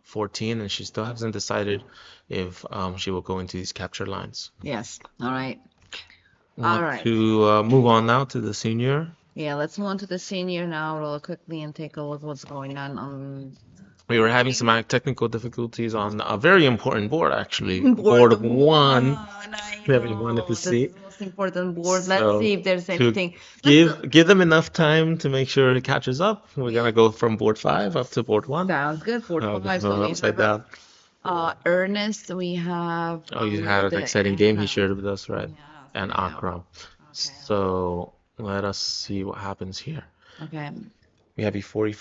14, and she still hasn't decided if she will go into these capture lines. Yes. All right. Want right. to move on now to the senior. Yeah, let's move on to the senior now real quickly and take a look what's going on We were having some technical difficulties on a very important board, actually. Board one. We haven't wanted to see. This is the most important board. So, Let's see if there's anything. Give them enough time to make sure it catches up. We're gonna go from board 5 up to board 1. Sounds good. Board five. So upside down. Ernest, we have. Oh, you had an exciting game he shared with us, right? Yeah, And Akram. So let us see what happens here. Okay. We have e4,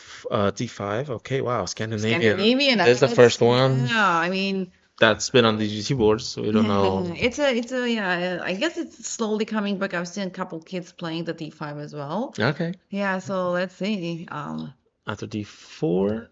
d5. Okay, wow, Scandinavian. Scandinavian. This is the first one. Yeah, I mean. That's been on the GT boards, so we don't know. It's a yeah. I guess it's slowly coming back. I've seen a couple kids playing the d5 as well. Okay. Yeah, so let's see. After d4,